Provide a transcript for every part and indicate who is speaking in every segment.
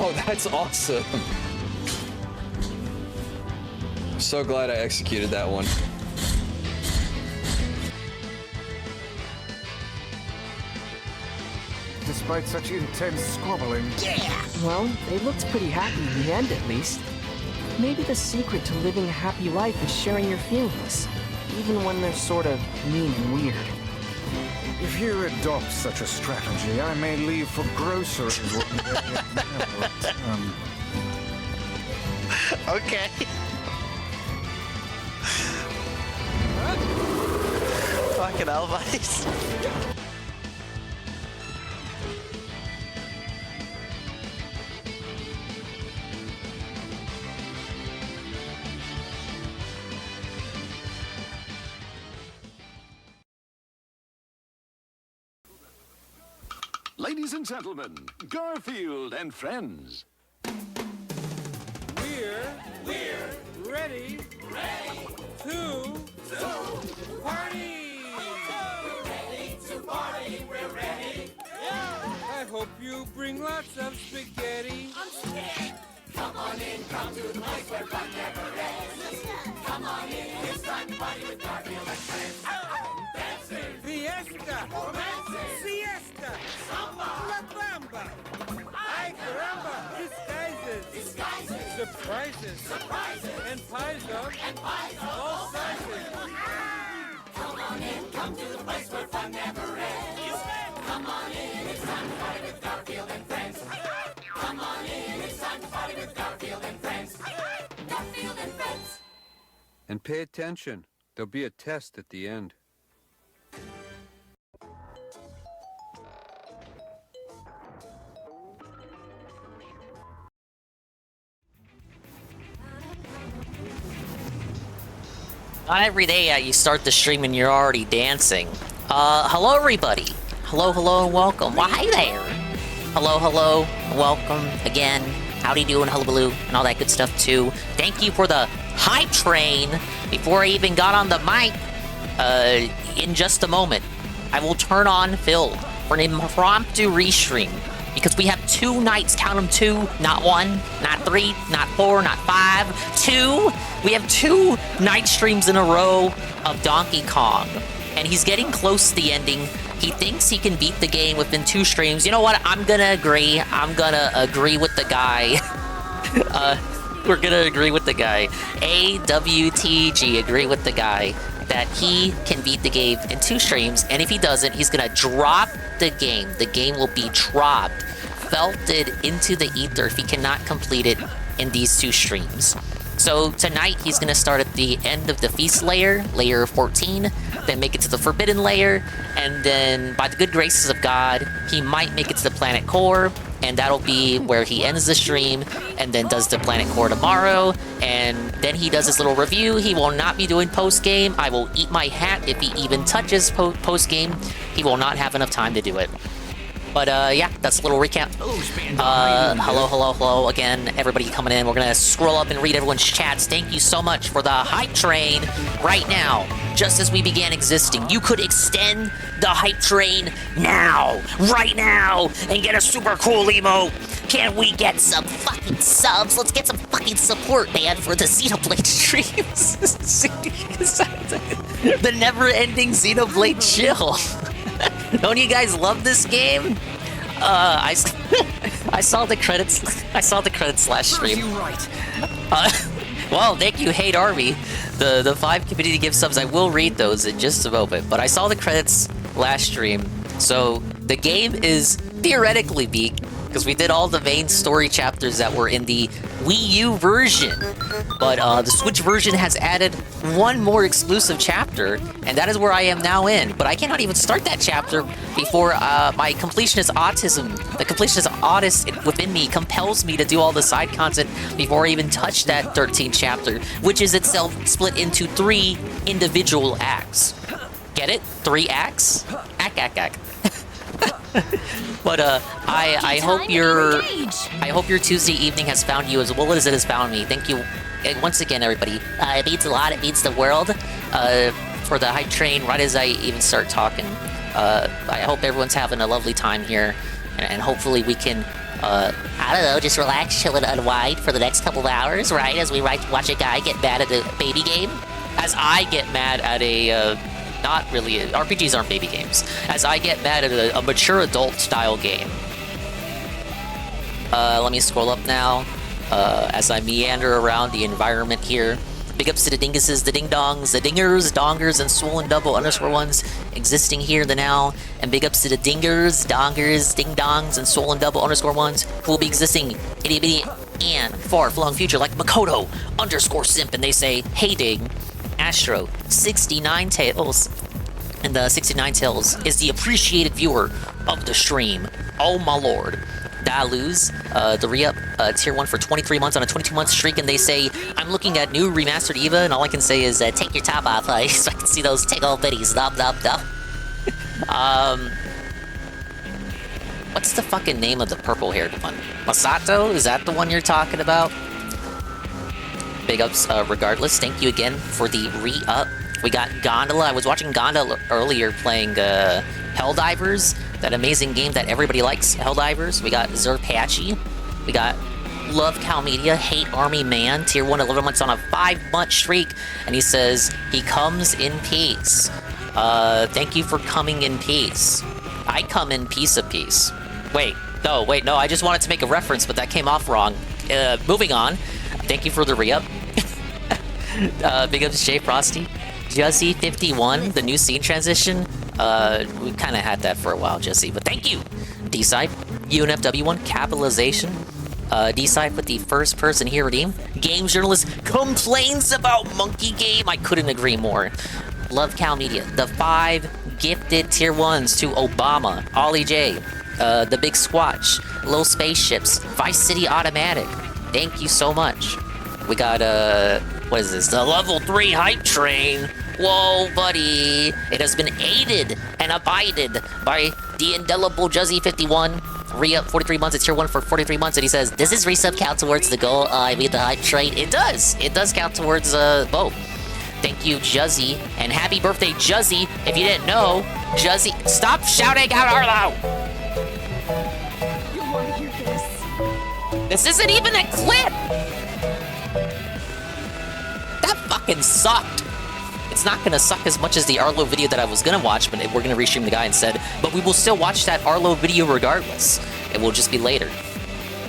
Speaker 1: Oh, that's awesome. I'm so glad I executed that one.
Speaker 2: Despite such intense squabbling.
Speaker 3: Yeah!
Speaker 4: Well, they looked pretty happy in the end, at least. Maybe the secret to living a happy life is sharing your feelings, even when they're sort of mean and weird.
Speaker 2: If you adopt such a strategy, I may leave for groceries one day and never return.
Speaker 3: Okay. Fucking Elvis.
Speaker 5: Ladies and gentlemen, Garfield and friends.
Speaker 6: We're ready to party. We're ready. I hope you bring lots of spaghetti.
Speaker 7: Come on in, come to the place where fun never ends. Come on in, it's time to party with Garfield and friends. Dancing,
Speaker 6: Fiesta,
Speaker 7: romancing,
Speaker 6: siesta,
Speaker 7: samba,
Speaker 6: la bamba. Ay caramba, disguises, surprises, and pies of all sizes.
Speaker 7: come on in, come to the place where fun never ends. Come on in, it's time to party with Garfield and friends. Come on in, it's time to party with Garfield and friends. Garfield and friends.
Speaker 8: And pay attention. There'll be a test at the end.
Speaker 3: Not every day you start the stream and you're already dancing. Hello everybody. Hello, and welcome. Why, hi there. Hello, welcome again. Howdy doing, hullabaloo, and all that good stuff too. Thank you for the hype train. Before I even got on the mic, in just a moment, I will turn on Phil for an impromptu restream. Because we have 2 nights, count them 2, not 1, not 3, not 4, not 5, 2. We have 2 night streams in a row of Donkey Kong. And he's getting close to the ending. He thinks he can beat the game within 2 streams. You know what? I'm gonna agree. I'm gonna agree with the guy. We're gonna agree with the guy. AWTG, agree with the guy that he can beat the game in 2 streams, and if he doesn't, he's gonna drop the game. The game will be dropped, felted into the ether if he cannot complete it in these 2 streams. So tonight, he's gonna start at the end of the Feast layer, layer 14, then make it to the Forbidden layer, and then by the good graces of God, he might make it to the Planet Core, and that'll be where he ends the stream, and then does the Planet Core tomorrow, and then he does his little review. He will not be doing post-game. I will eat my hat if he even touches post-game. He will not have enough time to do it. But yeah, that's a little recap. Hello again, everybody coming in. We're gonna scroll up and read everyone's chats. Thank you so much for the hype train right now. Just as we began existing, you could extend the hype train now, right now, and get a super cool emote. Can we get some fucking subs? Let's get some fucking support, man, for the Xenoblade streams. The never-ending Xenoblade chill. Don't you guys love this game? I saw the credits. I saw the credits last stream. Well, thank you, Hate Army. The 5 community gift subs. I will read those in just a moment. But I saw the credits last stream, so the game is theoretically beat because we did all the main story chapters that were in the Wii U version. But the Switch version has added 1 more exclusive chapter, and that is where I am now in. But I cannot even start that chapter before my completionist autism, the completionist autist within me compels me to do all the side content before I even touch that 13th chapter, which is itself split into 3 individual acts. Get it? 3 acts? Ack. But I hope your Tuesday evening has found you as well as it has found me. Thank you once again, everybody. It means a lot. It means the world. For the hype train, right as I even start talking. I hope everyone's having a lovely time here, and hopefully we can I don't know, just relax, chill, and unwind for the next couple of hours, right? As we watch a guy get mad at a baby game. As I get mad at a, not really, RPGs aren't baby games. As I get mad at a mature adult style game. Let me scroll up now, as I meander around the environment here. Big ups to the dinguses, the ding-dongs, the dingers, dongers, and swollen double underscore ones existing here in the now. And big ups to the dingers, dongers, ding-dongs, and swollen double underscore ones who will be existing itty-bitty and far-flung future like Makoto underscore simp. And they say, hey ding, Astro, 69 Tails. And the 69 Tails is the appreciated viewer of the stream. Oh my lord. Daluz, the re-up tier 1 for 23 months on a 22-month streak, and they say, I'm looking at new remastered EVA, and all I can say is, take your top off, so I can see those tickle bitties. Dub. What's the fucking name of the purple-haired one? Masato? Is that the one you're talking about? Big ups, regardless. Thank you again for the re-up. We got Gondola. I was watching Gondola earlier playing Helldivers, that amazing game that everybody likes, Helldivers. We got Zerpachi. We got Love Cow Media, Hate Army Man, tier 1, 11 months on a 5-month streak. And he says, he comes in peace. Thank you for coming in peace. I come in peace of peace. Wait, no, I just wanted to make a reference, but that came off wrong. Moving on. Thank you for the re-up. Big ups Jay Frosty. Jesse 51, the new scene transition. We kind of had that for a while, Jesse, but thank you! D-Side, UNFW1, capitalization. D-Side with the first person here redeem. Games journalist complains about monkey game. I couldn't agree more. Love Cow Media, the 5 gifted tier 1s to Obama. Ollie J, the Big Squatch, Little Spaceships, Vice City Automatic. Thank you so much. We got, what is this? The level 3 hype train. Whoa, buddy. It has been aided and abided by the indelible Juzzy51. Re-up 43 months. It's tier 1 for 43 months. And he says, does this resub count towards the goal? I mean, the hype train? It does. It does count towards both. Thank you, Juzzy. And happy birthday, Juzzy. If you didn't know, Juzzy... Stop shouting out Arlo!
Speaker 4: You want to hear this?
Speaker 3: This isn't even a clip! That fucking sucked. It's not gonna suck as much as the Arlo video that I was gonna watch, but we're gonna restream the guy instead. But we will still watch that Arlo video regardless. It will just be later.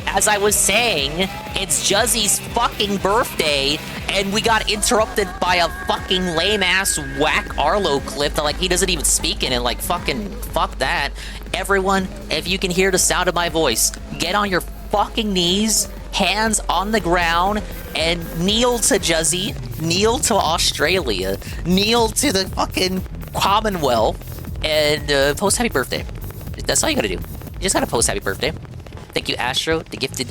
Speaker 3: As I was saying, it's Juzzy's fucking birthday, and we got interrupted by a fucking lame-ass whack Arlo clip that, like, he doesn't even speak in it. Like, fucking fuck that. Everyone, if you can hear the sound of my voice, get on your fucking knees, hands on the ground, and kneel to Juzzy, kneel to Australia, kneel to the fucking Commonwealth, and post happy birthday. That's all you gotta do. You just gotta post happy birthday. Thank you, Astro, the gifted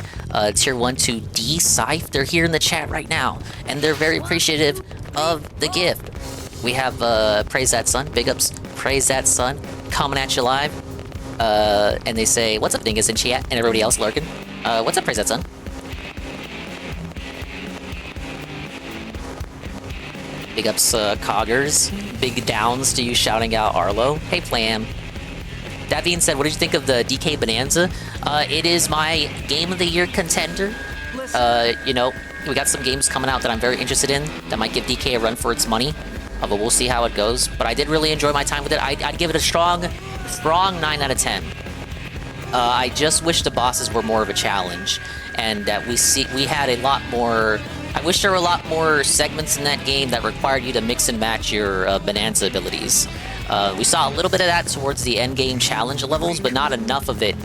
Speaker 3: tier 1 to D-Scythe. They're here in the chat right now, and they're very appreciative of the gift. We have Praise That Son, big ups, Praise That Son, coming at you live. And they say, what's up, Dingus in chat, and everybody else lurking. What's up, Praise That Son? Big ups, Coggers. Big downs to you shouting out Arlo. Hey, Flam. That being said, what did you think of the DK Bonanza? It is my Game of the Year contender. You know, we got some games coming out that I'm very interested in that might give DK a run for its money. But we'll see how it goes. But I did really enjoy my time with it. I'd give it a strong 9 out of 10. I just wish the bosses were more of a challenge, and that we had a lot more. I wish there were a lot more segments in that game that required you to mix and match your Bonanza abilities. We saw a little bit of that towards the end game challenge levels, but not enough of it,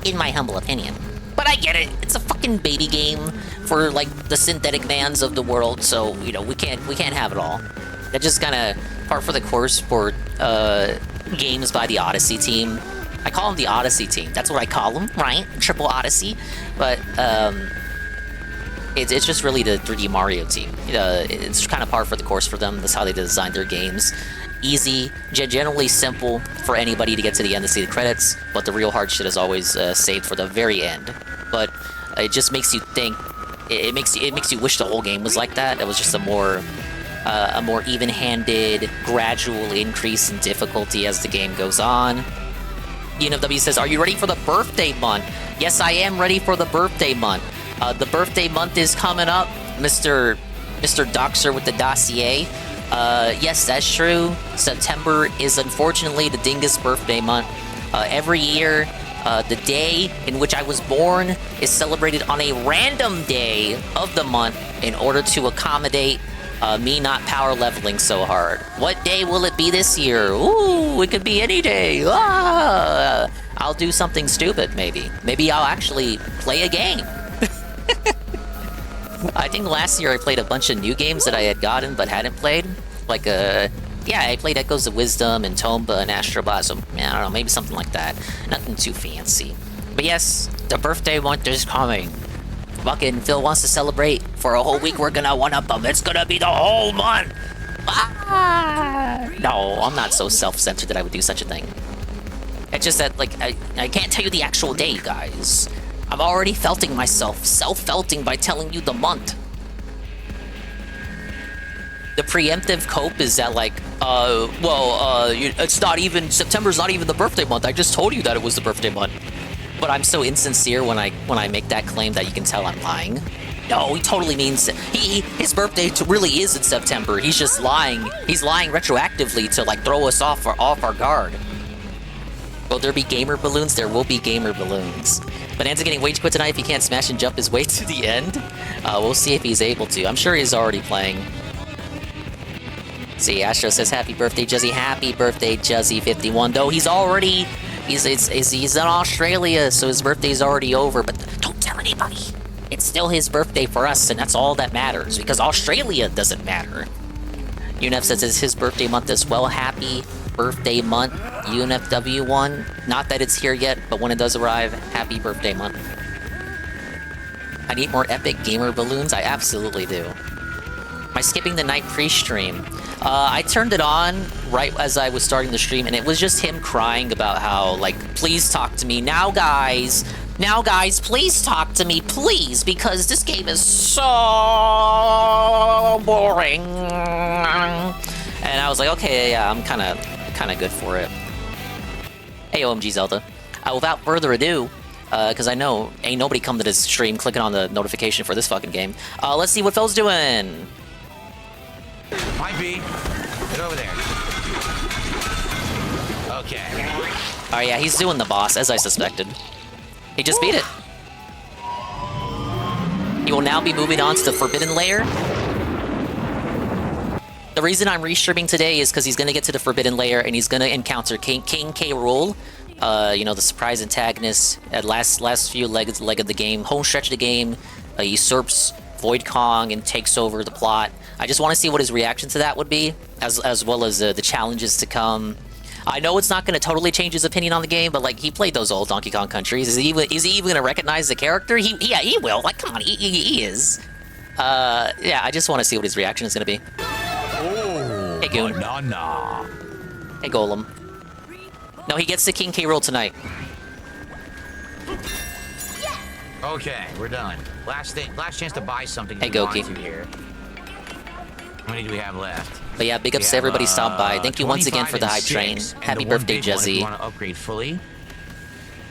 Speaker 3: in my humble opinion. But I get it. It's a fucking baby game for like the synthetic vans of the world, so you know we can't have it all. That just kind of par for the course for games by the Odyssey team. I call them the Odyssey team. That's what I call them, right? Triple Odyssey. But it's just really the 3D Mario team. It's kind of par for the course for them. That's how they design their games. Easy, generally simple for anybody to get to the end to see the credits, but the real hard shit is always saved for the very end. But it just makes you think. It makes you wish the whole game was like that. It was just a more even-handed, gradual increase in difficulty as the game goes on. UNFW says, "Are you ready for the birthday month?" Yes, I am ready for the birthday month. The birthday month is coming up, Mr. Doxer with the dossier. Yes, that's true. September is unfortunately the dingus birthday month. Every year, the day in which I was born is celebrated on a random day of the month in order to accommodate me not power leveling so hard. What day will it be this year? Ooh, it could be any day. Ah, I'll do something stupid, maybe. Maybe I'll actually play a game. I think last year I played a bunch of new games that I had gotten but hadn't played. Like, yeah, I played Echoes of Wisdom and Tomba and Astrobot, so, I don't know, maybe something like that. Nothing too fancy. But yes, the birthday month is coming. Fucking Phil wants to celebrate for a whole week. We're gonna one-up him. It's gonna be the whole month. Ah! No, I'm not so self-centered that I would do such a thing. It's just that, like, I can't tell you the actual day, guys. I'm already felting myself. Self-felting by telling you the month. The preemptive cope is that, like, it's not even, September's not even the birthday month. I just told you that it was the birthday month. But I'm so insincere when I make that claim that you can tell I'm lying. No, he totally means his birthday really is in September. He's just lying. He's lying retroactively to, like, throw us off our guard. Will there be gamer balloons? There will be gamer balloons. Bonanza getting wage quit tonight if he can't smash and jump his way to the end. We'll see if he's able to. I'm sure he's already playing. See, Astro says happy birthday, Juzzy. Happy birthday, Juzzy51. Though he's already he's in Australia, so his birthday's already over. But don't tell anybody. It's still his birthday for us, and that's all that matters because Australia doesn't matter. UNF says it's his birthday month as well. Happy birthday month, UNFW1. Not that it's here yet, but when it does arrive, happy birthday month. I need more epic gamer balloons. I absolutely do. Am I skipping the night pre-stream? I turned it on right as I was starting the stream, and it was just him crying about how, like, please talk to me. Now, guys, please talk to me, please, because this game is so boring. And I was like, okay, yeah, I'm kind of good for it. Hey, OMG Zelda. Without further ado, because I know ain't nobody come to this stream clicking on the notification for this fucking game. Let's see what Phil's doing.
Speaker 9: Might be. Get over there. Okay.
Speaker 3: Oh yeah, he's doing the boss, as I suspected. He just beat it. He will now be moving on to the Forbidden Lair. The reason I'm restreaming today is because he's going to get to the Forbidden Lair and he's going to encounter King K. Rool. You know, the surprise antagonist at last few leg of the game, home stretch of the game, usurps Void Kong and takes over the plot. I just want to see what his reaction to that would be, as well as the challenges to come. I know it's not going to totally change his opinion on the game, but like he played those old Donkey Kong countries. Is he even going to recognize the character? Yeah, he will. Like, come on, he is. Yeah, I just want to see what his reaction is going to be.
Speaker 9: Oh,
Speaker 3: hey, Goon.
Speaker 9: Banana.
Speaker 3: Hey, Golem. No, he gets the King K. Rool tonight.
Speaker 9: Okay, we're done. Last chance to buy something.
Speaker 3: Hey, Goki.
Speaker 9: Here. How many do we have left?
Speaker 3: But yeah, big ups to everybody stopped by. Thank you once again for the hype train. Happy birthday, Juzzy.
Speaker 9: You want to upgrade fully?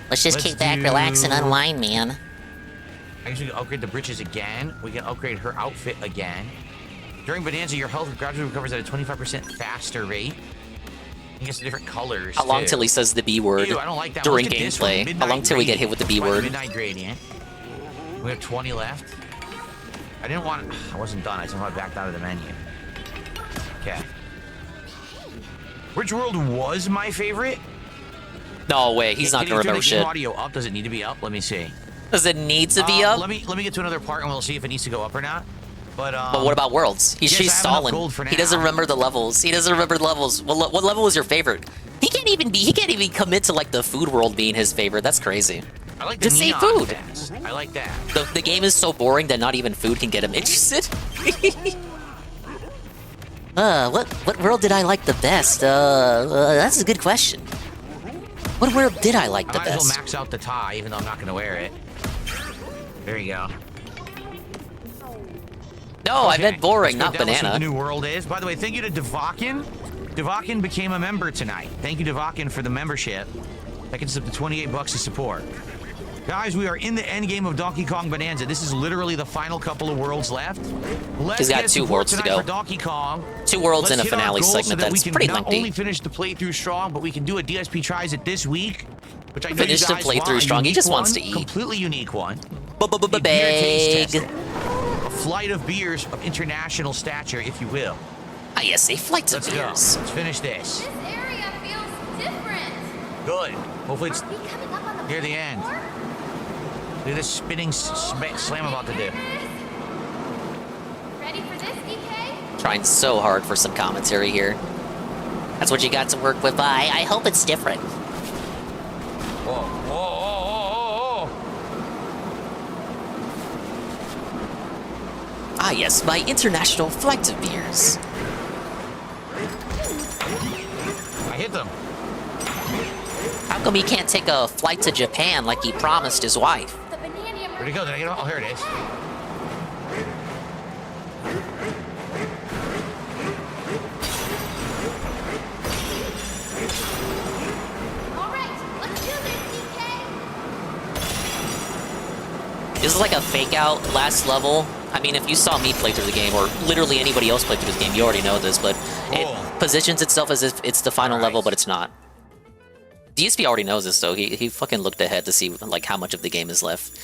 Speaker 3: Let's just kick back, relax, and unwind, man.
Speaker 9: I guess we can upgrade the britches again. We can upgrade her outfit again. During Bonanza, your health gradually recovers at a 25% faster rate. You get some different colors.
Speaker 3: How long till he says the B word?
Speaker 9: Ew, I don't like that.
Speaker 3: During gameplay? How long till we get hit with the B word?
Speaker 9: Midnight Gradient. We have 20 left. I wasn't done. I somehow backed out of the menu. Okay. Which world was my favorite?
Speaker 3: No way, he's not gonna remember shit.
Speaker 9: Audio up? Does it need to be up? Let me see.
Speaker 3: Does it need to be up?
Speaker 9: Let me get to another part and we'll see if it needs to go up or not. But
Speaker 3: what about worlds? She's stalling. He doesn't remember the levels. He doesn't remember the levels. What level was your favorite? He can't even commit to like the food world being his favorite. That's crazy.
Speaker 9: I like the
Speaker 3: just say food.
Speaker 9: Fest. I like that.
Speaker 3: The game is so boring that not even food can get him interested. What world did I like the best? That's a good question. What world did I like the best?
Speaker 9: I might as well max out the tie, even though I'm not going to wear it. There you go.
Speaker 3: No, okay. I meant boring, not banana.
Speaker 9: What the new world is. By the way, thank you to Devakin. Devakin became a member tonight. Thank you, Devakin, for the membership. That gets up to 28 bucks to support. Guys, we are in the end game of Donkey Kong Bonanza. This is literally the final couple of worlds left.
Speaker 3: He's got 2 worlds to go.
Speaker 9: For Donkey Kong.
Speaker 3: 2 worlds
Speaker 9: Let's
Speaker 3: in a
Speaker 9: hit our
Speaker 3: finale
Speaker 9: goal
Speaker 3: segment
Speaker 9: so that
Speaker 3: that's
Speaker 9: we can
Speaker 3: pretty
Speaker 9: not
Speaker 3: lengthy.
Speaker 9: only finish the playthrough strong, but we can do a DSP tries it this week, which I know
Speaker 3: Finish
Speaker 9: you
Speaker 3: the
Speaker 9: guys
Speaker 3: playthrough
Speaker 9: want, a
Speaker 3: strong. He
Speaker 9: unique
Speaker 3: just wants
Speaker 9: one,
Speaker 3: to eat.
Speaker 9: Completely unique one. A beer taste
Speaker 3: Big.
Speaker 9: test. A flight of beers of international stature, if you will.
Speaker 3: Ah, yes, a flight of
Speaker 9: Let's go.
Speaker 3: beers.
Speaker 9: Let's finish this.
Speaker 7: This area feels different.
Speaker 9: Good. Hopefully it's
Speaker 7: Are we coming up on the
Speaker 9: near the end.
Speaker 7: floor?
Speaker 9: Look at this spinning slam I'm about to do.
Speaker 7: Ready for this, DK?
Speaker 3: Trying so hard for some commentary here. That's what you got to work with. I hope it's different.
Speaker 9: Whoa, whoa, whoa, whoa, whoa.
Speaker 3: Ah, yes, my international flight of beers.
Speaker 9: I hit them.
Speaker 3: How come he can't take a flight to Japan like he promised his wife?
Speaker 7: The banana.
Speaker 9: Where'd it go? Did I get it? Oh, here it is.
Speaker 7: All right, let's do this, DK.
Speaker 3: This is like a fake out last level. I mean, if you saw me play through the game, or literally anybody else play through the game, you already know this, but it positions itself as if it's the final level, but it's not. DSP already knows this, though. He fucking looked ahead to see like how much of the game is left.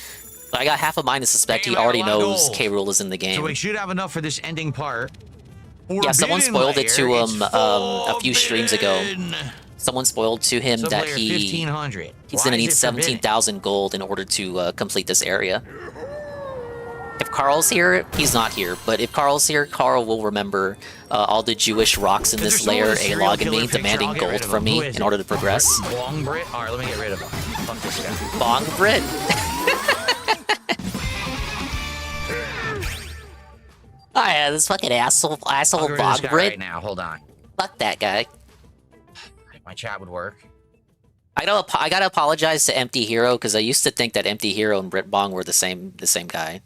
Speaker 3: But I got half a mind to suspect he already knows K. Rool is in the game.
Speaker 9: So we should have enough for this ending part.
Speaker 3: Yeah, someone spoiled it to him a few streams ago. Someone spoiled to him that he's
Speaker 9: 1500.
Speaker 3: gonna need 17,000 gold in order to complete this area. If Carl's here, he's not here. But if Carl's here, Carl will remember all the Jewish rocks in this layer, a log in me, demanding gold from me in order to progress.
Speaker 9: Bong Brit? Alright, let me get rid of him. Fuck this guy.
Speaker 3: Bong Brit? Oh yeah, this fucking asshole
Speaker 9: I'll get rid of
Speaker 3: Bong
Speaker 9: this guy
Speaker 3: Brit.
Speaker 9: right now, hold on.
Speaker 3: Fuck that guy.
Speaker 9: If my chat would work.
Speaker 3: I gotta apologize to Empty Hero because I used to think that Empty Hero and Brit Bong were the same guy.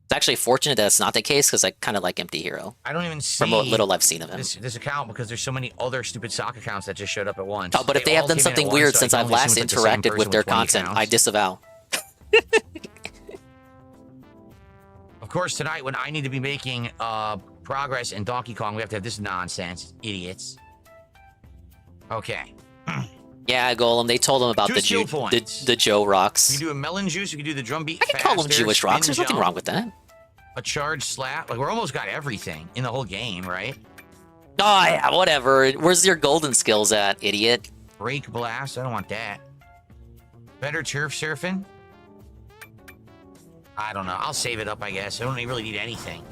Speaker 3: It's actually fortunate that it's not the case because I kind of like Empty Hero.
Speaker 9: I don't even see
Speaker 3: from what little I've seen of him.
Speaker 9: this account because there's so many other stupid sock accounts that just showed up at once.
Speaker 3: Oh, but if they have done something weird since I've last interacted with their content, I disavow.
Speaker 9: Of course, tonight when I need to be making progress in Donkey Kong, we have to have this nonsense, idiots. Okay.
Speaker 3: Yeah, Golem. They told him about the Joe rocks.
Speaker 9: You can do a melon juice. You can do the drum beat.
Speaker 3: I can call them Jewish rocks. There's nothing wrong with that.
Speaker 9: A charge slap. Like we're almost got everything in the whole game, right?
Speaker 3: Oh yeah, whatever. Where's your golden skills at, idiot?
Speaker 9: Break blast. I don't want that. Better turf surfing. I don't know. I'll save it up, I guess. I don't really need anything.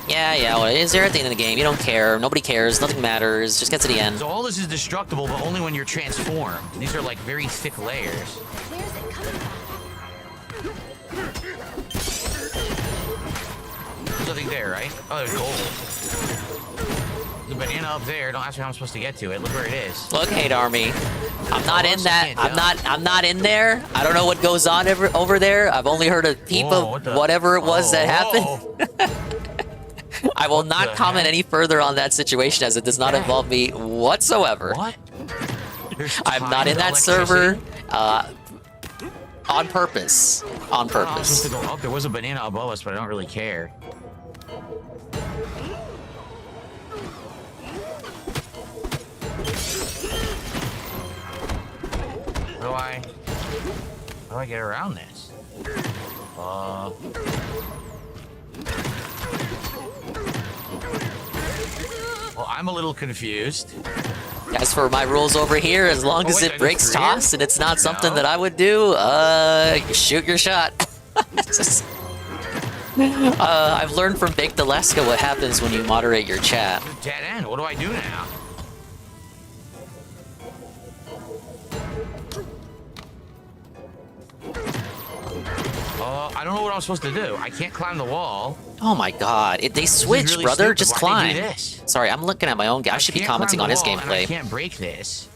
Speaker 3: Yeah. Well, is there at the end of the game? You don't care. Nobody cares. Nothing matters. Just get to the end.
Speaker 9: So all this is destructible, but only when you're transformed. These are like very thick layers.
Speaker 7: Where's it coming from?
Speaker 9: There's nothing there, right? Oh, there's gold. The banana up there. Don't ask me how I'm supposed to get to it. Look where it is.
Speaker 3: Look, Hate Army. I'm not in that. I'm not in there. I don't know what goes on over there. I've only heard a peep of whatever it was that happened. I will not comment any further on that situation as it does not involve me whatsoever.
Speaker 9: What?
Speaker 3: I'm not in that server. On purpose. On
Speaker 9: I was supposed
Speaker 3: purpose.
Speaker 9: to go up. There was a banana above us, but I don't really care. How do I get around this? Well, I'm a little confused.
Speaker 3: As for my rules over here, as long as it breaks toss and it's not something that I would do, shoot your shot. I've learned from Baked Alaska what happens when you moderate your chat.
Speaker 9: Dead end. What do I do now? I don't know what I'm supposed to do. I can't climb the wall.
Speaker 3: Oh my god. They switch,
Speaker 9: really
Speaker 3: brother.
Speaker 9: stupid.
Speaker 3: Just
Speaker 9: Why'd they
Speaker 3: climb.
Speaker 9: do this?
Speaker 3: Sorry, I'm looking at my own game. I should be
Speaker 9: can't
Speaker 3: commenting
Speaker 9: climb
Speaker 3: on
Speaker 9: the
Speaker 3: his
Speaker 9: wall, and I
Speaker 3: gameplay.
Speaker 9: can't break this.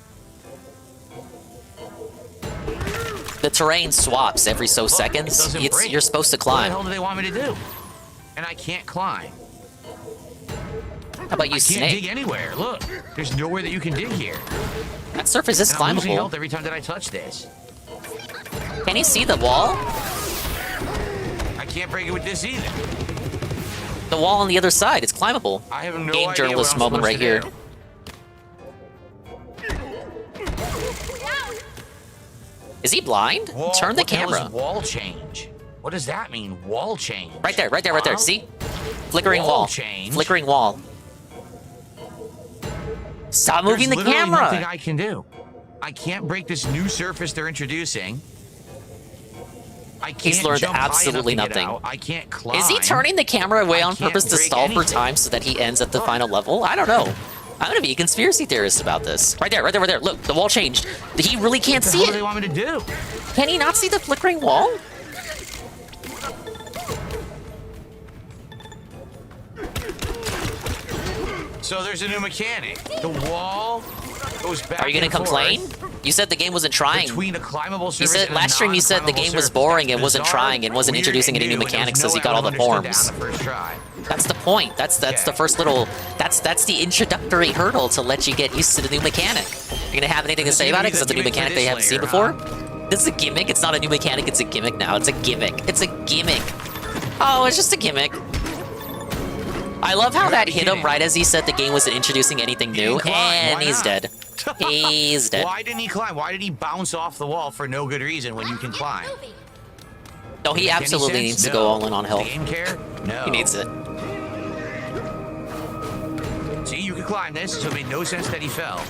Speaker 3: The terrain swaps every so seconds.
Speaker 9: It doesn't break.
Speaker 3: You're supposed to
Speaker 9: What the
Speaker 3: climb.
Speaker 9: hell do they want me to do? And I can't climb.
Speaker 3: How about you
Speaker 9: I can't
Speaker 3: snake?
Speaker 9: dig anywhere. Look, there's nowhere that you can dig here.
Speaker 3: That surface is
Speaker 9: And I'm losing
Speaker 3: climbable.
Speaker 9: health every time that I touch this.
Speaker 3: Can he see the wall?
Speaker 9: I can't break it with this either.
Speaker 3: The wall on the other side. It's climbable.
Speaker 9: I have no
Speaker 3: Game
Speaker 9: idea
Speaker 3: journalist
Speaker 9: what I'm
Speaker 3: moment right here.
Speaker 9: supposed
Speaker 3: Is he blind?
Speaker 9: Wall,
Speaker 3: Turn the
Speaker 9: what hell
Speaker 3: camera.
Speaker 9: is wall change? What does that mean? Wall change.
Speaker 3: Right there, right there, right there.
Speaker 9: Huh?
Speaker 3: See? Flickering
Speaker 9: Wall
Speaker 3: wall.
Speaker 9: change?
Speaker 3: Flickering wall. Stop moving
Speaker 9: There's
Speaker 3: the
Speaker 9: literally nothing
Speaker 3: camera.
Speaker 9: I can do. I can't break this new surface they're introducing. I can't
Speaker 3: He's learned
Speaker 9: jump high enough
Speaker 3: absolutely
Speaker 9: to get
Speaker 3: nothing.
Speaker 9: out. I can't climb.
Speaker 3: Is he turning the camera away
Speaker 9: I
Speaker 3: on
Speaker 9: can't
Speaker 3: purpose to
Speaker 9: break
Speaker 3: stall for
Speaker 9: anything.
Speaker 3: time so that he ends at the final level? I don't know. I'm gonna be a conspiracy theorist about this. Right there, right there, right there. Look, the wall changed. He really can't
Speaker 9: What the
Speaker 3: see
Speaker 9: hell do
Speaker 3: it.
Speaker 9: they want me to do?
Speaker 3: Can he not see the flickering wall?
Speaker 9: So there's a new mechanic. The wall goes back.
Speaker 3: Are you gonna
Speaker 9: and
Speaker 3: complain?
Speaker 9: forth
Speaker 3: You said the game wasn't trying.
Speaker 9: between a climbable surface
Speaker 3: You said
Speaker 9: and a
Speaker 3: last stream you said the
Speaker 9: non-climbable
Speaker 3: game was
Speaker 9: surface.
Speaker 3: boring and
Speaker 9: That's
Speaker 3: wasn't
Speaker 9: bizarre,
Speaker 3: trying and wasn't
Speaker 9: weird,
Speaker 3: introducing
Speaker 9: and
Speaker 3: any new
Speaker 9: new, and there was
Speaker 3: mechanics
Speaker 9: no
Speaker 3: because he
Speaker 9: way
Speaker 3: got all
Speaker 9: I
Speaker 3: the
Speaker 9: would've understood
Speaker 3: forms.
Speaker 9: that on the first try.
Speaker 3: That's the point. That's the
Speaker 9: Okay.
Speaker 3: first little. That's the introductory hurdle to let you get used to the new mechanic. You're gonna have anything to
Speaker 9: This
Speaker 3: say
Speaker 9: is
Speaker 3: about
Speaker 9: gonna
Speaker 3: it because
Speaker 9: be
Speaker 3: it's a
Speaker 9: the
Speaker 3: new
Speaker 9: gimmick for
Speaker 3: mechanic they
Speaker 9: this
Speaker 3: haven't seen
Speaker 9: layer,
Speaker 3: before? This is a gimmick. It's not a new mechanic. It's a gimmick now. It's a gimmick. It's a gimmick. Oh, it's just a gimmick. I love how that hit him right as he said the game wasn't introducing anything new,
Speaker 9: climb.
Speaker 3: and
Speaker 9: Why
Speaker 3: he's
Speaker 9: not?
Speaker 3: dead. He's dead.
Speaker 9: Why didn't he climb? Why did he bounce off the wall for no good reason when you can climb?
Speaker 3: No, he
Speaker 9: Make any
Speaker 3: absolutely
Speaker 9: sense?
Speaker 3: needs to
Speaker 9: No.
Speaker 3: go all in on
Speaker 9: Does
Speaker 3: health.
Speaker 9: the game care? No.
Speaker 3: He needs it.
Speaker 9: See, you could climb this, so it made no sense that he fell.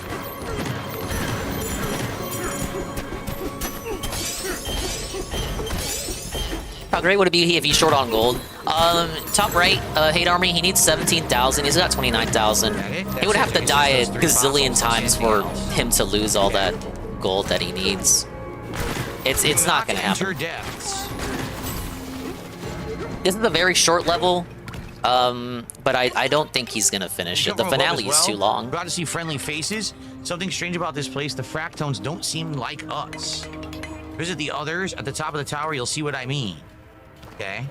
Speaker 3: How great would it be if he's short on gold? Top right, Hate Army, he needs 17,000. He's got 29,000. He would have to die a gazillion times for him to lose all that gold that he needs. It's not gonna happen.
Speaker 9: Enter depths.
Speaker 3: This is a very short level, but I don't think he's gonna finish it. The
Speaker 9: Jump from above
Speaker 3: finale
Speaker 9: as
Speaker 3: is too
Speaker 9: well.
Speaker 3: long.
Speaker 9: Glad to see friendly faces. Something strange about this place, the fractones don't seem like us. Visit the others at the top of the tower, you'll see what I mean. Okay?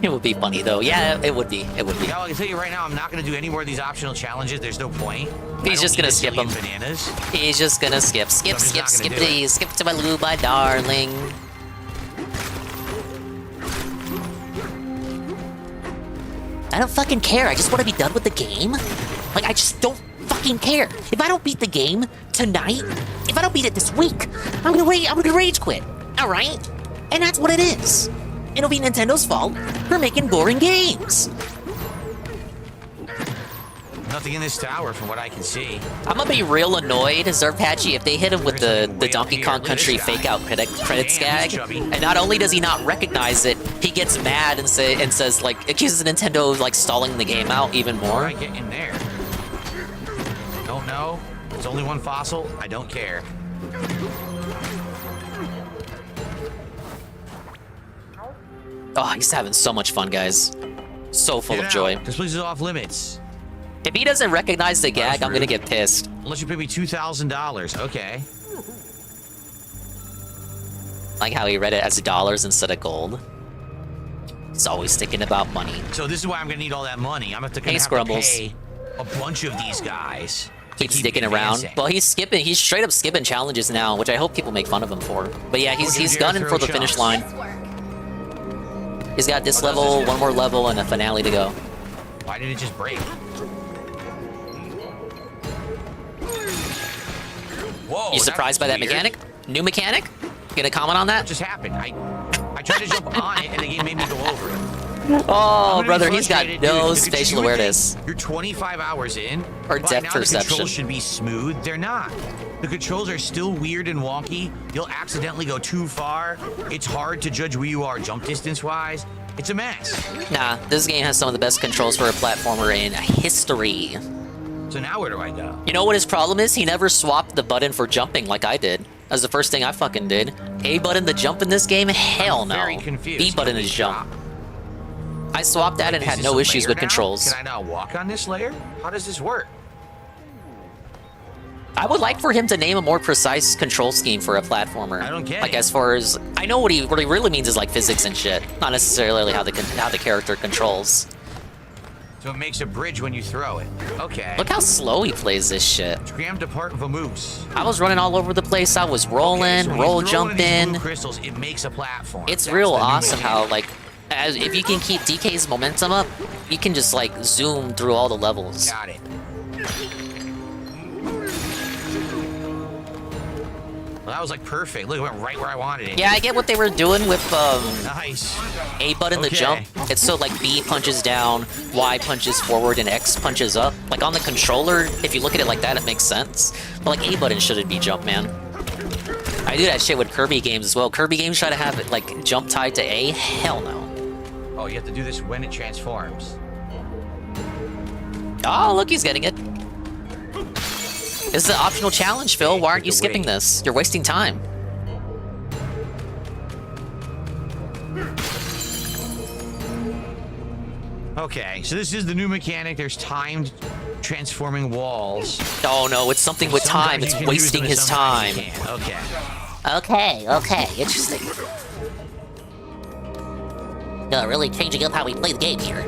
Speaker 3: It would be funny though. Yeah, it would be. It would be.
Speaker 9: Now, I can tell you right now, I'm not going to do any more of these optional challenges. There's no point.
Speaker 3: He's just gonna skip them.
Speaker 9: Bananas.
Speaker 3: He's just gonna skip, skip,
Speaker 9: I'm just
Speaker 3: skip,
Speaker 9: not
Speaker 3: skip,
Speaker 9: gonna do it.
Speaker 3: please. Skip to my loo, my darling. I don't fucking care. I just want to be done with the game. Like, I just don't fucking care. If I don't beat the game tonight, if I don't beat it this week, I'm gonna rage quit. All right? And that's what it is. It'll be Nintendo's fault for making boring games.
Speaker 9: Nothing in this tower from what I can see.
Speaker 3: I'm gonna be real annoyed, Zerpatchy, if they hit him with the Donkey Kong Country fake out credits gag. And not only does he not recognize it, he gets mad and says like accuses Nintendo of like stalling the game out even
Speaker 9: How do
Speaker 3: more.
Speaker 9: I get in there? Don't know. There's only one fossil. I don't care.
Speaker 3: Oh, he's having so much fun, guys. So full
Speaker 9: Get
Speaker 3: of
Speaker 9: out.
Speaker 3: joy.
Speaker 9: This place is off limits.
Speaker 3: If he doesn't recognize the gag, I'm gonna
Speaker 9: rude.
Speaker 3: get pissed.
Speaker 9: Unless you pay me $2,000. Okay.
Speaker 3: Like how he read it as dollars instead of gold. He's always thinking about money.
Speaker 9: So this is why I'm gonna need all that money. I'm gonna have to,
Speaker 3: Hey,
Speaker 9: have to
Speaker 3: Scrumbles.
Speaker 9: pay a bunch of these guys. to
Speaker 3: Keep
Speaker 9: keep
Speaker 3: sticking around.
Speaker 9: advancing.
Speaker 3: Well, he's skipping. He's straight up skipping challenges now, which I hope people make fun of him for. But yeah, he's
Speaker 9: Would you dare
Speaker 3: gunning
Speaker 9: throw
Speaker 3: for the finish
Speaker 9: shots?
Speaker 3: line. He's got this
Speaker 9: Oh, that's
Speaker 3: level,
Speaker 9: this
Speaker 3: one more level, and a finale to go.
Speaker 9: Why did it just break? Whoa!
Speaker 3: You surprised by that
Speaker 9: weird.
Speaker 3: mechanic? New mechanic? Gonna comment on
Speaker 9: What
Speaker 3: that?
Speaker 9: just happened? I tried to jump on it and the game made me go over it.
Speaker 3: Oh,
Speaker 9: I'm
Speaker 3: brother,
Speaker 9: gonna be
Speaker 3: he's got
Speaker 9: frustrated,
Speaker 3: no
Speaker 9: dude.
Speaker 3: spatial
Speaker 9: You would
Speaker 3: awareness.
Speaker 9: think You're 25 hours in.
Speaker 3: Or
Speaker 9: by
Speaker 3: depth
Speaker 9: now The
Speaker 3: perception.
Speaker 9: controls should be smooth. They're not. The controls are still weird and wonky. You'll accidentally go too far. It's hard to judge where you are jump distance-wise. It's a mess.
Speaker 3: Nah, this game has some of the best controls for a platformer in history.
Speaker 9: So now where do I go?
Speaker 3: You know what his problem is? He never swapped the button for jumping like I did. That was the first thing I fucking did. A button to jump in this game? Hell no.
Speaker 9: Very confused.
Speaker 3: B button to jump. I swapped that and
Speaker 9: Is
Speaker 3: had
Speaker 9: this
Speaker 3: no
Speaker 9: a
Speaker 3: issues
Speaker 9: layer
Speaker 3: with
Speaker 9: now?
Speaker 3: controls.
Speaker 9: Can I now walk on this layer? How does this work?
Speaker 3: I would like for him to name a more precise control scheme for a platformer.
Speaker 9: I don't get
Speaker 3: like
Speaker 9: it.
Speaker 3: as far as I know, what he really means is like physics and shit, not necessarily how the character controls.
Speaker 9: So it makes a bridge when you throw it. Okay.
Speaker 3: Look how slow he plays this shit.
Speaker 9: Scrammed apart vamoose.
Speaker 3: I was running all over the place. I was rolling,
Speaker 9: Okay, so when you
Speaker 3: roll
Speaker 9: throw one of these
Speaker 3: jumping.
Speaker 9: blue crystals, it makes a platform.
Speaker 3: It's
Speaker 9: That's
Speaker 3: real
Speaker 9: the new
Speaker 3: awesome
Speaker 9: mechanic.
Speaker 3: how, like, if you can keep DK's momentum up, you can just, like, zoom through all the levels.
Speaker 9: Got it. Well, that was like perfect. Look, it went right where I wanted it.
Speaker 3: Yeah, I get what they were doing with
Speaker 9: Nice.
Speaker 3: A button to
Speaker 9: Okay.
Speaker 3: jump. It's so like B punches down, Y punches forward, and X punches up. Like on the controller, if you look at it like that, it makes sense. But like A button shouldn't be jump, man. I do that shit with Kirby games as well. Kirby games try to have it like jump tied to A. Hell no.
Speaker 9: Oh, you have to do this when it transforms.
Speaker 3: Oh, look, he's getting it. This is an optional challenge, Phil. Why aren't you skipping this? You're wasting time.
Speaker 9: Okay, so this is the new mechanic. There's timed transforming walls.
Speaker 3: Oh no, it's something with time.
Speaker 9: Sometimes
Speaker 3: It's
Speaker 9: you can use
Speaker 3: wasting
Speaker 9: them,
Speaker 3: his time.
Speaker 9: sometimes you can't. Okay.
Speaker 3: Okay, interesting. Really changing up how we play the game here.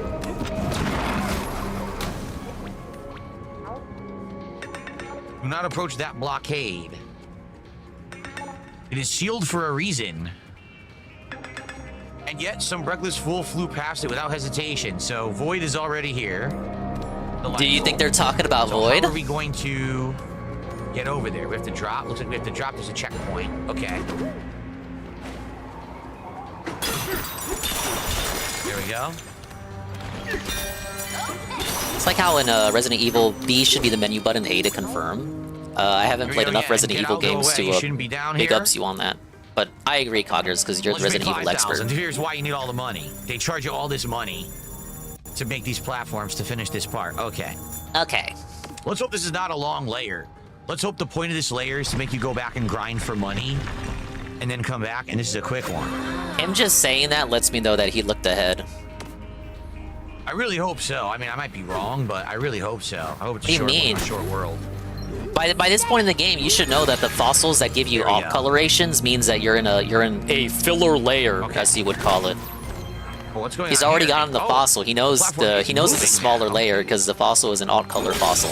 Speaker 9: Do not approach that blockade. It is sealed for a reason. And yet, some reckless fool flew past it without hesitation. So, Void is already here.
Speaker 3: Do you think they're talking about Void?
Speaker 9: How are we going to get over there? We have to drop. Looks like we have to drop. There's a checkpoint. Okay. There we go.
Speaker 3: It's like how in Resident Evil, B should be the menu button, A to confirm. I haven't
Speaker 9: Here we
Speaker 3: played
Speaker 9: go
Speaker 3: enough
Speaker 9: again.
Speaker 3: Resident
Speaker 9: Get
Speaker 3: Evil
Speaker 9: out, go
Speaker 3: games
Speaker 9: away. You
Speaker 3: to
Speaker 9: shouldn't be down
Speaker 3: big
Speaker 9: here.
Speaker 3: ups you on that. But I agree, Coggers, because you're the
Speaker 9: Let's make
Speaker 3: Resident Evil expert.
Speaker 9: 5,000. Here's why you need all the money. They charge you all this money to make these platforms to finish this part. Okay.
Speaker 3: Okay.
Speaker 9: Let's hope this is not a long layer. Let's hope the point of this layer is to make you go back and grind for money and then come back, and this is a quick one.
Speaker 3: Him just saying that lets me know that he looked ahead.
Speaker 9: I really hope so. I mean, I might be wrong, but I really hope so. I hope it's
Speaker 3: What do you mean?
Speaker 9: a short world.
Speaker 3: By this point in the game, you should know that the fossils that give you
Speaker 9: There we
Speaker 3: off
Speaker 9: go.
Speaker 3: colorations means that you're in a filler layer,
Speaker 9: Okay.
Speaker 3: as you would call it.
Speaker 9: Well, what's going
Speaker 3: He's
Speaker 9: on
Speaker 3: already
Speaker 9: here?
Speaker 3: gotten the
Speaker 9: Oh,
Speaker 3: fossil. He knows
Speaker 9: platform is
Speaker 3: it's a
Speaker 9: moving
Speaker 3: smaller
Speaker 9: now.
Speaker 3: layer because the fossil is an alt color fossil.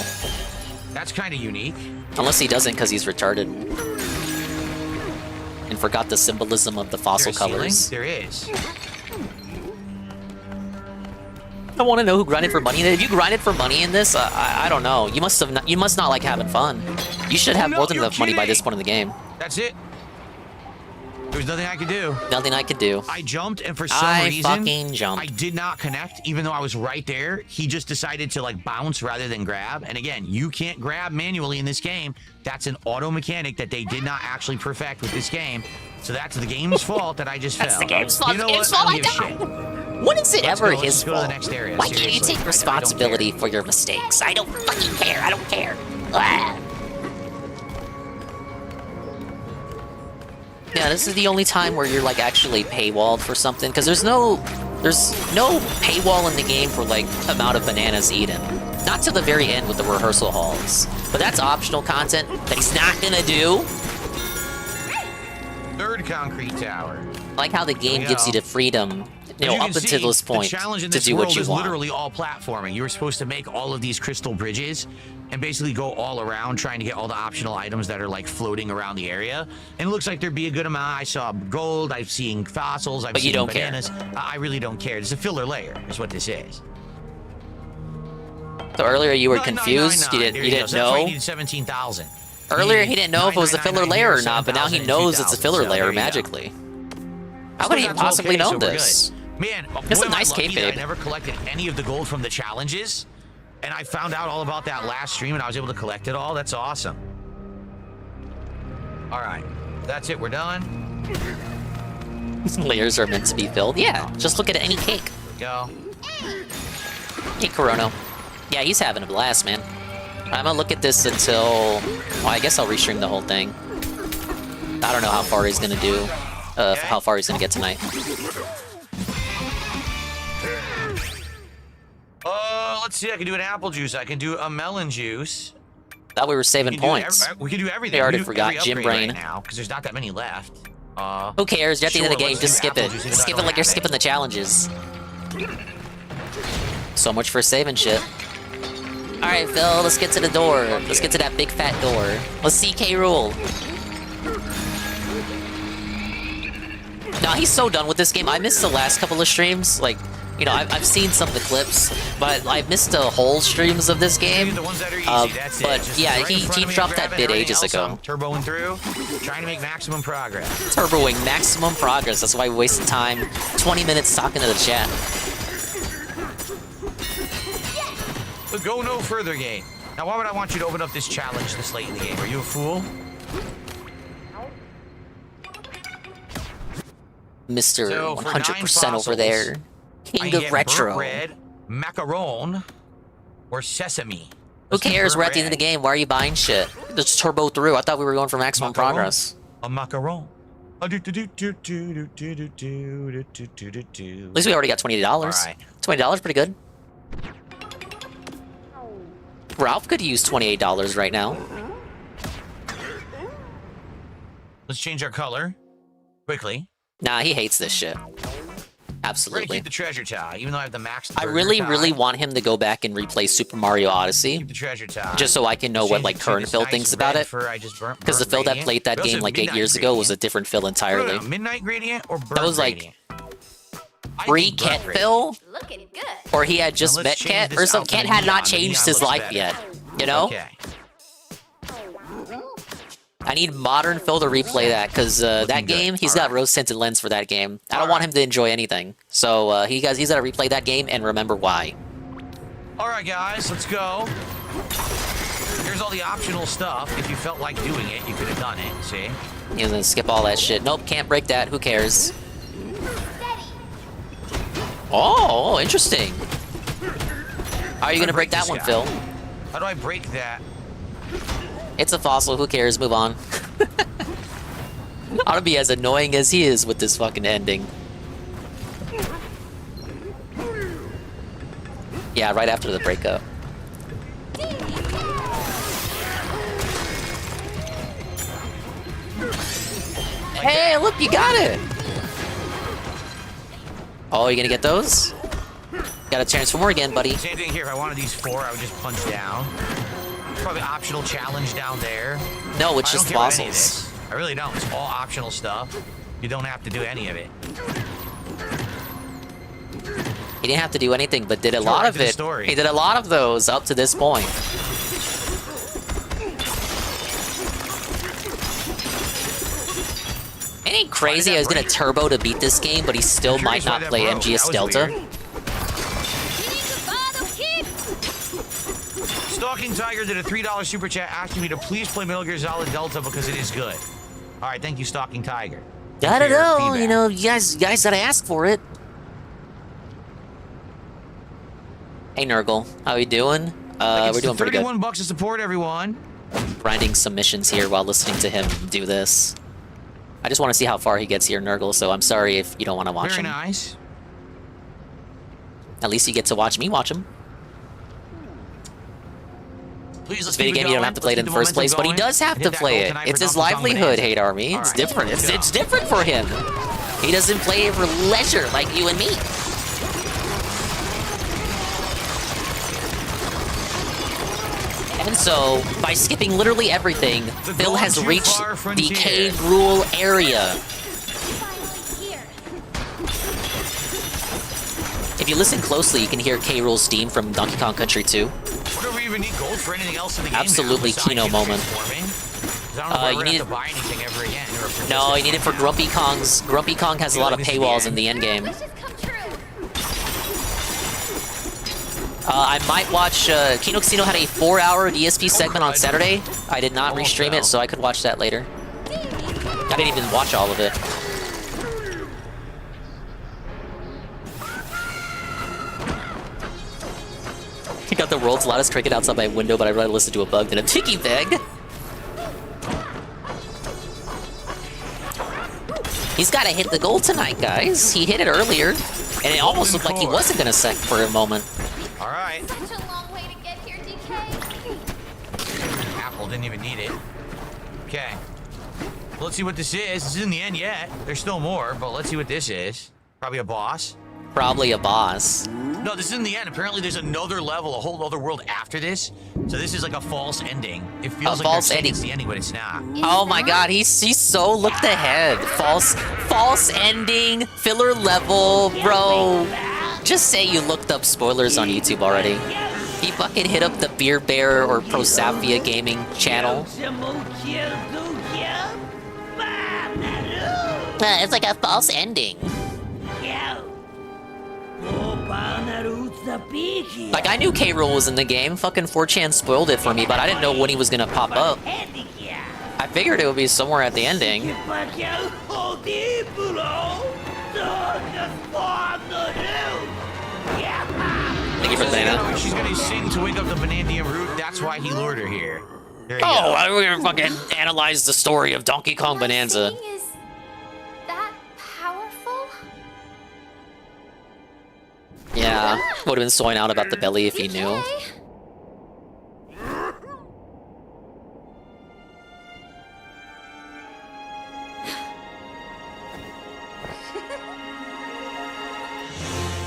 Speaker 9: That's kind of unique.
Speaker 3: Unless he doesn't because he's retarded. And forgot the symbolism of the fossil
Speaker 9: Is there a ceiling?
Speaker 3: colors.
Speaker 9: There is.
Speaker 3: I want to know who grinded for money. If you grinded for money in this, I don't know. You must not like having fun. You should have
Speaker 9: No,
Speaker 3: more than
Speaker 9: you're
Speaker 3: enough money by
Speaker 9: kidding.
Speaker 3: this point in the game.
Speaker 9: That's it. There's nothing I could do.
Speaker 3: Nothing I could do.
Speaker 9: I jumped, and for some
Speaker 3: I
Speaker 9: reason,
Speaker 3: fucking jumped.
Speaker 9: I did not connect, even though I was right there. He just decided to like bounce rather than grab. And again, you can't grab manually in this game. That's an auto mechanic that they did not actually perfect with this game. So that's the game's fault that I just
Speaker 3: That's
Speaker 9: fell.
Speaker 3: the game's fault.
Speaker 9: You know
Speaker 3: The game's
Speaker 9: what?
Speaker 3: fault.
Speaker 9: I
Speaker 3: I
Speaker 9: don't give a
Speaker 3: died. When is it
Speaker 9: Let's
Speaker 3: ever
Speaker 9: go. Let's
Speaker 3: his
Speaker 9: go to the
Speaker 3: fault?
Speaker 9: next area.
Speaker 3: Why can't you
Speaker 9: Seriously.
Speaker 3: take
Speaker 9: I don't
Speaker 3: responsibility
Speaker 9: care.
Speaker 3: for your mistakes? I don't fucking care. I don't care. Ah. Yeah, this is the only time where you're like actually paywalled for something, because there's no paywall in the game for like amount of bananas eaten. Not to the very end with the rehearsal halls, but that's optional content that he's not gonna do.
Speaker 9: Third concrete tower.
Speaker 3: I like how the game gives you the freedom,
Speaker 9: As you
Speaker 3: up
Speaker 9: can
Speaker 3: until
Speaker 9: see,
Speaker 3: this point,
Speaker 9: the challenge in
Speaker 3: to
Speaker 9: this
Speaker 3: do
Speaker 9: world
Speaker 3: what you
Speaker 9: is
Speaker 3: want.
Speaker 9: literally all platforming. You were supposed to make all of these crystal bridges and basically go all around trying to get all the optional items that are like floating around the area. And it looks like there'd be a good amount. I saw gold, I've seen fossils, I've
Speaker 3: But you
Speaker 9: seen
Speaker 3: don't care.
Speaker 9: bananas. I really don't care. It's a filler layer, is what this is.
Speaker 3: So earlier you were
Speaker 9: 999.
Speaker 3: confused. You
Speaker 9: There
Speaker 3: didn't
Speaker 9: go. So that's why you
Speaker 3: know.
Speaker 9: needed 17,000.
Speaker 3: Earlier he didn't know if it was a filler layer or not, but now he
Speaker 9: 7,000,
Speaker 3: knows it's a filler
Speaker 9: 2,000,
Speaker 3: layer
Speaker 9: so there you go.
Speaker 3: magically. How could he have possibly known this?
Speaker 9: Man,
Speaker 3: It's
Speaker 9: boy,
Speaker 3: a
Speaker 9: am I
Speaker 3: nice
Speaker 9: lucky that
Speaker 3: kayfabe.
Speaker 9: I never collected any of the gold from the challenges, and I found out all about that last stream, and I was able to collect it all. That's awesome. All right, that's it. We're done.
Speaker 3: Layers are meant to be filled. Yeah, just look at any cake.
Speaker 9: Go.
Speaker 3: Hey, Corono. Yeah, he's having a blast, man. I'm gonna look at this until... Well, I guess I'll restream the whole thing. I don't know how far he's gonna do. How far he's gonna get tonight.
Speaker 9: Let's see. I can do an apple juice. I can do a melon juice.
Speaker 3: Thought we were saving points.
Speaker 9: We can do everything.
Speaker 3: They already
Speaker 9: We can do
Speaker 3: forgot
Speaker 9: every
Speaker 3: Gym
Speaker 9: upgrade
Speaker 3: Brain.
Speaker 9: right now because there's not that many left.
Speaker 3: Who cares? You're at the end of the
Speaker 9: Sure,
Speaker 3: game.
Speaker 9: let's
Speaker 3: Just
Speaker 9: do
Speaker 3: skip it.
Speaker 9: apple juice, even though I
Speaker 3: Skip it
Speaker 9: don't
Speaker 3: like you're
Speaker 9: have it.
Speaker 3: skipping the challenges. So much for saving shit. Alright, Phil, let's get to the door. Let's get to that big fat door. Let's see K. Rool. Nah, he's so done with this game. I missed the last couple of streams. Like, you know, I've seen some of the clips, but I missed the whole streams of this game.
Speaker 9: The ones that are easy, that's it.
Speaker 3: But
Speaker 9: Just
Speaker 3: yeah,
Speaker 9: right in
Speaker 3: he
Speaker 9: front of me,
Speaker 3: dropped
Speaker 9: grab
Speaker 3: that
Speaker 9: it,
Speaker 3: bit
Speaker 9: everything
Speaker 3: ages
Speaker 9: else,
Speaker 3: ago.
Speaker 9: I'm turboing through, trying to make maximum progress.
Speaker 3: Turboing maximum progress. That's why we wasted time. 20 minutes talking to the chat.
Speaker 9: But go no further, game. Now, why would I want you to open up this challenge this late in the game? Are you a fool?
Speaker 3: Mr.
Speaker 9: So, for
Speaker 3: 100%
Speaker 9: 9
Speaker 3: over there.
Speaker 9: I
Speaker 3: King
Speaker 9: can
Speaker 3: of
Speaker 9: get
Speaker 3: retro.
Speaker 9: burnt bread, macaron, or sesame.
Speaker 3: Who
Speaker 9: Let's do
Speaker 3: cares?
Speaker 9: burnt
Speaker 3: We're at the end of the
Speaker 9: bread.
Speaker 3: game. Why are you buying shit? Just turbo through. I thought we were going for maximum
Speaker 9: Macaron.
Speaker 3: progress.
Speaker 9: A macaron. At
Speaker 3: At least we already got $20.
Speaker 9: Alright.
Speaker 3: $20, pretty good. Ralph could use $28 right now.
Speaker 9: Let's change our color quickly.
Speaker 3: Nah, he hates this shit.
Speaker 9: We're gonna
Speaker 3: Absolutely.
Speaker 9: keep the treasure tie, even though I have the max.
Speaker 3: I
Speaker 9: burger
Speaker 3: really,
Speaker 9: tie.
Speaker 3: really want him to go back and replay Super Mario Odyssey,
Speaker 9: Keep the treasure tie.
Speaker 3: just so I can know
Speaker 9: Change
Speaker 3: what
Speaker 9: it
Speaker 3: like
Speaker 9: to
Speaker 3: current
Speaker 9: this
Speaker 3: Phil
Speaker 9: nice
Speaker 3: thinks about
Speaker 9: red
Speaker 3: it.
Speaker 9: fur I just burnt
Speaker 3: Because the Phil that
Speaker 9: gradient.
Speaker 3: played that
Speaker 9: We also
Speaker 3: game
Speaker 9: have
Speaker 3: like 8
Speaker 9: midnight
Speaker 3: years ago was a
Speaker 9: gradient.
Speaker 3: different Phil
Speaker 9: I
Speaker 3: entirely.
Speaker 9: don't know, midnight gradient or burnt
Speaker 3: That was like
Speaker 9: gradient? I
Speaker 3: Pre
Speaker 9: think burnt
Speaker 3: Ket
Speaker 9: gradient.
Speaker 3: Phil,
Speaker 7: Looking good.
Speaker 3: or he had just
Speaker 9: Now
Speaker 3: met
Speaker 9: let's change
Speaker 3: Ket,
Speaker 9: this
Speaker 3: or some
Speaker 9: outfit
Speaker 3: Ket
Speaker 9: to
Speaker 3: had not
Speaker 9: neon. The
Speaker 3: changed
Speaker 9: neon
Speaker 3: his
Speaker 9: looks
Speaker 3: life
Speaker 9: better.
Speaker 3: yet. You know?
Speaker 9: Okay.
Speaker 3: I need modern Phil to replay that because that
Speaker 9: good.
Speaker 3: game, he's got rose tinted lens for that game. I don't
Speaker 9: Alright.
Speaker 3: want him to enjoy anything. So he's got to replay that game and remember why.
Speaker 9: All right, guys, let's go. Here's all the optional stuff. If you felt like doing it, you could have done it. See?
Speaker 3: He's gonna skip all that shit. Nope, can't break that. Who cares? Oh, interesting. How are you gonna break that one,
Speaker 9: guy?
Speaker 3: Phil?
Speaker 9: How do I break that?
Speaker 3: It's a fossil. Who cares? Move on. I wanna be as annoying as he is with this fucking ending. Yeah, right after the breakup. Hey, look, you got it! Oh, you gonna get those? Gotta transform again, buddy.
Speaker 9: Same thing here. If I wanted these 4, I would just punch down. Probably optional challenge down there.
Speaker 3: No, it's
Speaker 9: I
Speaker 3: just
Speaker 9: don't care about any of
Speaker 3: fossils.
Speaker 9: this. I really don't. It's all optional stuff. You don't have to do any of it.
Speaker 3: He didn't have to do anything, but did a
Speaker 9: Go
Speaker 3: lot
Speaker 9: right
Speaker 3: of
Speaker 9: to the
Speaker 3: it.
Speaker 9: story.
Speaker 3: He did a lot of those up to this point. It ain't crazy. I was gonna turbo to beat this game, but he still might
Speaker 9: Curious why
Speaker 3: not
Speaker 9: that
Speaker 3: play
Speaker 9: broke.
Speaker 3: MGS
Speaker 9: That was
Speaker 3: Delta.
Speaker 9: weird. Stalking Tiger did a $3 super chat asking me to please play Metal Gear Solid Delta because it is good. All right, thank you, Stalking Tiger.
Speaker 3: I don't
Speaker 9: for your
Speaker 3: know.
Speaker 9: feedback.
Speaker 3: You know, you guys gotta ask for it. Hey, Nurgle, how you doing?
Speaker 9: Like,
Speaker 3: We're doing pretty good.
Speaker 9: $31 to support everyone.
Speaker 3: Grinding submissions here while listening to him do this. I just want to see how far he gets here, Nurgle, so I'm sorry if you don't want to watch
Speaker 9: Very
Speaker 3: him.
Speaker 9: nice.
Speaker 3: At least you get to watch me watch him.
Speaker 9: Please, let's
Speaker 3: Video
Speaker 9: keep it
Speaker 3: game, you don't
Speaker 9: going.
Speaker 3: have to play it in
Speaker 9: Let's
Speaker 3: the
Speaker 9: keep
Speaker 3: first place, but he
Speaker 9: momentum
Speaker 3: does have
Speaker 9: going.
Speaker 3: to
Speaker 9: Hit that
Speaker 3: play
Speaker 9: goal
Speaker 3: it.
Speaker 9: tonight
Speaker 3: It's
Speaker 9: for
Speaker 3: his
Speaker 9: Donkey Kong
Speaker 3: livelihood,
Speaker 9: Bonanza.
Speaker 3: Hate Army.
Speaker 9: All
Speaker 3: It's
Speaker 9: right,
Speaker 3: different.
Speaker 9: let's go.
Speaker 3: It's different for him. He doesn't play it for leisure like you and me. And so, by skipping literally everything, Phil
Speaker 9: gone
Speaker 3: has
Speaker 9: too
Speaker 3: reached
Speaker 9: far
Speaker 3: the
Speaker 9: frontier.
Speaker 3: K. Rool area. If you listen closely, you can hear K. Rool's theme from Donkey Kong Country 2.
Speaker 9: Wonder if we even need gold for anything else in the game now
Speaker 3: Absolutely
Speaker 9: besides
Speaker 3: Kino
Speaker 9: just
Speaker 3: moment.
Speaker 9: transforming. 'Cause I don't know if we're
Speaker 3: you
Speaker 9: gonna
Speaker 3: need
Speaker 9: have to buy anything ever again. Or
Speaker 3: No, you need it for Grumpy Kong's. Grumpy Kong has a lot of
Speaker 9: This is the
Speaker 3: paywalls in
Speaker 9: end.
Speaker 3: the end game. I might watch. Kino Casino had a 4-hour DSP segment on Saturday. I did not
Speaker 9: Almost
Speaker 3: restream
Speaker 9: fell.
Speaker 3: it, so I could watch that later. I didn't even watch all of it. He got the world's loudest cricket outside my window, but I'd rather listen to a bug than a tiki bag. He's got to hit the goal tonight, guys. He hit it earlier, and it almost looked like he wasn't going to sec for a moment.
Speaker 9: All right.
Speaker 7: Such a long way to get here, DK.
Speaker 9: Apple didn't even need it. Okay. Let's see what this is. This isn't the end yet. There's still more, but let's see what this is. Probably a boss.
Speaker 3: Probably a boss.
Speaker 9: No, this isn't the end. Apparently, there's another level, a whole other world after this. So this is like a false ending. It feels like
Speaker 3: false
Speaker 9: they're saying
Speaker 3: ending.
Speaker 9: it's the ending, but it's not.
Speaker 3: Oh my god, he's so looked ahead. False ending, filler level, bro. Just say you looked up spoilers on YouTube already. He fucking hit up the Beer Bear or Prosapia gaming channel. It's like a false ending. Like, I knew K. Rool was in the game. Fucking 4chan spoiled it for me, but I didn't know when he was gonna pop up. I figured it would be somewhere at the ending. Thank you for saying that.
Speaker 9: She's gonna sing to wake up the Banandium root. That's why he lured her here. There you
Speaker 3: Oh,
Speaker 9: go.
Speaker 3: we're gonna fucking analyze the story of Donkey Kong Bonanza.
Speaker 7: Is that powerful?
Speaker 3: Yeah, would have been sewing out about the belly if he knew.
Speaker 7: Okay.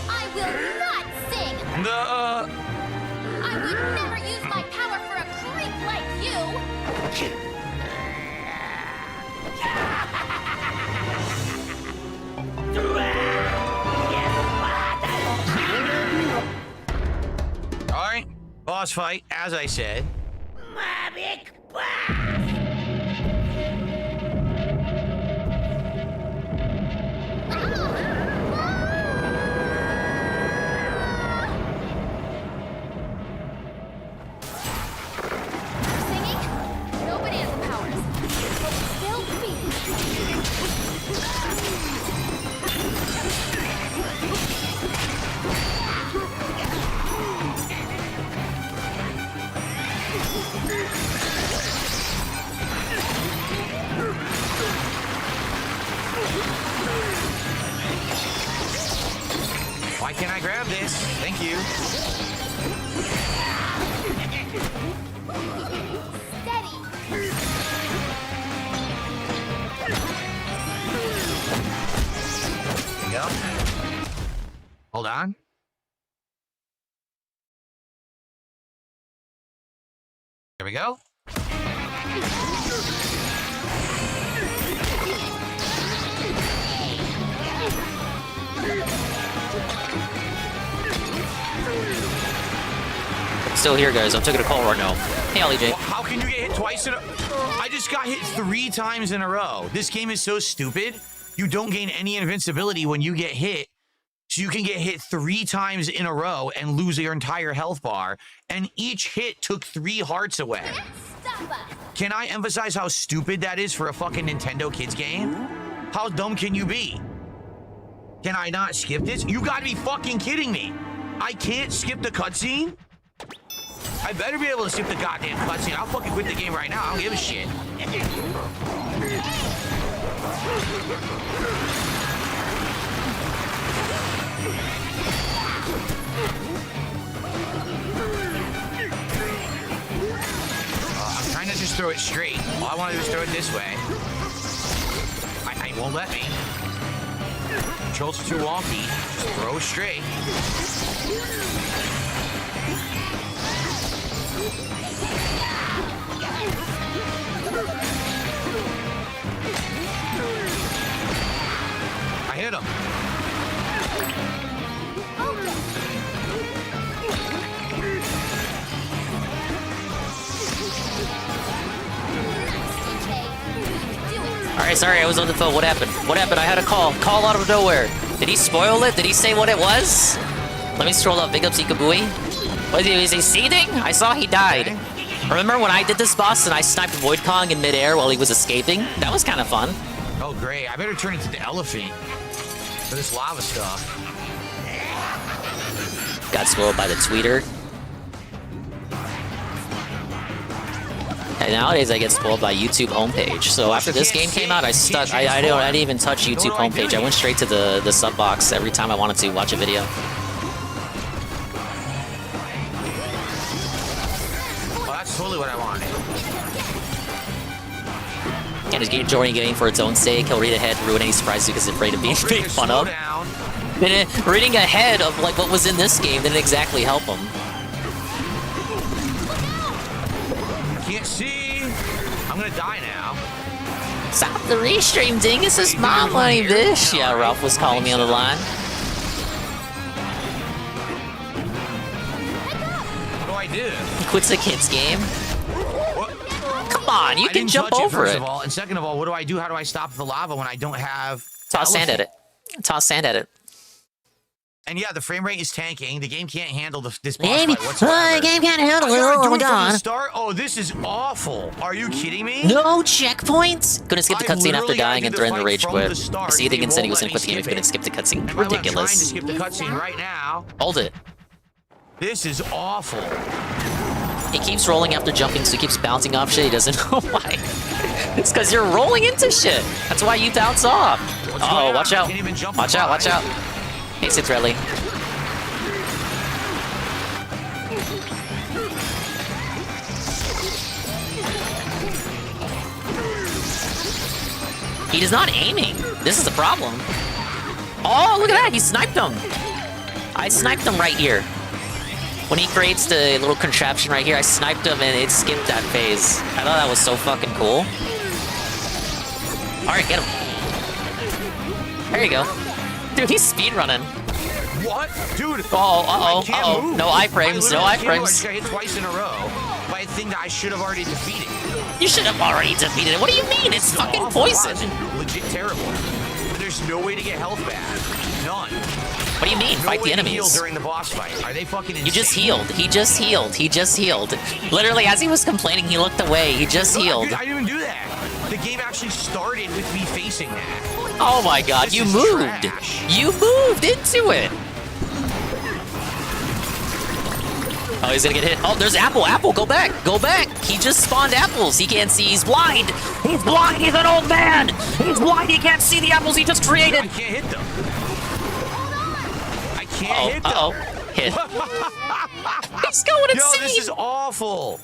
Speaker 7: I will not sing. I would never use my power for a creep like you.
Speaker 9: All right, boss fight, as I said.
Speaker 7: Singing? No banana powers. But still beat.
Speaker 9: Why can't I grab this? Thank you.
Speaker 7: Steady.
Speaker 9: There you go. Hold on. There we go.
Speaker 3: Still here, guys. I'm taking a call right now. Hey, Ollie J.
Speaker 9: How can you get hit twice in a... I just got hit 3 times in a row. This game is so stupid. You don't gain any invincibility when you get hit. So you can get hit 3 times in a row and lose your entire health bar. And each hit took 3 hearts away.
Speaker 7: Stop us.
Speaker 9: Can I emphasize how stupid that is for a fucking Nintendo kids game? How dumb can you be? Can I not skip this? You gotta be fucking kidding me. I can't skip the cutscene? I better be able to skip the goddamn cutscene. I'll fucking quit the game right now. I don't give a shit. I'm trying to just throw it straight. All I want to do is throw it this way. I won't let me. Controls are too wonky. Just throw straight. I hit him.
Speaker 3: Alright, sorry, I was on the phone. What happened? What happened? I had a call. Call out of nowhere. Did he spoil it? Did he say what it was? Let me scroll up. Big up Zikabui. What is he seething? I saw he died.
Speaker 9: Okay.
Speaker 3: Remember when I did this boss and I sniped Void Kong in midair while he was escaping? That was kind of fun.
Speaker 9: Oh, great. I better turn into the elephant for this lava stuff.
Speaker 3: Got spoiled by the tweeter. And nowadays I get spoiled by YouTube homepage. So after this game came out, I didn't even touch YouTube homepage. I went straight to the sub box every time I wanted to watch a video.
Speaker 9: Well, that's totally what I wanted.
Speaker 3: And is enjoying the game for its own sake. He'll read ahead, ruin any surprises because he's afraid of being made fun
Speaker 9: Slow
Speaker 3: of.
Speaker 9: down.
Speaker 3: Reading ahead of like what was in this game didn't exactly help him.
Speaker 9: Can't see. I'm gonna die now.
Speaker 3: Stop the restream, dingus. It's my money, bitch. Yeah, Ralph was calling me on the line.
Speaker 9: What do I do?
Speaker 3: He quits the kids game.
Speaker 9: What?
Speaker 3: Come on, you
Speaker 9: I
Speaker 3: can
Speaker 9: didn't
Speaker 3: jump
Speaker 9: touch
Speaker 3: over
Speaker 9: first
Speaker 3: it.
Speaker 9: of all, and second of all, what do I do? How do I stop the lava when I don't have?
Speaker 3: Toss sand at it. Toss sand at it.
Speaker 9: And yeah, the frame rate is tanking. The game can't handle this boss
Speaker 3: Maybe.
Speaker 9: fight whatsoever.
Speaker 3: The game can't handle it.
Speaker 9: I gotta
Speaker 3: Oh
Speaker 9: do
Speaker 3: my
Speaker 9: it from the
Speaker 3: god.
Speaker 9: start? Oh, this is awful. Are you kidding me?
Speaker 3: No checkpoints. Gonna skip the
Speaker 9: I
Speaker 3: cutscene after
Speaker 9: literally gotta
Speaker 3: dying
Speaker 9: do
Speaker 3: and
Speaker 9: the
Speaker 3: threaten the
Speaker 9: fight
Speaker 3: rage
Speaker 9: from
Speaker 3: quit.
Speaker 9: the start.
Speaker 3: See, thinking
Speaker 9: They
Speaker 3: said he was
Speaker 9: won't
Speaker 3: gonna
Speaker 9: let
Speaker 3: quit the
Speaker 9: me
Speaker 3: game. He's gonna skip the cutscene.
Speaker 9: And by the way, I'm trying to
Speaker 3: Ridiculous.
Speaker 9: skip the cutscene right now.
Speaker 3: Hold it.
Speaker 9: This is awful.
Speaker 3: He keeps rolling after jumping, so he keeps bouncing off shit. He doesn't know why. It's because you're rolling into shit. That's why you bounce off. Oh, watch out. Watch out, watch out. Hey, sit Redley. He is not aiming. This is the problem. Oh, look at that. He sniped him. I sniped him right here. When he creates the little contraption right here, I sniped him and it skipped that phase. I thought that was so fucking cool. Alright, get him. There you go. Dude, he's speedrunning.
Speaker 9: What? Dude.
Speaker 3: Uh-oh. No iframes, no
Speaker 9: I
Speaker 3: iframes.
Speaker 9: just got hit twice in a row by a thing that I should have already defeated.
Speaker 3: You should have already defeated it. What do you mean? It's fucking
Speaker 9: awful.
Speaker 3: poison.
Speaker 9: It's legit terrible. There's no way to get health back. None.
Speaker 3: What do you mean?
Speaker 9: No
Speaker 3: Fight
Speaker 9: way
Speaker 3: the
Speaker 9: to heal
Speaker 3: enemies.
Speaker 9: during the boss fight. Are they fucking insane?
Speaker 3: You just healed. He just healed. He just healed. Literally, as he was complaining, he looked away. He just healed.
Speaker 9: Dude, I didn't even do that. The game actually started with me facing that.
Speaker 3: Oh my god,
Speaker 9: This
Speaker 3: you
Speaker 9: is
Speaker 3: moved.
Speaker 9: trash.
Speaker 3: You moved into it. Oh, he's gonna get hit. Oh, there's Apple. Apple, go back. Go back. He just spawned apples. He can't see. He's blind. He's blind. He's an old man. He's blind. He can't see the apples he just created.
Speaker 9: I can't hit them. I can't hit them.
Speaker 3: Uh-oh. Hit. He's going
Speaker 9: Yo,
Speaker 3: insane.
Speaker 9: this is awful.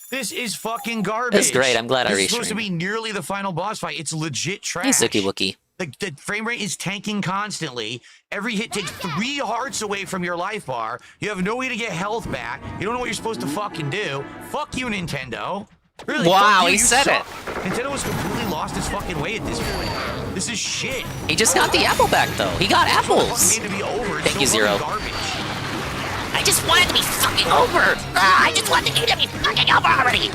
Speaker 9: This is fucking garbage.
Speaker 3: That's great. I'm glad I
Speaker 9: This is supposed to
Speaker 3: restreamed.
Speaker 9: be nearly the final boss fight. It's legit trash.
Speaker 3: He's Zookie Wookie.
Speaker 9: The frame rate is tanking constantly. Every hit takes 3 hearts away from your life bar. You have no way to get health back. You don't know what you're supposed to fucking do. Fuck you, Nintendo. Really,
Speaker 3: Wow,
Speaker 9: fuck you.
Speaker 3: he
Speaker 9: You
Speaker 3: said
Speaker 9: suck. Nintendo has completely lost its fucking way at this point. This is shit.
Speaker 3: He just got the apple back, though. He got apples.
Speaker 9: Game to be over. It's
Speaker 3: Thank
Speaker 9: so
Speaker 3: you, Zero.
Speaker 9: fucking garbage.
Speaker 3: I just want it to be fucking over. I just want the game to be fucking over already.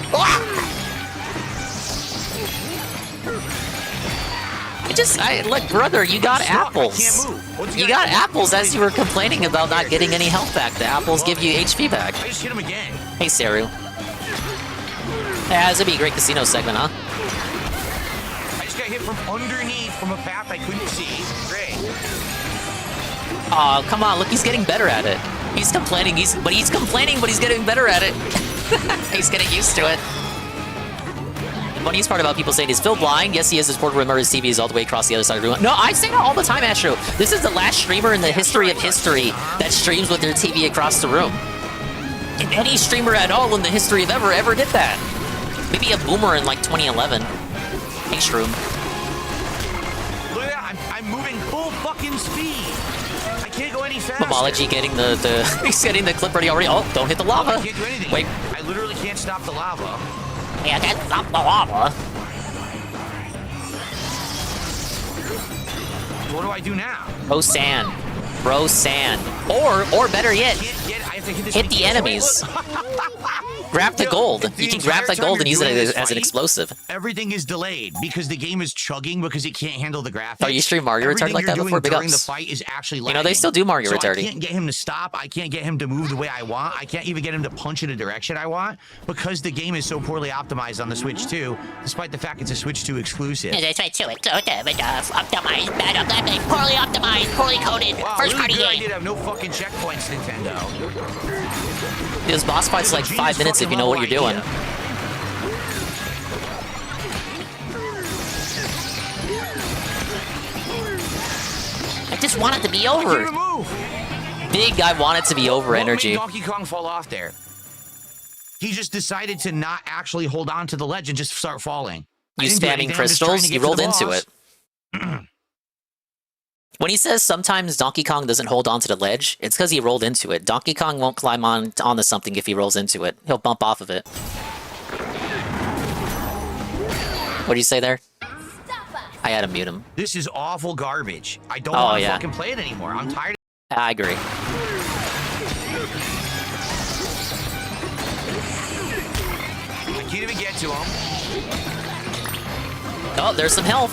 Speaker 3: Look, brother, you got apples.
Speaker 9: I can't move. What's he
Speaker 3: You
Speaker 9: got?
Speaker 3: got apples as you were complaining about not getting any health back. The apples give you HP back.
Speaker 9: I just hit him again.
Speaker 3: Hey, Saru. Yeah, this would be a great casino segment, huh?
Speaker 9: I just got hit from underneath from a path I couldn't see. Great.
Speaker 3: Oh, come on. Look, he's getting better at it. He's complaining. He's complaining, but he's getting better at it. He's getting used to it. The funniest part about people saying he's Phil blind. Yes, he is. His port remember his TV is all the way across the other side of the room. No, I say that all the time, Astro. This is the last streamer in the history of history that streams with their TV across the room. If any streamer at all in the history of ever did that. Maybe a boomer in like 2011. Hey, Shroom.
Speaker 9: Look at that. I'm moving full fucking speed. I can't go any faster.
Speaker 3: Mamology getting he's getting the clip ready already. Oh, don't hit the lava.
Speaker 9: I can't do anything.
Speaker 3: Wait.
Speaker 9: I literally can't stop the lava.
Speaker 3: Yeah, that's not the lava.
Speaker 9: What do I do now?
Speaker 3: Throw sand. Throw sand. Or better yet,
Speaker 9: I have to hit this
Speaker 3: hit
Speaker 9: thing.
Speaker 3: the enemies. Grab the gold. You can grab that gold and use it as an explosive.
Speaker 9: Everything is delayed because the game is chugging because it can't handle the graphics.
Speaker 3: Oh, you stream Mario Retarded like that before? Big
Speaker 9: during
Speaker 3: ups.
Speaker 9: the fight is actually lagging.
Speaker 3: You know, they still do Mario
Speaker 9: so
Speaker 3: Retarded.
Speaker 9: I can't get him to stop. I can't get him to move the way I want. I can't even get him to punch in a direction I want because the game is so poorly optimized on the Switch 2, despite the fact it's a Switch 2 exclusive.
Speaker 3: Yeah, that's right, too. It's optimized, bad, poorly optimized, poorly coded,
Speaker 9: Wow,
Speaker 3: first
Speaker 9: really
Speaker 3: party
Speaker 9: good
Speaker 3: game.
Speaker 9: idea to have no fucking checkpoints, Nintendo.
Speaker 3: This boss fight's like
Speaker 9: Genius
Speaker 3: 5 minutes if you know what you're
Speaker 9: fucking
Speaker 3: doing. I just want it to be
Speaker 9: I can't
Speaker 3: over.
Speaker 9: even move.
Speaker 3: Big I want it to be over
Speaker 9: What
Speaker 3: energy.
Speaker 9: made Donkey Kong fall off there? He just decided to not actually hold on to the ledge and just start falling.
Speaker 3: You
Speaker 9: I didn't do
Speaker 3: spamming
Speaker 9: anything, I'm just trying
Speaker 3: crystals,
Speaker 9: to
Speaker 3: you
Speaker 9: get to
Speaker 3: rolled
Speaker 9: the
Speaker 3: into
Speaker 9: boss.
Speaker 3: it. When he says sometimes Donkey Kong doesn't hold onto the ledge, it's because he rolled into it. Donkey Kong won't climb onto something if he rolls into it. He'll bump off of it. What do you say there? I had to mute him.
Speaker 9: This is awful garbage. I don't want to fucking play it anymore. I'm tired.
Speaker 3: I agree.
Speaker 9: I can't even get to him.
Speaker 3: Oh, there's some health.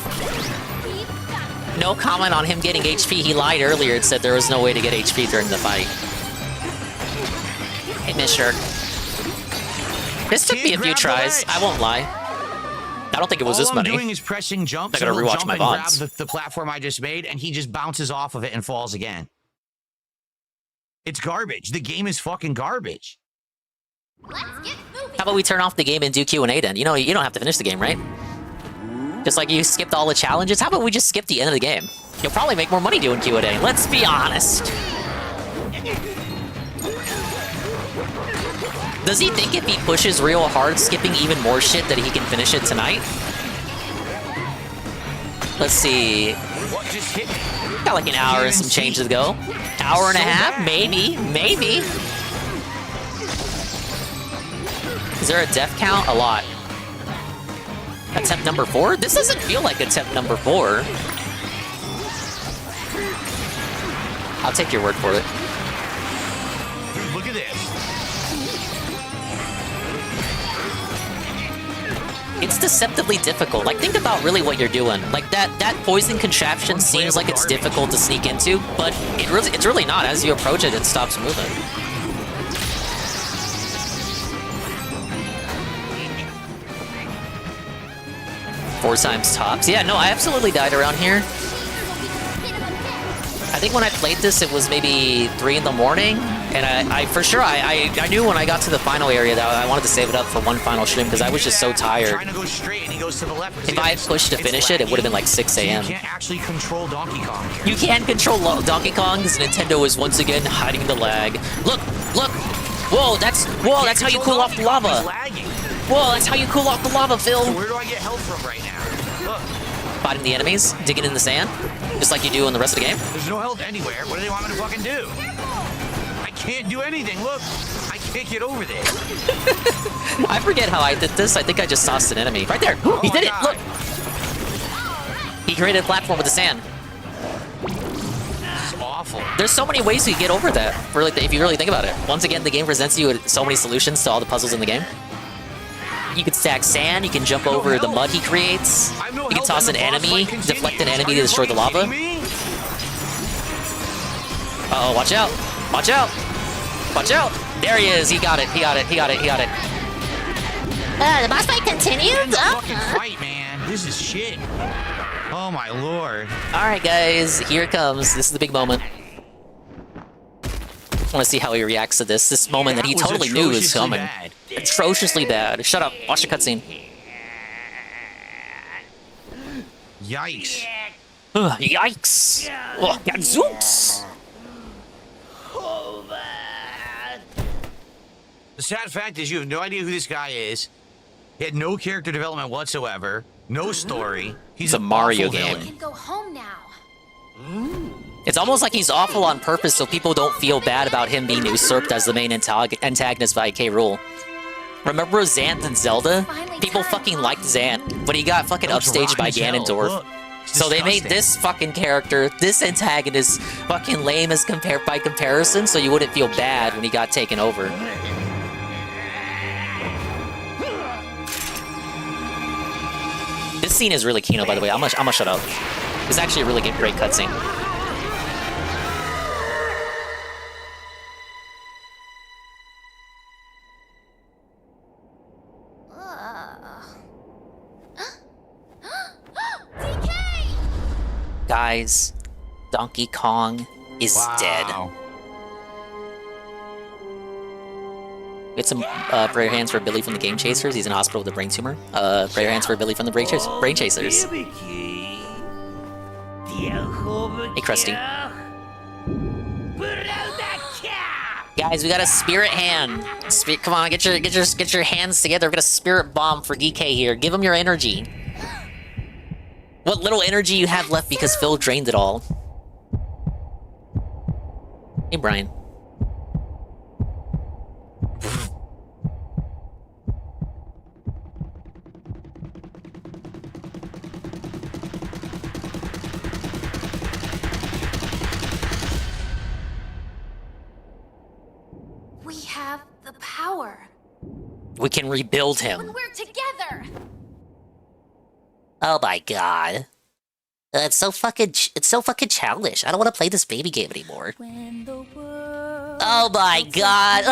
Speaker 3: No comment on him getting HP. He lied earlier and said there was no way to get HP during the fight. Hey, Miss Shark. This took me a few tries. I won't lie. I don't think it was this many.
Speaker 9: All I'm doing is pressing jump.
Speaker 3: I gotta rewatch my VODs.
Speaker 9: Grab the platform I just made, and he just bounces off of it and falls again. It's garbage. The game is fucking garbage.
Speaker 7: Let's get moving.
Speaker 3: How about we turn off the game and do Q&A then? You know, you don't have to finish the game, right? Just like you skipped all the challenges. How about we just skip the end of the game? You'll probably make more money doing Q&A. Let's be honest. Does he think if he pushes real hard, skipping even more shit, that he can finish it tonight? Let's see.
Speaker 9: What just hit me?
Speaker 3: Got like an hour and some change to go. Hour and a half? Maybe. Maybe. Is there a death count? A lot. Attempt number 4? This doesn't feel like attempt number 4. I'll take your word for it.
Speaker 9: Dude, look at this.
Speaker 3: It's deceptively difficult. Like, think about really what you're doing. Like, that poison contraption seems like it's difficult to sneak into, but it's really not. As you approach it, it stops moving. Four times tops. Yeah, no, I absolutely died around here. I think when I played this, it was maybe 3 in the morning, and I for sure, I knew when I got to the final area that I wanted to save it up for one final stream because I was just so tired.
Speaker 9: Trying to go straight and he goes to the left.
Speaker 3: If I had pushed to finish it, it would have been like 6 a.m.
Speaker 9: You can't actually control Donkey Kong.
Speaker 3: You can control Donkey Kong because Nintendo is once again hiding the lag. Look, look! Whoa, that's how you cool off the lava. Whoa, that's how you cool off the lava, Phil.
Speaker 9: So where do I get health from right now? Look.
Speaker 3: Fighting the enemies, digging in the sand, just like you do in the rest of the game.
Speaker 9: There's no health anywhere. What do they want me to fucking do? I can't do anything. Look, I can't get over there.
Speaker 3: I forget how I did this. I think I just tossed an enemy. Right there. He did it. Look. He created a platform with the sand.
Speaker 9: This is awful.
Speaker 3: There's so many ways you get over that, really, if you really think about it. Once again, the game presents you with so many solutions to all the puzzles in the game. You can stack sand, you can jump over the mud he creates, you can toss an enemy, deflect an enemy to destroy the lava. Uh-oh, watch out! Watch out! Watch out! There he is, he got it, he got it, he got it, he got it.
Speaker 7: The boss fight continues?
Speaker 9: End the fucking fight, man. This is shit. Oh my lord.
Speaker 3: Alright guys, here it comes. This is the big moment. I want to see how he reacts to this moment that he totally knew was coming.
Speaker 9: Bad.
Speaker 3: Atrociously bad. Shut up. Watch the cutscene.
Speaker 9: Yikes.
Speaker 3: Yikes. Oh, gadzooks.
Speaker 9: The sad fact is you have no idea who this guy is. He had no character development whatsoever. No story. He's
Speaker 3: a Mario
Speaker 9: awful
Speaker 3: game.
Speaker 9: villain.
Speaker 7: Can go home now.
Speaker 3: It's almost like he's awful on purpose so people don't feel bad about him being usurped as the main antagonist by K. Rool. Remember Zant and Zelda? People fucking liked Zant, but he got fucking upstaged by Ganondorf.
Speaker 9: Look,
Speaker 3: so they made this fucking character, this antagonist, fucking lame as by comparison, so you wouldn't feel bad when he got taken over. This scene is really Kino, by the way. I'm gonna shut up. It's actually a really great cutscene. Guys, Donkey Kong is dead. Get some prayer hands for Billy from the Game Chasers. He's in hospital with a brain tumor. Prayer hands for Billy from the Brain Chasers. Hey, Krusty. Guys, we got a spirit hand. Come on, get your hands together. We got a spirit bomb for DK here. Give him your energy. What little energy you have left because Phil drained it all. Hey, Brian.
Speaker 7: We have the power.
Speaker 3: We can rebuild him.
Speaker 7: When we're together.
Speaker 3: Oh my god. It's so fucking childish. I don't want to play this baby game anymore. Oh my god.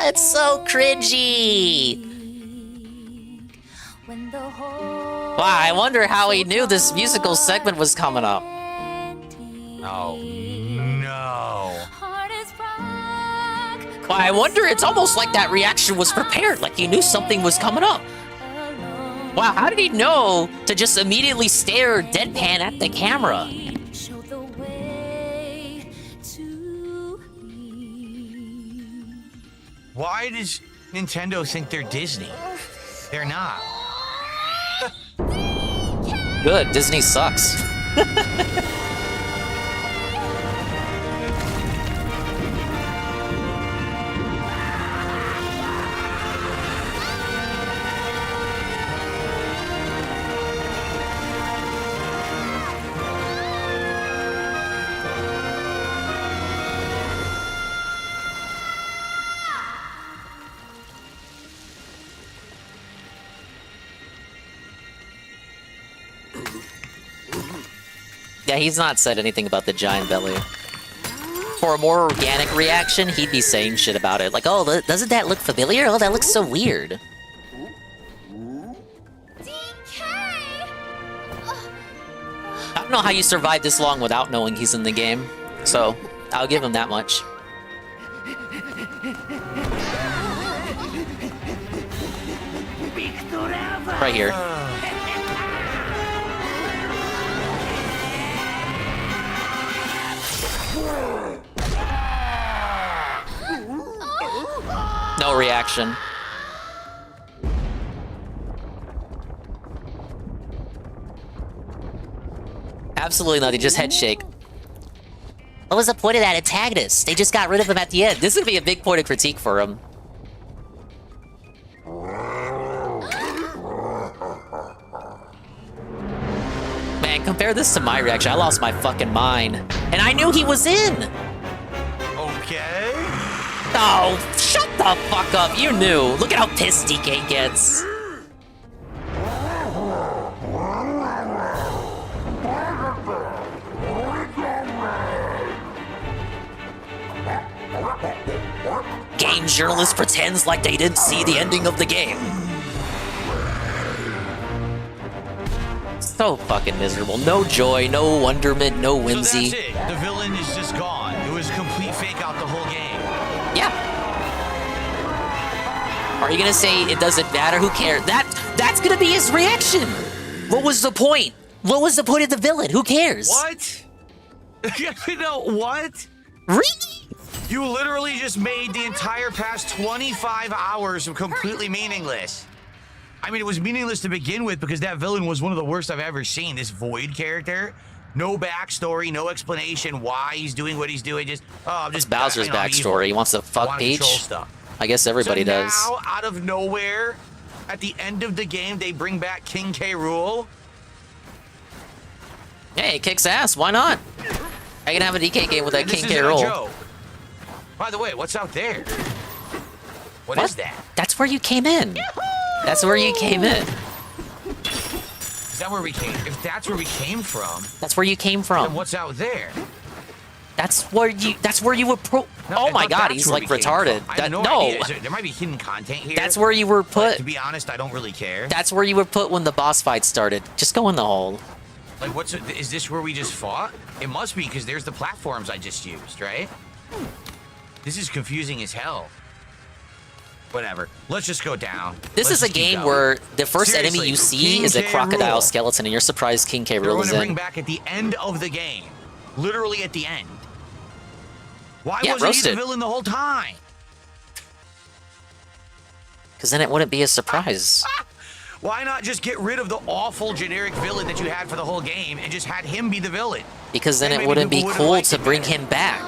Speaker 3: It's so cringy. Wow, I wonder how he knew this musical segment was coming up.
Speaker 9: Oh, no.
Speaker 3: Wow, I wonder, it's almost like that reaction was prepared, like he knew something was coming up. Wow, how did he know to just immediately stare deadpan at the camera?
Speaker 9: Why does Nintendo think they're Disney? They're not.
Speaker 3: Good, Disney sucks. Yeah, he's not said anything about the giant belly. For a more organic reaction, he'd be saying shit about it. Like, oh, doesn't that look familiar? Oh, that looks so weird. I don't know how you survive this long without knowing he's in the game. So, I'll give him that much. Right here. No reaction. Absolutely nothing, just head shake. What was the point of that antagonist? They just got rid of him at the end. This would be a big point of critique for him. Man, compare this to my reaction. I lost my fucking mind. And I knew he was in!
Speaker 9: Okay.
Speaker 3: Oh, shut the fuck up. You knew. Look at how pissed DK gets. Game journalist pretends like they didn't see the ending of the game. So fucking miserable. No joy, no wonderment, no whimsy.
Speaker 9: So that's it. The villain is just gone. It was a complete fake out the whole game.
Speaker 3: Yeah. Are you gonna say it doesn't matter? Who cares? That's gonna be his reaction. What was the point? What was the point of the villain? Who cares?
Speaker 9: What? You know what?
Speaker 3: Really?
Speaker 9: You literally just made the entire past 25 hours completely meaningless. I mean, it was meaningless to begin with because that villain was one of the worst I've ever seen. This Void character, no backstory, no explanation why he's doing what he's doing. Just I'm just
Speaker 3: Bowser's backstory. He wants to fuck Peach. I guess everybody does.
Speaker 9: Now, out of nowhere, at the end of the game, they bring back King K. Rool.
Speaker 3: Hey, it kicks ass. Why not? I can have a DK game with that King K. Rool.
Speaker 9: By the way, what's out there? What is that?
Speaker 3: That's where you came in. That's where you came in.
Speaker 9: Is that where we came? If that's where we came from,
Speaker 3: that's where you came from.
Speaker 9: Then what's out there?
Speaker 3: That's where you were
Speaker 9: No,
Speaker 3: oh my god, he's like retarded.
Speaker 9: No. There might be hidden content here.
Speaker 3: That's where you were put.
Speaker 9: But to be honest, I don't really care.
Speaker 3: That's where you were put when the boss fight started. Just go in the hole.
Speaker 9: Like, is this where we just fought? It must be, because there's the platforms I just used, right? This is confusing as hell. Whatever. Let's just go down.
Speaker 3: This is a game where the first enemy you see is a crocodile skeleton, and you're surprised King K. Rool is in.
Speaker 9: They're going to bring back at the end of the game. Literally at the end. Why wasn't
Speaker 3: roasted.
Speaker 9: he the villain the whole time?
Speaker 3: Because then it wouldn't be a surprise.
Speaker 9: Why not just get rid of the awful generic villain that you had for the whole game and just had him be the villain?
Speaker 3: Because then it wouldn't be cool to bring him back.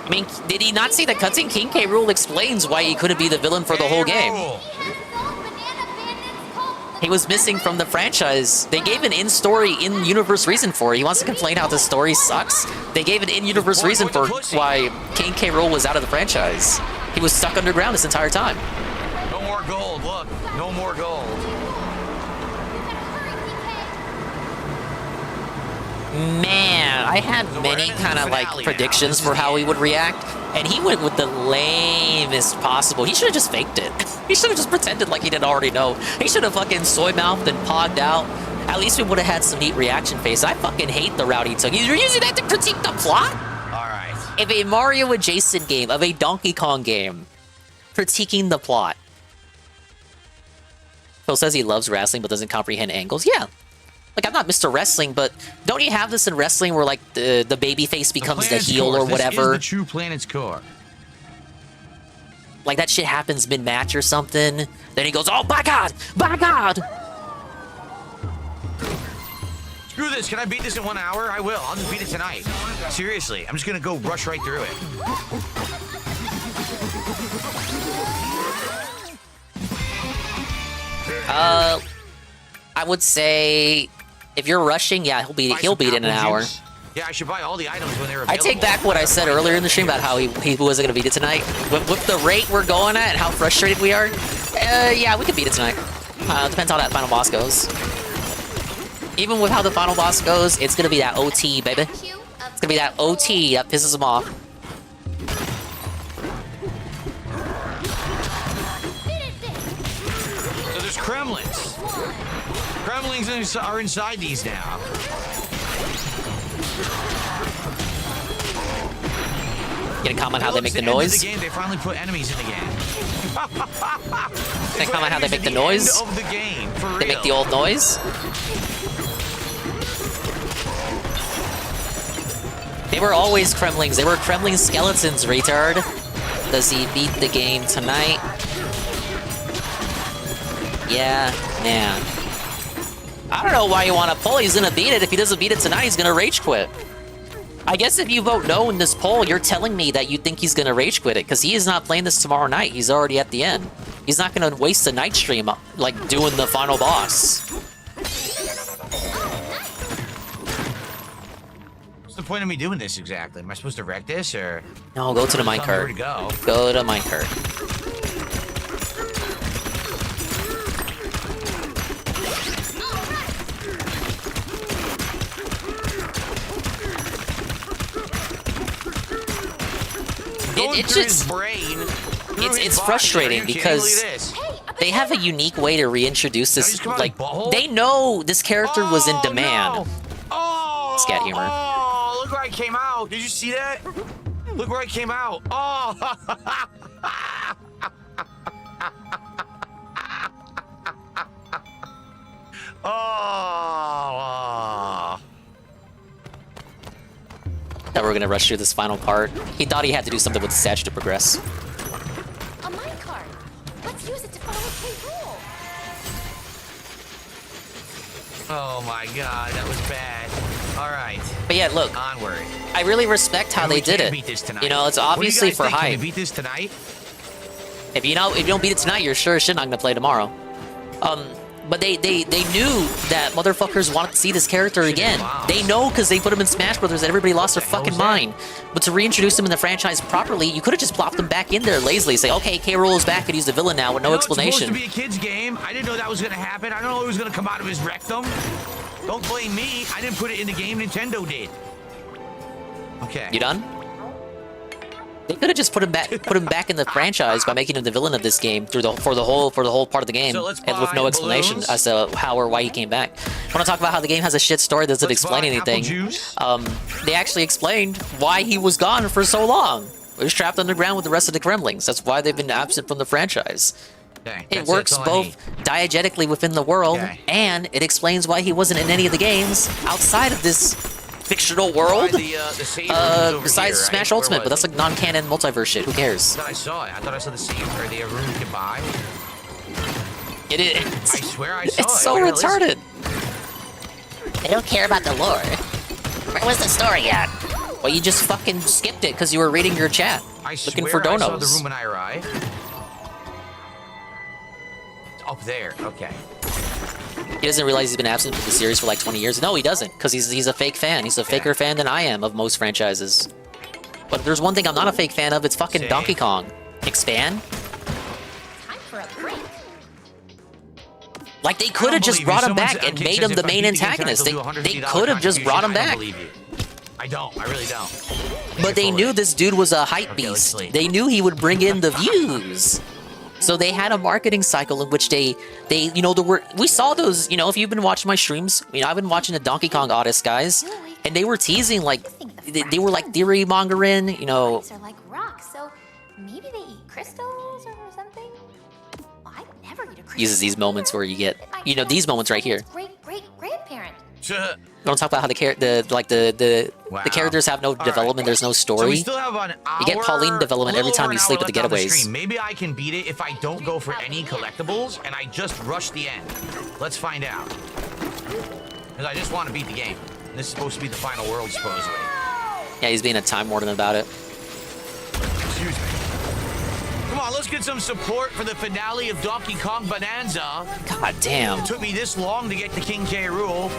Speaker 3: I mean, did he not see the cutscene? King K. Rool explains why he couldn't be the villain for the whole game. He was missing from the franchise. They gave an in-story, in-universe reason for it. He wants to complain how the story sucks. They gave an in-universe reason for why King K. Rool was out of the franchise. He was stuck underground this entire time.
Speaker 9: No more gold, look. No more gold.
Speaker 3: Man, I had many kind of like predictions for how he would react, and he went with the lamest possible. He should have just faked it. He should have just pretended like he didn't already know. He should have fucking soy-mouthed and pogged out. At least we would have had some neat reaction face. I fucking hate the route he took. You're using that to critique the plot?
Speaker 9: Alright.
Speaker 3: If a Mario adjacent game, of a Donkey Kong game, critiquing the plot. Phil says he loves wrestling but doesn't comprehend angles. Yeah. Like, I'm not Mr. Wrestling, but don't you have this in wrestling where, like, the baby face becomes the heel or whatever?
Speaker 9: This is the true planet's core.
Speaker 3: Like, that shit happens mid-match or something. Then he goes, oh, by God! By God!
Speaker 9: Screw this. Can I beat this in 1 hour? I will. I'll just beat it tonight. Seriously. I'm just gonna go rush right through it.
Speaker 3: I would say if you're rushing, yeah, he'll beat it in an hour.
Speaker 9: Yeah, I should buy all the items when they're available.
Speaker 3: I take back what I said earlier in the stream about how he wasn't gonna beat it tonight. With the rate we're going at and how frustrated we are, yeah, we could beat it tonight. Depends how that final boss goes. Even with how the final boss goes, it's gonna be that OT, baby. It's gonna be that OT that pisses him off.
Speaker 9: So there's Kremlins. Kremlings are inside these now.
Speaker 3: Gonna comment how they make the noise?
Speaker 9: The game, they finally put enemies in the game.
Speaker 3: Gonna comment how they make the noise?
Speaker 9: Of the game, for real.
Speaker 3: They make the old noise? They were always Kremlings. They were Kremling skeletons, retard. Does he beat the game tonight? Yeah, man. I don't know why you want to pull. He's gonna beat it. If he doesn't beat it tonight, he's gonna rage quit. I guess if you vote no in this poll, you're telling me that you think he's gonna rage quit it, because he is not playing this tomorrow night. He's already at the end. He's not gonna waste a night stream, like, doing the final boss.
Speaker 9: What's the point of me doing this exactly? Am I supposed to wreck this, or...?
Speaker 3: No, go to the minecart. Go to minecart. It's just it's frustrating because they have a unique way to reintroduce this. Like, they know this character was in demand. Scat humor.
Speaker 9: Oh, look where I came out. Did you see that? Look where I came out. Oh. Oh.
Speaker 3: That we're gonna rush through this final part. He thought he had to do something with the statue to progress.
Speaker 7: A minecart. Let's use it to follow K. Rool.
Speaker 9: Oh my God, that was bad. All right.
Speaker 3: But yeah, look.
Speaker 9: Onward.
Speaker 3: I really respect how they did it. You know, it's obviously for hype.
Speaker 9: Can we beat this tonight?
Speaker 3: If you don't beat it tonight, you're sure as shit not gonna play tomorrow. But they knew that motherfuckers wanted to see this character again. They know because they put him in Smash Brothers and everybody lost their fucking mind. But to reintroduce him in the franchise properly, you could have just plopped him back in there lazily. Say, okay, K. Rool is back and he's the villain now with no explanation.
Speaker 9: It's supposed to be a kid's game. I didn't know that was gonna happen. I don't know it was gonna come out of his rectum. Don't blame me. I didn't put it in the game. Nintendo did. Okay.
Speaker 3: You done? They could have just put him back in the franchise by making him the villain of this game for the whole part of the game, and with no explanation as to how or why he came back. I want to talk about how the game has a shit story that doesn't explain anything. They actually explained why he was gone for so long. He was trapped underground with the rest of the Kremlings. That's why they've been absent from the franchise.
Speaker 9: Okay,
Speaker 3: it works both diegetically within the world, and it explains why he wasn't in any of the games outside of this fictional world, besides Smash Ultimate, but that's like non-canon multiverse shit. Who cares?
Speaker 9: I saw it. I thought I saw the save or the room you can buy.
Speaker 3: It is.
Speaker 9: I swear I saw it.
Speaker 3: It's so retarded.
Speaker 10: They don't care about the lore. Where was the story at?
Speaker 3: Well, you just fucking skipped it because you were reading your chat.
Speaker 9: I
Speaker 3: looking
Speaker 9: swear
Speaker 3: for donos.
Speaker 9: I saw the room when I arrived. It's up there. Okay.
Speaker 3: He doesn't realize he's been absent from the series for like 20 years. No, he doesn't, because he's a fake fan. He's a faker fan than I am of most franchises. But if there's one thing I'm not a fake fan of, it's fucking
Speaker 9: Same.
Speaker 3: Donkey Kong. Expand?
Speaker 7: Time for a break.
Speaker 3: Like, they could have just brought him back and made him the main antagonist. They could have just brought him back.
Speaker 9: I don't. I really don't.
Speaker 3: But they knew this dude was a hype beast. They knew he would bring in the views. So they had a marketing cycle in which they you know, we saw those, you know, if you've been watching my streams, you know, I've been watching the Donkey Kong Odyssey guys, and they were teasing, like, they were like theory mongering, you know.
Speaker 7: Are like rocks, so maybe they eat crystals or something. Well, I'd never eat a crystal.
Speaker 3: Uses these moments where you get, you know, these moments right here.
Speaker 7: Great grandparent.
Speaker 3: You want to talk about how the characters have no development, there's no story.
Speaker 9: So we still have an hour,
Speaker 3: you get Pauline development every time you sleep at the
Speaker 9: left on
Speaker 3: Getaways.
Speaker 9: stream. Maybe I can beat it if I don't go for any collectibles and I just rush the end. Let's find out. Because I just want to beat the game. This is supposed to be the final world, supposedly.
Speaker 3: Yeah, he's being a time warden about it.
Speaker 9: Excuse me. Come on, let's get some support for the finale of Donkey Kong Bonanza.
Speaker 3: God damn.
Speaker 9: It took me this long to get to King K. Rool.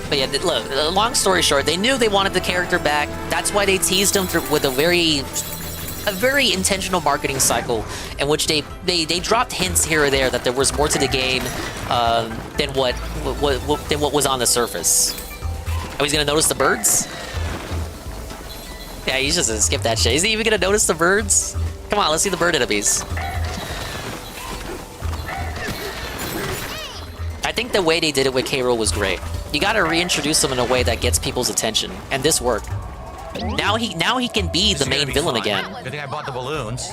Speaker 3: But yeah, look, long story short, they knew they wanted the character back. That's why they teased him with a very intentional marketing cycle in which they dropped hints here or there that there was more to the game than what was on the surface. Oh, he's gonna notice the birds? Yeah, he's just gonna skip that shit. Is he even gonna notice the birds? Come on, let's see the bird enemies. I think the way they did it with K. Rool was great. You gotta reintroduce him in a way that gets people's attention, and this worked. Now he can be the main villain again.
Speaker 9: Good thing I bought the balloons.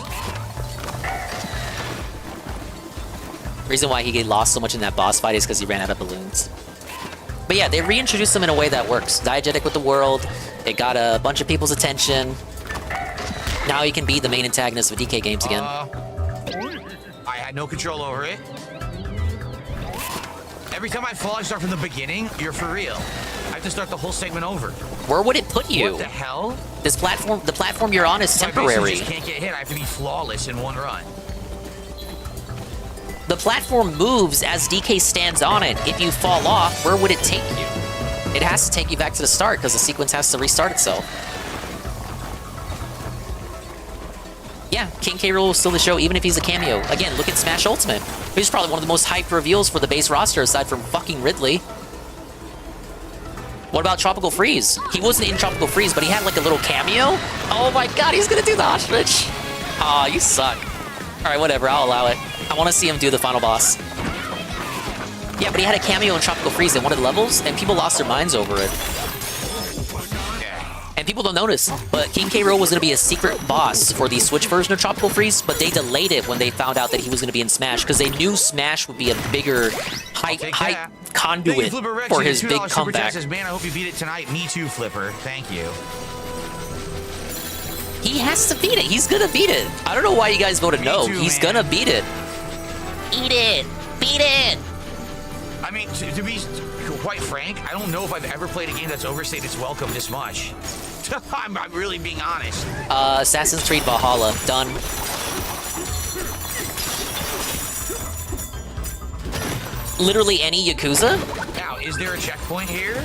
Speaker 3: Reason why he lost so much in that boss fight is because he ran out of balloons. But yeah, they reintroduced him in a way that works. Diegetic with the world, it got a bunch of people's attention. Now he can be the main antagonist of DK games again.
Speaker 9: I had no control over it. Every time I fall, I start from the beginning. You're for real. I have to start the whole segment over.
Speaker 3: Where would it put you?
Speaker 9: What the hell?
Speaker 3: The platform you're on is
Speaker 9: So
Speaker 3: temporary.
Speaker 9: I just can't get hit. I have to be flawless in one run.
Speaker 3: The platform moves as DK stands on it. If you fall off, where would it take you? It has to take you back to the start because the sequence has to restart itself. Yeah, King K. Rool is still the show, even if he's a cameo. Again, look at Smash Ultimate. He's probably one of the most hyped reveals for the base roster, aside from fucking Ridley. What about Tropical Freeze? He wasn't in Tropical Freeze, but he had like a little cameo. Oh my god, he's gonna do the ostrich. Aw, you suck. Alright, whatever, I'll allow it. I want to see him do the final boss. Yeah, but he had a cameo in Tropical Freeze in one of the levels, and people lost their minds over it. And people don't notice, but King K. Rool was going to be a secret boss for the Switch version of Tropical Freeze, but they delayed it when they found out that he was going to be in Smash, because they knew Smash would be a bigger hype conduit for his big comeback.
Speaker 9: Says, man, I hope you beat it tonight. Me too, Flipper. Thank you.
Speaker 3: He has to beat it. He's going to beat it. I don't know why you guys voted no. He's going to beat it. Eat it. Beat it.
Speaker 9: I mean, to be quite frank, I don't know if I've ever played a game that's overstayed its welcome this much. I'm really being honest.
Speaker 3: Assassin's Creed Valhalla. Done. Literally any Yakuza?
Speaker 9: Now, is there a checkpoint here?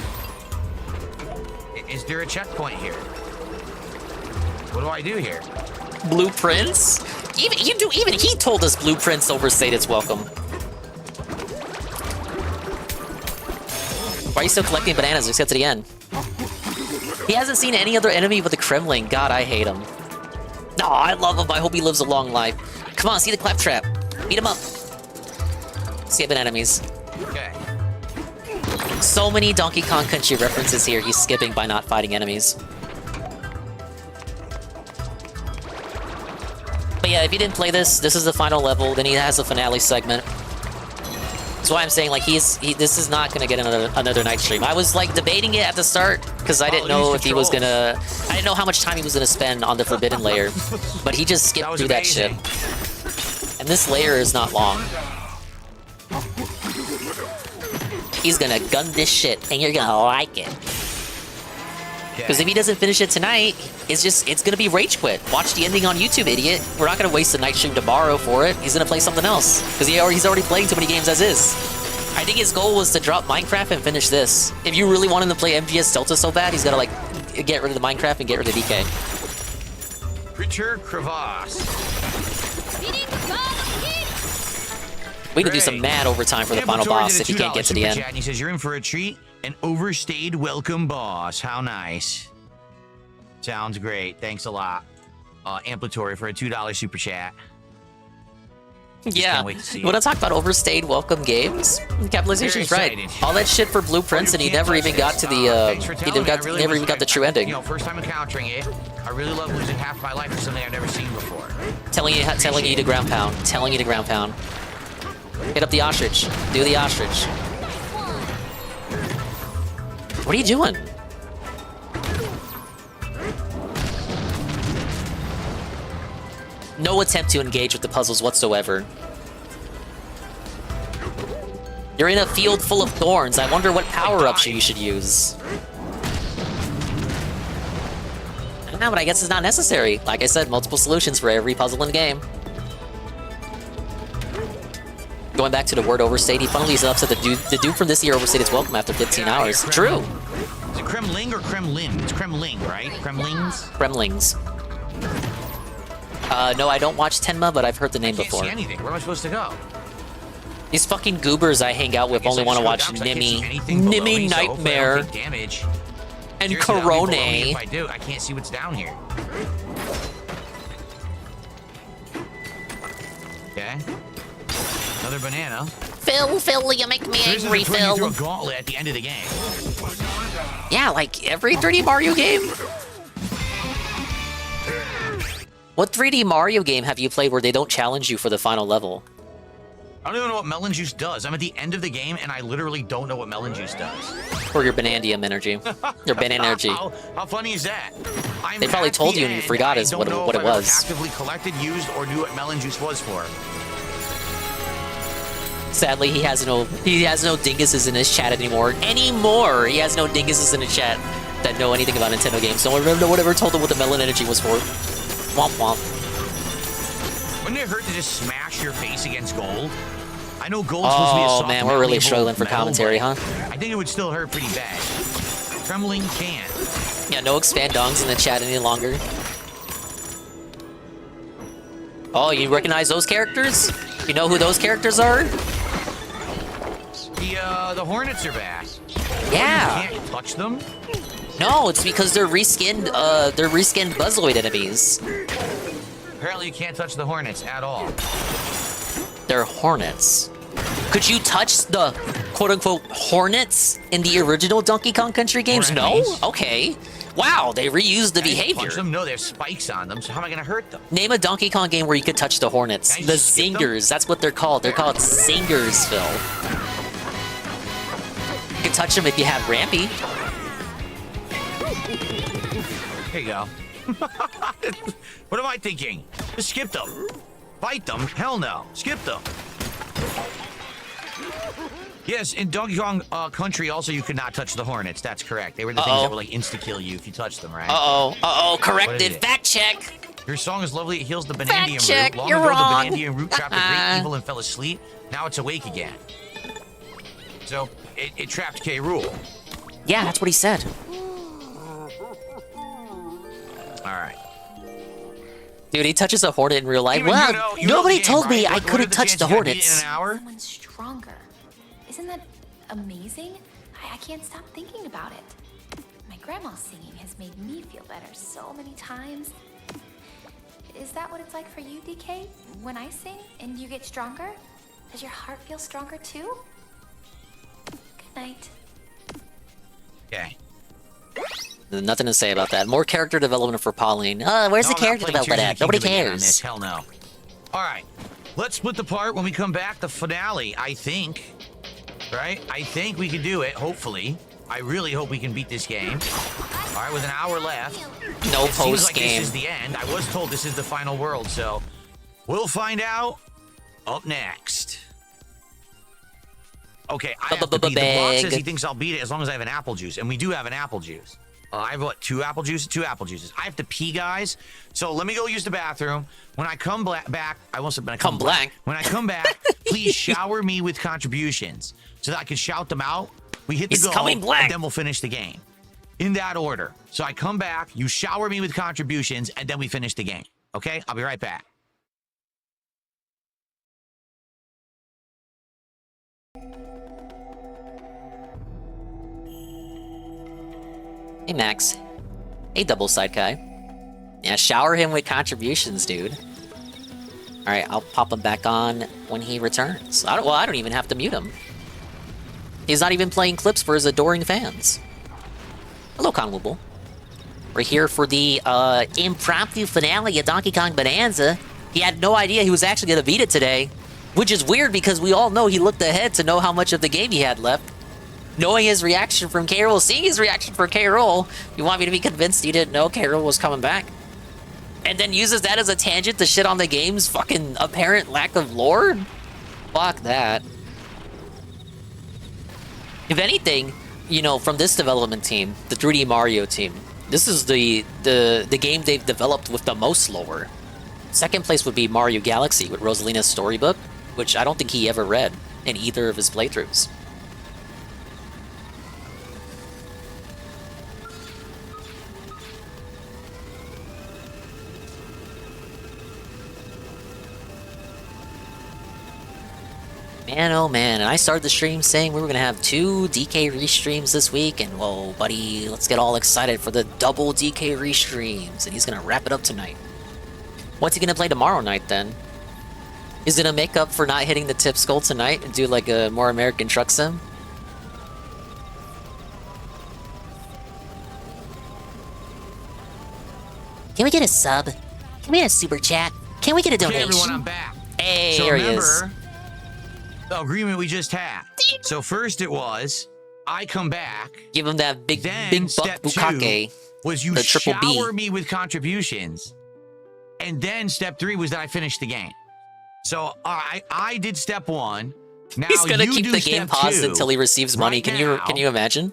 Speaker 9: Is there a checkpoint here? What do I do here?
Speaker 3: Blueprints? Even he told us blueprints overstayed its welcome. Why are you still collecting bananas? Just get to the end. He hasn't seen any other enemy but the Kremlin. God, I hate him. Aw, oh, I love him. I hope he lives a long life. Come on, see the claptrap. Beat him up. Skipping enemies.
Speaker 9: Okay.
Speaker 3: So many Donkey Kong Country references here. He's skipping by not fighting enemies. But yeah, if you didn't play this, this is the final level. Then he has a finale segment. That's why I'm saying, like, this is not gonna get another night stream. I was like debating it at the start because I didn't know if he was gonna. I didn't know how much time he was gonna spend on the Forbidden Layer, but he just skipped through that shit. And this layer is not long. He's gonna gun this shit, and you're gonna like it. Because if he doesn't finish it tonight, it's gonna be rage quit. Watch the ending on YouTube, idiot. We're not gonna waste the night stream tomorrow for it. He's gonna play something else. Because he's already playing too many games as is. I think his goal was to drop Minecraft and finish this. If you really want him to play MGS Delta so bad, he's gotta like get rid of the Minecraft and get rid of DK.
Speaker 9: Creature Crevasse.
Speaker 3: We can do some mad overtime for the final boss if he can't get to the end.
Speaker 9: And he says, you're in for a treat. An overstayed welcome boss. How nice. Sounds great. Thanks a lot. Amplitory for a $2 super chat.
Speaker 3: Yeah.
Speaker 9: Can't wait to see
Speaker 3: When
Speaker 9: it.
Speaker 3: I talk about overstayed welcome games, capitalization's right.
Speaker 9: excited.
Speaker 3: All that shit for blueprints, and he never even got to the
Speaker 9: Thanks for
Speaker 3: he
Speaker 9: telling
Speaker 3: never
Speaker 9: me. I
Speaker 3: never
Speaker 9: really
Speaker 3: even got the true ending.
Speaker 9: You know, first time encountering it. I really love losing half my life for something I've never seen before.
Speaker 3: Telling you to ground pound. Telling you to ground pound. Hit up the ostrich. Do the ostrich. What are you doing? No attempt to engage with the puzzles whatsoever. You're in a field full of thorns. I wonder what power-ups you should use. I don't know, but I guess it's not necessary. Like I said, multiple solutions for every puzzle in the game. Going back to the word overstayed, he funnily upset the dude from this year overstayed his welcome after 15 hours. True.
Speaker 9: Is it Kremling or Kremlin? It's Kremling, right? Kremlings?
Speaker 3: Kremlings. No, I don't watch Tenma, but I've heard the name
Speaker 9: I can't
Speaker 3: before.
Speaker 9: see anything. Where am I supposed to go?
Speaker 3: These fucking goobers I hang out with only want to watch Nimmy Nightmare,
Speaker 9: Damage.
Speaker 3: and
Speaker 9: Seriously, that'll be below me
Speaker 3: Corone.
Speaker 9: If I do, I can't see what's down here. Okay. Another banana.
Speaker 3: Phil, you make me
Speaker 9: Seriously,
Speaker 3: angry,
Speaker 9: they're putting you
Speaker 3: Phil.
Speaker 9: through a gauntlet at the end of the game.
Speaker 3: Yeah, like every 3D Mario game. What 3D Mario game have you played where they don't challenge you for the final level?
Speaker 9: I don't even know what melon juice does. I'm at the end of the game, and I literally don't know what melon juice does.
Speaker 3: Or your Banandium energy. Your Banana energy.
Speaker 9: How funny is that?
Speaker 3: They probably
Speaker 9: at
Speaker 3: told
Speaker 9: the
Speaker 3: you and you
Speaker 9: end.
Speaker 3: forgot
Speaker 9: I
Speaker 3: is
Speaker 9: don't
Speaker 3: what
Speaker 9: know
Speaker 3: it
Speaker 9: if I've ever
Speaker 3: was.
Speaker 9: actively collected, used, or knew what melon juice was for.
Speaker 3: Sadly, he has no dinguses in his chat anymore. He has no dinguses in his chat that know anything about Nintendo games. No one ever told him what the melon energy was for. Womp womp.
Speaker 9: Wouldn't it hurt to just smash your face against gold? I know gold's supposed to be a soft,
Speaker 3: man, we're really
Speaker 9: malleable
Speaker 3: struggling for
Speaker 9: metal,
Speaker 3: commentary,
Speaker 9: but
Speaker 3: huh?
Speaker 9: I think it would still hurt pretty bad. Kremling can.
Speaker 3: Yeah, no expandongs in the chat any longer. Oh, you recognize those characters? You know who those characters are?
Speaker 9: The Hornets are back.
Speaker 3: Yeah.
Speaker 9: You can't touch them?
Speaker 3: No, it's because they're reskinned Buzzoid enemies.
Speaker 9: Apparently you can't touch the Hornets at all.
Speaker 3: They're Hornets. Could you touch the quote-unquote Hornets in the original Donkey Kong Country games? No? Okay. Wow, they reused the
Speaker 9: Can I
Speaker 3: behavior.
Speaker 9: punch them? No, they have spikes on them, so how am I going to hurt them?
Speaker 3: Name a Donkey Kong game where you could touch the Hornets.
Speaker 9: Can I
Speaker 3: The
Speaker 9: skip them?
Speaker 3: Zingers, that's what they're called. They're called Zingers, Phil. You can touch them if you have Rampy.
Speaker 9: Here you go. What am I thinking? Just skip them. Fight them? Hell no. Skip them. Yes, in Donkey Kong Country, also, you could not touch the Hornets. That's correct. They were the things that would, like, insta-kill you if you touched them, right?
Speaker 3: Corrected.
Speaker 9: it?
Speaker 3: Fact check.
Speaker 9: Your song is lovely. It heals the
Speaker 3: Fact
Speaker 9: Banandium
Speaker 3: check,
Speaker 9: root. Long
Speaker 3: you're
Speaker 9: ago,
Speaker 3: wrong.
Speaker 9: the Banandium root trapped a great evil and fell asleep. Now it's awake again. So, it trapped K. Rool.
Speaker 3: Yeah, that's what he said.
Speaker 9: All right.
Speaker 3: Dude, he touches a Hornet in real life.
Speaker 9: Even
Speaker 3: Well,
Speaker 9: you know
Speaker 3: nobody
Speaker 9: the game,
Speaker 3: told me
Speaker 9: right?
Speaker 3: I
Speaker 9: What are
Speaker 3: couldn't touch
Speaker 9: chances
Speaker 3: the
Speaker 9: you gotta beat it
Speaker 3: Hornets.
Speaker 9: in an hour?
Speaker 7: Someone stronger. Isn't that amazing? I can't stop thinking about it. My grandma's singing has made me feel better so many times. Is that what it's like for you, DK? When I sing and you get stronger? Does your heart feel stronger too? Good night.
Speaker 9: Okay.
Speaker 3: Nothing to say about that. More character development for Pauline. Where's the character development at? Nobody cares.
Speaker 9: Hell no. All right. Let's split the part when we come back. The finale, I think. Right? I think we can do it, hopefully. I really hope we can beat this game. All right, with an hour left.
Speaker 3: No
Speaker 9: It seems
Speaker 3: post
Speaker 9: like this
Speaker 3: game.
Speaker 9: is the end. I was told this is the final world, so we'll find out up next. Okay, I have to beat the block says he thinks I'll beat it as long as I have an apple juice, and we do have an apple juice. I have what, 2 apple juices? 2 apple juices. I have to pee, guys. So let me go use the bathroom. When I come back, I almost said when I come back. When I come back, please shower me with contributions so that I can shout them out. We hit the goal, and then we'll finish the game. In that order. So I come back, you shower me with contributions, and then we finish the game. Okay? I'll be right back.
Speaker 3: Hey, Max. Hey, Double Side Kai. Yeah, shower him with contributions, dude. Alright, I'll pop him back on when he returns. I don't even have to mute him. He's not even playing clips for his adoring fans. Hello, Conwooble. We're here for the impromptu finale of Donkey Kong Bonanza. He had no idea he was actually going to beat it today. Which is weird because we all know he looked ahead to know how much of the game he had left. Knowing his reaction from K-Rool, seeing his reaction for K-Rool, you want me to be convinced you didn't know K-Rool was coming back? And then uses that as a tangent to shit on the game's fucking apparent lack of lore? Fuck that. If anything, you know, from this development team, the 3D Mario team, this is the game they've developed with the most lore. Second place would be Mario Galaxy with Rosalina's storybook, which I don't think he ever read in either of his playthroughs. Man, oh man, and I started the stream saying we were gonna have 2 DK restreams this week, and whoa, buddy, let's get all excited for the double DK restreams, and he's gonna wrap it up tonight. What's he gonna play tomorrow night, then? He's gonna make up for not hitting the tip skull tonight and do like a more American truck sim? Can we get a sub? Can we get a super chat? Can we get a donation?
Speaker 9: Okay, everyone, I'm back.
Speaker 3: Hey,
Speaker 9: so
Speaker 3: there he
Speaker 9: remember,
Speaker 3: is.
Speaker 9: The agreement we just had. So first it was, I come back.
Speaker 3: Give him that big
Speaker 9: Then
Speaker 3: buck
Speaker 9: step
Speaker 3: bukake.
Speaker 9: 2 was you
Speaker 3: the triple
Speaker 9: shower
Speaker 3: B.
Speaker 9: me with contributions. And then step 3 was that I finished the game. So I did step 1. Now
Speaker 3: He's gonna
Speaker 9: you
Speaker 3: keep
Speaker 9: do
Speaker 3: the game
Speaker 9: step
Speaker 3: paused
Speaker 9: 2
Speaker 3: until he receives money.
Speaker 9: right
Speaker 3: Can
Speaker 9: now.
Speaker 3: you imagine?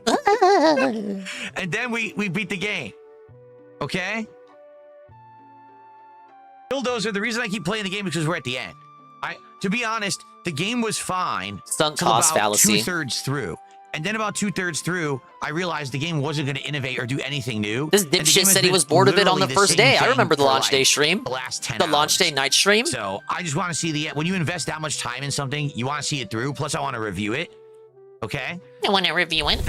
Speaker 9: And then we beat the game. Okay? Bulldozer, the reason I keep playing the game is because we're at the end. To be honest, the game was fine
Speaker 3: Sunk
Speaker 9: till
Speaker 3: cost
Speaker 9: about
Speaker 3: fallacy.
Speaker 9: 2/3 through. And then about 2/3 through, I realized the game wasn't going to innovate or do anything new.
Speaker 3: This
Speaker 9: And the game
Speaker 3: dipshit
Speaker 9: has
Speaker 3: said he
Speaker 9: been
Speaker 3: was bored of it on the
Speaker 9: literally
Speaker 3: first
Speaker 9: same
Speaker 3: day. I
Speaker 9: thing
Speaker 3: remember the
Speaker 9: for,
Speaker 3: launch
Speaker 9: like,
Speaker 3: day stream.
Speaker 9: the last 10
Speaker 3: The launch
Speaker 9: hours.
Speaker 3: day night stream.
Speaker 9: So I just want to see when you invest that much time in something, you want to see it through. Plus, I want to review it. Okay?
Speaker 3: I want to review it.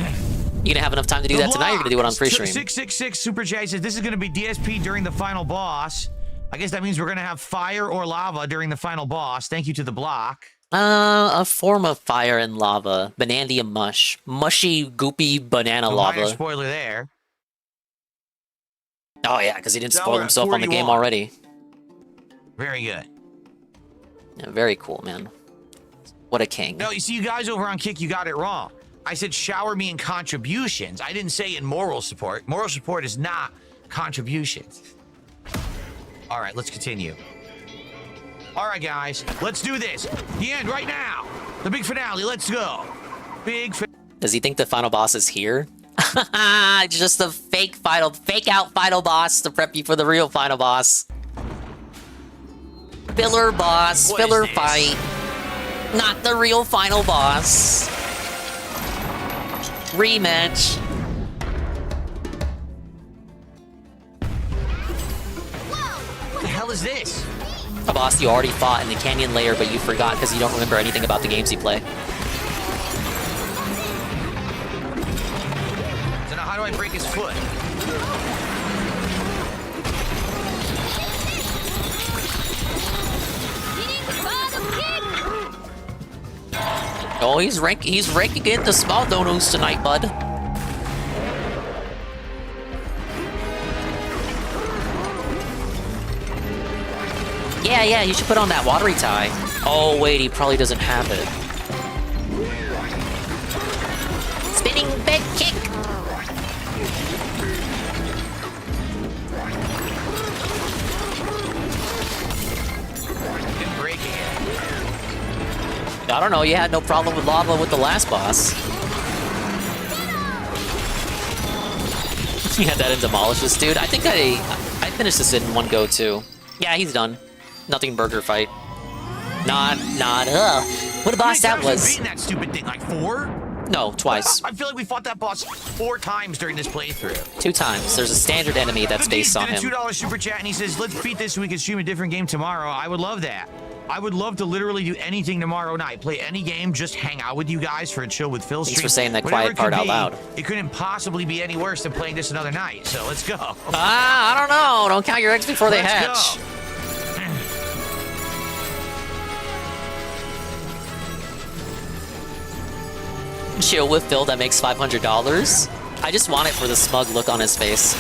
Speaker 3: You gonna have enough time to do that tonight? You're gonna do it on free stream.
Speaker 9: 666 Super J says this is going to be DSP during the final boss. I guess that means we're going to have fire or lava during the final boss. Thank you to the block.
Speaker 3: A form of fire and lava. Banandia mush. Mushy, goopy banana
Speaker 9: No
Speaker 3: lava.
Speaker 9: minor spoiler there.
Speaker 3: Oh yeah, because he didn't
Speaker 9: Now
Speaker 3: spoil
Speaker 9: we're at
Speaker 3: himself on the game
Speaker 9: 41.
Speaker 3: already.
Speaker 9: Very good.
Speaker 3: Yeah, very cool, man. What a king.
Speaker 9: No, you see, you guys over on Kick, you got it wrong. I said shower me in contributions. I didn't say in moral support. Moral support is not contributions. All right, let's continue. All right, guys, let's do this. The end right now. The big finale. Let's go.
Speaker 3: Does he think the final boss is here? Just a fake out final boss to prep you for the real final boss. Filler boss,
Speaker 9: What
Speaker 3: filler
Speaker 9: is this?
Speaker 3: fight. Not the real final boss. Rematch.
Speaker 9: What the hell is this?
Speaker 3: A boss you already fought in the canyon layer, but you forgot because you don't remember anything about the games you play.
Speaker 9: So now how do I break his foot?
Speaker 3: Oh, he's ranking in the small donos tonight, bud. Yeah, you should put on that watery tie. Oh, wait, he probably doesn't have it. Spinning bed kick.
Speaker 9: Didn't break it.
Speaker 3: I don't know, you had no problem with lava with the last boss. You had that in Demolish this dude. I think I finished this in one go too. Yeah, he's done. Nothing burger fight. Not, what a boss that was.
Speaker 9: Beating that stupid thing, like 4?
Speaker 3: No, twice.
Speaker 9: I feel like we fought that boss 4 times during this playthrough.
Speaker 3: 2 times. There's a standard enemy that's based on him.
Speaker 9: Did a $2 super chat and he says, let's beat this so we can stream a different game tomorrow. I would love that. I would love to literally do anything tomorrow night. Play any game, just hang out with you guys for a chill with Phil stream.
Speaker 3: Thanks for saying that
Speaker 9: Whatever
Speaker 3: quiet part
Speaker 9: it could
Speaker 3: out
Speaker 9: be,
Speaker 3: loud.
Speaker 9: It couldn't possibly be any worse than playing this another night. So let's go.
Speaker 3: I don't know. Don't count your eggs before they hatch.
Speaker 9: Let's go.
Speaker 3: Chill with Phil that makes $500. I just want it for the smug look on his face.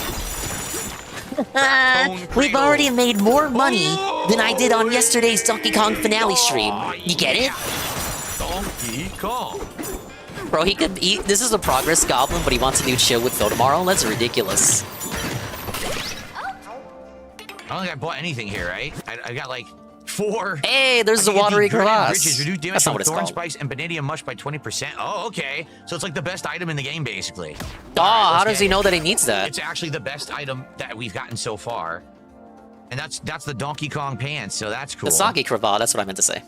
Speaker 3: We've already made more money than I did on yesterday's Donkey Kong finale stream. You get it?
Speaker 9: Donkey Kong.
Speaker 3: Bro, he could eat. This is a progress goblin, but he wants to do chill with Phil tomorrow? That's ridiculous.
Speaker 9: I don't think I bought anything here, right? I got like 4.
Speaker 3: Hey, there's the watery crevasse.
Speaker 9: Reduce damage
Speaker 3: That's not
Speaker 9: from
Speaker 3: what it's
Speaker 9: thorn
Speaker 3: called.
Speaker 9: spikes and vanadium mush by 20%. Oh, okay. So it's like the best item in the game, basically.
Speaker 3: Oh,
Speaker 9: All right,
Speaker 3: how does he know that he needs that?
Speaker 9: It's actually the best item that we've gotten so far. And that's the Donkey Kong pants, so that's cool.
Speaker 3: The sake crevasse, that's what I meant to say.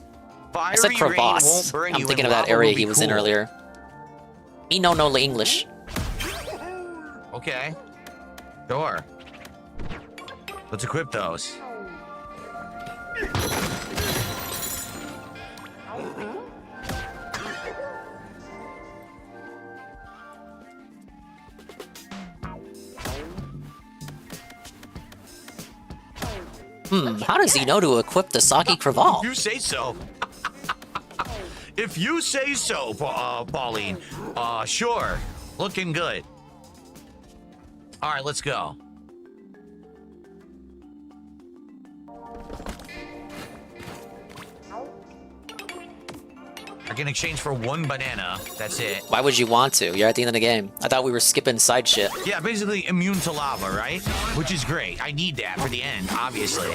Speaker 3: I said
Speaker 9: Fiery rain
Speaker 3: crevasse.
Speaker 9: won't burn
Speaker 3: I'm
Speaker 9: you
Speaker 3: thinking
Speaker 9: and
Speaker 3: of that
Speaker 9: lava
Speaker 3: area
Speaker 9: will
Speaker 3: he
Speaker 9: be
Speaker 3: was in
Speaker 9: cool.
Speaker 3: earlier. He no English.
Speaker 9: Okay. Sure. Let's equip those.
Speaker 3: How does he know to equip the sake crevasse?
Speaker 9: You say so. If you say so, Pauline. Sure. Looking good. All right, let's go. I can exchange for 1 banana. That's it.
Speaker 3: Why would you want to? You're at the end of the game. I thought we were skipping side shit.
Speaker 9: Yeah, basically immune to lava, right? Which is great. I need that for the end, obviously.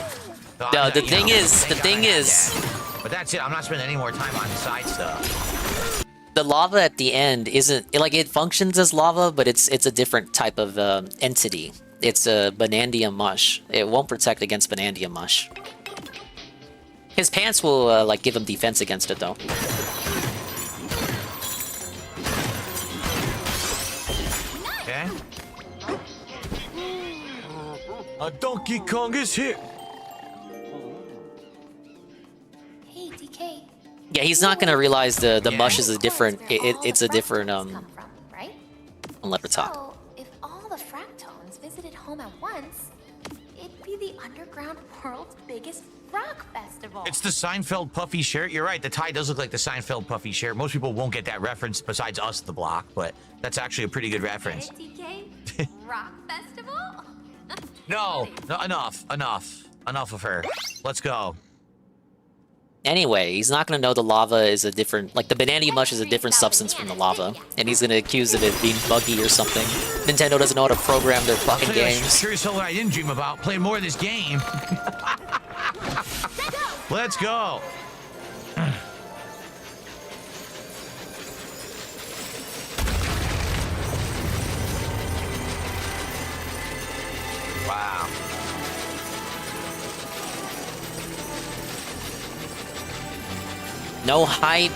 Speaker 9: So
Speaker 3: No,
Speaker 9: I'm
Speaker 3: the
Speaker 9: not-
Speaker 3: thing
Speaker 9: you know,
Speaker 3: is,
Speaker 9: thank
Speaker 3: the
Speaker 9: God I
Speaker 3: thing
Speaker 9: had
Speaker 3: is,
Speaker 9: that. But that's it. I'm not spending any more time on side stuff.
Speaker 3: the lava at the end isn't like it functions as lava, but it's a different type of entity. It's a banandium mush. It won't protect against banandium mush. His pants will like give him defense against it though.
Speaker 9: Okay. A Donkey Kong is here.
Speaker 7: Hey, DK.
Speaker 3: Yeah, he's not gonna realize the
Speaker 9: Yeah.
Speaker 3: mush is a different. It's a different
Speaker 7: come from, right?
Speaker 3: Let her talk.
Speaker 7: So, if all the Fractones visited home at once, it'd be the underground world's biggest rock festival.
Speaker 9: It's the Seinfeld puffy shirt. You're right. The tie does look like the Seinfeld puffy shirt. Most people won't get that reference besides us, the block, but that's actually a pretty good reference.
Speaker 7: Get it, DK? Rock festival?
Speaker 9: No, enough of her. Let's go.
Speaker 3: Anyway, he's not gonna know the lava is a different, like the banana mush is a different substance from the lava, and he's gonna accuse of it being buggy or something. Nintendo doesn't know how to program their fucking games.
Speaker 9: Sure as hell what I didn't dream about. Playing more of this game. Let's go. Wow.
Speaker 3: No hype,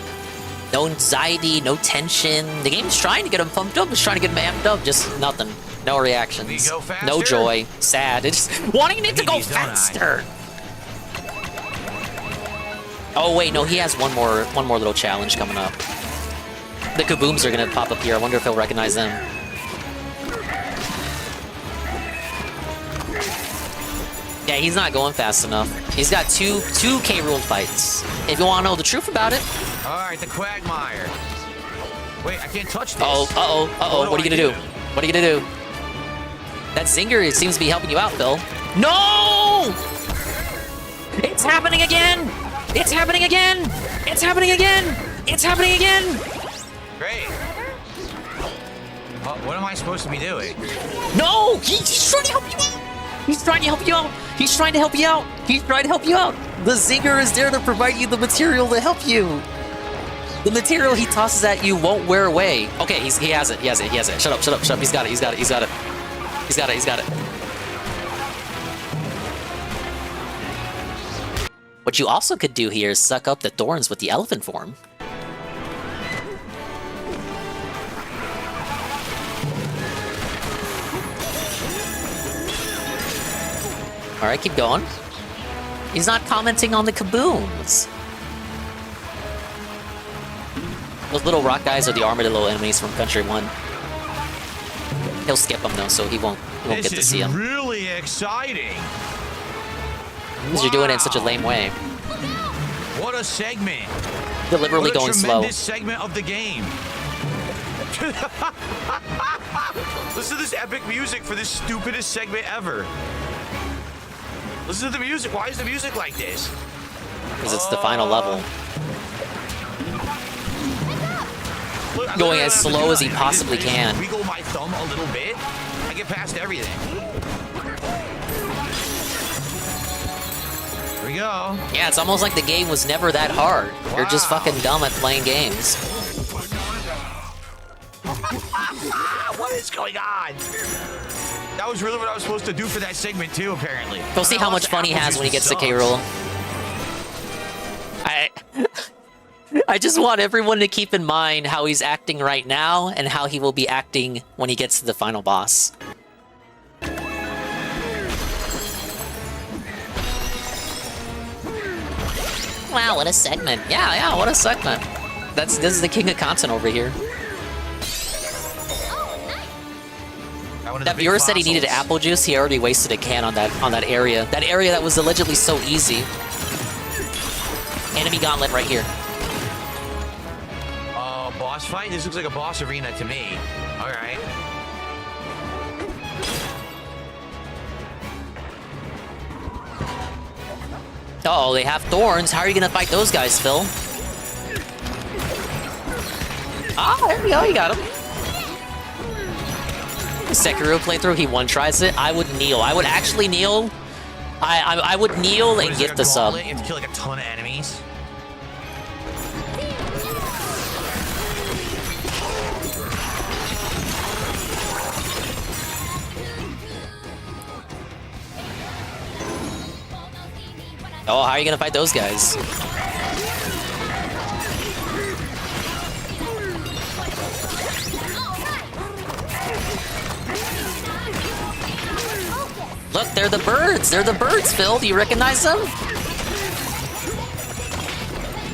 Speaker 3: no anxiety, no tension. The game's trying to get him pumped up, it's trying to get him amped up, just nothing. No reactions.
Speaker 9: We go faster?
Speaker 3: No joy. Sad. It's wanting it to go
Speaker 9: Maybe, don't I?
Speaker 3: faster. Oh wait, no, he has one more little challenge coming up. The kabooms are gonna pop up here. I wonder if he'll recognize them. Yeah, he's not going fast enough. He's got two K-ruled fights. If you want to know the truth about it.
Speaker 9: All right, the Quagmire. Wait, I can't touch this.
Speaker 3: Uh-oh. What are you gonna do? What are you gonna do? That zinger seems to be helping you out, Phil. No! It's happening again! It's happening again! It's happening again! It's happening again!
Speaker 9: Great. Well, what am I supposed to be doing?
Speaker 3: No! He's trying to help you out! He's trying to help you out! He's trying to help you out! He's trying to help you out! The zinger is there to provide you the material to help you! The material he tosses at you won't wear away. Okay, he has it. He has it. He has it. Shut up. Shut up. Shut up. He's got it. He's got it. He's got it. He's got it. He's got it. What you also could do here is suck up the thorns with the elephant form. Alright, keep going. He's not commenting on the kabooms. Those little rock guys are the armadillo enemies from Country 1. He'll skip them though, so he won't get to see them.
Speaker 9: This is really exciting.
Speaker 3: Because you're doing it in such a lame way.
Speaker 9: What a segment.
Speaker 3: Deliberately going slow.
Speaker 9: Tremendous segment of the game. Listen to this epic music for this stupidest segment ever. Listen to the music. Why is the music like this?
Speaker 3: Because it's the final level.
Speaker 9: Look,
Speaker 3: Going as slow as he possibly can.
Speaker 9: Wiggle my thumb a little bit. I get past everything. Here we go.
Speaker 3: Yeah, it's almost like the game was never that hard. You're just fucking dumb at playing games.
Speaker 9: What is going on? That was really what I was supposed to do for that segment too, apparently.
Speaker 3: Go see how much fun he has when he gets to K. Rool. I just want everyone to keep in mind how he's acting right now and how he will be acting when he gets to the final boss. Wow, what a segment. Yeah, what a segment. This is the king of content over here. That viewer said he needed apple juice. He already wasted a can on that area. That area that was allegedly so easy. Enemy gauntlet right here.
Speaker 9: Boss fight? This looks like a boss arena to me. All right.
Speaker 3: Uh-oh, they have thorns. How are you gonna fight those guys, Phil? Ah, there we go. You got him. Sekiro playthrough, he one-tries it. I would kneel. I would actually kneel. I would kneel and get the sub.
Speaker 9: You have to kill like a ton of enemies.
Speaker 3: Oh, how are you gonna fight those guys? Look, they're the birds. They're the birds, Phil. Do you recognize them?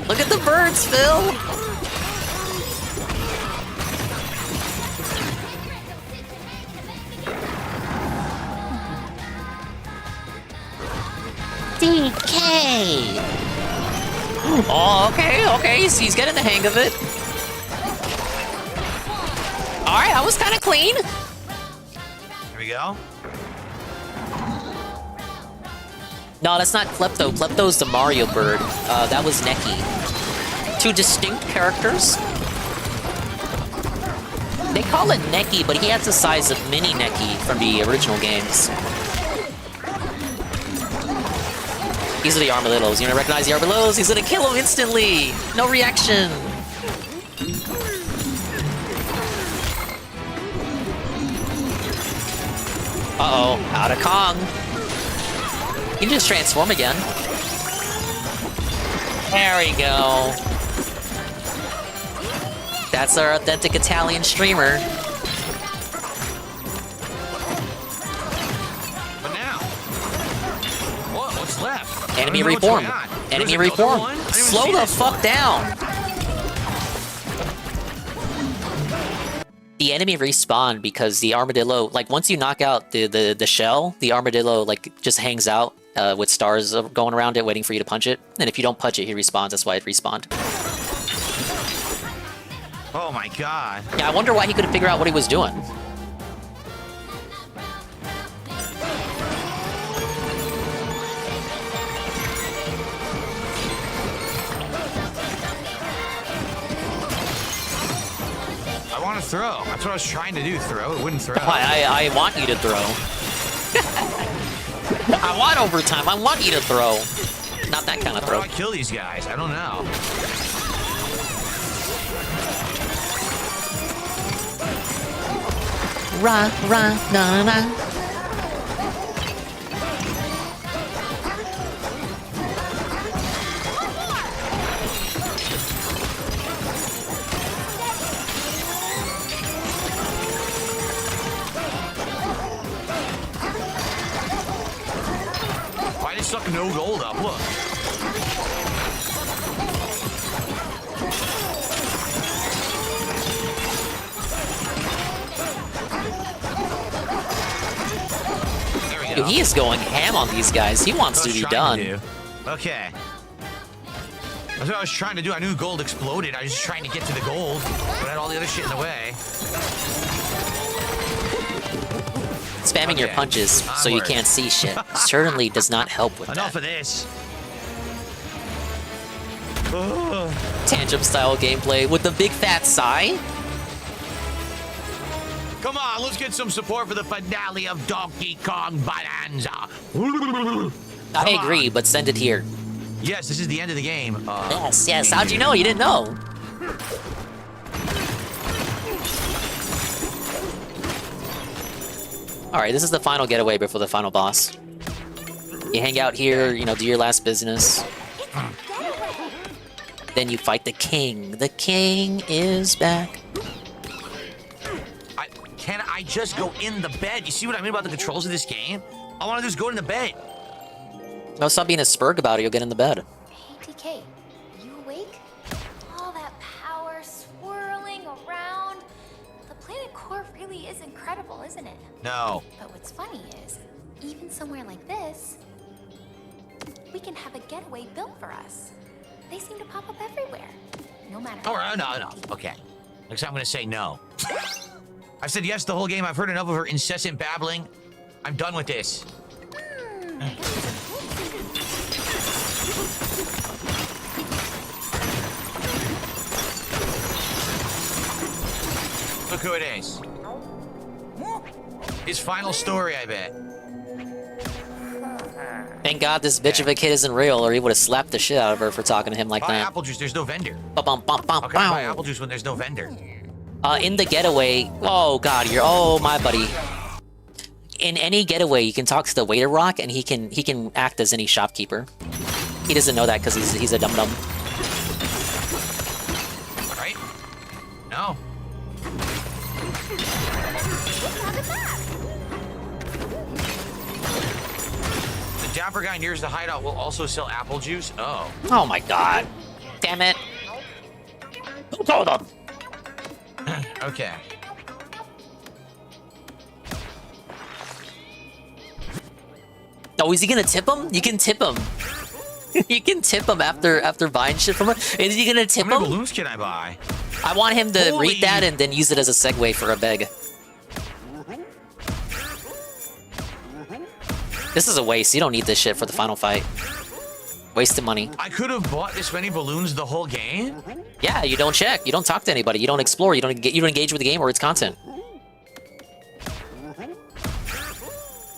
Speaker 3: Look at the birds, Phil. DK. Oh, okay. He's getting the hang of it. All right, that was kind of clean.
Speaker 9: Here we go.
Speaker 3: No, that's not Klepto. Klepto's the Mario bird. That was Neki. Two distinct characters. They call it Neki, but he has the size of Mini Neki from the original games. These are the armadillos. You gonna recognize the armadillos? He's gonna kill him instantly. No reaction. Uh-oh, out of Kong. You can just transform again. There we go. That's our authentic Italian streamer.
Speaker 9: But now, what's left?
Speaker 3: Enemy reform. Enemy reform. Slow the fuck down. The enemy respawn because the armadillo, like once you knock out the shell, the armadillo like just hangs out with stars going around it waiting for you to punch it. And if you don't punch it, he respawns. That's why it respawned.
Speaker 9: Oh my god.
Speaker 3: Yeah, I wonder why he couldn't figure out what he was doing.
Speaker 9: I want to throw. That's what I was trying to do. Throw. It wouldn't throw.
Speaker 3: I want you to throw. I want overtime. I want you to throw. Not that kind of throw.
Speaker 9: How do I kill these guys? I don't know.
Speaker 3: rah, rah, na, na, na.
Speaker 9: Why they suck no gold up? Look.
Speaker 3: Dude, he is going ham on these guys. He wants to be done.
Speaker 9: Okay. That's what I was trying to do. I knew gold exploded. I was just trying to get to the gold, but I had all the other shit in the way.
Speaker 3: Spamming your punches so you can't see shit certainly does not help with
Speaker 9: Enough
Speaker 3: that.
Speaker 9: of this.
Speaker 3: Tantrum style gameplay with the big fat sigh.
Speaker 9: Come on, let's get some support for the finale of Donkey Kong Bonanza.
Speaker 3: I agree, but send it here.
Speaker 9: Yes, this is the end of the game.
Speaker 3: Yes, yes. How'd you know? You didn't know. Alright, this is the final getaway before the final boss. You hang out here, you know, do your last business. Then you fight the king. The king is back.
Speaker 9: Can I just go in the bed? You see what I mean about the controls of this game? I want to just go in the bed.
Speaker 3: No, stop being a spurg about it. You'll get in the bed.
Speaker 10: Hey, TK, you awake? All that power swirling around. The planet core really is incredible, isn't it?
Speaker 9: No.
Speaker 10: But what's funny is, even somewhere like this, we can have a getaway built for us. They seem to pop up everywhere. No matter
Speaker 9: Oh, no. Okay. Next time I'm going to say no. I've said yes the whole game. I've heard enough of her incessant babbling. I'm done with this. Look who it is. His final story, I bet.
Speaker 3: Thank God this bitch of a kid isn't real, or he would have slapped the shit out of her for talking to him like
Speaker 9: Buy
Speaker 3: that.
Speaker 9: apple juice. There's no vendor.
Speaker 3: Bum,
Speaker 9: Okay, buy apple juice when there's no vendor.
Speaker 3: In the getaway, oh god, oh my buddy. In any getaway, you can talk to the waiter rock, and he can act as any shopkeeper. He doesn't know that because he's a dum dum.
Speaker 9: Right? No. The dapper guy nearest the hideout will also sell apple juice. Oh.
Speaker 3: Oh my god. Damn it. Hold on.
Speaker 9: Okay.
Speaker 3: Oh, is he gonna tip him? You can tip him. You can tip him after buying shit from him. Is he gonna tip
Speaker 9: How many
Speaker 3: him?
Speaker 9: balloons can I buy?
Speaker 3: I want him to read that and then use it as a segue for a beg. This is a waste. You don't need this shit for the final fight. Waste of money.
Speaker 9: I could have bought this many balloons the whole game?
Speaker 3: Yeah, you don't check. You don't talk to anybody. You don't explore. You don't engage with the game or its content.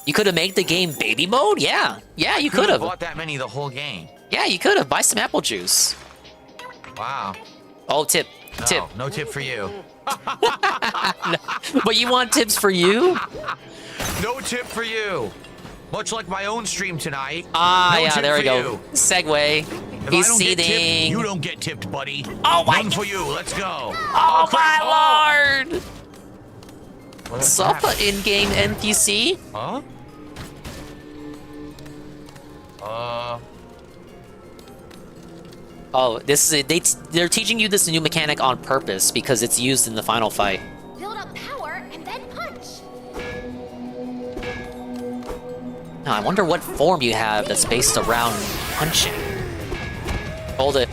Speaker 3: You could have made the game baby mode? Yeah. Yeah, you could have.
Speaker 9: bought that many the whole game.
Speaker 3: Yeah, you could have. Buy some apple juice.
Speaker 9: Wow.
Speaker 3: Oh, tip.
Speaker 9: No,
Speaker 3: Tip.
Speaker 9: no tip for you.
Speaker 3: No. But you want tips for you?
Speaker 9: No tip for you. Much like my own stream tonight.
Speaker 3: Ah,
Speaker 9: no
Speaker 3: yeah,
Speaker 9: tip
Speaker 3: there we
Speaker 9: for
Speaker 3: go.
Speaker 9: you.
Speaker 3: Segue.
Speaker 9: If
Speaker 3: He's
Speaker 9: I don't get tipped,
Speaker 3: seething.
Speaker 9: you don't get tipped, buddy.
Speaker 3: Oh my
Speaker 9: None for you. Let's go.
Speaker 3: Oh,
Speaker 9: crap.
Speaker 3: my lord!
Speaker 9: What
Speaker 3: Sofa
Speaker 9: happened?
Speaker 3: in-game NPC?
Speaker 9: Huh?
Speaker 3: Oh, this is they're teaching you this new mechanic on purpose because it's used in the final fight.
Speaker 10: Build up power and then punch.
Speaker 3: Now, I wonder what form you have that's based around punching. Hold it.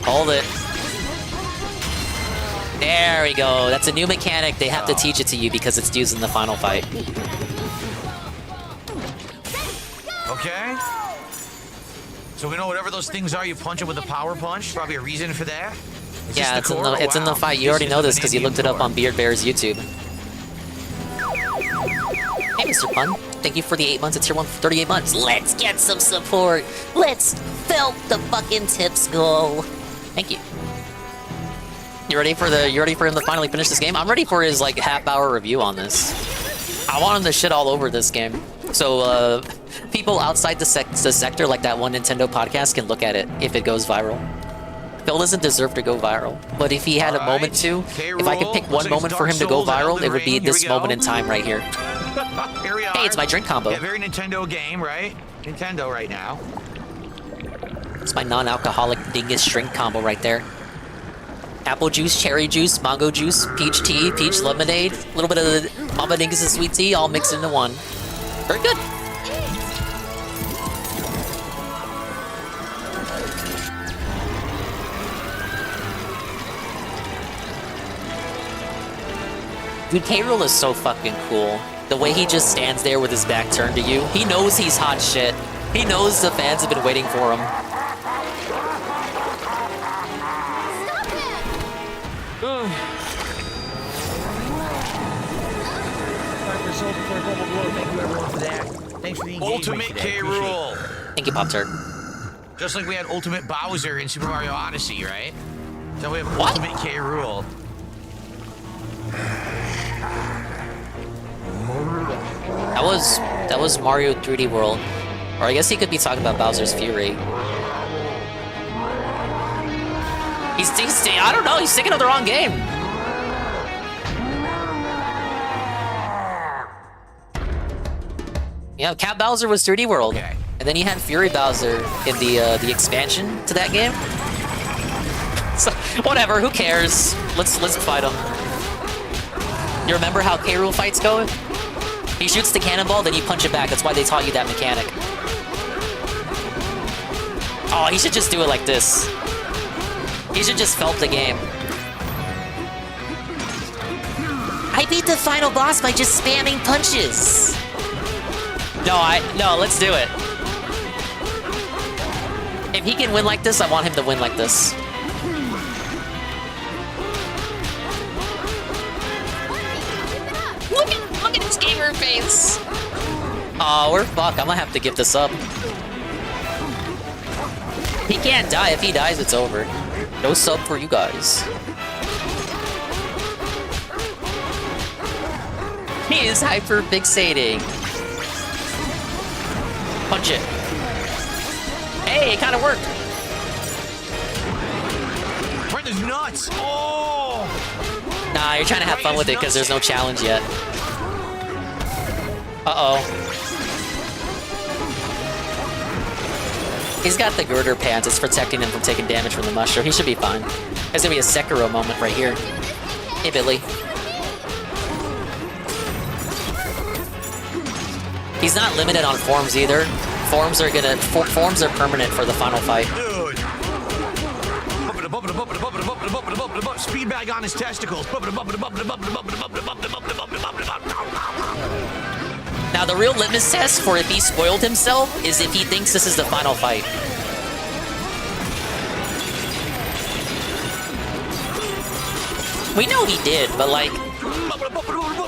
Speaker 3: Hold it. There we go. That's a new mechanic. They have to teach it to you because it's used in the final fight.
Speaker 9: Okay. So we know whatever those things are, you punch it with a power punch. Probably a reason for that. Is
Speaker 3: Yeah,
Speaker 9: this the core?
Speaker 3: it's in the
Speaker 9: Wow.
Speaker 3: fight. You already
Speaker 9: This
Speaker 3: know
Speaker 9: is
Speaker 3: this
Speaker 9: the
Speaker 3: because you looked it up on Beard Bear's YouTube. Hey, Mr. Pun. Thank you for the 8 months. It's your 1 for 38 months. Let's get some support. Let's felt the fucking tips go. Thank you. You ready for him to finally finish this game? I'm ready for his like half-hour review on this. I want him to shit all over this game. So people outside the sector, like that one Nintendo podcast, can look at it if it goes viral. Phil doesn't deserve to go viral, but if he had a moment to, if I could pick one moment for him to go viral, it would be this moment in time right here.
Speaker 9: Here we are.
Speaker 3: Hey, it's my drink combo.
Speaker 9: Yeah, very Nintendo game, right? Nintendo right now.
Speaker 3: It's my non-alcoholic dingus drink combo right there. Apple juice, cherry juice, mango juice, peach tea, peach lemonade, a little bit of the Mama Dingus and sweet tea, all mixed into one. Very good. Dude, K-Rool is so fucking cool. The way he just stands there with his back turned to you. He knows he's hot shit. He knows the fans have been waiting for him.
Speaker 9: Thanks for the Ultimate K-Rool.
Speaker 3: Thank you, Pop-Tart.
Speaker 9: Just like we had Ultimate Bowser in Super Mario Odyssey, right? So we have
Speaker 3: What?
Speaker 9: Ultimate K-Rool.
Speaker 3: That was Mario 3D World. Or I guess he could be talking about Bowser's Fury. He's I don't know, he's thinking of the wrong game. Yeah, Cat Bowser was 3D World.
Speaker 9: Okay.
Speaker 3: And then you had Fury Bowser in the expansion to that game. So, whatever, who cares? Let's fight him. You remember how K-Rool fights go? He shoots the cannonball, then you punch it back. That's why they taught you that mechanic. Oh, he should just do it like this. He should just felt the game. I beat the final boss by just spamming punches. No, let's do it. If he can win like this, I want him to win like this. Look at his gamer face. Oh, we're fucked. I'm gonna have to give this up. He can't die. If he dies, it's over. No sub for you guys. He is hyper fixating. Punch it. Hey, it kind of worked.
Speaker 9: Brent is nuts. Oh!
Speaker 3: Nah, you're trying to have fun with it because there's no challenge yet. Uh-oh. He's got the girder pants. It's protecting him from taking damage from the mushroom. He should be fine. There's gonna be a Sekiro moment right here. Hey, Billy. He's not limited on forms either. Forms are permanent for the final fight.
Speaker 9: Dude. Speed bag on his testicles.
Speaker 3: Now, the real litmus test for if he spoiled himself is if he thinks this is the final fight. We know he did, but like,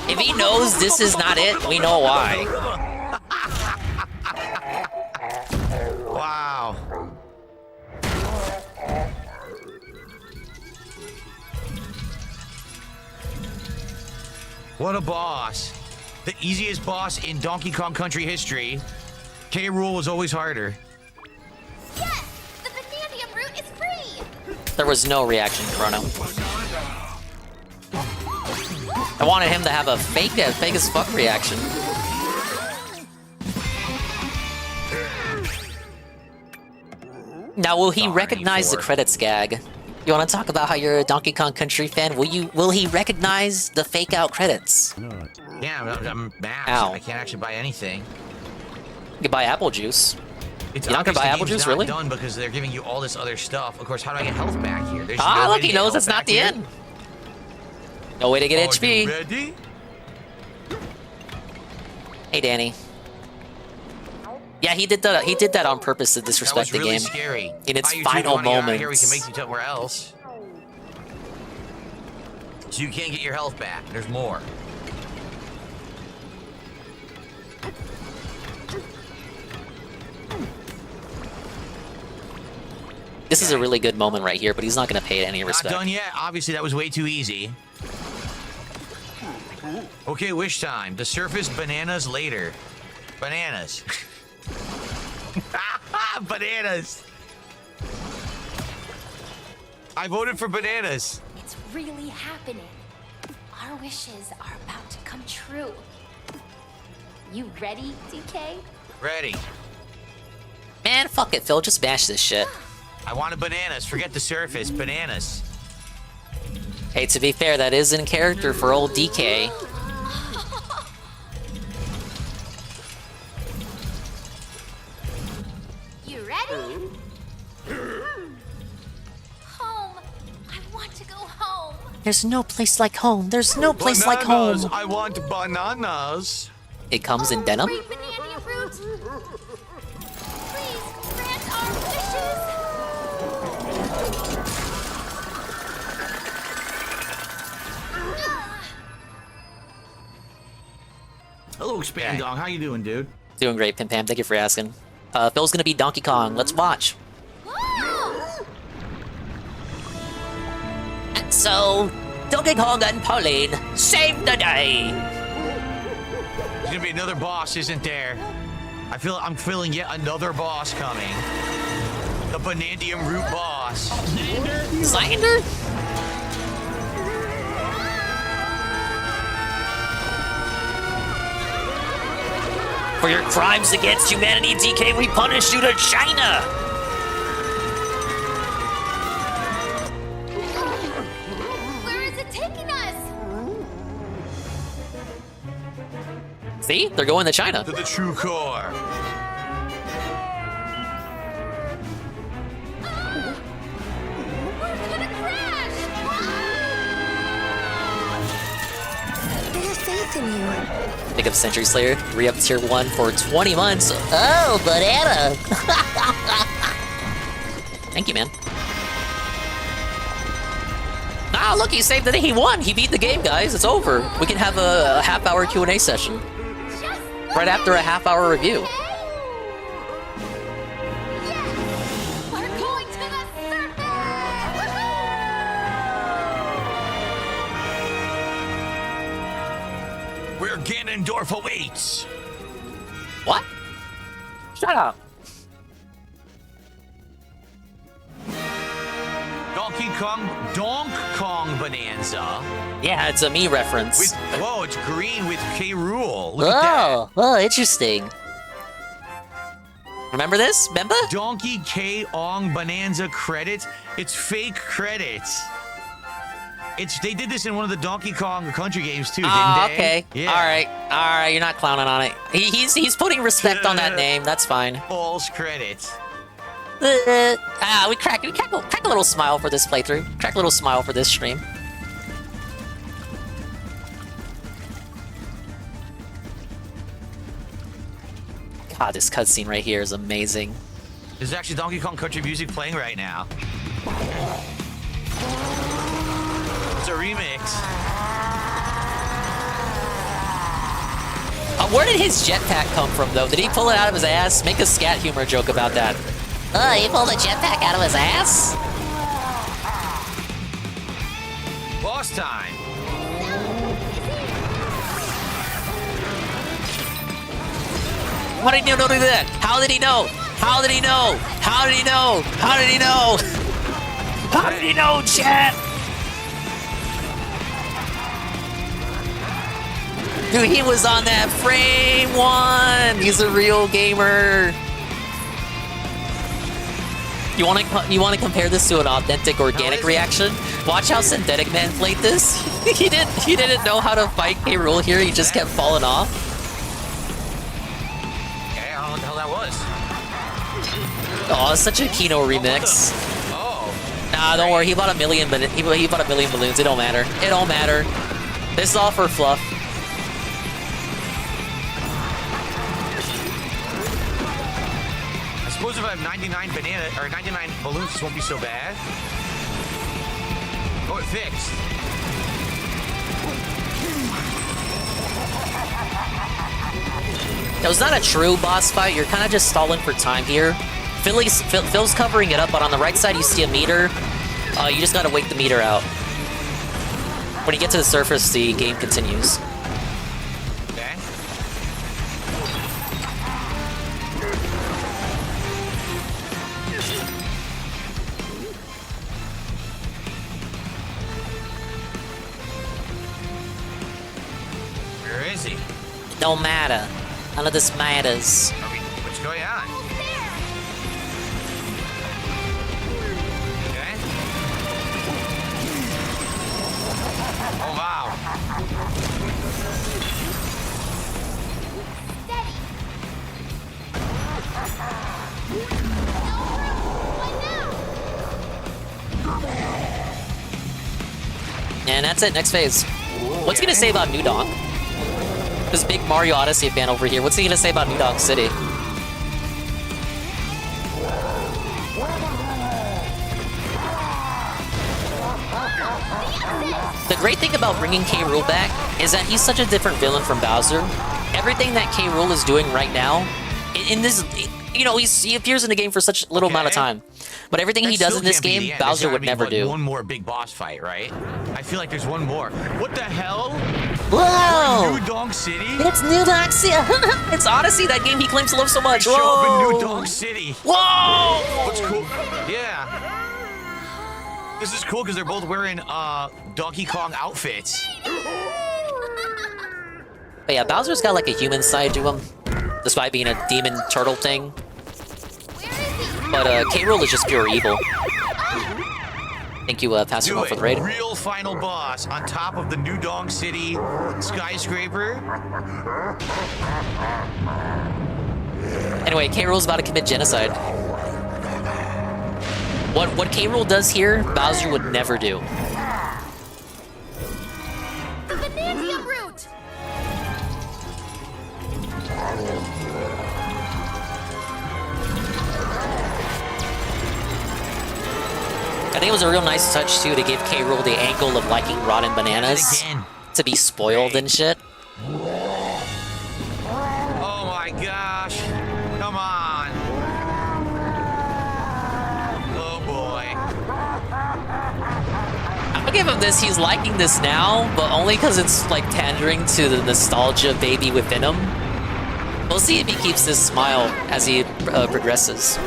Speaker 3: if he knows this is not it, we know why.
Speaker 9: Wow. What a boss. The easiest boss in Donkey Kong Country history. K-Rool was always harder.
Speaker 10: Yes! The Vanadium route is free!
Speaker 3: There was no reaction, Chrono. I wanted him to have a fake as fuck reaction. Now, will he recognize the credits gag? You want to talk about how you're a Donkey Kong Country fan? Will he recognize the fake out credits?
Speaker 9: Yeah, I'm maxed.
Speaker 3: Ow.
Speaker 9: I can't actually buy anything.
Speaker 3: You can buy apple juice.
Speaker 9: It's
Speaker 3: You're not gonna
Speaker 9: obvious
Speaker 3: buy
Speaker 9: the
Speaker 3: apple
Speaker 9: game's
Speaker 3: juice,
Speaker 9: not
Speaker 3: really?
Speaker 9: done because they're giving you all this other stuff. Of course, how do I get health back here? There's
Speaker 3: Ah,
Speaker 9: no way
Speaker 3: look,
Speaker 9: to
Speaker 3: he
Speaker 9: get
Speaker 3: knows
Speaker 9: health
Speaker 3: that's not
Speaker 9: back
Speaker 3: the
Speaker 9: here.
Speaker 3: end. No way to get
Speaker 9: Are
Speaker 3: HP.
Speaker 9: you ready?
Speaker 3: Hey, Danny. Yeah, he did that on purpose to
Speaker 9: That
Speaker 3: disrespect
Speaker 9: was really
Speaker 3: the game.
Speaker 9: scary.
Speaker 3: In its
Speaker 9: Buy your
Speaker 3: final
Speaker 9: $2 out of here, we
Speaker 3: moments.
Speaker 9: can make you somewhere else. So you can't get your health back. There's more.
Speaker 3: This is a really good moment right here, but he's not going to pay it any
Speaker 9: Not
Speaker 3: respect.
Speaker 9: done yet. Obviously, that was way too easy. Okay, wish time. The surface bananas later. Bananas. Bananas. I voted for bananas.
Speaker 10: It's really happening. Our wishes are about to come true. You ready, DK?
Speaker 9: Ready.
Speaker 3: Man, fuck it, Phil. Just bash this shit.
Speaker 9: I wanted bananas. Forget the surface. Bananas.
Speaker 3: Hey, to be fair, that is in character for old DK.
Speaker 10: You ready? Home. I want to go home.
Speaker 3: There's no place like home. There's no place like home.
Speaker 9: Bananas. I want bananas.
Speaker 3: It comes in denim?
Speaker 10: Great banana root. Please grant our wishes.
Speaker 9: Hello, Spam Dog. How you doing, dude?
Speaker 3: Doing great, Pim Pam. Thank you for asking. Phil's gonna be Donkey Kong. Let's watch. And so, Donkey Kong and Pauline save the day.
Speaker 9: There's gonna be another boss, isn't there? I'm feeling yet another boss coming. The Banandium Root boss.
Speaker 3: Slander? For your crimes against humanity, DK, we punish you to China!
Speaker 10: Where is it taking us?
Speaker 3: See? They're going to China.
Speaker 9: To the true core.
Speaker 10: We're gonna crash!
Speaker 7: There's faith in you.
Speaker 3: Pick up Century Slayer, re-up tier 1 for 20 months. Oh, banana! Thank you, man. Ah, look, he saved the day. He won. He beat the game, guys. It's over. We can have a half-hour Q&A session. Right after a half-hour review.
Speaker 10: We're going to the surface!
Speaker 9: Where Ganondorf awaits.
Speaker 3: What? Shut up.
Speaker 9: Donk Kong Bonanza.
Speaker 3: Yeah, it's a me reference.
Speaker 9: With, whoa, it's green with K. Rool. Look at that.
Speaker 3: Oh, interesting. Remember this? Remember?
Speaker 9: Donkey Kong Bonanza credits. It's fake credits. They did this in one of the Donkey Kong Country games too, didn't they?
Speaker 3: Okay.
Speaker 9: Yeah.
Speaker 3: All right. You're not clowning on it. He's putting respect on that name. That's fine.
Speaker 9: False credits.
Speaker 3: We crack a little smile for this playthrough. Crack a little smile for this stream. God, this cutscene right here is amazing.
Speaker 9: There's actually Donkey Kong Country music playing right now. It's a remix.
Speaker 3: Where did his jetpack come from, though? Did he pull it out of his ass? Make a scat humor joke about that. Oh, he pulled a jetpack out of his ass?
Speaker 9: Boss time.
Speaker 3: What did he know to do that? How did he know? How did he know? How did he know? How did he know? How did he know, chat? Dude, he was on that frame one. He's a real gamer. You want to compare this to an authentic organic reaction? Watch how Synthetic Man played this. he didn't know how to fight K. Rool here. He just kept falling off.
Speaker 9: Okay, I don't know what the hell that was.
Speaker 3: Oh, it's such a Kino remix.
Speaker 9: Oh.
Speaker 3: Nah, don't worry. He bought a million balloons. It don't matter. It don't matter. This is all for fluff.
Speaker 9: I suppose if I have 99 balloons, this won't be so bad. Oh, it fixed.
Speaker 3: That was not a true boss fight. You're kind of just stalling for time here. Phil's covering it up, but on the right side you see a meter. You just gotta wait the meter out. When you get to the surface, the game continues.
Speaker 9: Okay. Where is he?
Speaker 3: Don't matter. None of this matters.
Speaker 9: What's going on? Okay. Oh, wow.
Speaker 3: And that's it, next phase. What's he gonna say about New Donk? This big Mario Odyssey fan over here. What's he gonna say about New Donk City? The great thing about bringing K. Rool back is that he's such a different villain from Bowser. Everything that K. Rool is doing right now, in this, you know, he appears in the game for such little amount of time. But everything he does in this game, Bowser would never do.
Speaker 9: One more big boss fight, right? I feel like there's one more. What the hell?
Speaker 3: Whoa!
Speaker 9: New Donk City?
Speaker 3: It's New Donk City. It's Odyssey, that game he claims to love so much.
Speaker 9: They show up in New Donk City.
Speaker 3: Whoa!
Speaker 9: What's cool? Yeah. This is cool because they're both wearing Donkey Kong outfits.
Speaker 3: But yeah, Bowser's got like a human side to him, despite being a demon turtle thing. But K. Rool is just pure evil. Thank you, Pastor Mo, for the raid.
Speaker 9: Real final boss on top of the New Donk City skyscraper.
Speaker 3: Anyway, K. Rool's about to commit genocide. What K. Rool does here, Bowser would never do.
Speaker 10: The Banania root!
Speaker 3: I think it was a real nice touch, too, to give K. Rool the angle of liking rotten bananas. To be spoiled and shit.
Speaker 9: Oh my gosh. Come on. Oh boy.
Speaker 3: I'll give him this, he's liking this now, but only because it's like pandering to the nostalgia baby within him. We'll see if he keeps this smile as he progresses.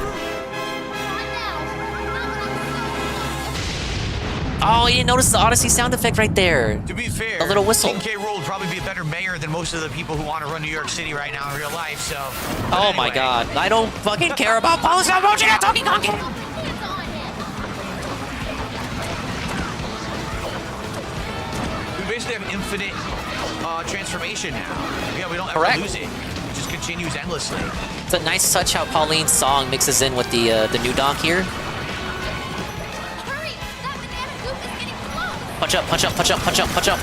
Speaker 3: Oh, you didn't notice the Odyssey sound effect right there.
Speaker 9: To be fair,
Speaker 3: a little whistle.
Speaker 9: King K. Rool would probably be a better mayor than most of the people who want to run New York City right now in real life, so...
Speaker 3: Oh anyway. My god, I don't fucking care about politics. I'm watching a Donkey Kong game!
Speaker 9: We basically have infinite transformation now. Yeah, we don't
Speaker 3: Correct.
Speaker 9: ever lose it. It just continues endlessly.
Speaker 3: It's a nice touch how Pauline's song mixes in with the New Donk here. Punch up, punch up, punch up, punch up, punch up.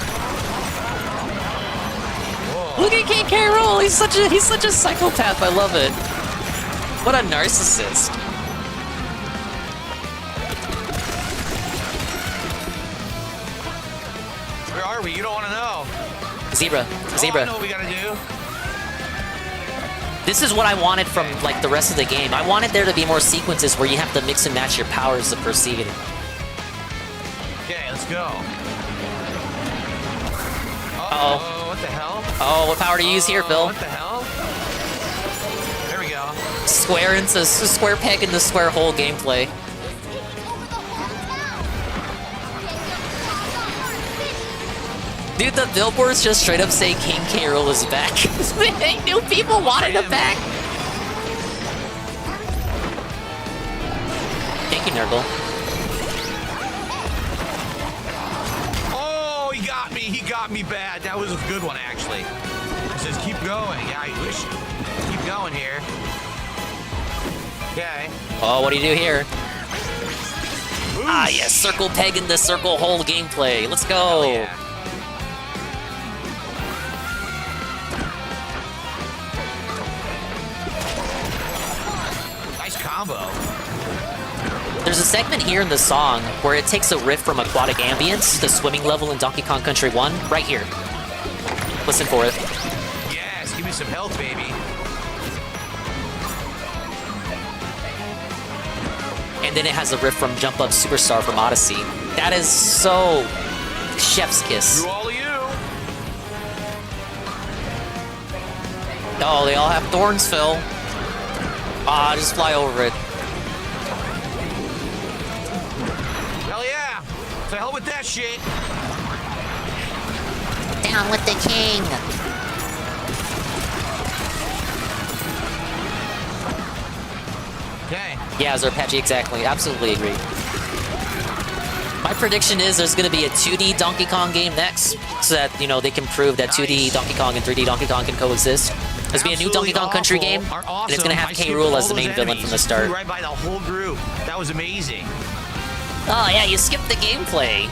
Speaker 3: Whoa. Look at King K. Rool. He's such a psychopath. I love it. What a narcissist.
Speaker 9: Where are we? You don't want to know.
Speaker 3: Zebra. Zebra.
Speaker 9: Oh, I know what we gotta do.
Speaker 3: This is what I wanted from like the rest of the game. I wanted there to be more sequences where you have to mix and match your powers to proceed.
Speaker 9: Okay, let's go.
Speaker 3: Uh-oh.
Speaker 9: What the hell?
Speaker 3: Oh, what power to use here, Phil?
Speaker 9: What the hell? There we go.
Speaker 3: Square peg into square hole gameplay. Dude, the billboards just straight up say King K. Rool is back. They knew people wanted him back. Thank you, Nurgle.
Speaker 9: Oh, he got me. He got me bad. That was a good one, actually. He says, keep going. Yeah, I wish. Keep going here. Okay.
Speaker 3: Oh, what do you do here?
Speaker 9: Ooh.
Speaker 3: Ah, yes, circle peg in the circle hole gameplay. Let's go.
Speaker 9: Hell yeah. Nice combo.
Speaker 3: There's a segment here in the song where it takes a riff from Aquatic Ambience, the swimming level in Donkey Kong Country 1, right here. Listen for it.
Speaker 9: Yes, give me some health, baby.
Speaker 3: And then it has the riff from Jump Up Superstar from Odyssey. That is so chef's kiss.
Speaker 9: Through all of you.
Speaker 3: Oh, they all have thorns, Phil. Ah, just fly over it.
Speaker 9: Hell yeah. To hell with that shit.
Speaker 3: Down with the king.
Speaker 9: Okay.
Speaker 3: Yeah, Zerpachi, exactly. Absolutely agree. My prediction is there's going to be a 2D Donkey Kong game next, so that, you know, they can prove that 2D Donkey Kong and 3D Donkey Kong can coexist. There's going to be a new Donkey Kong Country game, and it's going to have K. Rool as the main villain from the start.
Speaker 9: Right by the whole group. That was amazing.
Speaker 3: Oh yeah, you skipped the gameplay.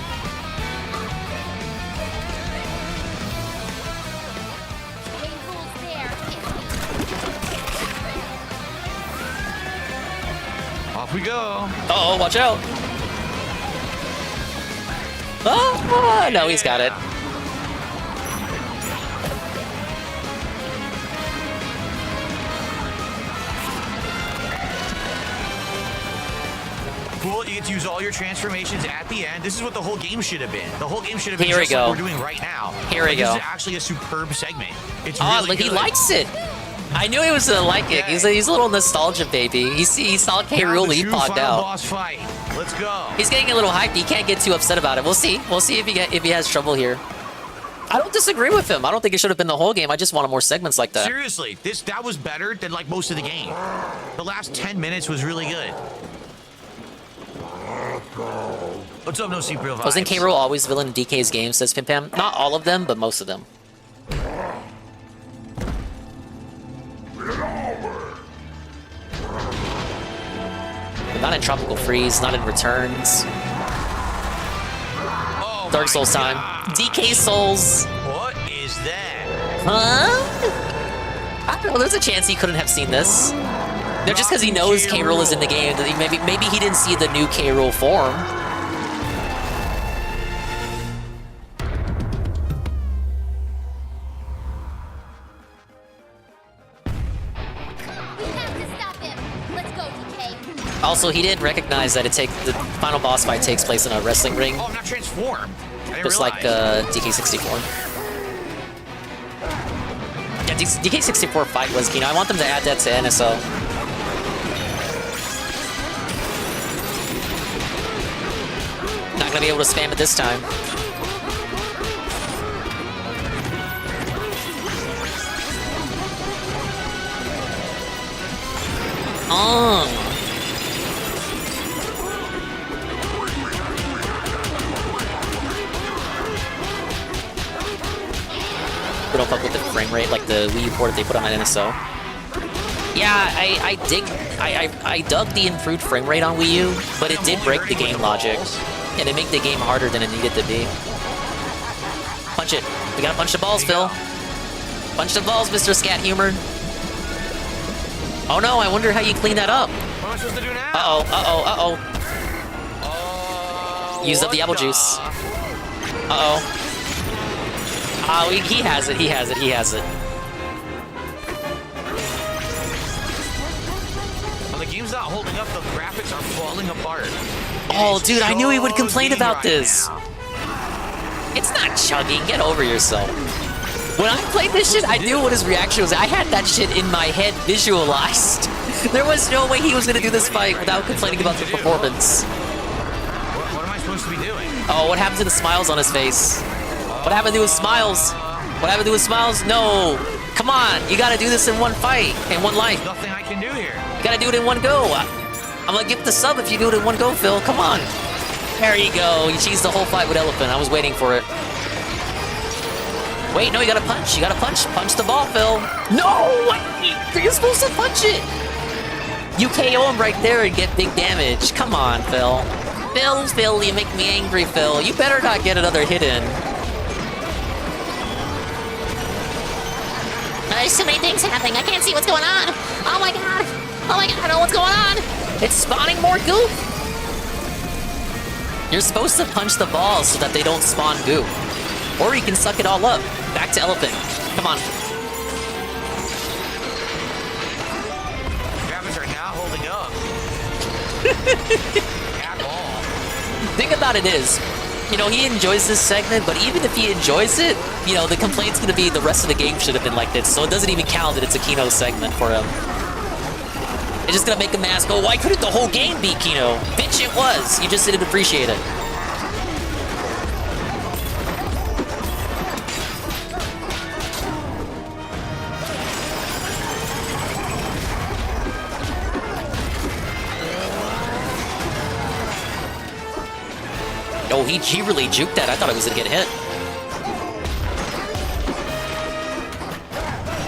Speaker 9: Off we go.
Speaker 3: Uh-oh, watch out. Oh, no, he's got it.
Speaker 9: Cool, you get to use all your transformations at the end. This is what the whole game should have been. The whole game should have been
Speaker 3: Here we
Speaker 9: just like
Speaker 3: go.
Speaker 9: we're doing right now.
Speaker 3: Here we go.
Speaker 9: This is actually a superb segment. It's
Speaker 3: Oh,
Speaker 9: really
Speaker 3: look,
Speaker 9: good.
Speaker 3: he likes it. I knew he was gonna like it. He's a little nostalgia baby. He saw K.
Speaker 9: Now
Speaker 3: Rool,
Speaker 9: the
Speaker 3: he
Speaker 9: true
Speaker 3: popped
Speaker 9: final
Speaker 3: out.
Speaker 9: boss fight. Let's go.
Speaker 3: He's getting a little hyped. He can't get too upset about it. We'll see. We'll see if he has trouble here. I don't disagree with him. I don't think it should have been the whole game. I just wanted more segments like that.
Speaker 9: Seriously, that was better than like most of the game. The last 10 minutes was really good. What's up, No Secret Vibes?
Speaker 3: Wasn't K. Rool always villain in DK's games, says Pimpam? Not all of them, but most of them. But not in Tropical Freeze, not in Returns.
Speaker 9: Oh
Speaker 3: Dark Souls time. DK Souls.
Speaker 9: What is that?
Speaker 3: Huh? I don't know, there's a chance he couldn't have seen this. No, just because he knows K. Rool is in the game, maybe he didn't see the new K. Rool form. Also, he didn't recognize that the final boss fight takes place in a wrestling ring.
Speaker 9: Oh, I'm not transformed.
Speaker 3: Just like DK64. Yeah, DK64 fight was key. I want them to add that to NSO. Not gonna be able to spam it this time. Oh. We don't fuck with the frame rate like the Wii U port they put on an NSO. Yeah, I dug the improved frame rate on Wii U, but it did break the game logic, and it made the game harder than it needed to be. Punch it. We gotta punch the balls, Phil. Punch the balls, Mr. Scat Humor. Oh no, I wonder how you clean that up.
Speaker 9: What am I supposed to do now?
Speaker 3: Uh-oh. Used up the apple juice. Uh-oh. Oh, he has it.
Speaker 9: Well, the game's not holding up. The graphics are falling apart.
Speaker 3: Oh, dude, I knew he would complain
Speaker 9: chugging
Speaker 3: about
Speaker 9: right
Speaker 3: this.
Speaker 9: now.
Speaker 3: It's not chugging. Get over yourself. When I played this shit, I knew what his reaction was. I had that shit in my head visualized. There was no way he was going to do this fight without complaining about the performance.
Speaker 9: What am I supposed to be doing?
Speaker 3: Oh, what happened to the smiles on his face? What happened to his smiles? What happened to his smiles? No. Come on. You got to do this in one fight, in one life.
Speaker 9: Nothing I can do here.
Speaker 3: You got to do it in one go. I'm going to give the sub if you do it in one go, Phil. Come on. There you go. You cheesed the whole fight with Elephant. I was waiting for it. Wait, no, you gotta punch. You gotta punch. Punch the ball, Phil. No! You're supposed to punch it. You KO him right there and get big damage. Come on, Phil. Phil, you make me angry, Phil. You better not get another hit in. There's so many things happening. I can't see what's going on. Oh my god. I know what's going on. It's spawning more goop. You're supposed to punch the balls so that they don't spawn goop. Or you can suck it all up. Back to Elephant. Come on.
Speaker 9: Graphics are not holding up. At all.
Speaker 3: Thing about it is, you know, he enjoys this segment, but even if he enjoys it, you know, the complaint's gonna be the rest of the game should have been like this, so it doesn't even count that it's a Kino segment for him. It's just gonna make him ask, oh, why couldn't the whole game be Kino? Bitch, it was! You just didn't appreciate it. Oh, he really juked that. I thought it was gonna get hit.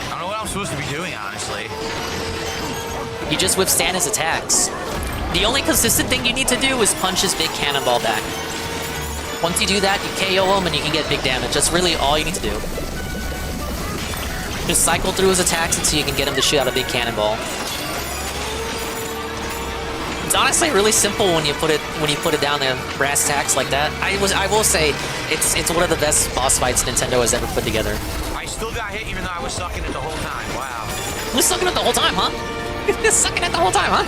Speaker 9: I don't know what I'm supposed to be doing, honestly.
Speaker 3: You just withstand his attacks. The only consistent thing you need to do is punch his big cannonball back. Once you do that, you KO him and you can get big damage. That's really all you need to do. Just cycle through his attacks until you can get him to shoot out a big cannonball. It's honestly really simple when you put it down to brass tacks like that. I will say it's one of the best boss fights Nintendo has ever put together.
Speaker 9: I still got hit even though I was sucking it the whole time. Wow.
Speaker 3: You were sucking it the whole time, huh? You're sucking it the whole time, huh?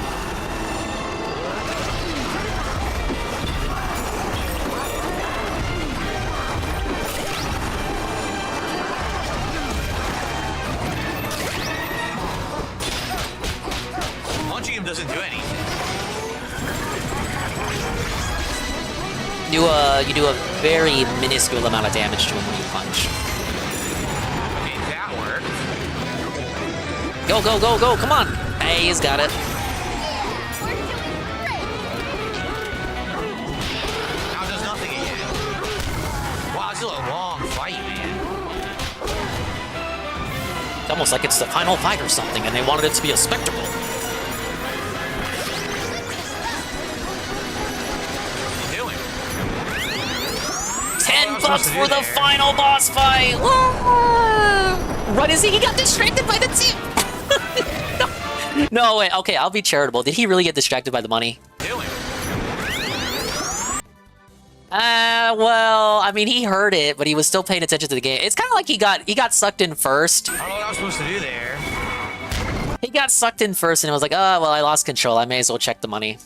Speaker 9: Punching him doesn't do anything.
Speaker 3: You do a very minuscule amount of damage to him when you punch.
Speaker 9: Okay, that worked.
Speaker 3: Go, go, go, go, come on! Hey, he's got it.
Speaker 9: Now it does nothing again. Wow, this is a long fight, man.
Speaker 3: It's almost like it's the final fight or something, and they wanted it to be a spectacle. $10 for the final boss fight! What is he? He got distracted by the tip! No, wait, okay, I'll be charitable. Did he really get distracted by the money? Well, I mean, he heard it, but he was still paying attention to the game. It's kind of like he got sucked in first.
Speaker 9: I don't know what I was supposed to do there.
Speaker 3: He got sucked in first, and it was like, oh, well, I lost control. I may as well check the money.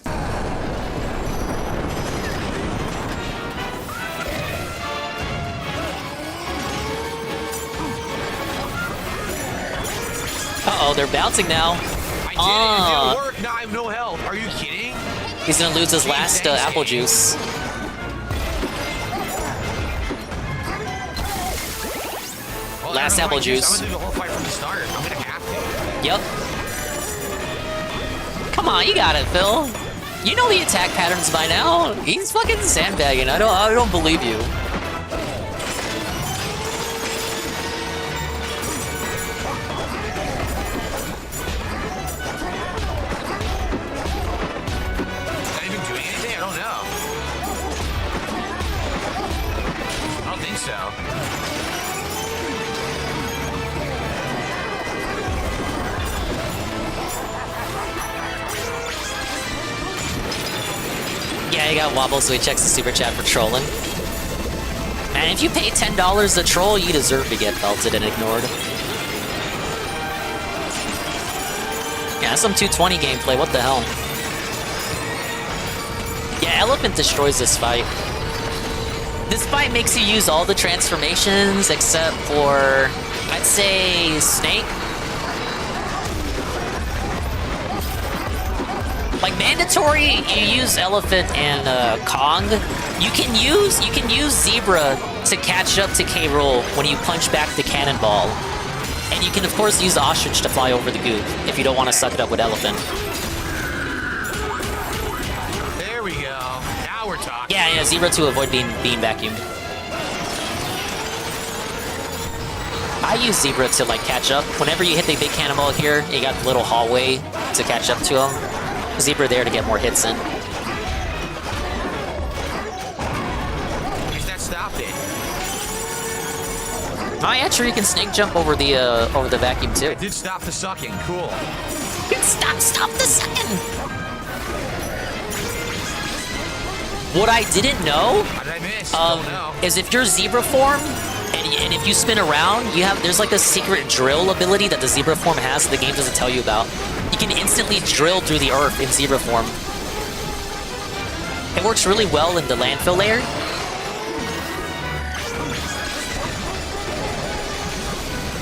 Speaker 3: Uh-oh, they're bouncing now.
Speaker 9: I did it. It didn't work. Now I have no health. Are you kidding?
Speaker 3: He's gonna lose his last apple juice.
Speaker 9: Well,
Speaker 3: Last apple juice.
Speaker 9: I'm gonna do the whole fight from the start. I'm gonna have to.
Speaker 3: Yep. Come on, you got it, Phil. You know the attack patterns by now. He's fucking sandbagging. I don't believe you. Yeah, he got wobbled, so he checks the super chat for trolling. And if you pay $10 to troll, you deserve to get belted and ignored. Yeah, that's some 220 gameplay, what the hell? Yeah, Elephant destroys this fight. This fight makes you use all the transformations except for, I'd say, Snake. Like mandatory, you use Elephant and Kong. You can use Zebra to catch up to K. Rool when you punch back the cannonball, and you can of course use Ostrich to fly over the goop if you don't want to suck it up with Elephant.
Speaker 9: There we go. Now we're talking.
Speaker 3: Yeah, Zebra to avoid being vacuumed. I use Zebra to like catch up. Whenever you hit the big cannonball here, you got the little hallway to catch up to him. Zebra there to get more hits in.
Speaker 9: That stopped it.
Speaker 3: Oh yeah, sure, you can snake jump over the vacuum too.
Speaker 9: It did stop the sucking. Cool.
Speaker 3: Stop the sucking. What I didn't know
Speaker 9: How did I miss? Don't know.
Speaker 3: is if you're Zebra form and if you spin around, there's like a secret drill ability that the Zebra form has that the game doesn't tell you about. You can instantly drill through the earth in Zebra form. It works really well in the landfill layer.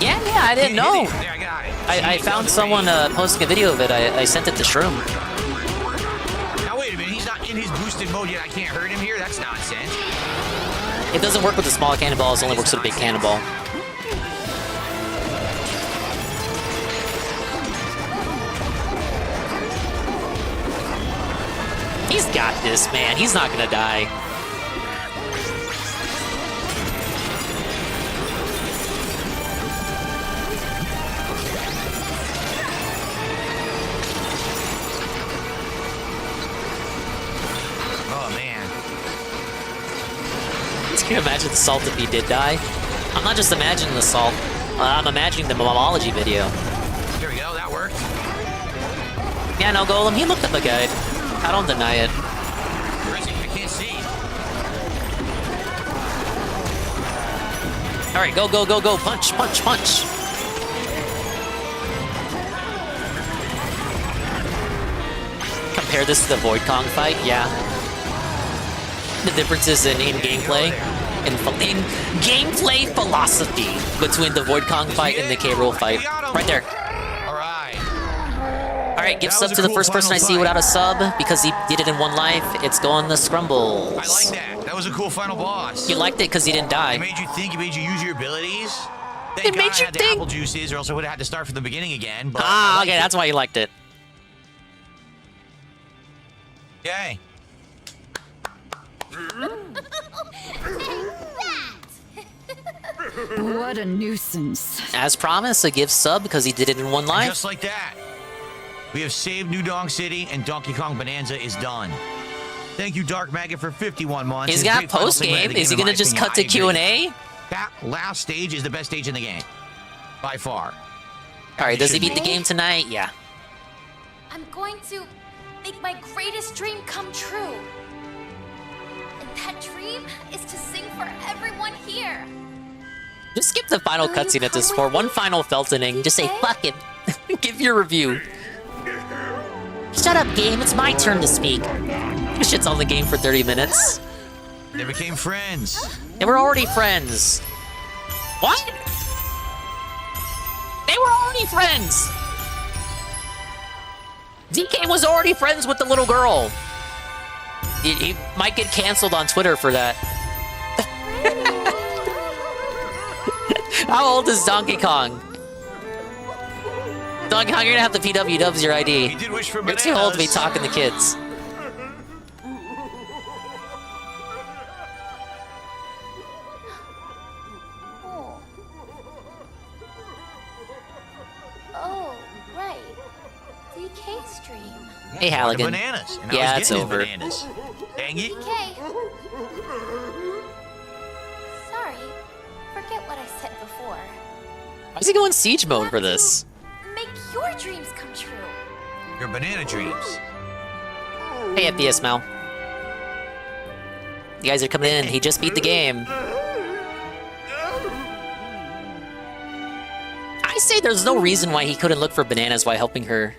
Speaker 3: Yeah, I didn't know.
Speaker 9: Yeah, I got it.
Speaker 3: I found someone posting a video of it. I sent it to Shroom.
Speaker 9: Now wait a minute, he's not in his boosted mode yet. I can't hurt him here? That's nonsense.
Speaker 3: It doesn't work with the small cannonballs, it only works with a big cannonball. He's got this, man. He's not gonna die.
Speaker 9: Oh, man.
Speaker 3: Can you imagine the Salt if he did die? I'm not just imagining the Salt. I'm imagining the Momology video.
Speaker 9: There we go, that worked.
Speaker 3: Yeah, no, Golem, he looked at the guide. I don't deny it.
Speaker 9: Where is he? I can't see.
Speaker 3: Alright, go. Punch. Compare this to the Void Kong fight, yeah. The differences in gameplay, in gameplay philosophy between the Void Kong fight and the K-Rool fight. Right there. Alright, give sub to the first person I see without a sub, because he did it in one life. It's going to Scrumbles.
Speaker 9: I like that. That was a cool final boss.
Speaker 3: You liked it because he didn't die.
Speaker 9: It made you think, it made you use your abilities. Thank God I had the apple juices, or else I would have had to start from the beginning again. But
Speaker 3: okay, that's why you liked it.
Speaker 9: Yay.
Speaker 11: What a nuisance.
Speaker 3: As promised, a give sub because he did it in one life.
Speaker 9: Just like that. We have saved New Donk City, and Donkey Kong Bonanza is done. Thank you, Dark Maggot, for 51 months.
Speaker 3: He's got post-game. Is he going to just cut to Q&A?
Speaker 9: That last stage is the best stage in the game. By far.
Speaker 3: Alright, does he beat the game tonight? Yeah.
Speaker 10: I'm going to make my greatest dream come true. And that dream is to sing for everyone here.
Speaker 3: Just skip the final cutscene at this for one final Feltoning. Just say, fuck it. Give your review. Shut up, game. It's my turn to speak. Shit's on the game for 30 minutes.
Speaker 9: They became friends.
Speaker 3: They were already friends. What? They were already friends. DK was already friends with the little girl. He might get canceled on Twitter for that. How old is Donkey Kong? Donkey Kong, you're gonna have the PW Dubs your ID.
Speaker 9: He did wish for
Speaker 3: You're too old to be talking to kids.
Speaker 10: Oh, right. DK stream.
Speaker 3: Hey, Halligan.
Speaker 9: Bananas. And
Speaker 3: Yeah,
Speaker 9: I was
Speaker 3: it's
Speaker 9: getting
Speaker 3: over.
Speaker 9: his bananas. Dang it.
Speaker 10: DK. Sorry. Forget what I said before.
Speaker 3: Why is he going siege mode for this?
Speaker 10: Make your dreams come true.
Speaker 9: Your banana dreams.
Speaker 3: Hey, FPS Mal. You guys are coming in. He just beat the game. I say there's no reason why he couldn't look for bananas while helping her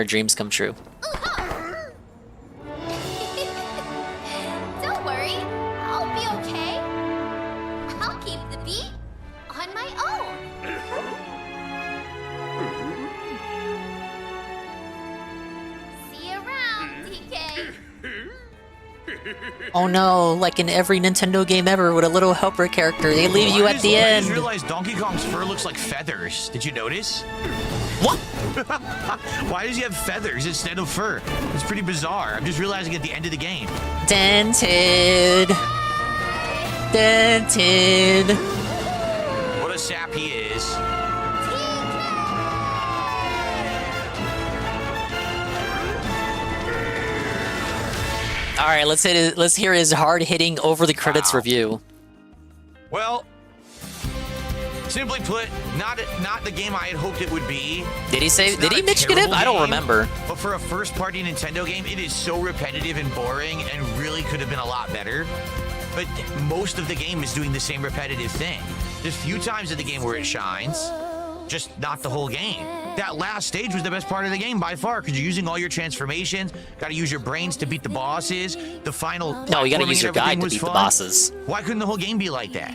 Speaker 3: dreams come true.
Speaker 10: Don't worry. I'll be okay. I'll keep the beat on my own. See you around, DK.
Speaker 3: Oh no, like in every Nintendo game ever with a little helper character, they leave you at the
Speaker 9: I
Speaker 3: end.
Speaker 9: just realized Donkey Kong's fur looks like feathers. Did you notice?
Speaker 3: What?
Speaker 9: Why does he have feathers instead of fur? It's pretty bizarre. I'm just realizing at the end of the game.
Speaker 3: Dented.
Speaker 9: What a sap he is.
Speaker 3: All right, let's hear his hard-hitting over the credits review.
Speaker 9: Well, simply put, not the game I had hoped it would be.
Speaker 3: Did he say?
Speaker 9: It's
Speaker 3: Did
Speaker 9: not
Speaker 3: he
Speaker 9: a
Speaker 3: mention it?
Speaker 9: terrible
Speaker 3: I don't
Speaker 9: game,
Speaker 3: remember.
Speaker 9: But for a first-party Nintendo game, it is so repetitive and boring, and really could have been a lot better. But most of the game is doing the same repetitive thing. There's few times in the game where it shines, just not the whole game. that last stage was the best part of the game by far, because you're using all your transformations. Got to use your brains to beat the bosses. The final.
Speaker 3: No, you got to
Speaker 9: platforming
Speaker 3: use your
Speaker 9: and everything
Speaker 3: guide to
Speaker 9: was
Speaker 3: beat the
Speaker 9: fun.
Speaker 3: bosses.
Speaker 9: Why couldn't the whole game be like that?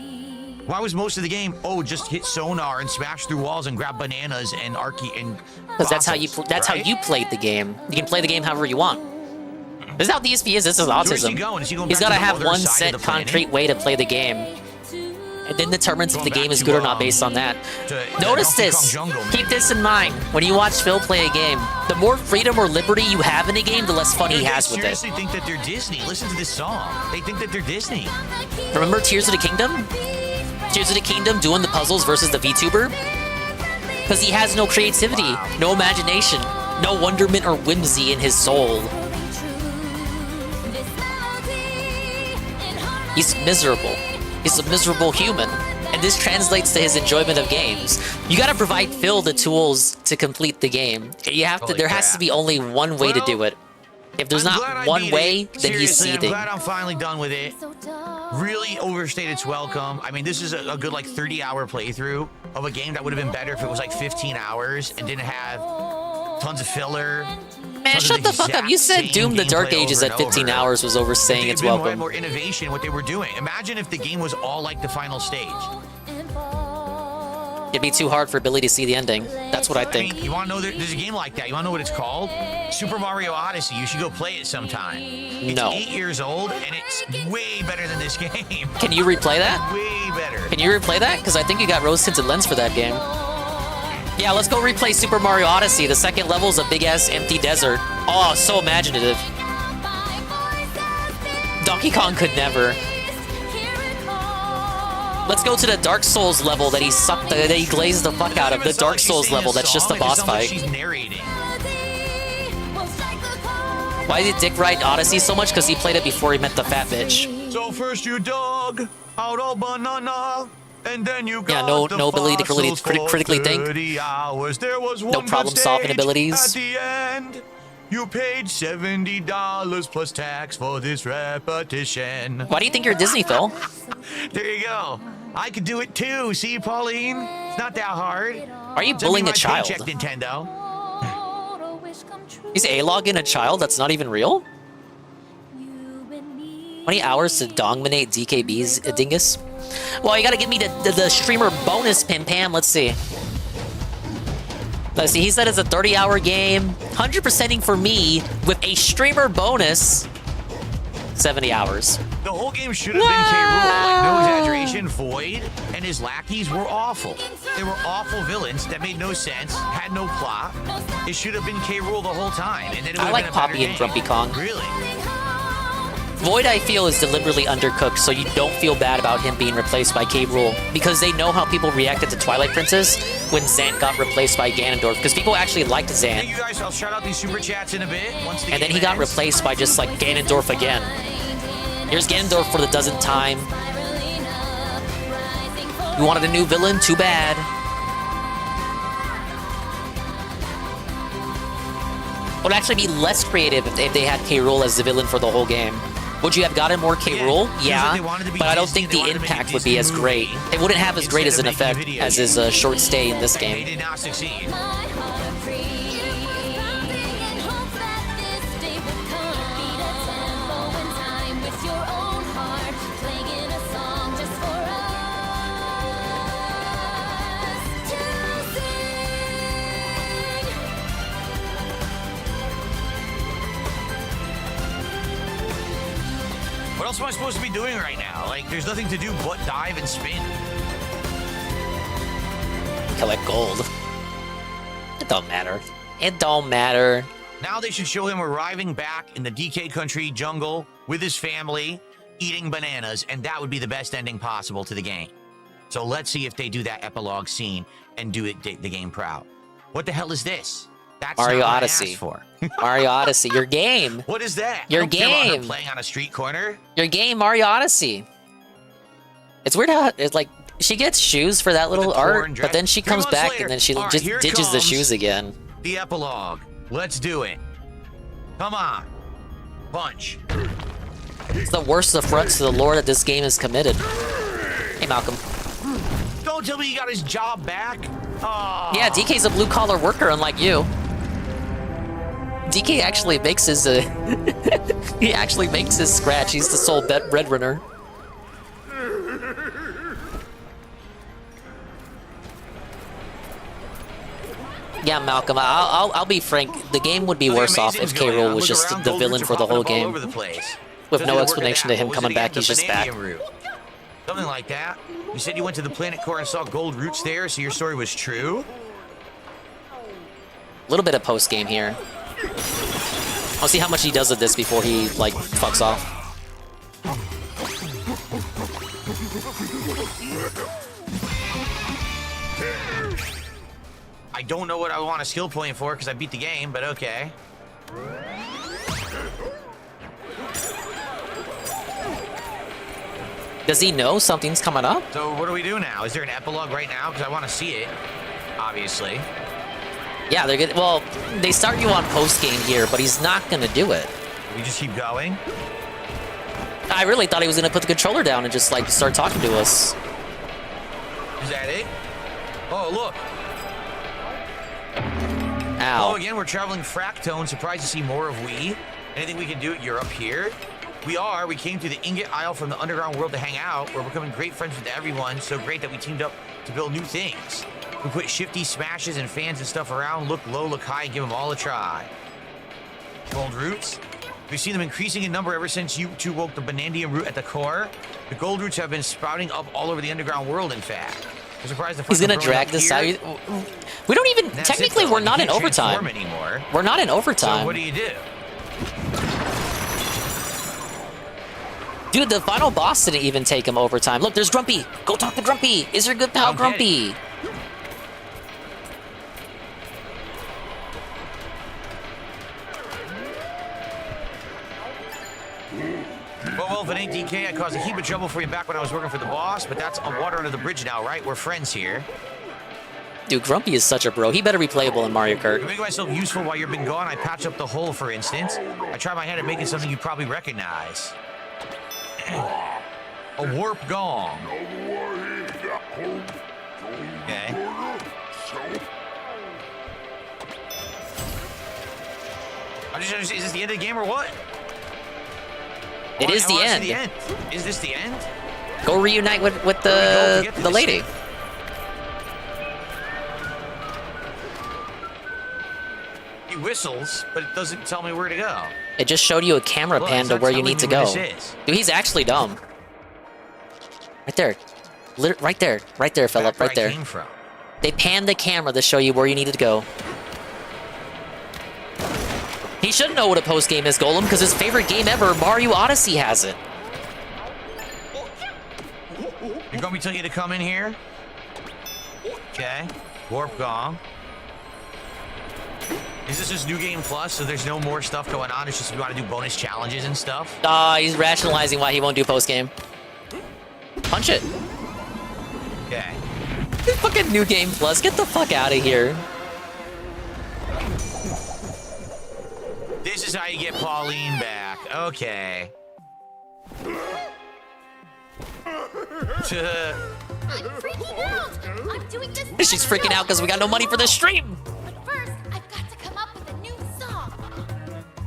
Speaker 9: Why was most of the game, oh, just hit sonar and smash through walls and grab bananas and and
Speaker 3: Because that's how you how you played the game. You can play the game however you want. This is how DSP is. This is
Speaker 9: Where's
Speaker 3: autism.
Speaker 9: he going? Is he going
Speaker 3: He's
Speaker 9: back
Speaker 3: got to
Speaker 9: to the
Speaker 3: have
Speaker 9: other
Speaker 3: one
Speaker 9: side
Speaker 3: set
Speaker 9: of the planet?
Speaker 3: concrete way to play the game, and then determines if
Speaker 9: Going
Speaker 3: the game
Speaker 9: back
Speaker 3: is
Speaker 9: to,
Speaker 3: good or not based on that. Notice
Speaker 9: Donkey
Speaker 3: this.
Speaker 9: Kong Jungle, man.
Speaker 3: Keep this in mind when you watch Phil play a game. The more freedom or liberty you have in a game, the less fun he has with
Speaker 9: They
Speaker 3: it.
Speaker 9: seriously think that they're Disney. Listen to this song. They think that they're Disney.
Speaker 3: Remember Tears of the Kingdom? Tears of the Kingdom doing the puzzles versus the VTuber? Because he has no creativity, no imagination, no wonderment or whimsy in his soul. He's miserable. He's a miserable human. And this translates to his enjoyment of games. You gotta provide Phil the tools to complete the game. You have to.
Speaker 9: Holy
Speaker 3: There has to
Speaker 9: crap.
Speaker 3: be only one way to do it. If there's
Speaker 9: I'm glad
Speaker 3: not
Speaker 9: I
Speaker 3: one
Speaker 9: beat
Speaker 3: way,
Speaker 9: it.
Speaker 3: then he's
Speaker 9: Seriously,
Speaker 3: seething.
Speaker 9: I'm glad I'm finally done with it. Really overstayed its welcome. I mean, this is a good like 30-hour playthrough of a game that would have been better if it was like 15 hours and didn't have tons of filler.
Speaker 3: Man, shut the fuck up. You said Doom the Dark Ages at 15 hours was overstaying its
Speaker 9: Had
Speaker 3: welcome.
Speaker 9: more innovation in what they were doing. Imagine if the game was all like the final stage.
Speaker 3: It'd be too hard for Billy to see the ending. That's what I think.
Speaker 9: mean, you want to know there's a game like that? You want to know what it's called? Super Mario Odyssey. You should go play it sometime. It's
Speaker 3: No.
Speaker 9: 8 years old and it's way better than this game.
Speaker 3: Can you replay that?
Speaker 9: Way better.
Speaker 3: Can you replay that? Because I think you got rose-tinted lens for that game. Yeah, let's go replay Super Mario Odyssey. The second level is a big-ass empty desert. Oh, so imaginative. Donkey Kong could never. Let's go to the Dark Souls level that he sucked, that he glazed the fuck out of. The Dark Souls level, that's just a boss fight.
Speaker 9: She's narrating.
Speaker 3: Why did Dick write Odyssey so much? Because he played it before he met the fat bitch.
Speaker 9: So first you dug out a banana, and then you got
Speaker 3: Yeah, no
Speaker 9: the
Speaker 3: ability to
Speaker 9: fossils for
Speaker 3: critically think.
Speaker 9: 30 hours. There was one
Speaker 3: No
Speaker 9: good
Speaker 3: problem-solving
Speaker 9: stage
Speaker 3: abilities.
Speaker 9: At the end, you paid $70 plus tax for this repetition.
Speaker 3: Why do you think you're Disney, Phil?
Speaker 9: There you go. I could do it too. See, Pauline? It's not that hard.
Speaker 3: Are you
Speaker 9: Send me
Speaker 3: bullying
Speaker 9: my
Speaker 3: a child?
Speaker 9: paycheck, Nintendo.
Speaker 3: He's A-logging a child? That's not even real? 20 hours to dominate DKB's dingus? Well, you gotta give me the streamer bonus, Pim Pam. Let's see. Let's see, he said it's a 30-hour game. 100%ing for me with a streamer bonus. 70 hours.
Speaker 9: The whole game should have been K. Rool. Like, no exaggeration. Void and his lackeys were awful. They were awful villains that made no sense, had no plot. It should have been K. Rool the whole time. And then it would
Speaker 3: I
Speaker 9: have
Speaker 3: like
Speaker 9: been a better
Speaker 3: Poppy and
Speaker 9: game.
Speaker 3: Grumpy Kong.
Speaker 9: Really?
Speaker 3: Void, I feel, is deliberately undercooked, so you don't feel bad about him being replaced by K. Rool, because they know how people reacted to Twilight Princess when Zant got replaced by Ganondorf, because people actually liked Zant,
Speaker 9: Hey, you guys, I'll shout out these super chats in a bit. Once the
Speaker 3: and then
Speaker 9: game
Speaker 3: he got
Speaker 9: ends.
Speaker 3: replaced by just like Ganondorf again. Here's Ganondorf for the dozenth time. You wanted a new villain? Too bad. It would actually be less creative if they had K. Rool as the villain for the whole game. Would you have gotten more K. Rool? Yeah,
Speaker 9: they wanted to be
Speaker 3: but I don't
Speaker 9: Disney,
Speaker 3: think
Speaker 9: they
Speaker 3: the
Speaker 9: wanted to make a
Speaker 3: impact would be
Speaker 9: Disney
Speaker 3: as great.
Speaker 9: movie
Speaker 3: It wouldn't have as great as an
Speaker 9: instead of
Speaker 3: effect
Speaker 9: making a
Speaker 3: as
Speaker 9: video
Speaker 3: his short stay in this
Speaker 9: They
Speaker 3: game.
Speaker 9: did not succeed. What else am I supposed to be doing right now? Like, there's nothing to do but dive and spin.
Speaker 3: Collect gold. It don't matter. It don't matter.
Speaker 9: Now they should show him arriving back in the DK country jungle with his family, eating bananas, and that would be the best ending possible to the game. So let's see if they do that epilogue scene and do it the game proud. What the hell is this? That's
Speaker 3: Mario
Speaker 9: not what I
Speaker 3: Odyssey.
Speaker 9: asked for.
Speaker 3: Mario Odyssey, your game.
Speaker 9: What is that?
Speaker 3: Your
Speaker 9: I don't care about her
Speaker 3: game.
Speaker 9: playing on a street corner.
Speaker 3: Your game, Mario Odyssey. It's weird how it's like she gets shoes for that little
Speaker 9: the corn
Speaker 3: art,
Speaker 9: dress.
Speaker 3: but then she
Speaker 9: 3
Speaker 3: comes
Speaker 9: months
Speaker 3: back
Speaker 9: later.
Speaker 3: and then she
Speaker 9: All right,
Speaker 3: just
Speaker 9: here
Speaker 3: ditches the
Speaker 9: comes
Speaker 3: shoes again.
Speaker 9: The epilogue. Let's do it. Come on. Punch.
Speaker 3: It's the worst affronts to the lore that this game has committed. Hey, Malcolm.
Speaker 9: Don't tell me he got his job back.
Speaker 3: Yeah, DK's a blue-collar worker, unlike you. DK actually makes his, he actually makes his scratch. He's the sole breadwinner. Yeah, Malcolm, I'll be frank. The game would be worse off if K. Rool was just the villain for the whole game. With no explanation to him coming back, he's just back.
Speaker 9: Something like that. You said you went to the planet core and saw gold roots there, so your story was true?
Speaker 3: A little bit of post-game here. I'll see how much he does of this before he, like, fucks off.
Speaker 9: I don't know what I want a skill point for because I beat the game, but okay.
Speaker 3: Does he know something's coming up?
Speaker 9: So what do we do now? Is there an epilogue right now? Because I want to see it, obviously.
Speaker 3: Yeah, they're good. Well, they start you on post-game here, but he's not going to do it.
Speaker 9: We just keep going?
Speaker 3: I really thought he was going to put the controller down and just, like, start talking to us.
Speaker 9: Is that it? Oh, look.
Speaker 3: Ow.
Speaker 9: Oh, again, we're traveling Fractone. Surprised to see more of we. Anything we can do? You're up here. We came to the Ingot Isle from the underground world to hang out. We're becoming great friends with everyone. So great that we teamed up to build new things. We put shifty smashes and fans and stuff around. Look low, look high, and give them all a try. Gold roots. We've seen them increasing in number ever since you two woke the Banandium root at the core. The gold roots have been sprouting up all over the underground world, in fact. We're surprised to find
Speaker 3: he's going to drag this out. We don't even... Technically, we're not in overtime. We're not in overtime.
Speaker 9: So what do you do?
Speaker 3: Dude, the final boss didn't even take him overtime. Look, there's Grumpy. Go talk to Grumpy. Is your good pal Grumpy?
Speaker 9: Well, if it ain't DK, I caused a heap of trouble for you back when I was working for the boss, but that's water under the bridge now, right? We're friends here.
Speaker 3: Dude, Grumpy is such a bro. He better be playable in Mario Kart.
Speaker 9: To make myself useful while you've been gone, I patched up the hole, for instance. I tried my hand at making something you'd probably recognize. A warp gong. Okay. Is this the end of the game or what?
Speaker 3: It is the end.
Speaker 9: Is this the end?
Speaker 3: Go reunite with the lady.
Speaker 9: He whistles, but it doesn't tell me where to go.
Speaker 3: It just showed you a camera pan to where you need to go. Dude, he's actually dumb. Right there. Right there, Philip. Right there. They panned the camera to show you where you needed to go. He should know what a post game is, Golem, because his favorite game ever, Mario Odyssey, has it.
Speaker 9: You're going to tell you to come in here? Okay. Warp gong. Is this just New Game Plus, so there's no more stuff going on? It's just we want to do bonus challenges and stuff?
Speaker 3: He's rationalizing why he won't do post game. Punch it.
Speaker 9: Okay.
Speaker 3: Fucking New Game Plus. Get the fuck out of here.
Speaker 9: This is how you get Pauline back. Okay.
Speaker 10: I'm freaking out. I'm doing this.
Speaker 3: She's freaking out because we got no money for this stream.
Speaker 10: But first, I've got to come up with a new song.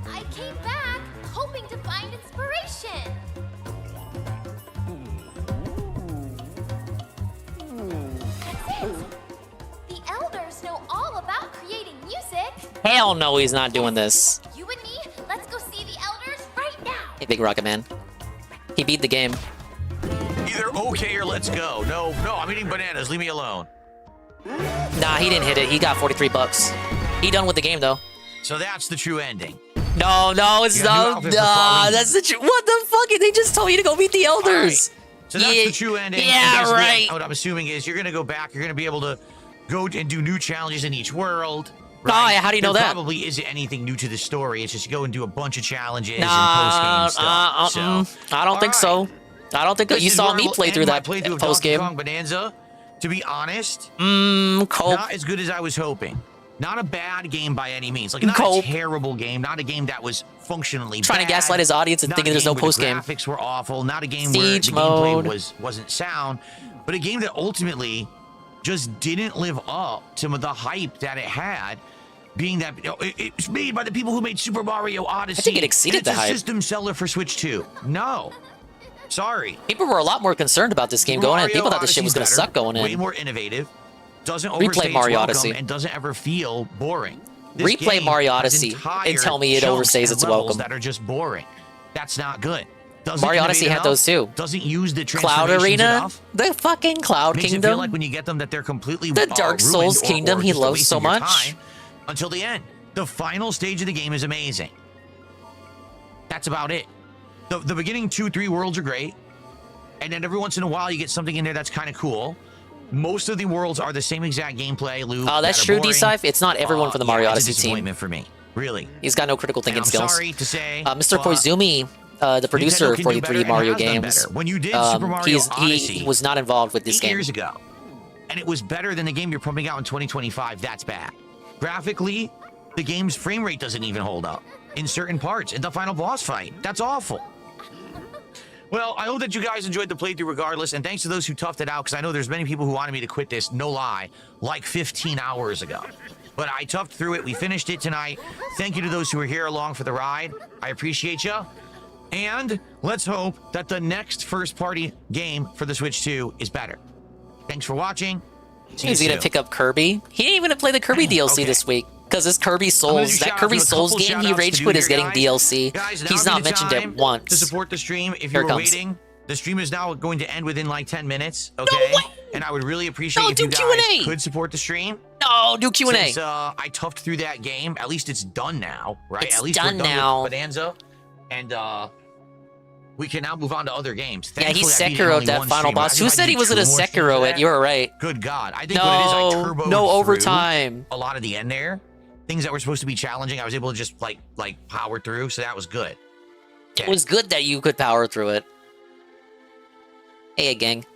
Speaker 10: I came back hoping to find inspiration. That's it. The elders know all about creating music.
Speaker 3: Hell no, he's not doing this.
Speaker 10: You and me, let's go see the elders right now.
Speaker 3: Hey, Big Rocket Man. He beat the game.
Speaker 9: Either okay or let's go. No, I'm eating bananas. Leave me alone.
Speaker 3: Nah, he didn't hit it. He got 43 bucks. He done with the game, though.
Speaker 9: So that's the true ending.
Speaker 3: No, it's not. Nah, that's the true. What the fuck? They just told you to go meet the elders.
Speaker 9: Right. So that's the true ending.
Speaker 3: Yeah, right.
Speaker 9: What I'm assuming is you're going to go back. You're going to be able to go and do new challenges in each world.
Speaker 3: Right? Oh, yeah, how do you know that?
Speaker 9: There probably isn't anything new to the story. It's just you go and do a bunch of challenges and post-game stuff.
Speaker 3: I don't think so. I don't think you saw me play through that post game.
Speaker 9: Kong Bonanza, to be honest,
Speaker 3: Cope.
Speaker 9: Not as good as I was hoping. Not a bad game by any means. Like not a terrible game. Not a game that was functionally
Speaker 3: trying
Speaker 9: bad.
Speaker 3: to gaslight his audience and thinking there's no post game.
Speaker 9: The graphics were awful. Not a game
Speaker 3: Siege
Speaker 9: where the
Speaker 3: mode
Speaker 9: gameplay wasn't sound, but a game that ultimately just didn't live up to the hype that it had, being that it's made by the people who made Super Mario Odyssey.
Speaker 3: I think it exceeded the hype.
Speaker 9: It's a system seller for Switch 2. No. Sorry.
Speaker 3: People were a lot more concerned about this game going in. People thought this shit was going to
Speaker 9: Odyssey's
Speaker 3: suck going in.
Speaker 9: Way more innovative. Doesn't overstay its
Speaker 3: Mario
Speaker 9: welcome,
Speaker 3: Odyssey.
Speaker 9: and doesn't ever feel boring. This
Speaker 3: Replay
Speaker 9: game
Speaker 3: Mario
Speaker 9: has
Speaker 3: Odyssey
Speaker 9: entire
Speaker 3: and tell me it
Speaker 9: chunks
Speaker 3: overstays
Speaker 9: and
Speaker 3: its
Speaker 9: levels
Speaker 3: welcome.
Speaker 9: that are just boring. That's not good. Doesn't
Speaker 3: Mario
Speaker 9: innovate
Speaker 3: Odyssey had
Speaker 9: enough,
Speaker 3: those too.
Speaker 9: Doesn't use the
Speaker 3: Cloud
Speaker 9: transformations
Speaker 3: Arena,
Speaker 9: enough.
Speaker 3: the fucking Cloud
Speaker 9: Makes
Speaker 3: Kingdom.
Speaker 9: it feel like when you get them that they're completely
Speaker 3: The Dark Souls
Speaker 9: ruined
Speaker 3: Kingdom
Speaker 9: or
Speaker 3: he
Speaker 9: just a
Speaker 3: loves
Speaker 9: waste
Speaker 3: so
Speaker 9: of your
Speaker 3: much.
Speaker 9: time until the end. The final stage of the game is amazing. That's about it. The beginning 2-3 worlds are great, and then every once in a while you get something in there that's kind of cool. Most of the worlds are the same exact gameplay loop.
Speaker 3: Oh, that's true, D-Sci. It's not everyone from the Mario
Speaker 9: It's a
Speaker 3: Odyssey team.
Speaker 9: disappointment for me. Really.
Speaker 3: He's got no critical thinking
Speaker 9: And I'm
Speaker 3: skills.
Speaker 9: sorry to say,
Speaker 3: Mr.
Speaker 9: but
Speaker 3: Koizumi, the producer
Speaker 9: Nintendo can
Speaker 3: for
Speaker 9: do
Speaker 3: the
Speaker 9: better
Speaker 3: 3
Speaker 9: and
Speaker 3: Mario
Speaker 9: has done
Speaker 3: games,
Speaker 9: better. When you did Super Mario Odyssey,
Speaker 3: he was not involved with this
Speaker 9: 8
Speaker 3: game.
Speaker 9: years ago, and it was better than the game you're pumping out in 2025. That's bad. Graphically, the game's frame rate doesn't even hold up in certain parts. In the final boss fight, that's awful. Well, I hope that you guys enjoyed the playthrough regardless, and thanks to those who toughed it out, because I know there's many people who wanted me to quit this, no lie, like 15 hours ago. But I toughed through it. We finished it tonight. Thank you to those who were here along for the ride. I appreciate you. And let's hope that the next first-party game for the Switch 2 is better. Thanks for watching. See you
Speaker 3: He's going
Speaker 9: soon.
Speaker 3: to pick up Kirby. He didn't even play the Kirby DLC
Speaker 9: Okay.
Speaker 3: this week. Because this Kirby
Speaker 9: I'm gonna do
Speaker 3: Souls, that
Speaker 9: shout-outs
Speaker 3: Kirby
Speaker 9: to a
Speaker 3: Souls
Speaker 9: couple
Speaker 3: game he
Speaker 9: shout-outs
Speaker 3: rage
Speaker 9: to
Speaker 3: quit
Speaker 9: do
Speaker 3: is
Speaker 9: here,
Speaker 3: getting
Speaker 9: guys.
Speaker 3: DLC.
Speaker 9: Guys, now
Speaker 3: He's
Speaker 9: would
Speaker 3: not
Speaker 9: be the
Speaker 3: mentioned
Speaker 9: time
Speaker 3: it once.
Speaker 9: to support the stream. If
Speaker 3: Here
Speaker 9: you
Speaker 3: it
Speaker 9: were
Speaker 3: comes.
Speaker 9: waiting, the stream is now going to end within like 10 minutes. Okay.
Speaker 3: way!
Speaker 9: And I would really appreciate
Speaker 3: No,
Speaker 9: if
Speaker 3: do
Speaker 9: you guys
Speaker 3: Q&A.
Speaker 9: could support the stream.
Speaker 3: No, do Q&A.
Speaker 9: Since I toughed through that game, at least it's done now, right?
Speaker 3: It's
Speaker 9: At least
Speaker 3: done
Speaker 9: we're done
Speaker 3: now.
Speaker 9: with Bonanza, and we can now move on to other games.
Speaker 3: Yeah, he
Speaker 9: Thankfully, I beat it in
Speaker 3: Sekiro'd
Speaker 9: only
Speaker 3: that
Speaker 9: one
Speaker 3: final
Speaker 9: stream.
Speaker 3: boss.
Speaker 9: I
Speaker 3: Who
Speaker 9: think I
Speaker 3: said he
Speaker 9: did
Speaker 3: was
Speaker 9: two
Speaker 3: going to
Speaker 9: more streams
Speaker 3: Sekiro
Speaker 9: of
Speaker 3: it?
Speaker 9: that.
Speaker 3: You were right.
Speaker 9: Good God. I think what it is, I turboed
Speaker 3: No
Speaker 9: through
Speaker 3: overtime.
Speaker 9: a lot of the end there. Things that were supposed to be challenging, I was able to just like power through, so that was good.
Speaker 3: It was good that you could power through it. Hey, gang.
Speaker 9: There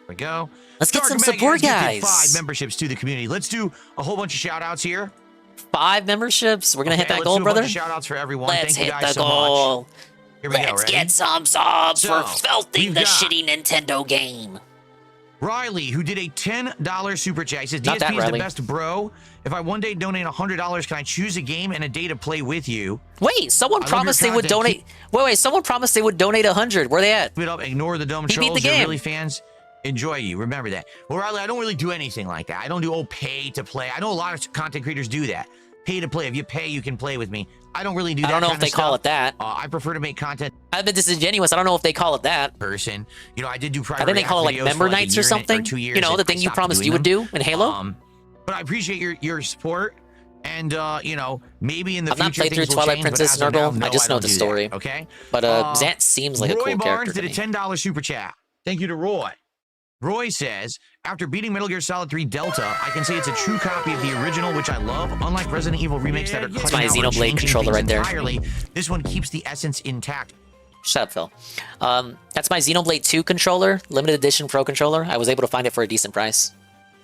Speaker 9: we go.
Speaker 3: Let's get
Speaker 9: Dark
Speaker 3: some
Speaker 9: Mega
Speaker 3: support,
Speaker 9: has gifted
Speaker 3: guys.
Speaker 9: 5 memberships to the community. Let's do a whole bunch of shout outs here.
Speaker 3: 5 memberships. We're going to hit that
Speaker 9: let's
Speaker 3: goal,
Speaker 9: do a
Speaker 3: brother.
Speaker 9: bunch of shout outs for everyone.
Speaker 3: Let's
Speaker 9: Thank you
Speaker 3: hit
Speaker 9: guys
Speaker 3: the
Speaker 9: so
Speaker 3: goal.
Speaker 9: much. Here we go.
Speaker 3: Let's
Speaker 9: Ready?
Speaker 3: get some subs
Speaker 9: So,
Speaker 3: for felting
Speaker 9: we've
Speaker 3: the
Speaker 9: got
Speaker 3: shitty Nintendo game.
Speaker 9: Riley, who did a $10 super chat. He says,
Speaker 3: Not that
Speaker 9: DSP is the
Speaker 3: Riley.
Speaker 9: best bro. If I one day donate $100, can I choose a game and a day to play with you?
Speaker 3: Wait, someone
Speaker 9: I love
Speaker 3: promised
Speaker 9: your
Speaker 3: they would
Speaker 9: content.
Speaker 3: donate. Wait, someone promised they would donate 100. Where they at?
Speaker 9: Keep it up. Ignore the dumb
Speaker 3: He beat
Speaker 9: trolls.
Speaker 3: the
Speaker 9: You're
Speaker 3: game.
Speaker 9: really fans. Enjoy you. Remember that. Well, Riley, I don't really do anything like that. I don't do, pay to play. I know a lot of content creators do that. Pay to play. If you pay, you can play with me. I don't really do that.
Speaker 3: I don't know
Speaker 9: kind
Speaker 3: if they
Speaker 9: of
Speaker 3: call
Speaker 9: stuff.
Speaker 3: it that.
Speaker 9: I prefer to make content
Speaker 3: I've been disingenuous. I don't know if they call it that.
Speaker 9: person. You know, I did do private
Speaker 3: I think they call it like
Speaker 9: videos
Speaker 3: member
Speaker 9: for like a
Speaker 3: nights
Speaker 9: year
Speaker 3: or something.
Speaker 9: 2 years.
Speaker 3: You know,
Speaker 9: and
Speaker 3: the
Speaker 9: I
Speaker 3: thing you
Speaker 9: stopped
Speaker 3: promised
Speaker 9: doing
Speaker 3: you would
Speaker 9: them.
Speaker 3: do in Halo.
Speaker 9: But I appreciate your support. And, you know, maybe in the
Speaker 3: I've
Speaker 9: future
Speaker 3: not played through
Speaker 9: things will
Speaker 3: Twilight
Speaker 9: change, but
Speaker 3: Princess
Speaker 9: as of now,
Speaker 3: Nurgle.
Speaker 9: no,
Speaker 3: I just know
Speaker 9: don't
Speaker 3: the
Speaker 9: do that,
Speaker 3: story.
Speaker 9: okay?
Speaker 3: But Zant seems like a
Speaker 9: Roy
Speaker 3: cool
Speaker 9: Barnes
Speaker 3: character
Speaker 9: did
Speaker 3: to
Speaker 9: a
Speaker 3: me.
Speaker 9: $10 super chat. Thank you to Roy. Roy says, after beating Metal Gear Solid 3 Delta, I can say it's a true copy of the original, which I love. Unlike Resident Evil remakes that are cutting
Speaker 3: my
Speaker 9: out or
Speaker 3: Xenoblade
Speaker 9: changing
Speaker 3: controller
Speaker 9: things
Speaker 3: right there.
Speaker 9: entirely, this one keeps the essence intact.
Speaker 3: Shut up, Phil. That's my Xenoblade 2 controller, limited edition pro controller. I was able to find it for a decent price.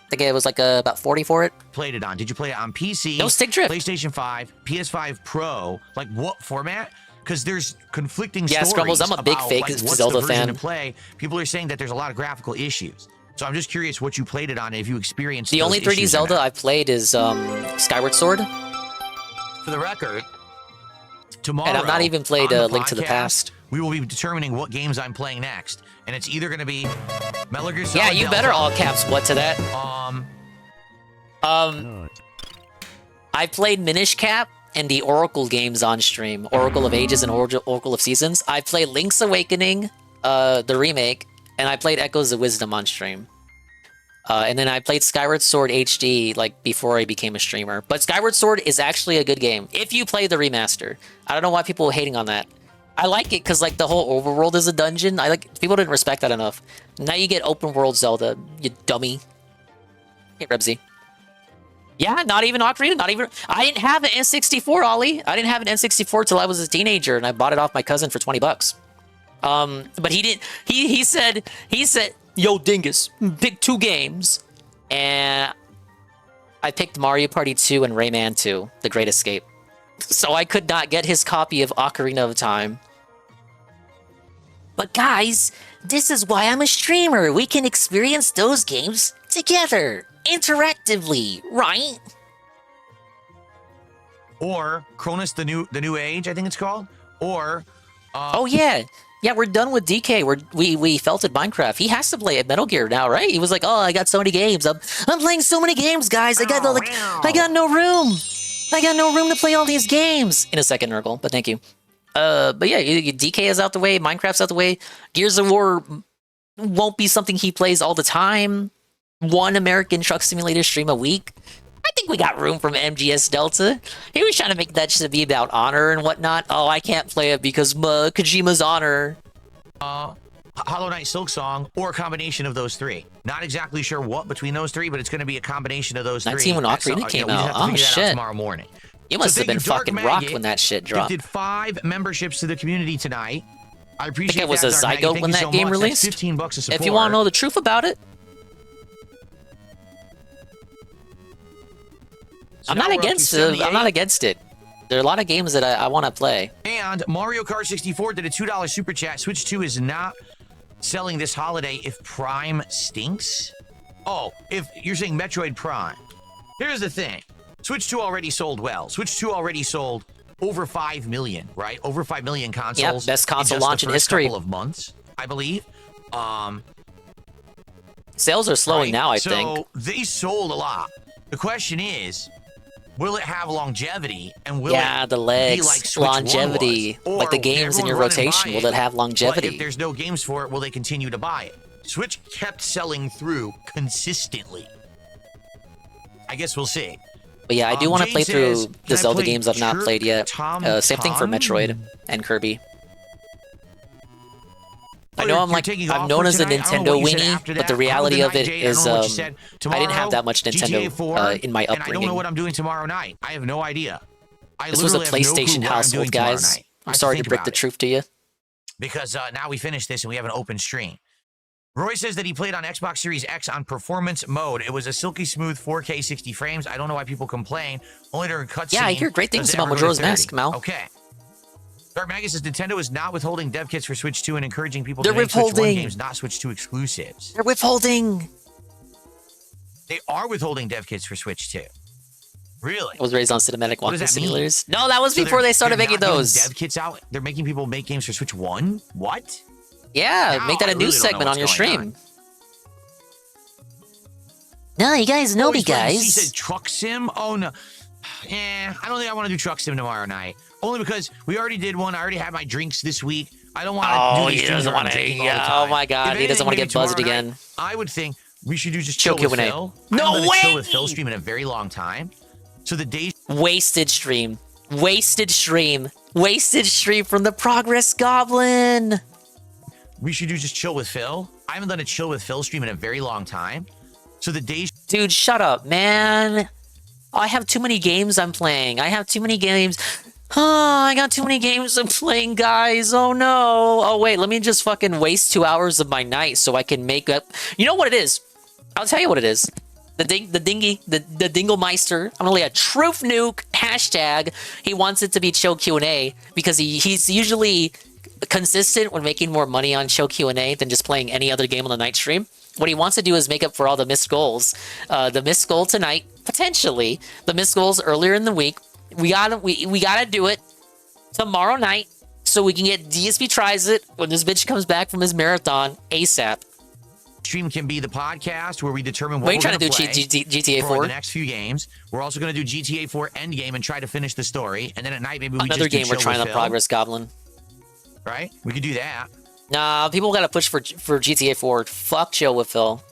Speaker 3: I think it was like about 40 for it.
Speaker 9: Played it on. Did you play it on PC?
Speaker 3: No stick drift.
Speaker 9: PlayStation 5, PS5 Pro. Like what format? Because there's conflicting
Speaker 3: Yeah,
Speaker 9: stories
Speaker 3: Scrumbles, I'm a big
Speaker 9: about,
Speaker 3: fake
Speaker 9: like, what's
Speaker 3: Zelda
Speaker 9: the version
Speaker 3: fan.
Speaker 9: to play. People are saying that there's a lot of graphical issues. So I'm just curious what you played it on, if you experienced
Speaker 3: The
Speaker 9: those
Speaker 3: only 3D
Speaker 9: issues or
Speaker 3: Zelda
Speaker 9: not.
Speaker 3: I've played is Skyward Sword.
Speaker 9: For the record, tomorrow,
Speaker 3: And I've not even played
Speaker 9: on the
Speaker 3: Link to the
Speaker 9: podcast,
Speaker 3: Past.
Speaker 9: We will be determining what games I'm playing next, and it's either going to be Metal Gear Solid
Speaker 3: Yeah, you better
Speaker 9: Delta,
Speaker 3: all caps what to that. I played Minish Cap and the Oracle games on stream. Oracle of Ages and Oracle of Seasons. I played Link's Awakening, the remake, and I played Echoes of Wisdom on stream. And then I played Skyward Sword HD like before I became a streamer. But Skyward Sword is actually a good game if you play the remaster. I don't know why people are hating on that. I like it because like the whole overworld is a dungeon. People didn't respect that enough. Now you get open world Zelda, you dummy. Hey, Rebsy. Yeah, not even Ocarina, not even... I didn't have an N64, Ollie. I didn't have an N64 till I was a teenager, and I bought it off my cousin for 20 bucks. But he didn't... He said, yo, Dingus, pick 2 games. And I picked Mario Party 2 and Rayman 2, The Great Escape. So I could not get his copy of Ocarina of Time. But guys, this is why I'm a streamer. We can experience those games together interactively, right?
Speaker 9: Or Cronus, the new age, I think it's called. Or
Speaker 3: oh yeah. Yeah, we're done with DK. We felted Minecraft. He has to play at Metal Gear now, right? He was like, "Oh, I got so many games. I'm playing so many games, guys. I got no room. I got no room to play all these games." In a second, Nurgle, but thank you. But yeah, DK is out the way. Minecraft's out the way. Gears of War won't be something he plays all the time. One American Truck Simulator stream a week. I think we got room from MGS Delta. He was trying to make that shit be about honor and whatnot. Oh, I can't play it because Kojima's honor.
Speaker 9: Hollow Knight Silk Song, or a combination of those three. Not exactly sure what between those three, but it's going to be a combination of those
Speaker 3: 19
Speaker 9: three.
Speaker 3: when Ocarina came out. Oh, shit.
Speaker 9: Tomorrow morning.
Speaker 3: You must have been fucking rocked when that shit dropped.
Speaker 9: Gifted 5 memberships to the community tonight. I appreciate
Speaker 3: it was
Speaker 9: that,
Speaker 3: a
Speaker 9: Dark
Speaker 3: zygote
Speaker 9: Maggie.
Speaker 3: when
Speaker 9: Thank
Speaker 3: that
Speaker 9: you so
Speaker 3: game
Speaker 9: much.
Speaker 3: released.
Speaker 9: That's $15 a support.
Speaker 3: If you want to know the truth about it.
Speaker 9: So
Speaker 3: I'm not against it. There are a lot of games that I want to play.
Speaker 9: And Mario Kart 64 did a $2 super chat. Switch 2 is not selling this holiday if Prime stinks. Oh, if you're saying Metroid Prime. Here's the thing. Switch 2 already sold well. Switch 2 already sold over 5 million, right? Over 5 million consoles.
Speaker 3: Yeah, best console launch in history.
Speaker 9: Couple of months, I believe.
Speaker 3: Sales are slowing now, I think.
Speaker 9: So they sold a lot. The question is, will it have longevity? And will it
Speaker 3: the legs,
Speaker 9: be like Switch
Speaker 3: longevity,
Speaker 9: 1 was?
Speaker 3: like the
Speaker 9: Or
Speaker 3: games in your
Speaker 9: everyone running
Speaker 3: rotation,
Speaker 9: by
Speaker 3: will
Speaker 9: it,
Speaker 3: it have longevity?
Speaker 9: But if there's no games for it, will they continue to buy it? Switch kept selling through consistently. I guess we'll see.
Speaker 3: But yeah, I do want to
Speaker 9: Jane
Speaker 3: play through
Speaker 9: says,
Speaker 3: the
Speaker 9: "Can I
Speaker 3: Zelda
Speaker 9: play
Speaker 3: games I've not
Speaker 9: Chirp
Speaker 3: played yet.
Speaker 9: Tom
Speaker 3: Same thing for
Speaker 9: Tom?"
Speaker 3: Metroid and Kirby. I
Speaker 9: Oh,
Speaker 3: know
Speaker 9: you're taking
Speaker 3: I'm
Speaker 9: off
Speaker 3: known
Speaker 9: for
Speaker 3: as a
Speaker 9: tonight? I don't know
Speaker 3: Nintendo
Speaker 9: what you said
Speaker 3: weenie,
Speaker 9: after
Speaker 3: but the
Speaker 9: that.
Speaker 3: reality
Speaker 9: Have a
Speaker 3: of
Speaker 9: good
Speaker 3: it
Speaker 9: night, Jade. I
Speaker 3: is
Speaker 9: don't know what you said.
Speaker 3: I didn't have that much
Speaker 9: GTA
Speaker 3: Nintendo
Speaker 9: 4,
Speaker 3: in my
Speaker 9: and I don't know
Speaker 3: upbringing.
Speaker 9: what I'm doing tomorrow night. I have no idea.
Speaker 3: This was a PlayStation household, guys. I'm sorry to break the truth to you.
Speaker 9: Because now we finish this and we have an open stream. Roy says that he played on Xbox Series X on performance mode. It was a silky smooth 4K 60 frames. I don't know why people complain. Only during cutscenes.
Speaker 3: Yeah, I hear great things about Majora's Mask, Mal.
Speaker 9: Okay. Dark Magus says Nintendo is not withholding dev kits for Switch 2 and encouraging people
Speaker 3: They're
Speaker 9: to make Switch 1
Speaker 3: withholding.
Speaker 9: games, not Switch 2 exclusives.
Speaker 3: They're withholding.
Speaker 9: They are withholding dev kits for Switch 2. Really?
Speaker 3: I was raised on cinematic
Speaker 9: What does
Speaker 3: walking
Speaker 9: that mean?
Speaker 3: simulators. No, that was before they started making
Speaker 9: they're not
Speaker 3: those.
Speaker 9: giving dev kits out. They're making people make games for Switch 1? What?
Speaker 3: Yeah,
Speaker 9: Now
Speaker 3: make that
Speaker 9: I
Speaker 3: a
Speaker 9: really
Speaker 3: news
Speaker 9: don't know
Speaker 3: segment on your
Speaker 9: what's going
Speaker 3: stream. No, you guys know me,
Speaker 9: He
Speaker 3: guys.
Speaker 9: said truck sim? Oh, no. I don't think I want to do truck sim tomorrow night. Only because we already did one. I already had my drinks this week. I don't want to do these things where I'm drinking all the time.
Speaker 3: Oh my god,
Speaker 9: If
Speaker 3: he doesn't
Speaker 9: anything,
Speaker 3: want to
Speaker 9: maybe
Speaker 3: get buzzed
Speaker 9: tomorrow
Speaker 3: again.
Speaker 9: night, I would think we should do just
Speaker 3: Chill
Speaker 9: chill with
Speaker 3: Q&A.
Speaker 9: Phil.
Speaker 3: No
Speaker 9: I haven't done a chill
Speaker 3: way!
Speaker 9: with Phil stream in a very long time. So the days
Speaker 3: Wasted stream. Wasted stream. Wasted stream from the Progress Goblin.
Speaker 9: we should do just chill with Phil. I haven't done a chill with Phil stream in a very long time. So the days
Speaker 3: Dude, shut up, man. I have too many games I'm playing. I have too many games. Oh, I got too many games I'm playing, guys. Oh, no. Oh, wait. Let me just fucking waste 2 hours of my night so I can make up. You know what it is? I'll tell you what it is. The Dinglemeister. I'm gonna lay a truth nuke hashtag. He wants it to be Chill Q&A because he's usually consistent when making more money on Chill Q&A than just playing any other game on the night stream. What he wants to do is make up for all the missed goals. The missed goal tonight, potentially. The missed goals earlier in the week. We gotta do it tomorrow night so we can get DSP tries it when this bitch comes back from his marathon ASAP.
Speaker 9: stream can be the podcast where we determine what
Speaker 3: What are you
Speaker 9: we're
Speaker 3: trying to do,
Speaker 9: gonna play
Speaker 3: GTA
Speaker 9: for
Speaker 3: 4?
Speaker 9: the next few games. We're also going to do GTA 4 Endgame and try to finish the story. And then at night, maybe we
Speaker 3: Another
Speaker 9: just do
Speaker 3: game we're
Speaker 9: Chill
Speaker 3: trying
Speaker 9: with
Speaker 3: to
Speaker 9: Phil,
Speaker 3: Progress Goblin.
Speaker 9: right? We could do that.
Speaker 3: Nah, people gotta push for GTA 4. Fuck Chill with Phil.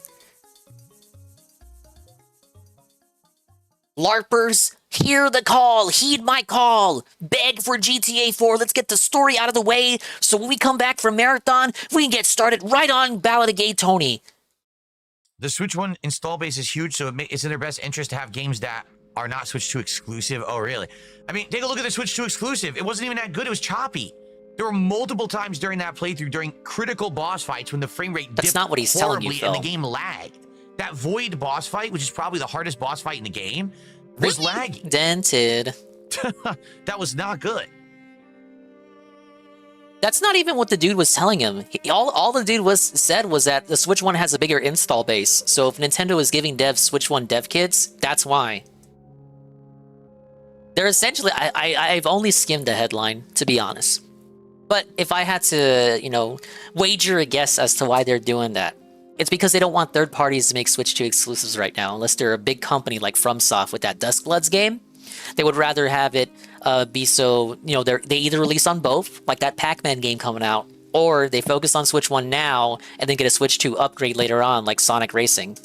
Speaker 3: LARPers, hear the call. Heed my call. Beg for GTA 4. Let's get the story out of the way so when we come back from Marathon, we can get started right on Ballad of Gay Tony.
Speaker 9: The Switch 1 install base is huge, so it's in their best interest to have games that are not Switch 2 exclusive. Oh, really? I mean, take a look at the Switch 2 exclusive. It wasn't even that good. It was choppy. There were multiple times during that playthrough, during critical boss fights, when the frame rate dipped
Speaker 3: That's not what he's telling you,
Speaker 9: horribly and
Speaker 3: Phil.
Speaker 9: the game lagged. That Void boss fight, which is probably the hardest boss fight in the game, was lagging.
Speaker 3: Dented.
Speaker 9: That was not good.
Speaker 3: That's not even what the dude was telling him. All the dude said was that the Switch 1 has a bigger install base. So if Nintendo is giving devs Switch 1 dev kits, that's why. They're essentially... I've only skimmed the headline, to be honest. But if I had to, you know, wager a guess as to why they're doing that, it's because they don't want third parties to make Switch 2 exclusives right now, unless they're a big company like FromSoft with that Duskbloods game. They would rather have it be so, you know, they either release on both, like that Pac-Man game coming out, or they focus on Switch 1 now and then get a Switch 2 upgrade later on, like Sonic Racing.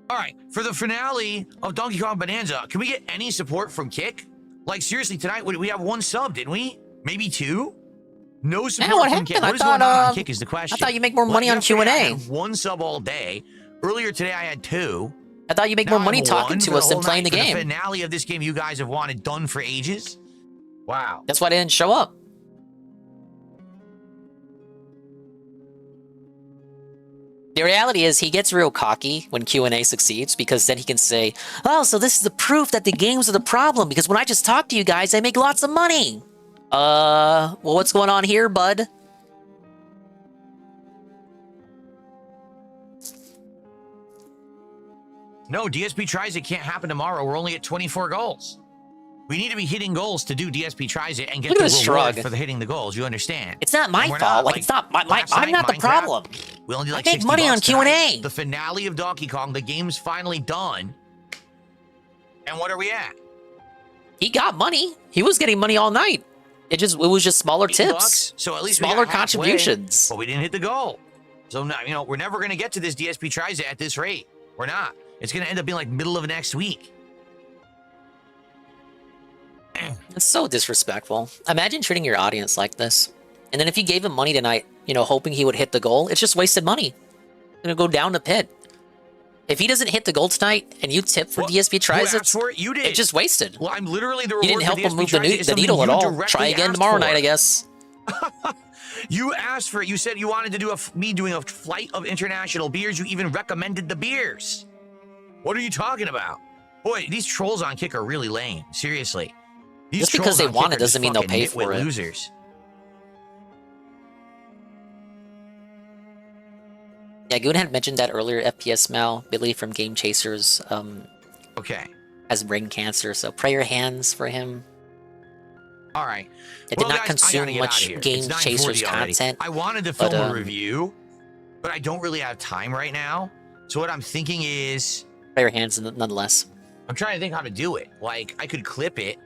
Speaker 9: All right, for the finale of Donkey Kong Bonanza, can we get any support from Kick? Like, seriously, tonight, we have 1 sub, didn't we? Maybe 2? No support from Kick. What is going on Kick is the question.
Speaker 3: I thought you make more money on Q&A.
Speaker 9: I had 1 sub all day. Earlier today, I had 2.
Speaker 3: I thought you make more money talking to us than playing the game.
Speaker 9: The finale of this game you guys have wanted done for ages. Wow.
Speaker 3: That's why they didn't show up. The reality is he gets real cocky when Q&A succeeds because then he can say, oh, so this is the proof that the games are the problem because when I just talk to you guys, I make lots of money. Well, what's going on here, bud?
Speaker 9: No, DSP Tries It can't happen tomorrow. We're only at 24 goals. We need to be hitting goals to do DSP Tries It and get the reward for hitting the goals. You understand?
Speaker 3: It's not my fault. Like, it's not I'm not the problem.
Speaker 9: We only do like
Speaker 3: I make money on Q&A.
Speaker 9: The finale of Donkey Kong. The game's finally done. And what are we at?
Speaker 3: He got money. He was getting money all night. It was just smaller tips.
Speaker 9: So at least
Speaker 3: smaller contributions.
Speaker 9: But we didn't hit the goal. So now, you know, we're never going to get to this DSP Tries It at this rate. We're not. It's going to end up being like middle of next week.
Speaker 3: It's so disrespectful. Imagine treating your audience like this. And then if you gave him money tonight, you know, hoping he would hit the goal, it's just wasted money. It's going to go down the pit. If he doesn't hit the goal tonight and you tip for DSP Tries It,
Speaker 9: you did.
Speaker 3: It's just wasted.
Speaker 9: Well, I'm literally the reward.
Speaker 3: You didn't help
Speaker 9: for
Speaker 3: him
Speaker 9: DSP
Speaker 3: move
Speaker 9: Tries
Speaker 3: the needle at all. Try again tomorrow night, I guess.
Speaker 9: You asked for it. You said you wanted to do me doing a flight of international beers. You even recommended the beers. What are you talking about? Boy, these trolls on Kick are really lame. Seriously. These
Speaker 3: just because they want it doesn't mean they'll pay for it.
Speaker 9: Losers.
Speaker 3: Yeah, Goon had mentioned that earlier. FPS Mal, Billy from Game Chasers,
Speaker 9: okay,
Speaker 3: has brain cancer, so pray your hands for him.
Speaker 9: All right.
Speaker 3: It did not consume much Game Chasers content.
Speaker 9: I wanted to film a review, but I don't really have time right now. So what I'm thinking is...
Speaker 3: Pray your hands nonetheless.
Speaker 9: I'm trying to think how to do it. Like, I could clip it.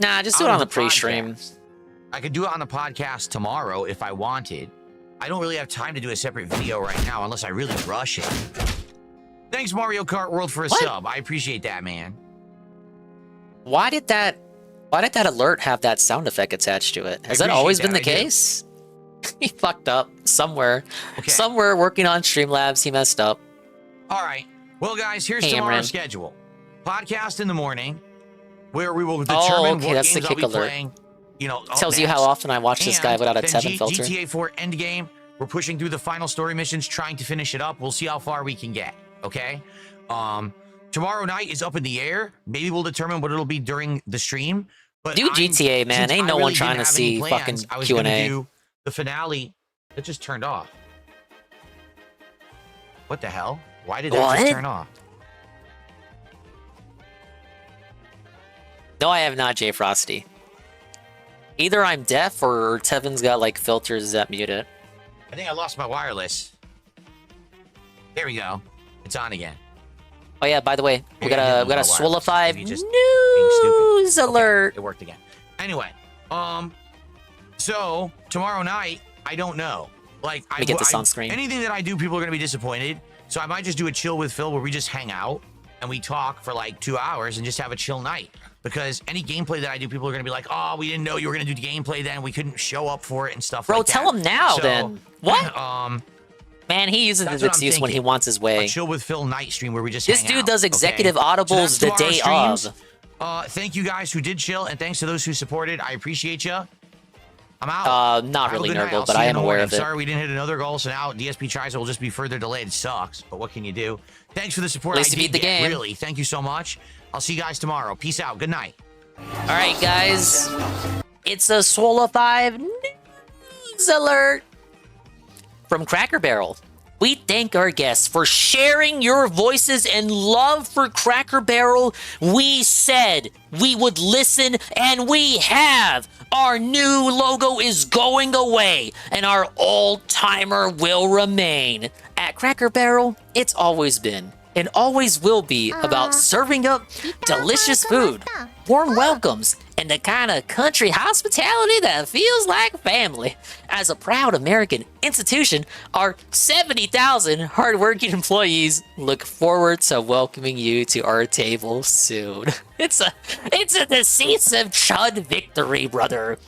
Speaker 3: Nah, just do it on the pre-stream.
Speaker 9: I could do it on the podcast tomorrow if I wanted. I don't really have time to do a separate video right now unless I really rush it. Thanks, Mario Kart World, for a sub. I appreciate that, man.
Speaker 3: Why did that alert have that sound effect attached to it? Has that always been the case? He fucked up somewhere. Okay. Somewhere working on Streamlabs, he messed up.
Speaker 9: All right. Well, guys, here's tomorrow's schedule. Podcast in the morning, where we will determine what games I'll be playing. You know,
Speaker 3: tells you how often I watch this guy without a 7 filter.
Speaker 9: GTA 4 Endgame. We're pushing through the final story missions, trying to finish it up. We'll see how far we can get. Okay. Tomorrow night is up in the air. Maybe we'll determine what it'll be during the stream. But
Speaker 3: do GTA, man. Ain't no one trying to see fucking Q&A.
Speaker 9: Do the finale. It just turned off. What the hell? Why did that just turn off?
Speaker 3: No, I have not, Jay Frosty. Either I'm deaf or Tevin's got like filters that mute it.
Speaker 9: I think I lost my wireless. There we go. It's on again. Oh
Speaker 3: yeah, by the way, we got a Swollified news alert.
Speaker 9: Okay, it worked again. Anyway, so tomorrow night, I don't know. Like,
Speaker 3: Let me get this on screen.
Speaker 9: Anything that I do, people are gonna be disappointed. So I might just do a chill with Phil where we just hang out and we talk for like 2 hours and just have a chill night. Because any gameplay that I do, people are gonna be like, "Oh, we didn't know you were gonna do the gameplay then. We couldn't show up for it and stuff like that."
Speaker 3: Bro, tell him now then. What? Man, he uses this excuse when he wants his way.
Speaker 9: A chill with Phil night stream where we just
Speaker 3: hang out. This dude does executive audibles the day of.
Speaker 9: Thank you guys who did chill, and thanks to those who supported. I appreciate you. I'm out.
Speaker 3: Not really, Nurgle, but I am aware of it.
Speaker 9: Sorry we didn't hit another goal, so now DSP Tries It will just be further delayed. It sucks, but what can you do? Thanks for the support.
Speaker 3: At least you beat the game.
Speaker 9: Really, thank you so much. I'll see you guys tomorrow. Peace out. Good night.
Speaker 3: All right, guys. It's a Swola 5 news alert from Cracker Barrel. We thank our guests for sharing your voices and love for Cracker Barrel. We said we would listen, and we have. Our new logo is going away, and our old-timer will remain. At Cracker Barrel, it's always been and always will be about serving up delicious food, warm welcomes, and the kind of country hospitality that feels like family. As a proud American institution, our 70,000 hardworking employees look forward to welcoming you to our table soon. It's a decisive chud victory, brother.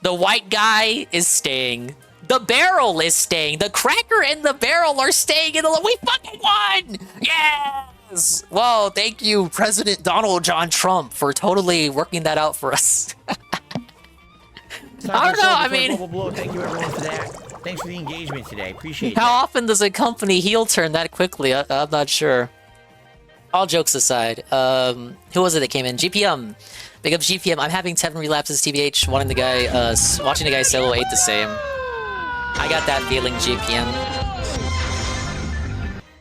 Speaker 3: The white guy is staying. The barrel is staying. The cracker and the barrel are staying in the... We fucking won! Yes! Whoa, thank you, President Donald John Trump, for totally working that out for us. I don't know, I mean...
Speaker 12: Thank you, everyone, for that. Thanks for the engagement today. Appreciate it.
Speaker 3: How often does a company heel turn that quickly? I'm not sure. All jokes aside, who was it that came in? GPM. Big up GPM. I'm having 10 relapses, TBH. Watching the guy solo 8 the same. I got that feeling, GPM.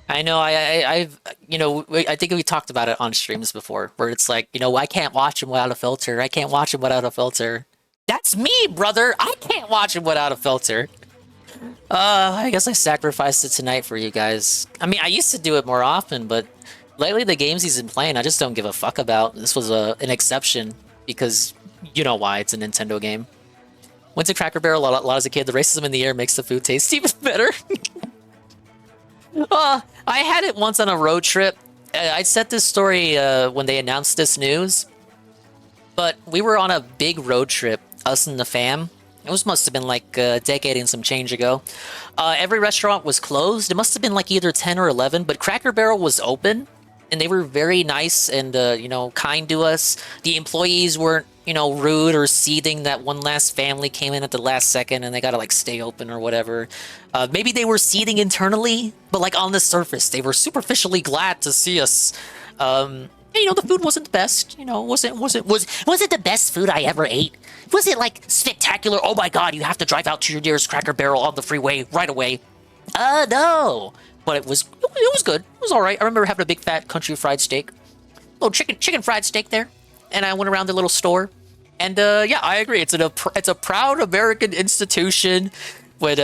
Speaker 3: I know, I've, you know, I think we talked about it on streams before, where it's like, you know, I can't watch him without a filter. I can't watch him without a filter. That's me, brother! I can't watch him without a filter. I guess I sacrificed it tonight for you guys. I mean, I used to do it more often, but lately the games he's been playing, I just don't give a fuck about. This was an exception, because you know why, it's a Nintendo game. Went to Cracker Barrel a lot as a kid. The racism in the air makes the food taste even better. I had it once on a road trip. I said this story when they announced this news. But we were on a big road trip, us and the fam. It must have been like a decade and some change ago. Every restaurant was closed. It must have been like either 10 or 11. But Cracker Barrel was open. And they were very nice and, you know, kind to us. The employees weren't, you know, rude or seething that one last family came in at the last second and they gotta, like, stay open or whatever. Maybe they were seething internally, but, like, on the surface, they were superficially glad to see us. You know, the food wasn't the best. You know, was it the best food I ever ate? Was it, like, spectacular? Oh, my God, you have to drive out to your nearest Cracker Barrel on the freeway right away. No. But it was good. It was all right. I remember having a big fat country fried steak, little chicken fried steak there, and I went around the little store, and yeah, I agree. It's a proud American institution with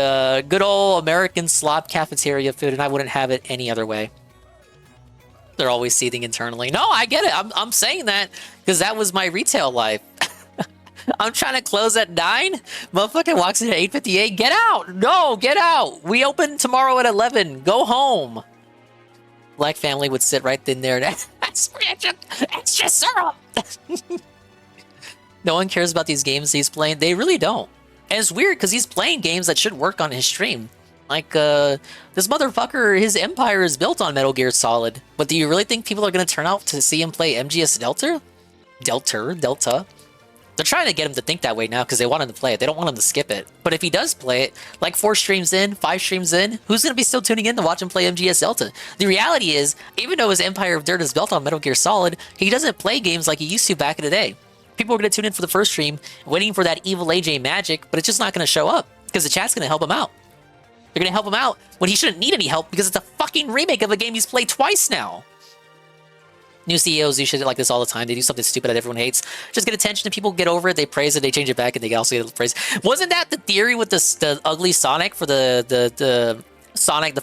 Speaker 3: good old American slop cafeteria food, and I wouldn't have it any other way. They're always seething internally. No, I get it. I'm saying that because that was my retail life. I'm trying to close at 9. Motherfucker walks in at 8:58. Get out! No, get out! We open tomorrow at 11. Go home. Black family would sit right in there. That's extra syrup. No one cares about these games he's playing. They really don't. And it's weird because he's playing games that should work on his stream. Like, this motherfucker, his empire is built on Metal Gear Solid. But do you really think people are going to turn out to see him play MGS Delta? Delta? They're trying to get him to think that way now because they want him to play it. They don't want him to skip it. But if he does play it, like 4 streams in, 5 streams in, who's going to be still tuning in to watch him play MGS Delta? The reality is, even though his Empire of Dirt is built on Metal Gear Solid, he doesn't play games like he used to back in the day. People are going to tune in for the first stream, waiting for that evil AJ magic, but it's just not going to show up because the chat's going to help him out. They're going to help him out when he shouldn't need any help because it's a fucking remake of a game he's played twice now. New CEOs do shit like this all the time. They do something stupid that everyone hates. Just get attention and people get over it. They praise it. They change it back and they also get praise. Wasn't that the theory with the ugly Sonic for the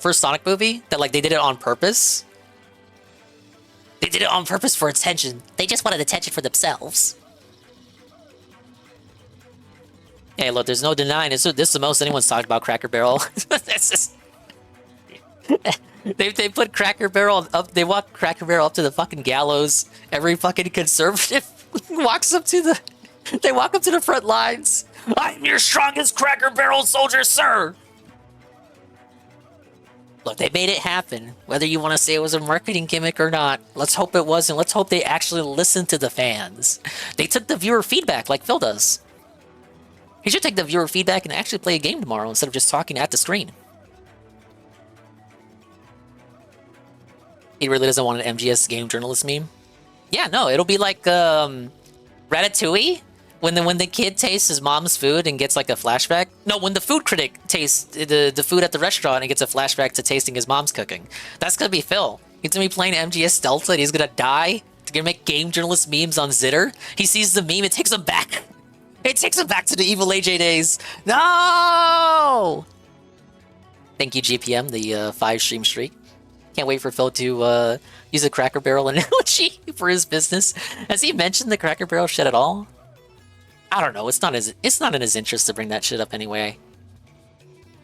Speaker 3: first Sonic movie? That like they did it on purpose? They did it on purpose for attention. They just wanted attention for themselves. Hey, look, there's no denying this. This is the most anyone's talked about Cracker Barrel. That's just... They put Cracker Barrel up. They walk Cracker Barrel up to the fucking gallows. Every fucking conservative walks up to the. They walk up to the front lines. I'm your strongest Cracker Barrel soldier, sir. Look, they made it happen. Whether you want to say it was a marketing gimmick or not, let's hope it wasn't. Let's hope they actually listened to the fans. They took the viewer feedback like Phil does. He should take the viewer feedback and actually play a game tomorrow instead of just talking at the screen. He really doesn't want an MGS game journalist meme. Yeah, no, it'll be like Ratatouille, When the kid tastes his mom's food and gets like a flashback. No, when the food critic tastes the food at the restaurant and gets a flashback to tasting his mom's cooking. That's gonna be Phil. He's gonna be playing MGS Delta and he's gonna die. He's gonna make game journalist memes on Zitter. He sees the meme, it takes him back. It takes him back to the evil AJ days. No! Thank you, GPM, the 5 stream streak. Can't wait for Phil to use a Cracker Barrel analogy for his business. Has he mentioned the Cracker Barrel shit at all? I don't know. It's not in his interest to bring that shit up anyway.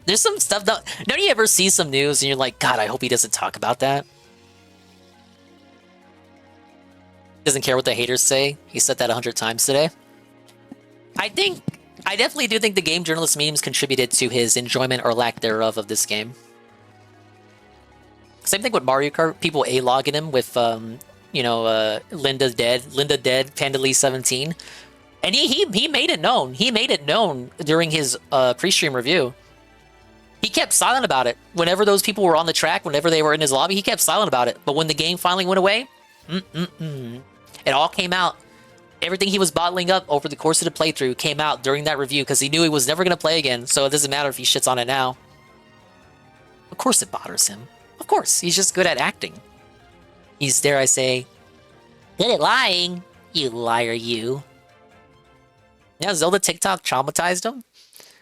Speaker 3: There's some stuff that don't you ever see some news and you're like, God, I hope he doesn't talk about that. Doesn't care what the haters say. He said that 100 times today. I definitely do think the game journalist memes contributed to his enjoyment or lack thereof of this game. Same thing with Mario Kart. People A-logging him with, Linda dead, Panda Lee 17. And he made it known. He made it known during his pre-stream review. He kept silent about it. Whenever those people were on the track, whenever they were in his lobby, he kept silent about it. But when the game finally went away, it all came out. Everything he was bottling up over the course of the playthrough came out during that review because he knew he was never going to play again, so it doesn't matter if he shits on it now. Of course it bothers him. Of course, he's just good at acting. He's, dare I say, good at lying. You liar, you. Yeah, Zelda TikTok traumatized him.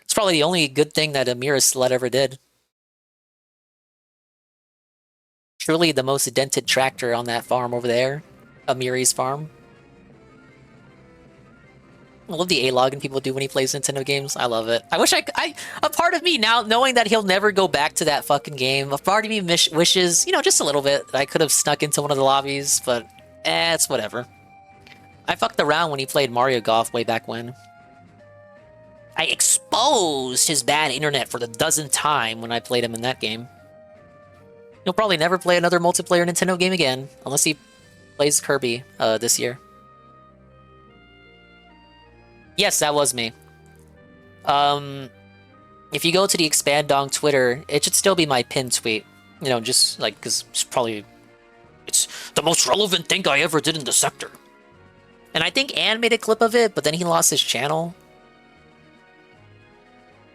Speaker 3: It's probably the only good thing that Amira Slut ever did. Truly the most dented tractor on that farm over there. Amiri's farm. I love the A-logging people do when he plays Nintendo games. I love it. I wish a part of me now, knowing that he'll never go back to that fucking game, a part of me wishes, just a little bit, that I could have snuck into one of the lobbies, but it's whatever. I fucked around when he played Mario Golf way back when. I exposed his bad internet for the 1000th time when I played him in that game. He'll probably never play another multiplayer Nintendo game again, unless he plays Kirby this year. Yes, that was me. If you go to the Expand Dong Twitter, it should still be my pinned tweet. Just like, because it's the most relevant thing I ever did in the sector. And I think Ann made a clip of it, but then he lost his channel.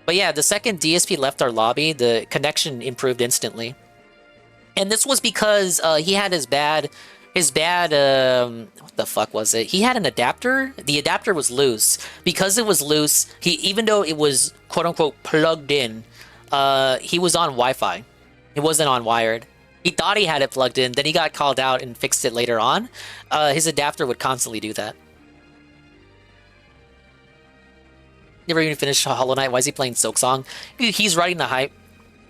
Speaker 3: But yeah, the second DSP left our lobby, the connection improved instantly. And this was because he had his bad, what the fuck was it? He had an adapter. The adapter was loose. Because it was loose, even though it was quote-unquote plugged in, he was on Wi-Fi. It wasn't on wired. He thought he had it plugged in, then he got called out and fixed it later on. His adapter would constantly do that. Never even finished Hollow Knight. Why is he playing Silksong? He's writing the hype.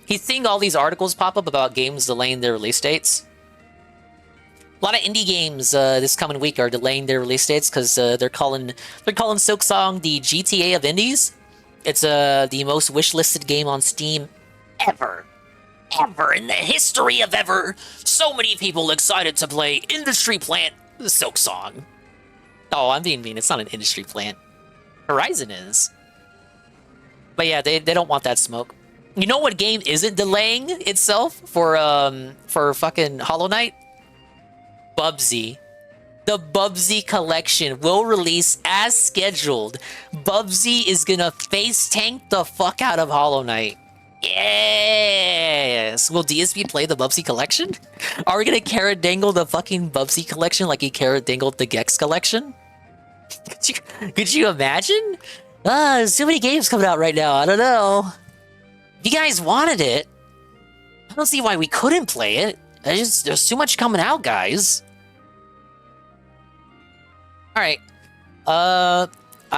Speaker 3: He's seeing all these articles pop up about games delaying their release dates. A lot of indie games this coming week are delaying their release dates because they're calling Silksong the GTA of indies. It's the most wishlisted game on Steam ever in the history of ever. So many people excited to play Industry Plant Silksong. Oh, I'm being mean. It's not an industry plant. Horizon is. But yeah, they don't want that smoke. You know what game isn't delaying itself for fucking Hollow Knight? Bubsy. The Bubsy collection will release as scheduled. Bubsy is gonna face tank the fuck out of Hollow Knight. Yes! Will DSP play the Bubsy collection? Are we gonna carrot dangle the fucking Bubsy collection like he carrot dangled the Gex collection? Could you imagine? There's so many games coming out right now. I don't know. If you guys wanted it, I don't see why we couldn't play it. There's too much coming out, guys. Alright. I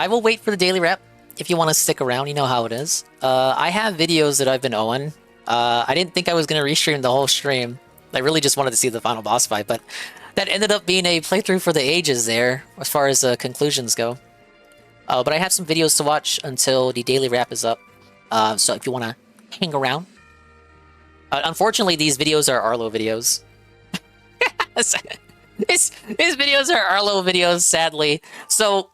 Speaker 3: will wait for the daily rep. If you want to stick around, you know how it is. I have videos that I've been owing. I didn't think I was going to restream the whole stream. I really just wanted to see the final boss fight, but that ended up being a playthrough for the ages there, as far as conclusions go. But I have some videos to watch until the daily wrap is up. So if you want to hang around. Unfortunately, these videos are Arlo videos. His videos are Arlo videos, sadly. So,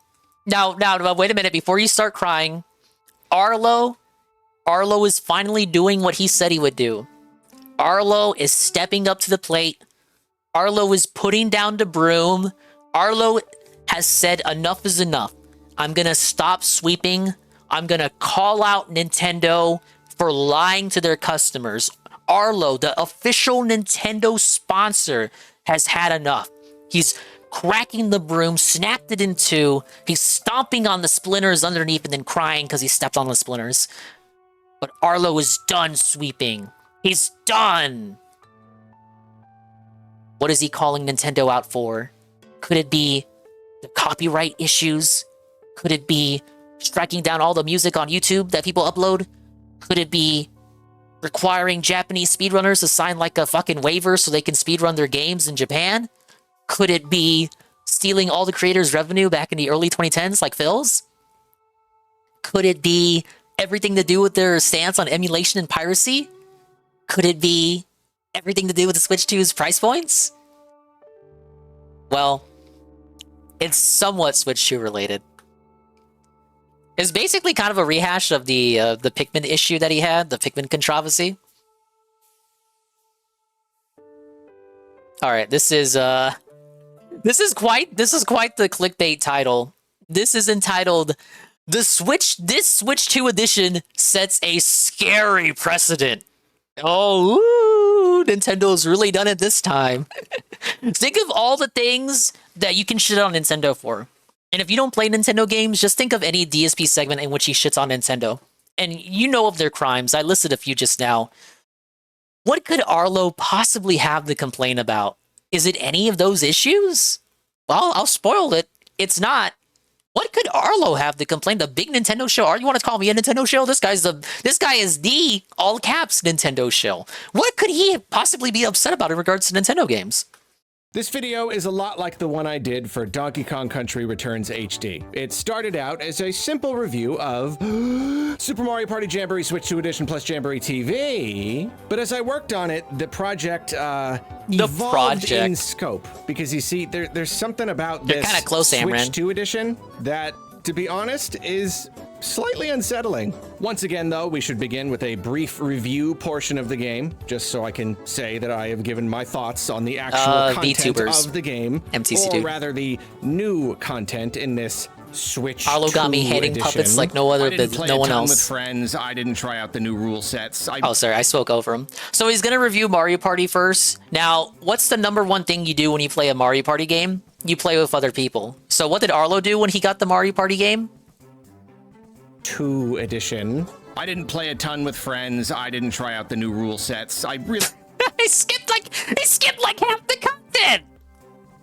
Speaker 3: now, wait a minute. Before you start crying, Arlo is finally doing what he said he would do. Arlo is stepping up to the plate. Arlo is putting down the broom. Arlo has said enough is enough. I'm gonna stop sweeping. I'm gonna call out Nintendo for lying to their customers. Arlo, the official Nintendo sponsor, has had enough. He's cracking the broom, snapped it in two. He's stomping on the splinters underneath and then crying because he stepped on the splinters. But Arlo is done sweeping. He's done. What is he calling Nintendo out for? Could it be the copyright issues? Could it be striking down all the music on YouTube that people upload? Could it be requiring Japanese speedrunners to sign like a fucking waiver so they can speedrun their games in Japan? Could it be stealing all the creators' revenue back in the early 2010s like Phil's? Could it be everything to do with their stance on emulation and piracy? Could it be everything to do with the Switch 2's price points? Well, it's somewhat Switch 2 related. It's basically kind of a rehash of the Pikmin issue that he had, the Pikmin controversy. All right, this is quite the clickbait title. This is entitled This Switch 2 edition sets a scary precedent. Oh, ooh, Nintendo's really done it this time. Think of all the things that you can shit on Nintendo for. And if you don't play Nintendo games, just think of any DSP segment in which he shits on Nintendo. And you know of their crimes. I listed a few just now. What could Arlo possibly have to complain about? Is it any of those issues? Well, I'll spoil it. It's not. What could Arlo have to complain? The big Nintendo show? You want to call me a Nintendo show? This guy is the all caps Nintendo show. What could he possibly be upset about in regards to Nintendo games?
Speaker 13: This video is a lot like the one I did for Donkey Kong Country Returns HD. It started out as a simple review of Super Mario Party Jamboree Switch 2 Edition plus Jamboree TV, but as I worked on it, the project evolved in scope. Because you see, there's something about this
Speaker 3: kinda close,
Speaker 13: Switch
Speaker 3: Amran.
Speaker 13: 2 Edition that, to be honest, is slightly unsettling. Once again, though, we should begin with a brief review portion of the game, just so I can say that I have given my thoughts on the actual content
Speaker 3: VTubers.
Speaker 13: of the game,
Speaker 3: MTC2.
Speaker 13: or rather the new content in this Switch
Speaker 3: Arlo got me
Speaker 13: 2
Speaker 3: hating
Speaker 13: edition.
Speaker 3: puppets like no other,
Speaker 13: I didn't play
Speaker 3: no
Speaker 13: a
Speaker 3: one
Speaker 13: ton
Speaker 3: else.
Speaker 13: with friends. I didn't try out the new rule sets.
Speaker 3: Oh, sorry, I spoke over him. So he's gonna review Mario Party first. Now, what's the number one thing you do when you play a Mario Party game? You play with other people. So what did Arlo do when he got the Mario Party game?
Speaker 13: 2 edition. I didn't play a ton with friends. I didn't try out the new rule sets. I really
Speaker 3: I skipped like half the content.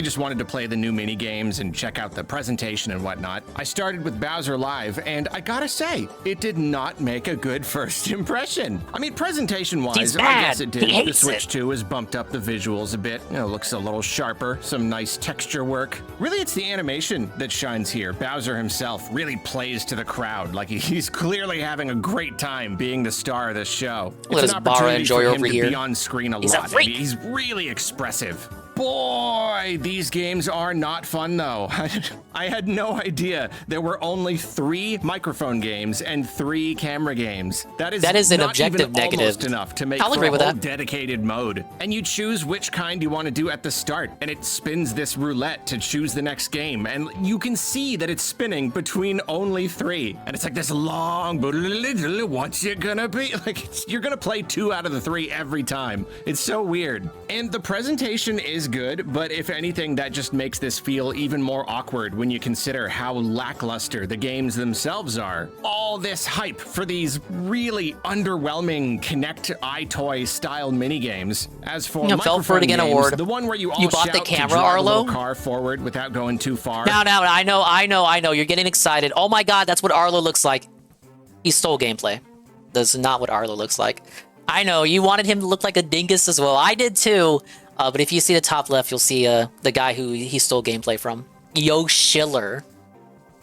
Speaker 13: I just wanted to play the new mini games and check out the presentation and whatnot. I started with Bowser Live, and I gotta say, it did not make a good first impression. I mean, presentation-wise, I guess it did. The Switch 2 has bumped up the visuals a bit. You know, looks a little sharper, some nice texture work. Really, it's the animation that shines here. Bowser himself really plays to the crowd, like he's clearly having a great time being the star of this show.
Speaker 3: Look at this Bara enjoy over
Speaker 13: to
Speaker 3: here.
Speaker 13: be on screen a
Speaker 3: He's
Speaker 13: lot.
Speaker 3: a freak.
Speaker 13: I mean, he's really expressive. Boy, these games are not fun, though. I had no idea there were only 3 microphone games and 3 camera games. That is
Speaker 3: an
Speaker 13: not
Speaker 3: objective
Speaker 13: even
Speaker 3: negative.
Speaker 13: almost enough to make
Speaker 3: I'll
Speaker 13: for
Speaker 3: agree
Speaker 13: a
Speaker 3: with
Speaker 13: whole
Speaker 3: that.
Speaker 13: dedicated mode. And you choose which kind you want to do at the start, and it spins this roulette to choose the next game. And you can see that it's spinning between only 3. And it's like this long, what's it gonna be? Like, you're gonna play 2 out of the 3 every time. It's so weird. And the presentation is good, but if anything, that just makes this feel even more awkward when you consider how lackluster the games themselves are. All this hype for these really underwhelming Kinect iToy style minigames. As for
Speaker 3: fell for it again
Speaker 13: games,
Speaker 3: award.
Speaker 13: the one where you all
Speaker 3: bought
Speaker 13: shout
Speaker 3: the
Speaker 13: to
Speaker 3: camera,
Speaker 13: drive a
Speaker 3: Arlo?
Speaker 13: little car forward without going too far.
Speaker 3: Now, I know. You're getting excited. Oh my god, that's what Arlo looks like. He stole gameplay. That's not what Arlo looks like. I know, you wanted him to look like a dingus as well. I did too. But if you see the top left, you'll see the guy who he stole gameplay from. Yo Schiller.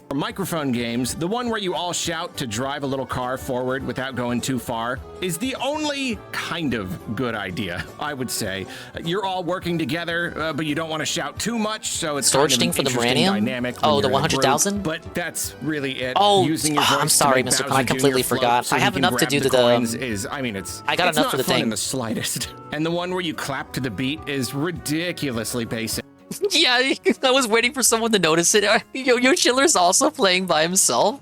Speaker 13: For microphone games, the one where you all shout to drive a little car forward without going too far is the only kind of good idea, I would say. You're all working together, but you don't want to shout too much, so it's
Speaker 3: Storage
Speaker 13: kind
Speaker 3: thing
Speaker 13: of
Speaker 3: for
Speaker 13: an
Speaker 3: the
Speaker 13: interesting
Speaker 3: Millennium?
Speaker 13: dynamic.
Speaker 3: Oh,
Speaker 13: when
Speaker 3: the
Speaker 13: you're in a group,
Speaker 3: 100,000?
Speaker 13: But that's really it.
Speaker 3: Oh,
Speaker 13: Using your voice
Speaker 3: I'm sorry,
Speaker 13: to make
Speaker 3: Mr. Pun,
Speaker 13: Bowser
Speaker 3: I completely
Speaker 13: Jr. float
Speaker 3: forgot.
Speaker 13: so
Speaker 3: I
Speaker 13: he
Speaker 3: have
Speaker 13: can
Speaker 3: enough to
Speaker 13: grab
Speaker 3: do
Speaker 13: the
Speaker 3: to the,
Speaker 13: coins is, I mean,
Speaker 3: I got
Speaker 13: it's
Speaker 3: enough
Speaker 13: not
Speaker 3: for the
Speaker 13: fun
Speaker 3: thing.
Speaker 13: in the slightest. And the one where you clap to the beat is ridiculously basic.
Speaker 3: Yeah, I was waiting for someone to notice it. Yo Schiller's also playing by himself.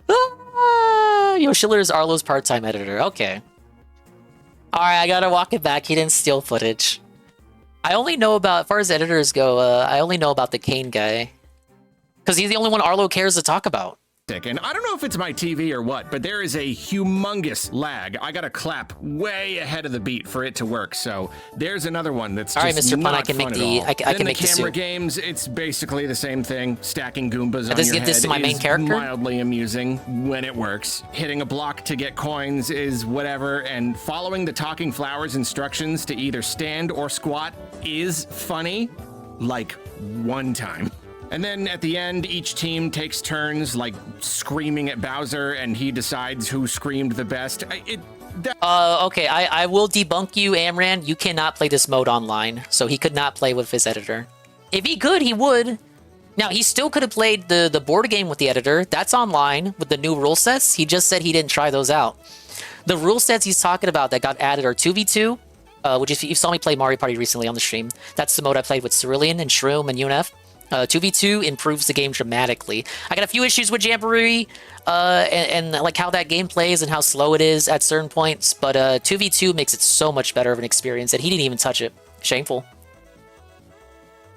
Speaker 3: Yo Schiller is Arlo's part-time editor. Okay. Alright, I gotta walk it back. He didn't steal footage. I only know about, as far as editors go, I only know about the Kane guy. Because he's the only one Arlo cares to talk about.
Speaker 13: And I don't know if it's my TV or what, but there is a humongous lag. I gotta clap way ahead of the beat for it to work. So there's another one that's
Speaker 3: all right,
Speaker 13: just
Speaker 3: Mr. Pun,
Speaker 13: not
Speaker 3: I can
Speaker 13: fun
Speaker 3: make
Speaker 13: at
Speaker 3: the
Speaker 13: all.
Speaker 3: I can
Speaker 13: Then
Speaker 3: make
Speaker 13: the
Speaker 3: the
Speaker 13: camera
Speaker 3: suit.
Speaker 13: games. It's basically the same thing. Stacking Goombas on
Speaker 3: Does
Speaker 13: your
Speaker 3: give this
Speaker 13: head
Speaker 3: to my main
Speaker 13: is
Speaker 3: character?
Speaker 13: mildly amusing when it works. Hitting a block to get coins is whatever, and following the talking flowers instructions to either stand or squat is funny, like one time. And then at the end, each team takes turns, like, screaming at Bowser, and he decides who screamed the best.
Speaker 3: Okay, I will debunk you, Amran. You cannot play this mode online, so he could not play with his editor. If he could, he would. Now, he still could have played the board game with the editor. That's online with the new rule sets. He just said he didn't try those out. The rule sets he's talking about that got added are 2v2, which if you saw me play Mario Party recently on the stream, that's the mode I played with Cerulean and Shroom and UNF. 2v2 improves the game dramatically. I got a few issues with Jamboree, and like how that game plays and how slow it is at certain points, but 2v2 makes it so much better of an experience, and he didn't even touch it. Shameful.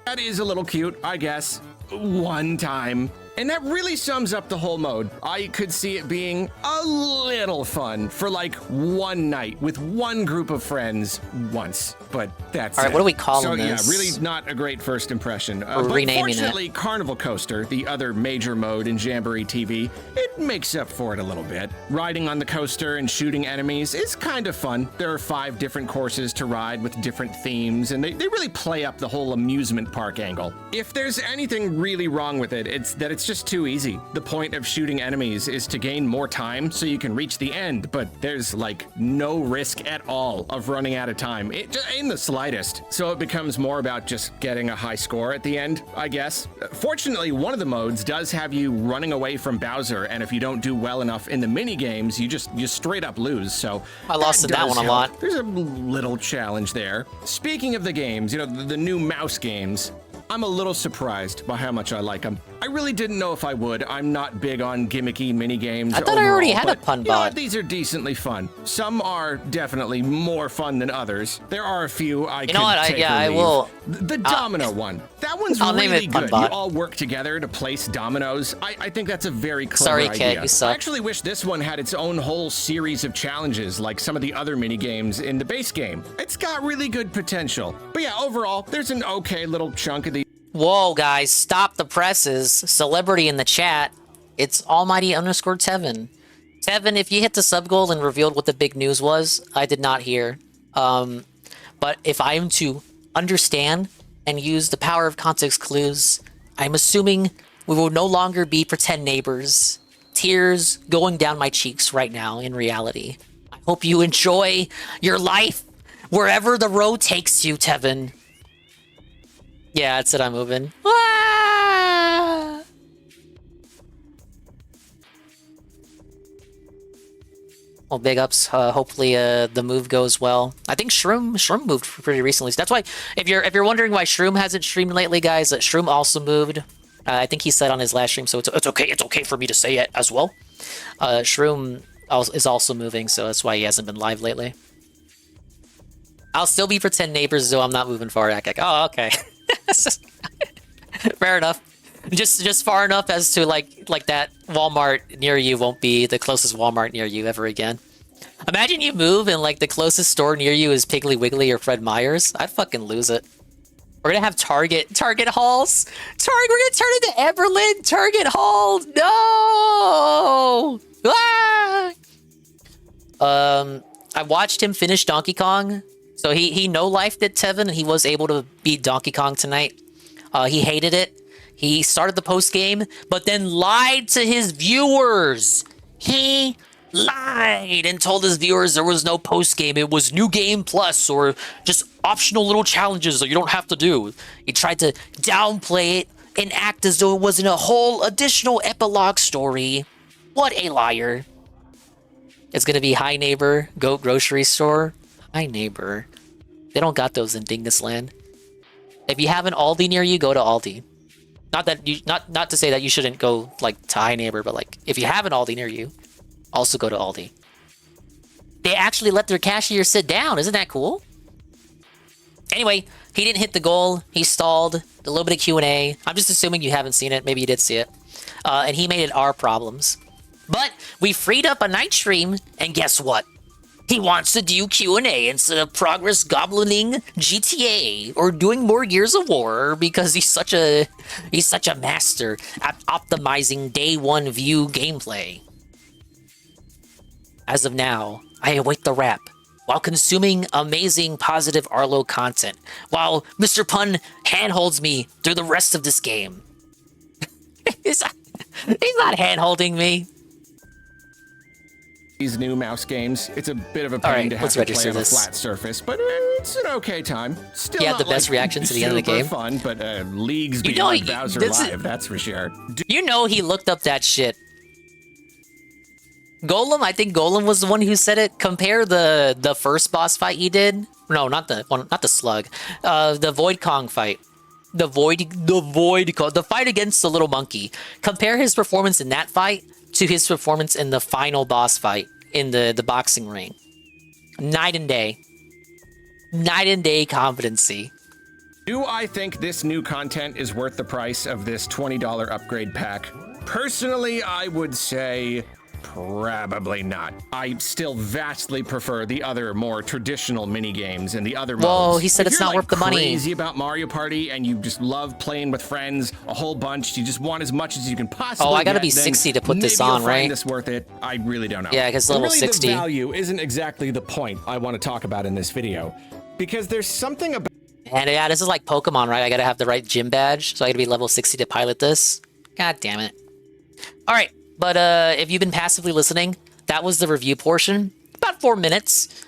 Speaker 13: That is a little cute, I guess. One time. And that really sums up the whole mode. I could see it being a little fun for like one night with one group of friends once, but that's
Speaker 3: all right.
Speaker 13: it.
Speaker 3: What are we calling
Speaker 13: so,
Speaker 3: this?
Speaker 13: Yeah, really not a great first impression.
Speaker 3: We're
Speaker 13: but
Speaker 3: renaming
Speaker 13: fortunately,
Speaker 3: it.
Speaker 13: Carnival Coaster, the other major mode in Jamboree TV, it makes up for it a little bit. Riding on the coaster and shooting enemies is kind of fun. There are 5 different courses to ride with different themes, and they really play up the whole amusement park angle. If there's anything really wrong with it, it's that it's just too easy. The point of shooting enemies is to gain more time so you can reach the end, but there's like no risk at all of running out of time. It just in the slightest. So it becomes more about just getting a high score at the end, I guess. Fortunately, one of the modes does have you running away from Bowser, and if you don't do well enough in the mini games, you straight up lose. So
Speaker 3: I lost in that
Speaker 13: does
Speaker 3: one a
Speaker 13: help.
Speaker 3: lot.
Speaker 13: There's a little challenge there. Speaking of the games, you know, the new mouse games, I'm a little surprised by how much I like them. I really didn't know if I would. I'm not big on gimmicky mini games.
Speaker 3: I thought I already had a
Speaker 13: but,
Speaker 3: pun
Speaker 13: you know what,
Speaker 3: bot.
Speaker 13: these are decently fun. Some are definitely more fun than others. There are a few I
Speaker 3: know what? I will.
Speaker 13: The domino one. That one's
Speaker 3: I'll name
Speaker 13: really
Speaker 3: it
Speaker 13: good.
Speaker 3: Punbot.
Speaker 13: You all work together to place dominoes. I think that's a very clever
Speaker 3: Sorry,
Speaker 13: idea.
Speaker 3: Kit, you suck.
Speaker 13: I actually wish this one had its own whole series of challenges like some of the other mini games in the base game. It's got really good potential. But yeah, overall, there's an okay little chunk of the.
Speaker 3: Whoa, guys, stop the presses. Celebrity in the chat. It's Almighty_Tevin. Tevin, if you hit the sub goal and revealed what the big news was, I did not hear. But if I am to understand and use the power of context clues, I'm assuming we will no longer be pretend neighbors. Tears going down my cheeks right now in reality. I hope you enjoy your life wherever the road takes you, Tevin. Yeah, that's it, I'm moving. Ah! Well, big ups. Hopefully, the move goes well. I think Shroom moved pretty recently. So that's why, if you're wondering why Shroom hasn't streamed lately, guys, Shroom also moved. I think he said on his last stream, so it's okay. It's okay for me to say it as well. Shroom is also moving, so that's why he hasn't been live lately. I'll still be pretend neighbors, though I'm not moving far. Oh, okay. Fair enough. Just far enough as to like that Walmart near you won't be the closest Walmart near you ever again. Imagine you move and like the closest store near you is Piggly Wiggly or Fred Meyer's. I'd fucking lose it. We're gonna have Target halls. We're gonna turn into Everland Target Hall. No. Ah! I watched him finish Donkey Kong. So he no-lifed it, Tevin, and he was able to beat Donkey Kong tonight. He hated it. He started the post-game, but then lied to his viewers. He lied and told his viewers there was no post-game. It was New Game Plus or just optional little challenges that you don't have to do. He tried to downplay it and act as though it wasn't a whole additional epilogue story. What a liar. It's going to be Hi Neighbor, Goat Grocery Store. Hi Neighbor. They don't got those in Dingus Land. If you have an Aldi near you, go to Aldi. Not that you not to say that you shouldn't go like to High Neighbor, but like if you have an Aldi near you, also go to Aldi. They actually let their cashier sit down. Isn't that cool? Anyway, he didn't hit the goal. He stalled. A little bit of Q&A. I'm just assuming you haven't seen it. Maybe you did see it. And he made it our problems. But we freed up a night stream, and guess what? He wants to do Q&A instead of progress goblining GTA or doing more Gears of War because he's such a master at optimizing day one view gameplay. As of now, I await the wrap while consuming amazing positive Arlo content while Mr. Pun handholds me through the rest of this game. He's not handholding me.
Speaker 13: These new mouse games, it's a bit of a pain to have to play on a flat surface, but it's an okay time. Still
Speaker 3: he had
Speaker 13: not
Speaker 3: the best reaction to the end of the game.
Speaker 13: Fun, but leagues beyond Bowser Live, that's for sure.
Speaker 3: You know he looked up that shit. Golem, I think Golem was the one who said it. Compare the first boss fight he did. No, not the slug. The Void Kong fight. The fight against the little monkey. Compare his performance in that fight to his performance in the final boss fight in the boxing ring. Night and day. Night and day competency.
Speaker 13: Do I think this new content is worth the price of this $20 upgrade pack? Personally, I would say probably not. I still vastly prefer the other more traditional mini games and the other modes.
Speaker 3: Whoa, he said
Speaker 13: if
Speaker 3: it's
Speaker 13: you're
Speaker 3: not worth the money.
Speaker 13: Crazy about Mario Party and you just love playing with friends a whole bunch. You just want as much as you can possibly.
Speaker 3: Oh, I gotta
Speaker 13: get,
Speaker 3: be 60 to put this
Speaker 13: maybe
Speaker 3: on,
Speaker 13: you'll find
Speaker 3: right?
Speaker 13: this worth it. I really don't know.
Speaker 3: Yeah, because level
Speaker 13: really
Speaker 3: 60.
Speaker 13: The value isn't exactly the point I want to talk about in this video, because there's something about.
Speaker 3: And yeah, this is like Pokemon, right? I gotta have the right gym badge, so I gotta be level 60 to pilot this. God damn it. All right, but if you've been passively listening, that was the review portion. About 4 minutes.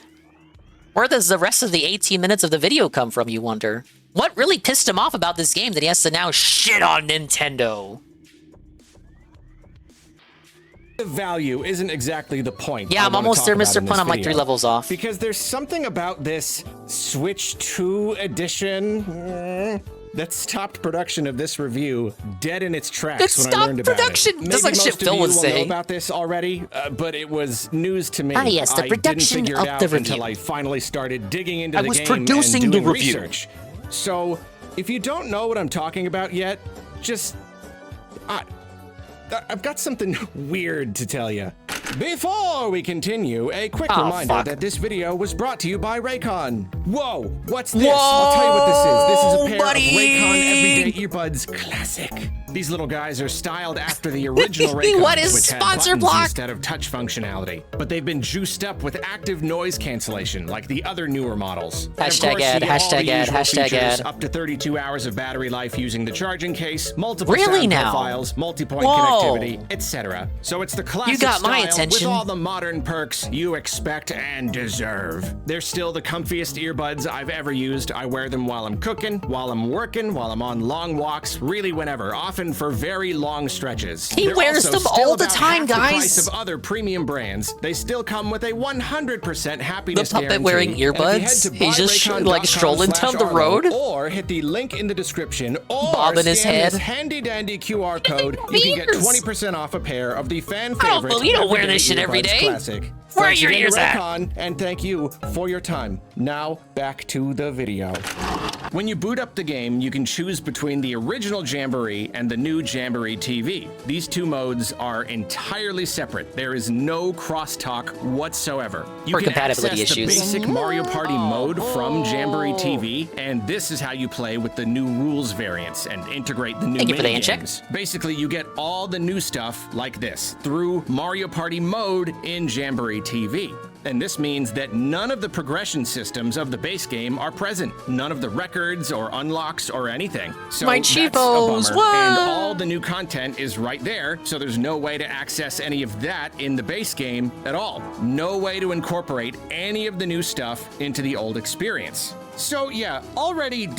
Speaker 3: Where does the rest of the 18 minutes of the video come from, you wonder? What really pissed him off about this game that he has to now shit on Nintendo?
Speaker 13: The value isn't exactly the point.
Speaker 3: Yeah, I'm almost there, Mr. Pun. I'm like 3 levels off.
Speaker 13: Because there's something about this Switch 2 edition that stopped production of this review dead in its tracks when I learned about
Speaker 3: production.
Speaker 13: it.
Speaker 3: Just like shit Phil was saying.
Speaker 13: Know about this already, but it was news to me.
Speaker 3: Ah, yes, the production
Speaker 13: I didn't figure it
Speaker 3: of
Speaker 13: out
Speaker 3: the review.
Speaker 13: until I finally started digging into the game
Speaker 3: producing
Speaker 13: and doing
Speaker 3: the review.
Speaker 13: research. So, if you don't know what I'm talking about yet, just I've got something weird to tell you. Before we continue, a quick reminder that this video was brought to you by Raycon. Whoa, what's this? I'll tell you what this is. This is a pair of Raycon Everyday Earbuds Classic. These little guys are styled after the original Raycons,
Speaker 3: What is
Speaker 13: which had
Speaker 3: sponsor
Speaker 13: buttons
Speaker 3: block?
Speaker 13: instead of touch functionality. But they've been juiced up with active noise cancellation, like the other newer models.
Speaker 3: Hashtag ad, hashtag ad, hashtag ad.
Speaker 13: Up to 32 hours of battery life using the charging case, multiple
Speaker 3: Really
Speaker 13: sound
Speaker 3: now?
Speaker 13: profiles, multi-point
Speaker 3: Whoa.
Speaker 13: connectivity, etc. So it's the classic
Speaker 3: You got my
Speaker 13: style
Speaker 3: attention.
Speaker 13: with all the modern perks you expect and deserve. They're still the comfiest earbuds I've ever used. I wear them while I'm cooking, while I'm working, while I'm on long walks, really whenever, often for very long stretches.
Speaker 3: He
Speaker 13: They're
Speaker 3: wears
Speaker 13: also
Speaker 3: them
Speaker 13: still
Speaker 3: all the
Speaker 13: about
Speaker 3: time,
Speaker 13: half the
Speaker 3: guys.
Speaker 13: price of other premium brands. They still come with a 100% happiness
Speaker 3: The puppet
Speaker 13: guarantee.
Speaker 3: wearing
Speaker 13: And if you head
Speaker 3: earbuds?
Speaker 13: to
Speaker 3: He's just like strolling down the
Speaker 13: buyraycon.com/Arlo,
Speaker 3: road?
Speaker 13: or hit the link in the description, or
Speaker 3: Bobbing his
Speaker 13: scan
Speaker 3: head.
Speaker 13: this handy dandy QR code. You can get 20% off a pair of the fan
Speaker 3: I don't
Speaker 13: favorite.
Speaker 3: believe you don't wear
Speaker 13: Everyday
Speaker 3: this shit every
Speaker 13: Earbuds
Speaker 3: day.
Speaker 13: Classic.
Speaker 3: Where are
Speaker 13: Thanks
Speaker 3: your
Speaker 13: again
Speaker 3: ears
Speaker 13: to
Speaker 3: at?
Speaker 13: Raycon, and thank you for your time. Now back to the video. When you boot up the game, you can choose between the original Jamboree and the new Jamboree TV. These two modes are entirely separate. There is no crosstalk whatsoever. You
Speaker 3: For
Speaker 13: can
Speaker 3: compatibility
Speaker 13: access
Speaker 3: issues.
Speaker 13: the basic Mario Party mode from Jamboree TV, and this is how you play with the new rules variants and integrate the new
Speaker 3: Thank you for the
Speaker 13: mini
Speaker 3: handshake.
Speaker 13: games. Basically, you get all the new stuff like this through Mario Party mode in Jamboree TV. And this means that none of the progression systems of the base game are present. None of the records or unlocks or anything. So
Speaker 3: My
Speaker 13: that's a
Speaker 3: cheapos,
Speaker 13: bummer.
Speaker 3: what?
Speaker 13: And all the new content is right there, so there's no way to access any of that in the base game at all. No way to incorporate any of the new stuff into the old experience. So yeah, already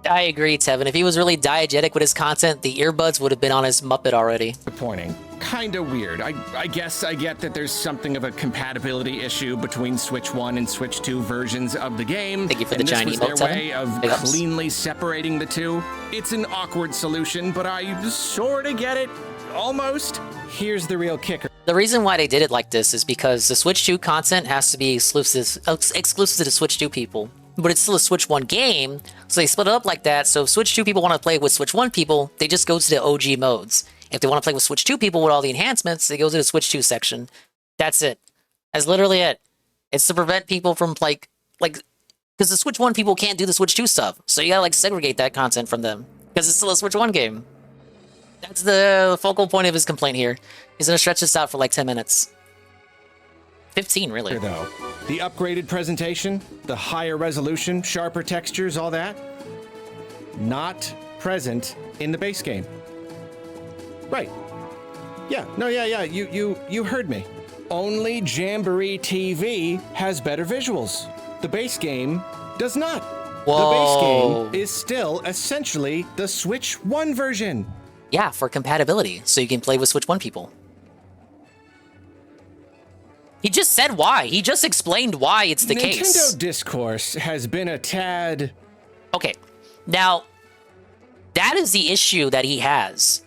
Speaker 3: I agree, Tevin. If he was really diegetic with his content, the earbuds would have been on his Muppet already.
Speaker 13: disappointing. kind of weird. I guess I get that there's something of a compatibility issue between Switch 1 and Switch 2 versions of the game.
Speaker 3: Thank you for the
Speaker 13: and
Speaker 3: giant
Speaker 13: this was
Speaker 3: emote,
Speaker 13: their
Speaker 3: Tevin.
Speaker 13: way of
Speaker 3: Big ups.
Speaker 13: cleanly separating the two. It's an awkward solution, but I sort of get it. Almost. Here's the real kicker.
Speaker 3: The reason why they did it like this is because the Switch 2 content has to be exclusive to the Switch 2 people. But it's still a Switch 1 game, so they split it up like that. So if Switch 2 people want to play with Switch 1 people, they just go to the OG modes. If they want to play with Switch 2 people with all the enhancements, they go to the Switch 2 section. That's it. That's literally it. It's to prevent people from like, because the Switch 1 people can't do the Switch 2 stuff. So you gotta like segregate that content from them. Because it's still a Switch 1 game. That's the focal point of his complaint here. He's gonna stretch this out for like 10 minutes. 15, really.
Speaker 13: Though, the upgraded presentation, the higher resolution, sharper textures, all that, not present in the base game. Right. Yeah, no, yeah, you heard me. Only Jamboree TV has better visuals. The base game does not.
Speaker 3: Whoa.
Speaker 13: The base game is still essentially the Switch 1 version.
Speaker 3: Yeah, for compatibility, so you can play with Switch 1 people. He just said why. He just explained why it's the case.
Speaker 13: Nintendo discourse has been a tad...
Speaker 3: Okay, now, that is the issue that he has.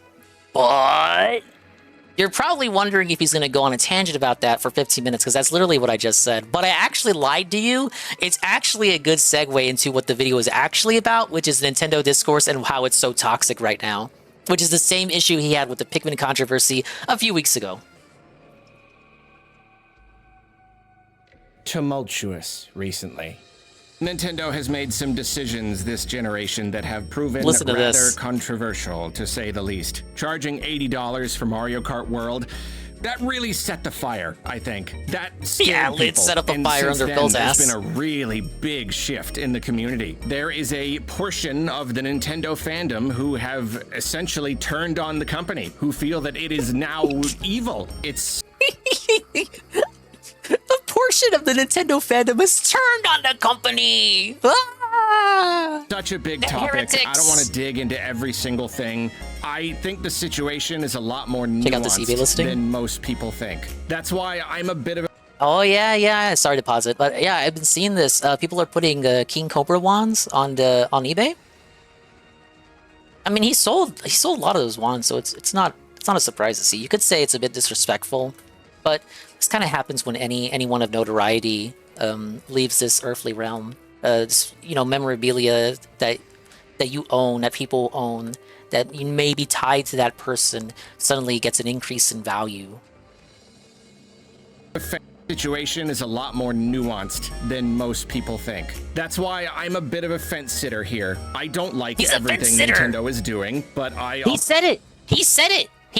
Speaker 3: But you're probably wondering if he's going to go on a tangent about that for 15 minutes, because that's literally what I just said. But I actually lied to you. It's actually a good segue into what the video is actually about, which is Nintendo discourse and how it's so toxic right now, which is the same issue he had with the Pikmin controversy a few weeks ago.
Speaker 13: Tumultuous recently. Nintendo has made some decisions this generation that have proven
Speaker 3: Listen to
Speaker 13: rather
Speaker 3: this.
Speaker 13: controversial, to say the least. Charging $80 for Mario Kart World, that really set the fire, I think. That scared
Speaker 3: Yeah,
Speaker 13: people.
Speaker 3: it set up a
Speaker 13: And
Speaker 3: fire
Speaker 13: since
Speaker 3: under
Speaker 13: then,
Speaker 3: Phil's
Speaker 13: there's
Speaker 3: ass.
Speaker 13: been a really big shift in the community. There is a portion of the Nintendo fandom who have essentially turned on the company, who feel that it is now evil. It's...
Speaker 3: A portion of the Nintendo fandom has turned on the company! Ah!
Speaker 13: Such a big
Speaker 3: The
Speaker 13: topic.
Speaker 3: heretics.
Speaker 13: I don't want to dig into every single thing. I think the situation is a lot more
Speaker 3: Check out this eBay
Speaker 13: nuanced
Speaker 3: listing.
Speaker 13: than most people think. That's why I'm a bit of a...
Speaker 3: Oh yeah. Sorry to pause it, but yeah, I've been seeing this. People are putting King Cobra wands on eBay. I mean, he sold a lot of those wands, so it's not a surprise to see. You could say it's a bit disrespectful, but this kind of happens when anyone of notoriety leaves this earthly realm. Memorabilia that you own, that people own, that you may be tied to that person, suddenly gets an increase in value.
Speaker 13: The situation is a lot more nuanced than most people think. That's why I'm a bit of a fence sitter here. I don't like
Speaker 3: He's a fence
Speaker 13: everything
Speaker 3: sitter.
Speaker 13: Nintendo is doing, but
Speaker 3: He said it. He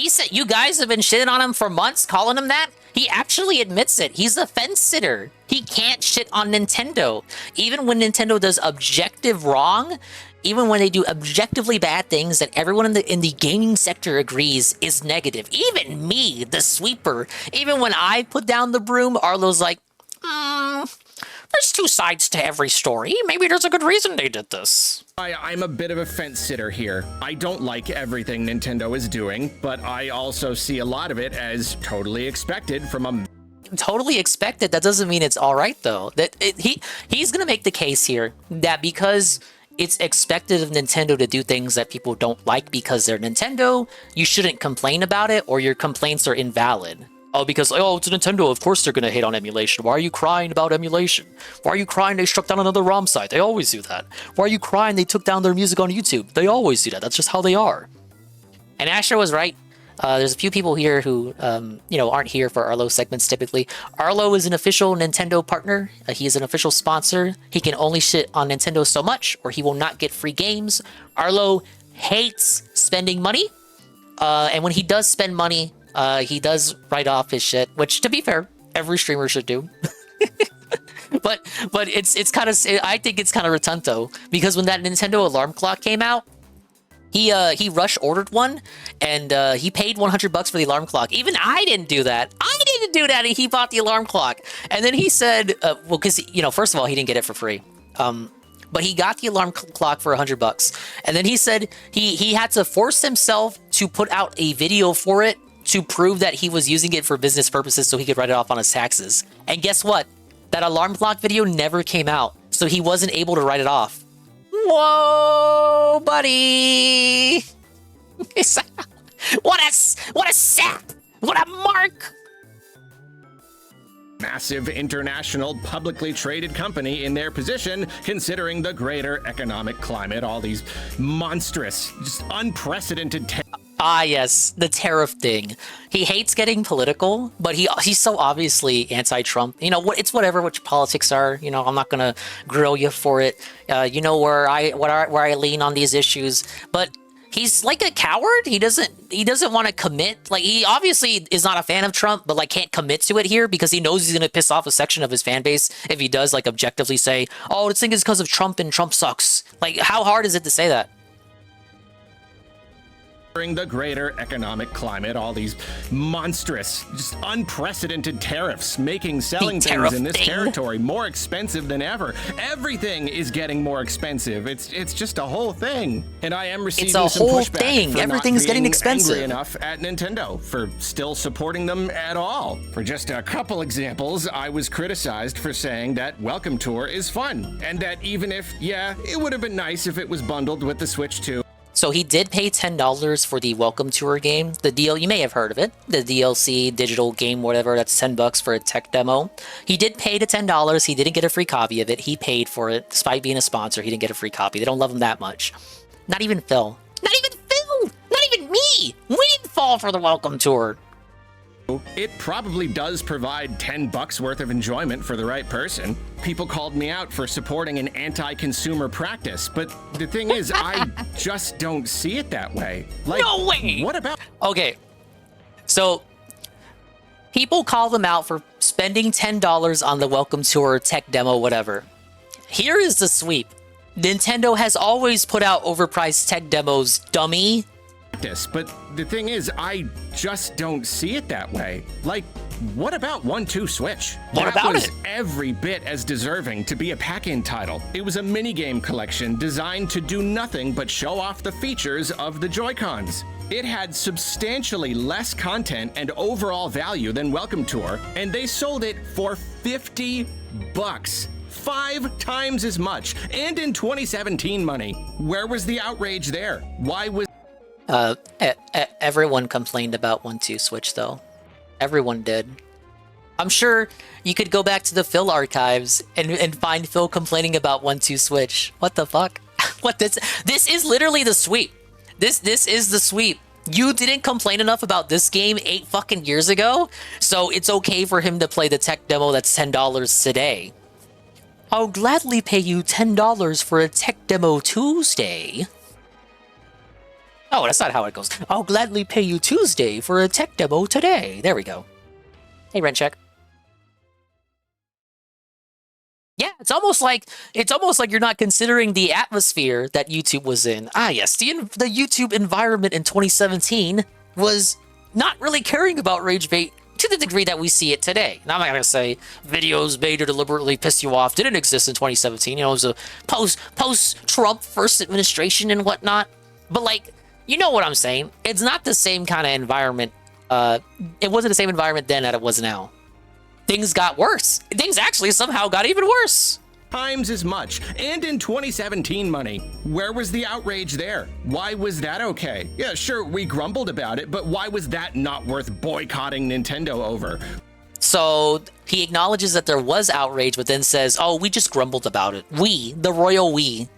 Speaker 3: said, you guys have been shitting on him for months, calling him that. He actually admits it. He's a fence sitter. He can't shit on Nintendo. Even when Nintendo does objective wrong, even when they do objectively bad things that everyone in the gaming sector agrees is negative. Even me, the sweeper. Even when I put down the broom, Arlo's like, there's two sides to every story. Maybe there's a good reason they did this.
Speaker 13: I'm a bit of a fence sitter here. I don't like everything Nintendo is doing, but I also see a lot of it as totally expected from a...
Speaker 3: Totally expected. That doesn't mean it's all right, though. He's gonna make the case here that because it's expected of Nintendo to do things that people don't like because they're Nintendo, you shouldn't complain about it, or your complaints are invalid. Oh, because, it's Nintendo, of course they're gonna hate on emulation. Why are you crying about emulation? Why are you crying they struck down another ROM site? They always do that. Why are you crying they took down their music on YouTube? They always do that. That's just how they are. And Asher was right. There's a few people here who, aren't here for Arlo segments typically. Arlo is an official Nintendo partner. He is an official sponsor. He can only shit on Nintendo so much, or he will not get free games. Arlo hates spending money. And when he does spend money, he does write off his shit, which, to be fair, every streamer should do. but it's kind of, I think it's kind of rotunto, because when that Nintendo alarm clock came out, he rush ordered one, and he paid $100 for the alarm clock. Even I didn't do that. And he bought the alarm clock. And then he said, because, first of all, he didn't get it for free. But he got the alarm clock for $100. And then he said he had to force himself to put out a video for it to prove that he was using it for business purposes so he could write it off on his taxes. And guess what? That alarm clock video never came out, so he wasn't able to write it off. Whoa, buddy! What a sap! What a mark!
Speaker 13: Massive international publicly traded company in their position, considering the greater economic climate, all these monstrous, just unprecedented
Speaker 3: Ah, yes, the tariff thing. He hates getting political, but he's so obviously anti-Trump. You know, it's whatever which politics are. You know, I'm not gonna grill you for it. You know where I lean on these issues, but he's like a coward. He doesn't want to commit. Like, he obviously is not a fan of Trump, but like can't commit to it here because he knows he's gonna piss off a section of his fan base if he does like objectively say, "Oh, this thing is because of Trump and Trump sucks." Like, how hard is it to say that?
Speaker 13: The greater economic climate, all these monstrous, just unprecedented tariffs, making selling things in this territory more expensive than ever. Everything is getting more expensive. It's just a whole thing. And I am receiving some pushback for
Speaker 3: Everything's
Speaker 13: not
Speaker 3: getting
Speaker 13: being
Speaker 3: expensive.
Speaker 13: angry enough at Nintendo for still supporting them at all. For just a couple examples, I was criticized for saying that Welcome Tour is fun, and that even if, yeah, it would have been nice if it was bundled with the Switch 2.
Speaker 3: So he did pay $10 for the Welcome Tour game. The deal, you may have heard of it. The DLC, digital game, whatever, that's $10 for a tech demo. He did pay the $10. He didn't get a free copy of it. He paid for it. Despite being a sponsor, he didn't get a free copy. They don't love him that much. Not even Phil. Not even Phil! Not even me! We didn't fall for the Welcome Tour.
Speaker 13: It probably does provide $10 worth of enjoyment for the right person. People called me out for supporting an anti-consumer practice, but the thing is, I just don't see it that way. Like,
Speaker 3: no way!
Speaker 13: What about...
Speaker 3: Okay, so people call them out for spending $10 on the Welcome Tour tech demo, whatever. Here is the sweep. Nintendo has always put out overpriced tech demos, dummy.
Speaker 13: But the thing is, I just don't see it that way. Like, what about 1-2 Switch?
Speaker 3: What about
Speaker 13: was
Speaker 3: it?
Speaker 13: Every bit as deserving to be a pack-in title. It was a minigame collection designed to do nothing but show off the features of the Joy-Cons. It had substantially less content and overall value than Welcome Tour, and they sold it for $50. 5 times as much, and in 2017 money. Where was the outrage there? Why was...
Speaker 3: Everyone complained about 1-2 Switch, though. Everyone did. I'm sure you could go back to the Phil archives and find Phil complaining about 1-2 Switch. What the fuck? What this is literally the sweep. This is the sweep. You didn't complain enough about this game 8 fucking years ago, so it's okay for him to play the tech demo that's $10 today. I'll gladly pay you $10 for a tech demo Tuesday. Oh, that's not how it goes. I'll gladly pay you Tuesday for a tech demo today. There we go. Hey, rent check. Yeah, it's almost like you're not considering the atmosphere that YouTube was in. Ah, yes, the YouTube environment in 2017 was not really caring about rage bait to the degree that we see it today. Now, I'm not gonna say videos made to deliberately piss you off didn't exist in 2017. You know, it was a post-Trump first administration and whatnot. But like, you know what I'm saying? It's not the same kind of environment. It wasn't the same environment then that it was now. Things got worse. Things actually somehow got even worse.
Speaker 13: Times as much, and in 2017 money. Where was the outrage there? Why was that okay? Yeah, sure, we grumbled about it, but why was that not worth boycotting Nintendo over?
Speaker 3: So he acknowledges that there was outrage, but then says, oh, we just grumbled about it. We, the royal we.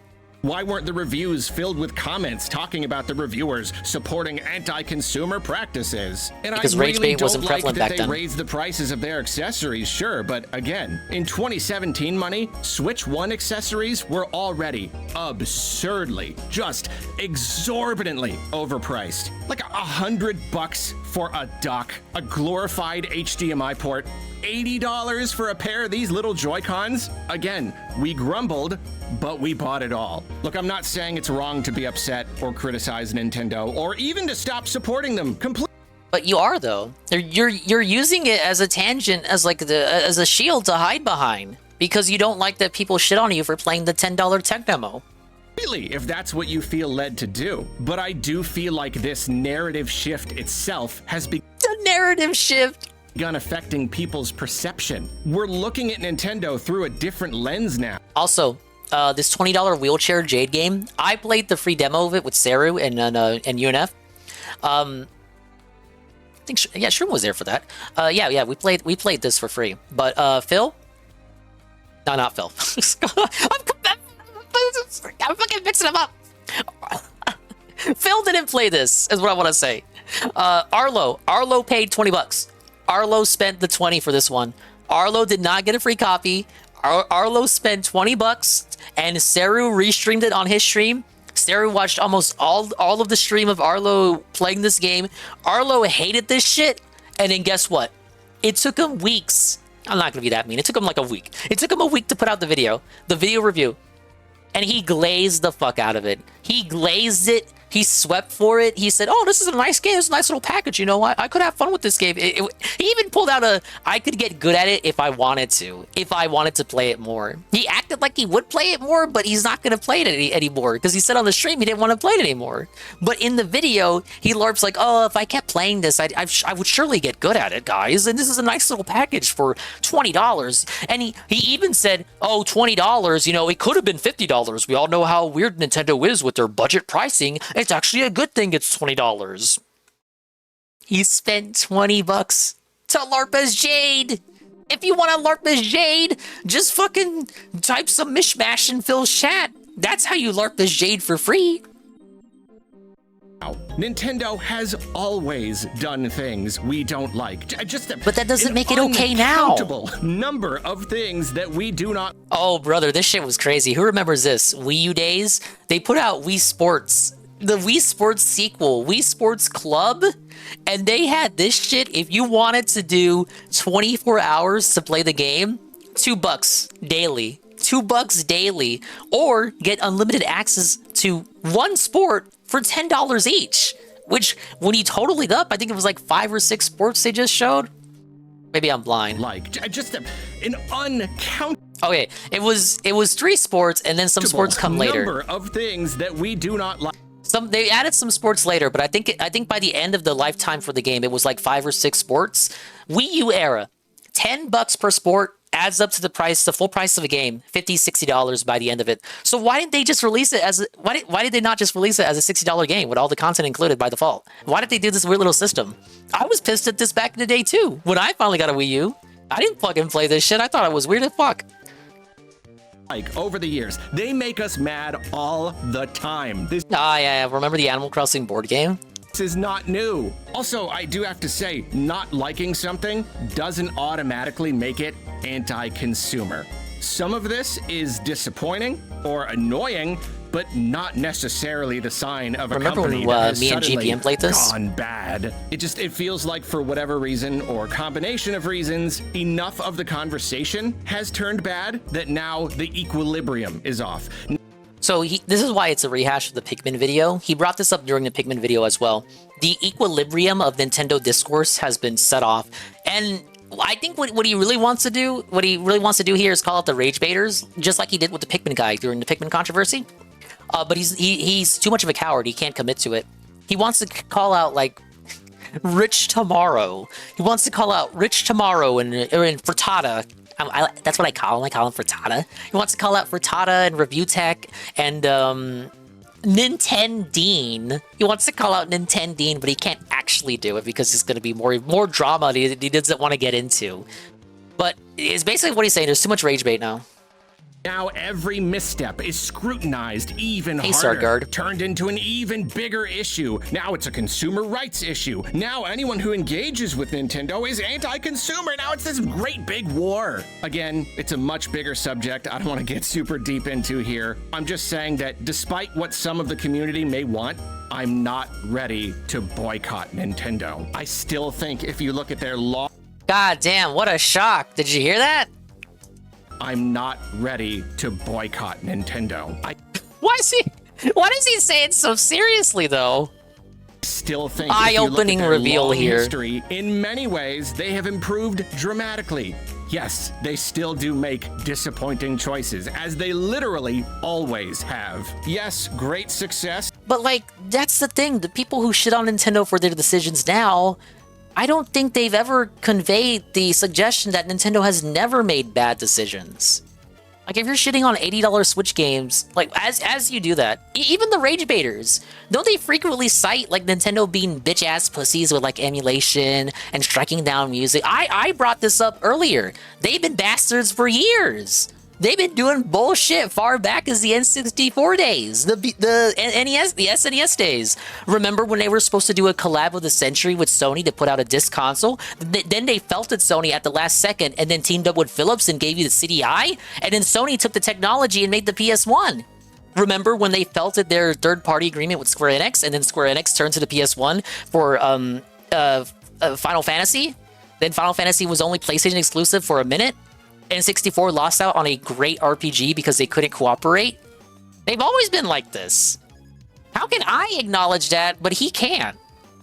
Speaker 13: Why weren't the reviews filled with comments talking about the reviewers supporting anti-consumer practices? And
Speaker 3: because
Speaker 13: I
Speaker 3: rage
Speaker 13: really
Speaker 3: bait
Speaker 13: don't
Speaker 3: wasn't
Speaker 13: like
Speaker 3: prevalent
Speaker 13: that
Speaker 3: back
Speaker 13: they
Speaker 3: then.
Speaker 13: raised the prices of their accessories, sure, but again, in 2017 money, Switch 1 accessories were already absurdly, just exorbitantly overpriced. Like $100 for a dock, a glorified HDMI port, $80 for a pair of these little Joy-Cons? Again, we grumbled, but we bought it all. Look, I'm not saying it's wrong to be upset or criticize Nintendo, or even to stop supporting them completely.
Speaker 3: But you are, though. You're using it as a tangent, as like as a shield to hide behind, because you don't like that people shit on you for playing the $10 tech demo.
Speaker 13: If that's what you feel led to do. But I do feel like this narrative shift itself has been...
Speaker 3: narrative shift.
Speaker 13: Gun affecting people's perception. We're looking at Nintendo through a different lens now.
Speaker 3: Also, this $20 wheelchair Jade game, I played the free demo of it with Saru and UNF. I think Shroom was there for that. Yeah, we played this for free. But Phil, no, not Phil. I'm fucking mixing them up. Phil didn't play this, is what I want to say. Arlo paid $20. Arlo spent the 20 for this one. Arlo did not get a free copy. Arlo spent $20, and Saru restreamed it on his stream. Saru watched almost all of the stream of Arlo playing this game. Arlo hated this shit, and then guess what? It took him weeks. I'm not gonna be that mean. It took him like a week. It took him a week to put out the video review, and he glazed the fuck out of it. He glazed it. He swept for it. He said, "Oh, this is a nice game. It's a nice little package. You know, I could have fun with this game." He even pulled out I could get good at it if I wanted to. If I wanted to play it more. He acted like he would play it more, but he's not going to play it anymore because he said on the stream he didn't want to play it anymore. But in the video, he LARPs like, "Oh, if I kept playing this, I would surely get good at it, guys. And this is a nice little package for $20. And he even said, "Oh, $20, you know, it could have been $50. We all know how weird Nintendo is with their budget pricing. It's actually a good thing it's $20. He spent $20 to LARP as Jade. If you want to LARP as Jade, just fucking type some mishmash in Phil's chat. That's how you LARP as Jade for free.
Speaker 13: Nintendo has always done things we don't like.
Speaker 3: But that doesn't make it okay now.
Speaker 13: Uncountable number of things that we do not.
Speaker 3: Oh, brother, this shit was crazy. Who remembers this? Wii U days? They put out Wii Sports. The Wii Sports sequel, Wii Sports Club, and they had this shit. If you wanted to do 24 hours to play the game, $2 daily. $2 daily, or get unlimited access to one sport for $10 each. Which, when you total it up, I think it was like 5 or 6 sports they just showed. Maybe I'm blind.
Speaker 13: Like just an uncountable.
Speaker 3: Okay, it was 3 sports, and then some sports come later.
Speaker 13: Number of things that we do not like.
Speaker 3: They added some sports later, but I think by the end of the lifetime for the game, it was like 5 or 6 sports. Wii U era, $10 per sport adds up to the full price of a game, $50, $60 by the end of it. So why didn't they just release it as why did they not just release it as a $60 game with all the content included by default? Why did they do this weird little system? I was pissed at this back in the day too. When I finally got a Wii U, I didn't fucking play this shit. I thought it was weird as fuck.
Speaker 13: Like over the years, they make us mad all the time.
Speaker 3: Yeah. Remember the Animal Crossing board game?
Speaker 13: This is not new. Also, I do have to say, not liking something doesn't automatically make it anti-consumer. Some of this is disappointing or annoying, but not necessarily the sign of a company that has
Speaker 3: me and
Speaker 13: suddenly
Speaker 3: GPM played this?
Speaker 13: gone bad. It feels like for whatever reason or combination of reasons, enough of the conversation has turned bad that now the equilibrium is off.
Speaker 3: So this is why it's a rehash of the Pikmin video. He brought this up during the Pikmin video as well. The equilibrium of Nintendo discourse has been set off, and I think what he really wants to do, here is call out the rage baiters, just like he did with the Pikmin guy during the Pikmin controversy. But he's too much of a coward. He can't commit to it. He wants to call out like Rich Tomorrow. He wants to call out Rich Tomorrow and Frittata. That's what I call him. I call him Frittata. He wants to call out Frittata and Review Tech and Nintendine. He wants to call out Nintendine, but he can't actually do it because it's going to be more drama that he doesn't want to get into. But it's basically what he's saying. There's too much rage bait now.
Speaker 13: Now every misstep is scrutinized even
Speaker 3: hey,
Speaker 13: harder,
Speaker 3: Sargard.
Speaker 13: turned into an even bigger issue. Now it's a consumer rights issue. Now anyone who engages with Nintendo is anti-consumer. Now it's this great big war. Again, it's a much bigger subject I don't want to get super deep into here. I'm just saying that despite what some of the community may want, I'm not ready to boycott Nintendo. I still think if you look at their law...
Speaker 3: God damn, what a shock. Did you hear that?
Speaker 13: I'm not ready to boycott Nintendo.
Speaker 3: Why does he say it so seriously, though?
Speaker 13: Still think
Speaker 3: eye-opening reveal here.
Speaker 13: History, in many ways, they have improved dramatically. Yes, they still do make disappointing choices, as they literally always have. Yes, great success.
Speaker 3: But, like, that's the thing. The people who shit on Nintendo for their decisions now, I don't think they've ever conveyed the suggestion that Nintendo has never made bad decisions. Like, if you're shitting on $80 Switch games, like, as you do that, even the rage baiters, don't they frequently cite, like, Nintendo being bitch-ass pussies with, like, emulation and striking down music? I brought this up earlier. They've been bastards for years. They've been doing bullshit far back as the N64 days, the NES, the SNES days. Remember when they were supposed to do a collab of the century with Sony to put out a disc console? Then they felt at Sony at the last second and then teamed up with Philips and gave you the CDI? And then Sony took the technology and made the PS1. Remember when they felted their third-party agreement with Square Enix and then Square Enix turned to the PS1 for Final Fantasy? Then Final Fantasy was only PlayStation exclusive for a minute? N64 lost out on a great RPG because they couldn't cooperate? They've always been like this. How can I acknowledge that, but he can't?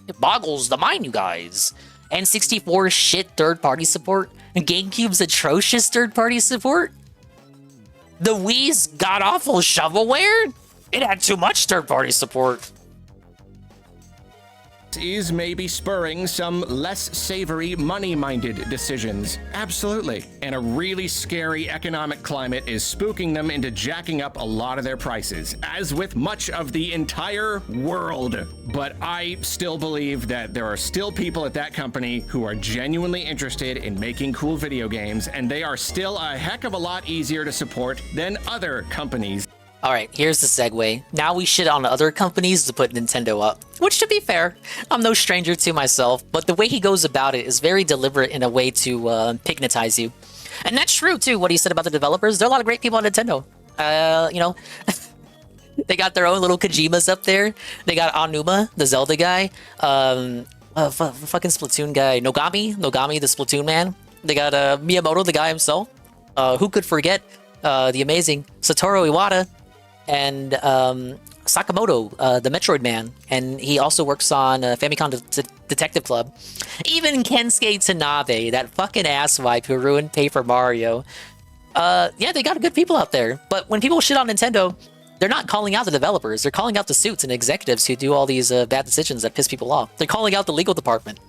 Speaker 3: It boggles the mind, you guys. N64 shit third-party support? GameCube's atrocious third-party support? The Wii's god-awful shovelware? It had too much third-party support.
Speaker 13: Is maybe spurring some less savory, money-minded decisions. Absolutely. And a really scary economic climate is spooking them into jacking up a lot of their prices, as with much of the entire world. But I still believe that there are still people at that company who are genuinely interested in making cool video games, and they are still a heck of a lot easier to support than other companies.
Speaker 3: Alright, here's the segue. Now we shit on other companies to put Nintendo up. Which, to be fair, I'm no stranger to myself, but the way he goes about it is very deliberate in a way to pignatize you. And that's true, too, what he said about the developers. There are a lot of great people at Nintendo. You know, they got their own little Kojimas up there. They got Aonuma, the Zelda guy. Fucking Splatoon guy. Nogami, the Splatoon man. They got Miyamoto, the guy himself. Who could forget the amazing Satoru Iwata. And Sakamoto, the Metroid man, and he also works on Famicom Detective Club. Even Kensuke Tanabe, that fucking asswipe who ruined Paper Mario. Yeah, they got good people out there. But when people shit on Nintendo, they're not calling out the developers. They're calling out the suits and executives who do all these bad decisions that piss people off. They're calling out the legal department.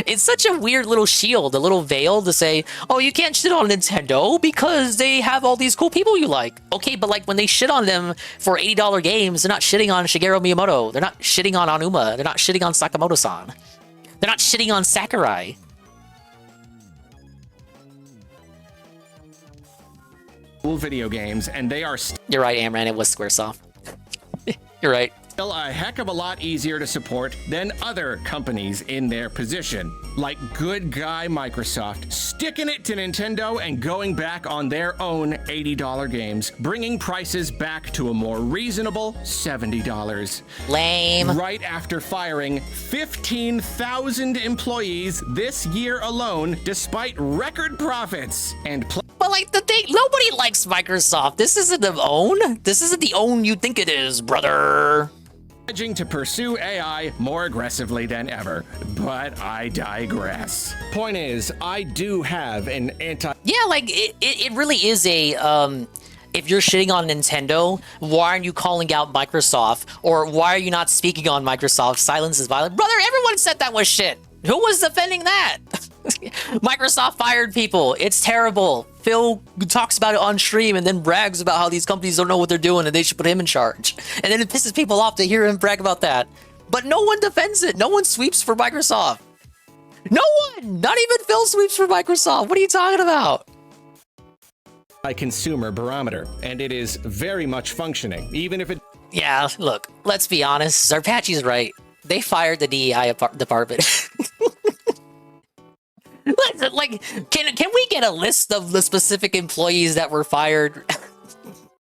Speaker 3: It's such a weird little shield, a little veil to say, oh, you can't shit on Nintendo because they have all these cool people you like. Okay, but like when they shit on them for $80 games, they're not shitting on Shigeru Miyamoto. They're not shitting on Aonuma. They're not shitting on Sakamoto-san. They're not shitting on Sakurai.
Speaker 13: Cool video games, and they are
Speaker 3: You're right, Amran, it was Squaresoft. You're right.
Speaker 13: Still a heck of a lot easier to support than other companies in their position. Like good guy Microsoft, sticking it to Nintendo and going back on their own $80 games, bringing prices back to a more reasonable $70.
Speaker 3: Lame.
Speaker 13: Right after firing 15,000 employees this year alone, despite record profits and
Speaker 3: but like the thing, nobody likes Microsoft. This isn't the own. This isn't the own you think it is, brother.
Speaker 13: To pursue AI more aggressively than ever, but I digress. Point is, I do have an
Speaker 3: Yeah, like it really is a if you're shitting on Nintendo, why aren't you calling out Microsoft? Or why are you not speaking on Microsoft? Silence is violent. Brother, everyone said that was shit. Who was defending that? Microsoft fired people. It's terrible. Phil talks about it on stream and then brags about how these companies don't know what they're doing and they should put him in charge. And then it pisses people off to hear him brag about that. But no one defends it. No one sweeps for Microsoft. No one! Not even Phil sweeps for Microsoft. What are you talking about?
Speaker 13: My consumer barometer, and it is very much functioning, even if it...
Speaker 3: Yeah, look, let's be honest. Zarpachi's right. They fired the DEI department. Like, can we get a list of the specific employees that were fired?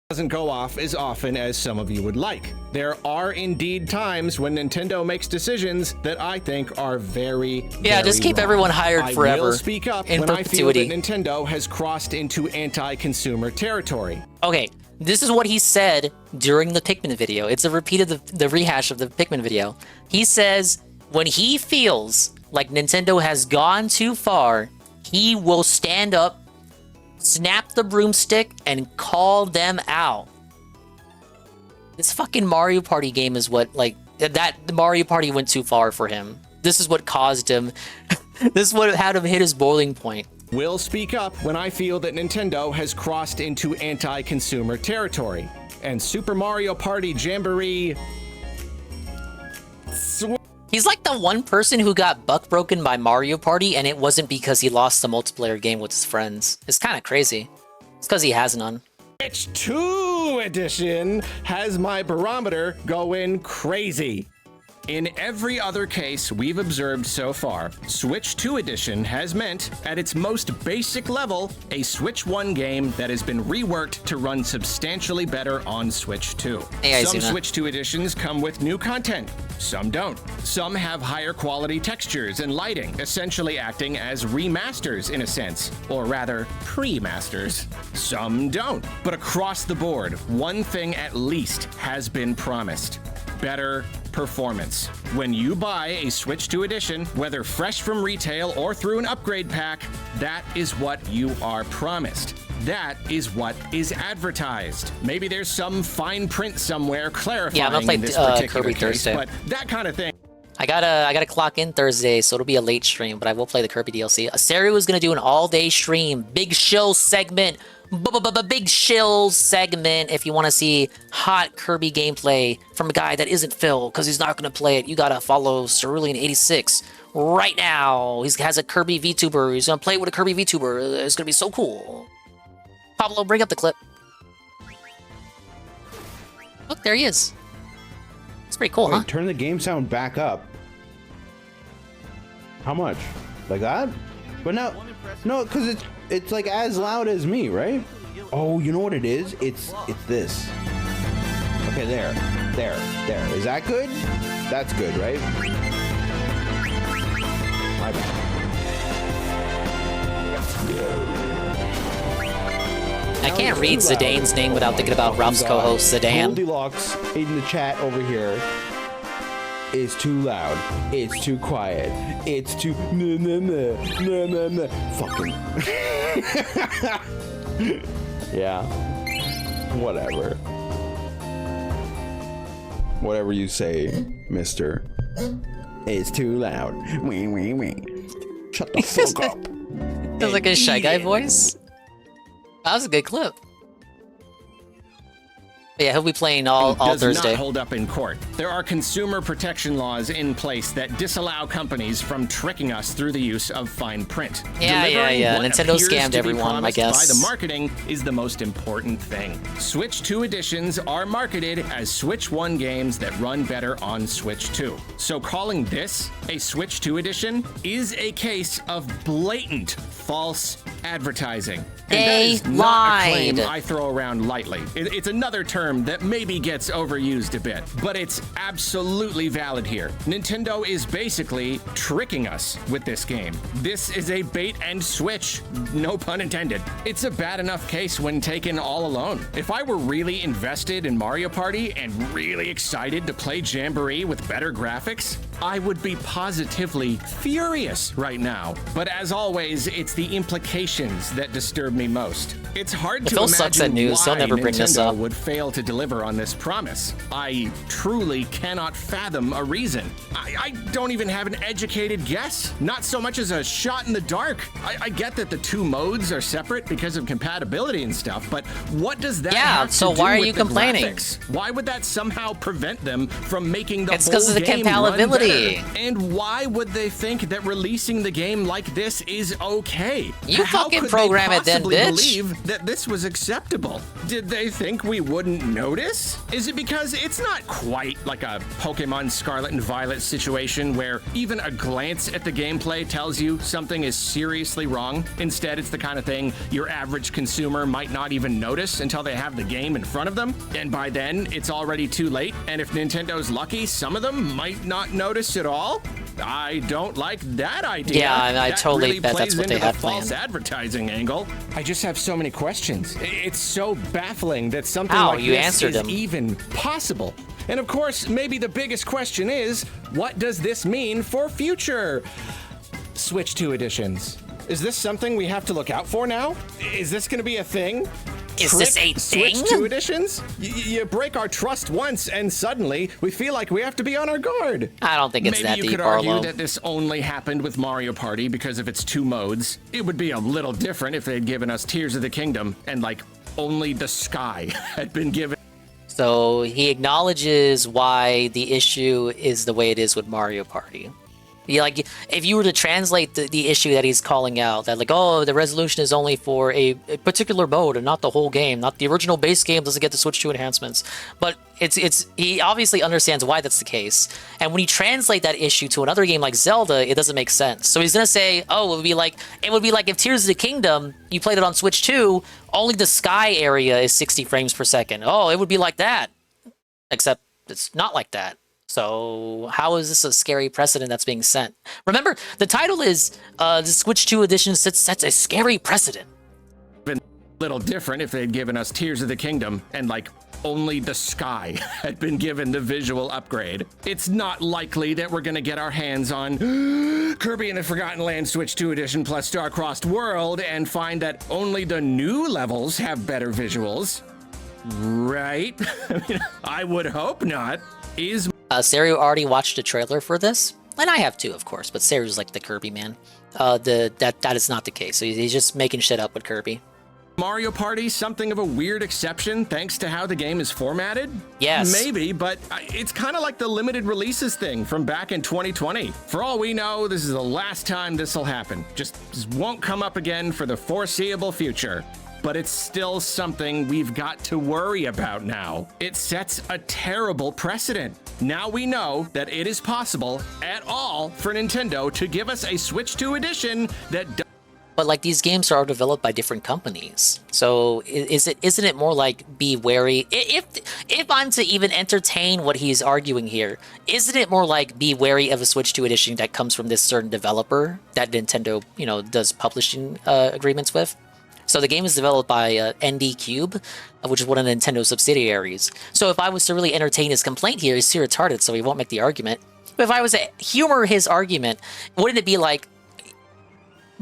Speaker 13: Doesn't go off as often as some of you would like. There are indeed times when Nintendo makes decisions that I think are very
Speaker 3: just keep
Speaker 13: wrong.
Speaker 3: everyone hired forever.
Speaker 13: I will speak up
Speaker 3: in
Speaker 13: when
Speaker 3: perpetuity.
Speaker 13: I feel that Nintendo has crossed into anti-consumer territory.
Speaker 3: Okay, this is what he said during the Pikmin video. It's a repeat of the rehash of the Pikmin video. He says when he feels like Nintendo has gone too far, he will stand up, snap the broomstick, and call them out. This fucking Mario Party game is what, like, the Mario Party went too far for him. This is what caused him This would have had him hit his boiling point.
Speaker 13: Will speak up when I feel that Nintendo has crossed into anti-consumer territory. And Super Mario Party Jamboree...
Speaker 3: He's like the one person who got buck broken by Mario Party, and it wasn't because he lost a multiplayer game with his friends. It's kind of crazy. It's because he has none.
Speaker 13: Switch 2 Edition has my barometer going crazy. In every other case we've observed so far, Switch 2 Edition has meant, at its most basic level, a Switch 1 game that has been reworked to run substantially better on Switch 2.
Speaker 3: Hey,
Speaker 13: Some
Speaker 3: Izuna.
Speaker 13: Switch 2 Editions come with new content. Some don't. Some have higher quality textures and lighting, essentially acting as remasters in a sense, or rather, pre-masters. Some don't. But across the board, one thing at least has been promised. Better performance. When you buy a Switch 2 Edition, whether fresh from retail or through an upgrade pack, that is what you are promised. That is what is advertised. Maybe there's some fine print somewhere clarifying
Speaker 3: Yeah, I'm gonna play
Speaker 13: this particular
Speaker 3: Kirby
Speaker 13: case,
Speaker 3: Thursday.
Speaker 13: but that kind of thing.
Speaker 3: I gotta clock in Thursday, so it'll be a late stream, but I will play the Kirby DLC. Asaru is gonna do an all-day stream, big shill segment, big shill segment. If you want to see hot Kirby gameplay from a guy that isn't Phil, because he's not gonna play it, you gotta follow Cerulean86 right now. He has a Kirby VTuber. He's gonna play it with a Kirby VTuber. It's gonna be so cool. Pablo, bring up the clip. Look, there he is. It's pretty cool,
Speaker 14: Wait,
Speaker 3: huh?
Speaker 14: Turn the game sound back up. How much? Like that? But no, because it's like as loud as me, right? Oh, you know what it is? It's this. Okay, there. Is that good? That's good, right? My bad.
Speaker 3: I can't read Zidane's name without thinking about Ralph's co-host, Zidane.
Speaker 14: Goldilocks in the chat over here is too loud. It's too quiet. It's too fucking. Yeah. Whatever. Whatever you say, mister. It's too loud. Shut the fuck up.
Speaker 3: Sounds like a Shy Guy voice. That was a good clip. But yeah, he'll be playing all
Speaker 13: does
Speaker 3: Thursday.
Speaker 13: not hold up in court. There are consumer protection laws in place that disallow companies from tricking us through the use of fine print.
Speaker 3: Yeah.
Speaker 13: What
Speaker 3: Nintendo
Speaker 13: appears
Speaker 3: scammed
Speaker 13: to be
Speaker 3: everyone, I
Speaker 13: promised
Speaker 3: guess.
Speaker 13: By the marketing is the most important thing. Switch 2 editions are marketed as Switch 1 games that run better on Switch 2. So calling this a Switch 2 edition is a case of blatant false advertising. And that is not a claim I throw around lightly. It's another term that maybe gets overused a bit, but it's absolutely valid here. Nintendo is basically tricking us with this game. This is a bait and switch, no pun intended. It's a bad enough case when taken all alone. If I were really invested in Mario Party and really excited to play Jamboree with better graphics, I would be positively furious right now. But as always, it's the implications that disturb me most. It's hard to
Speaker 3: Phil sucks at
Speaker 13: imagine
Speaker 3: news.
Speaker 13: why
Speaker 3: He'll never bring this
Speaker 13: Nintendo
Speaker 3: up.
Speaker 13: would fail to deliver on this promise. I truly cannot fathom a reason. I don't even have an educated guess. Not so much as a shot in the dark. I get that the two modes are separate because of compatibility and stuff, but what does that have to
Speaker 3: so
Speaker 13: do
Speaker 3: why are
Speaker 13: with
Speaker 3: you
Speaker 13: the
Speaker 3: complaining?
Speaker 13: graphics? Why would that somehow prevent them from making the
Speaker 3: It's
Speaker 13: whole
Speaker 3: 'cause of the
Speaker 13: game run
Speaker 3: compatibility.
Speaker 13: better? And why would they think that releasing the game like this is okay?
Speaker 3: You
Speaker 13: How
Speaker 3: fucking
Speaker 13: could
Speaker 3: program
Speaker 13: they
Speaker 3: it then,
Speaker 13: possibly
Speaker 3: bitch.
Speaker 13: believe that this was acceptable? Did they think we wouldn't notice? Is it because it's not quite like a Pokemon Scarlet and Violet situation where even a glance at the gameplay tells you something is seriously wrong? Instead, it's the kind of thing your average consumer might not even notice until they have the game in front of them. And by then, it's already too late. And if Nintendo's lucky, some of them might not notice at all. I don't like that idea.
Speaker 3: Yeah, I
Speaker 13: That
Speaker 3: totally
Speaker 13: really
Speaker 3: bet that's
Speaker 13: plays
Speaker 3: what they
Speaker 13: into
Speaker 3: had
Speaker 13: the false
Speaker 3: planned.
Speaker 13: advertising angle. I just have so many questions. It's so baffling that something
Speaker 3: How?
Speaker 13: like
Speaker 3: You
Speaker 13: this
Speaker 3: answered
Speaker 13: is
Speaker 3: them.
Speaker 13: even possible. And of course, maybe the biggest question is, what does this mean for future Switch 2 editions? Is this something we have to look out for now? Is this going to be a thing?
Speaker 3: Is this a
Speaker 13: Switch
Speaker 3: thing?
Speaker 13: 2 editions? You break our trust once, and suddenly we feel like we have to be on our guard.
Speaker 3: I don't think it's
Speaker 13: Maybe
Speaker 3: that
Speaker 13: you
Speaker 3: deep,
Speaker 13: could argue
Speaker 3: Arlo.
Speaker 13: that this only happened with Mario Party because of its 2 modes. It would be a little different if they'd given us Tears of the Kingdom and like only the sky had been given.
Speaker 3: So he acknowledges why the issue is the way it is with Mario Party. Like, if you were to translate the issue that he's calling out, that like, oh, the resolution is only for a particular mode and not the whole game, not the original base game doesn't get the Switch 2 enhancements. But he obviously understands why that's the case. And when you translate that issue to another game like Zelda, it doesn't make sense. So he's gonna say, oh, it would be like if Tears of the Kingdom, you played it on Switch 2, only the sky area is 60 frames per second. Oh, it would be like that. Except it's not like that. So how is this a scary precedent that's being set? Remember, the title is the Switch 2 edition sets a scary precedent.
Speaker 13: Been a little different if they'd given us Tears of the Kingdom and like only the sky had been given the visual upgrade. It's not likely that we're gonna get our hands on Kirby and the Forgotten Land Switch 2 edition plus Star-Crossed World and find that only the new levels have better visuals. Right? I mean, I would hope not.
Speaker 3: Serio already watched a trailer for this, and I have too, of course, but Serio's like the Kirby man. That is not the case, so he's just making shit up with Kirby.
Speaker 13: Mario Party something of a weird exception thanks to how the game is formatted?
Speaker 3: Yes.
Speaker 13: Maybe, but it's kind of like the limited releases thing from back in 2020. For all we know, this is the last time this will happen. Just won't come up again for the foreseeable future. But it's still something we've got to worry about now. It sets a terrible precedent. Now we know that it is possible at all for Nintendo to give us a Switch 2 edition that
Speaker 3: But like these games are developed by different companies. So isn't it more like be wary? If I'm to even entertain what he's arguing here, isn't it more like be wary of a Switch 2 edition that comes from this certain developer that Nintendo, does publishing agreements with? So the game is developed by ND Cube, which is one of Nintendo's subsidiaries. So if I was to really entertain his complaint here, he's too retarded, so he won't make the argument. But if I was to humor his argument, wouldn't it be like,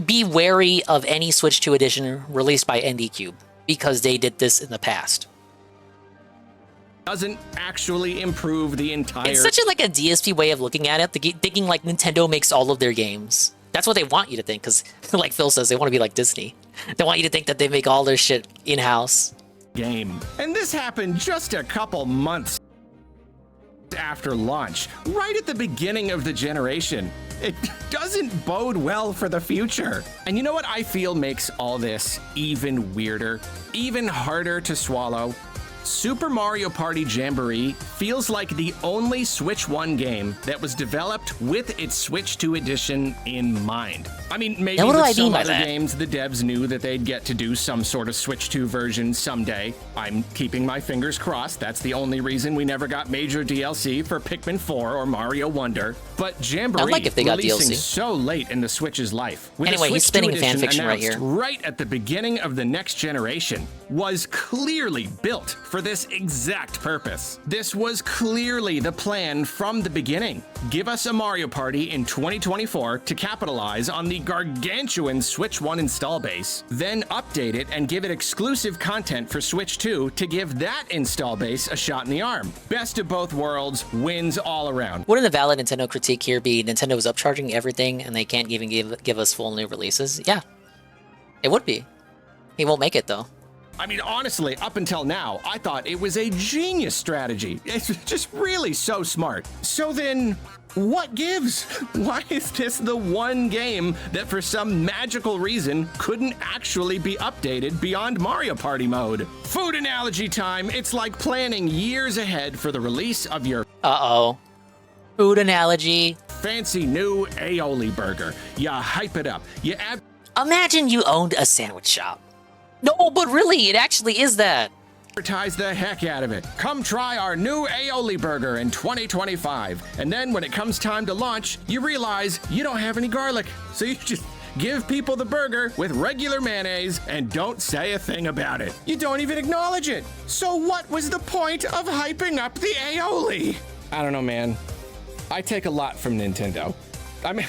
Speaker 3: be wary of any Switch 2 edition released by ND Cube, because they did this in the past?
Speaker 13: Doesn't actually improve the entire...
Speaker 3: It's such a DSP way of looking at it, thinking like Nintendo makes all of their games. That's what they want you to think, because like Phil says, they want to be like Disney. They want you to think that they make all their shit in-house.
Speaker 13: Game. And this happened just a couple months after launch, right at the beginning of the generation. It doesn't bode well for the future. And you know what I feel makes all this even weirder, even harder to swallow? Super Mario Party Jamboree feels like the only Switch 1 game that was developed with its Switch 2 edition in mind. I mean, maybe with some other games, the devs knew that they'd get to do some sort of Switch 2 version someday. I'm keeping my fingers crossed. That's the only reason we never got major DLC for Pikmin 4 or Mario Wonder. But Jamboree,
Speaker 3: I'd like if they got
Speaker 13: releasing
Speaker 3: DLC.
Speaker 13: So late in the Switch's life, with
Speaker 3: Anyway,
Speaker 13: the
Speaker 3: he's
Speaker 13: Switch 2
Speaker 3: spinning fan
Speaker 13: edition
Speaker 3: fiction right
Speaker 13: announced
Speaker 3: here.
Speaker 13: right at the beginning of the next generation, was clearly built for this exact purpose. This was clearly the plan from the beginning. Give us a Mario Party in 2024 to capitalize on the gargantuan Switch 1 install base, then update it and give it exclusive content for Switch 2 to give that install base a shot in the arm. Best of both worlds, wins all around.
Speaker 3: Wouldn't a valid Nintendo critique here be Nintendo is upcharging everything and they can't even give us full new releases? Yeah, it would be. He won't make it though.
Speaker 13: I mean, honestly, up until now, I thought it was a genius strategy. It's just really so smart. So then, what gives? Why is this the one game that for some magical reason couldn't actually be updated beyond Mario Party mode? Food analogy time. It's like planning years ahead for the release of your
Speaker 3: food analogy.
Speaker 13: Fancy new aioli burger. You hype it up.
Speaker 3: Imagine you owned a sandwich shop. No, but really, it actually is that.
Speaker 13: Advertise the heck out of it. Come try our new aioli burger in 2025. And then when it comes time to launch, you realize you don't have any garlic. So you just give people the burger with regular mayonnaise and don't say a thing about it. You don't even acknowledge it. So what was the point of hyping up the aioli? I don't know, man. I take a lot from Nintendo. I mean,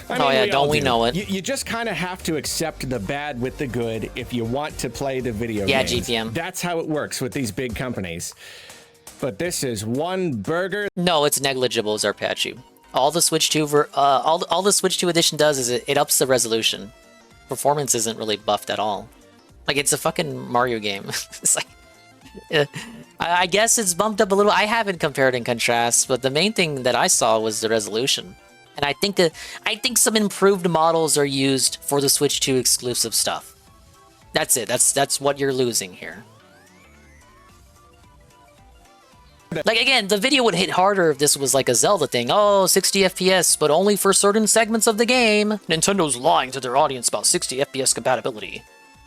Speaker 3: don't we know it?
Speaker 13: You just kind of have to accept the bad with the good if you want to play the video
Speaker 3: Yeah,
Speaker 13: games.
Speaker 3: GPM.
Speaker 13: That's how it works with these big companies. But this is one burger.
Speaker 3: No, it's negligible, Zarpachu. All the Switch 2 all the Switch 2 edition does is it ups the resolution. Performance isn't really buffed at all. Like, it's a fucking Mario game. It's like, I guess it's bumped up a little. I haven't compared and contrast, but the main thing that I saw was the resolution. And I think some improved models are used for the Switch 2 exclusive stuff. That's it. That's what you're losing here. Like, again, the video would hit harder if this was like a Zelda thing. Oh, 60 FPS, but only for certain segments of the game. Nintendo's lying to their audience about 60 FPS compatibility.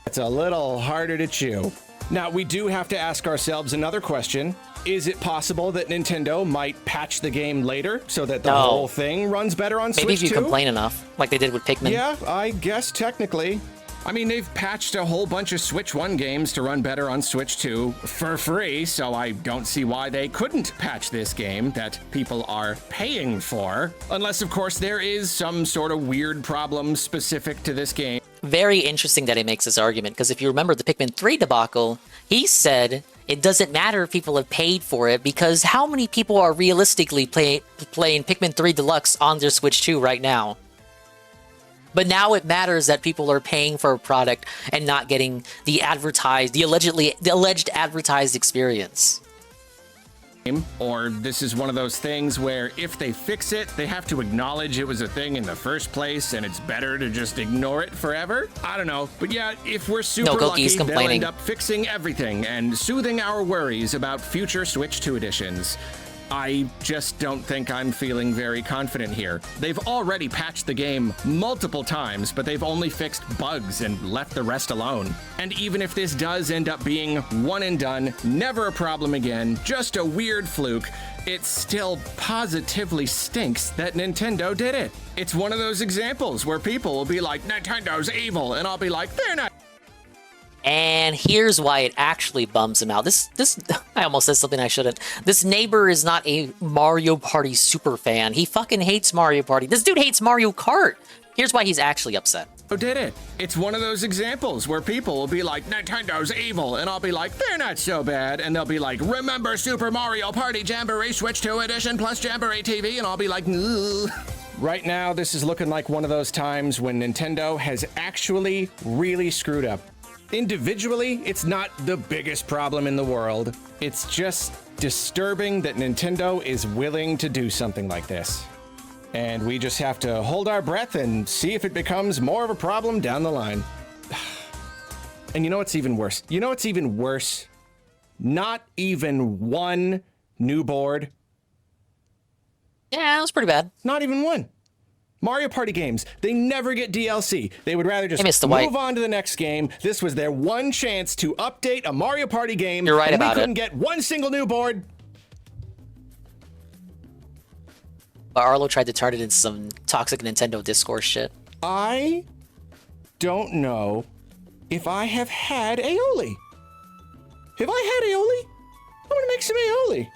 Speaker 13: It's a little harder to chew. Now, we do have to ask ourselves another question. Is it possible that Nintendo might patch the game later so that the whole thing runs better on Switch 2?
Speaker 3: Maybe if you complain enough, like they did with Pikmin.
Speaker 13: Yeah, I guess technically. I mean, they've patched a whole bunch of Switch 1 games to run better on Switch 2 for free, so I don't see why they couldn't patch this game that people are paying for. Unless, of course, there is some sort of weird problem specific to this game.
Speaker 3: Very interesting that he makes this argument, because if you remember the Pikmin 3 debacle, he said it doesn't matter if people have paid for it, because how many people are realistically playing Pikmin 3 Deluxe on their Switch 2 right now? But now it matters that people are paying for a product and not getting the alleged advertised experience.
Speaker 13: Or this is one of those things where if they fix it, they have to acknowledge it was a thing in the first place, and it's better to just ignore it forever? I don't know. But yeah, if we're super lucky, they'll end up fixing everything and soothing our worries about future Switch 2 editions. I just don't think I'm feeling very confident here. They've already patched the game multiple times, but they've only fixed bugs and left the rest alone. And even if this does end up being one and done, never a problem again, just a weird fluke, it still positively stinks that Nintendo did it. It's one of those examples where people will be like, Nintendo's evil, and I'll be like, they're not.
Speaker 3: And here's why it actually bums him out. This I almost said something I shouldn't. This neighbor is not a Mario Party super fan. He fucking hates Mario Party. This dude hates Mario Kart. Here's why he's actually upset.
Speaker 13: Did it. It's one of those examples where people will be like, Nintendo's evil, and I'll be like, they're not so bad, and they'll be like, remember Super Mario Party Jamboree Switch 2 Edition plus Jamboree TV, and I'll be like, ugh. Right now, this is looking like one of those times when Nintendo has actually really screwed up. Individually, it's not the biggest problem in the world. It's just disturbing that Nintendo is willing to do something like this. And we just have to hold our breath and see if it becomes more of a problem down the line. And you know what's even worse? You know what's even worse? Not even one new board.
Speaker 3: Yeah, that was pretty bad.
Speaker 13: Not even one. Mario Party games, they never get DLC. They would rather just move on to the next game. This was their one chance to update a Mario Party game.
Speaker 3: You're right
Speaker 13: and
Speaker 3: about
Speaker 13: we couldn't
Speaker 3: it.
Speaker 13: get one single new board.
Speaker 3: But Arlo tried to turn it into some toxic Nintendo discourse shit.
Speaker 13: I don't know if I have had aioli. Have I had aioli? I'm gonna make some aioli.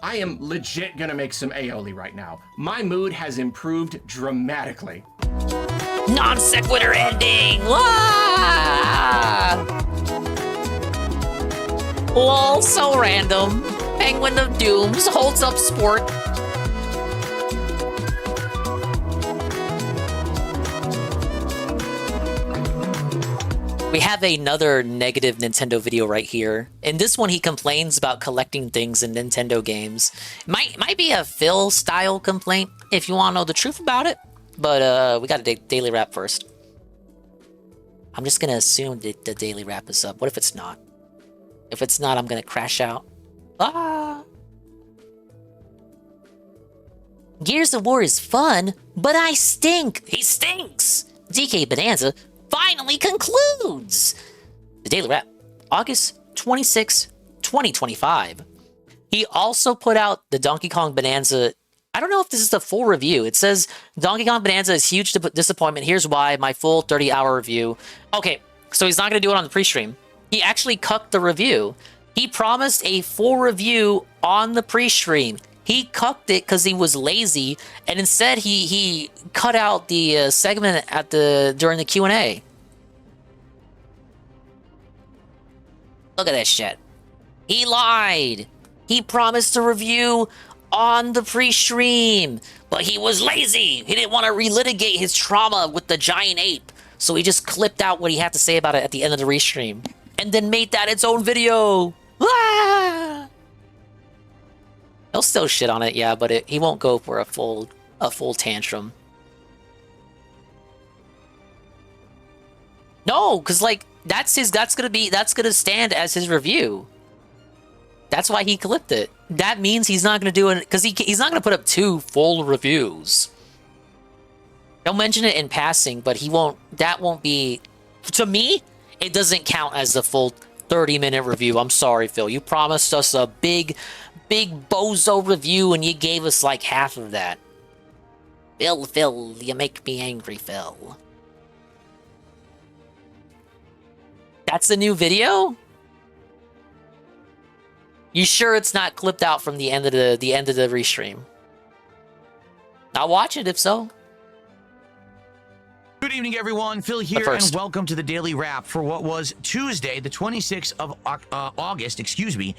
Speaker 13: I am legit gonna make some aioli right now. My mood has improved dramatically.
Speaker 3: Non sequitur ending! Wah! Lol, so random. Penguin of Dooms holds up sport. We have another negative Nintendo video right here. In this one, he complains about collecting things in Nintendo games. Might be a Phil-style complaint, if you want to know the truth about it. But we got a daily wrap first. I'm just going to assume that the daily wrap is up. What if it's not? If it's not, I'm going to crash out. Ah! Gears of War is fun, but I stink. He stinks. DK Bonanza finally concludes. The daily wrap, August 26, 2025. He also put out the Donkey Kong Bonanza. I don't know if this is the full review. It says Donkey Kong Bonanza is huge disappointment. Here's why, my full 30-hour review. Okay, so he's not going to do it on the pre-stream. He actually cucked the review. He promised a full review on the pre-stream. He cucked it because he was lazy, and instead he cut out the segment during the Q&A. Look at this shit. He lied. He promised a review on the pre-stream, but he was lazy. He didn't want to relitigate his trauma with the giant ape, so he just clipped out what he had to say about it at the end of the restream, and then made that its own video. Ah! He'll still shit on it, yeah, but he won't go for a full tantrum. No, because like that's gonna stand as his review. That's why he clipped it. That means he's not gonna do it because he's not gonna put up 2 full reviews. He'll mention it in passing, but he won't. That won't be. To me, it doesn't count as the full 30-minute review. I'm sorry, Phil. You promised us a big bozo review, and you gave us like half of that. Phil, you make me angry, Phil. That's the new video? You sure it's not clipped out from the end of the restream? I'll watch it if so.
Speaker 9: Good evening, everyone. Phil here, and welcome to the Daily Wrap for what was Tuesday, the 26th of August, excuse me.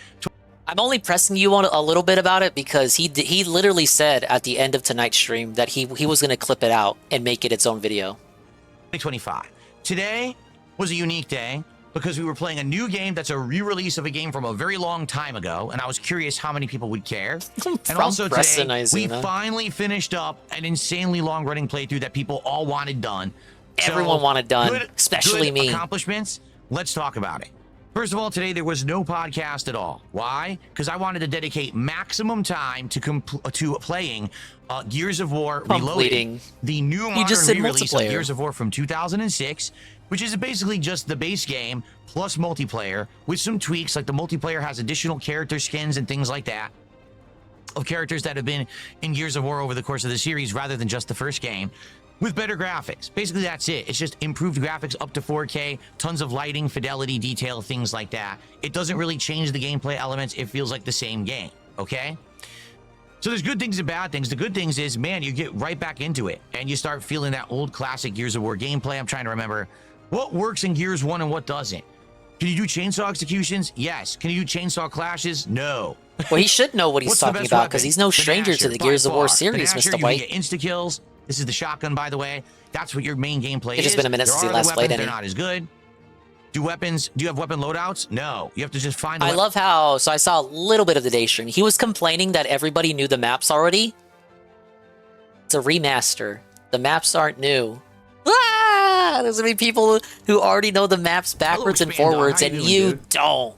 Speaker 3: I'm only pressing you on a little bit about it because he literally said at the end of tonight's stream that he was going to clip it out and make it its own video.
Speaker 9: 2025. Today was a unique day because we were playing a new game that's a re-release of a game from a very long time ago, and I was curious how many people would care. And also today, we finally finished up an insanely long-running playthrough that people all wanted done.
Speaker 3: Everyone wanted done, especially me.
Speaker 9: Accomplishments. Let's talk about it. First of all, today there was no podcast at all. Why? Because I wanted to dedicate maximum time to playing Gears of War Reloaded, the new modern re-release of Gears of War from 2006, which is basically just the base game plus multiplayer with some tweaks, like the multiplayer has additional character skins and things like that of characters that have been in Gears of War over the course of the series rather than just the first game, with better graphics. Basically, that's it. It's just improved graphics up to 4K, tons of lighting, fidelity, detail, things like that. It doesn't really change the gameplay elements. It feels like the same game, okay? So there's good things and bad things. The good things is, man, you get right back into it, and you start feeling that old classic Gears of War gameplay. I'm trying to remember what works in Gears 1 and what doesn't. Can you do chainsaw executions? Yes. Can you do chainsaw clashes? No.
Speaker 3: Well, he should know what he's talking about because he's no stranger to the Gears of War series, Mr. White.
Speaker 9: You get insta-kills. This is the shotgun, by the way. That's what your main gameplay is.
Speaker 3: It's just been a minute since he last played any.
Speaker 9: They're not as good. Do you have weapon loadouts? No. You have to just find.
Speaker 3: I love how. So I saw a little bit of the day stream. He was complaining that everybody knew the maps already. It's a remaster. The maps aren't new. Ah! There's gonna be people who already know the maps backwards and forwards, and you don't.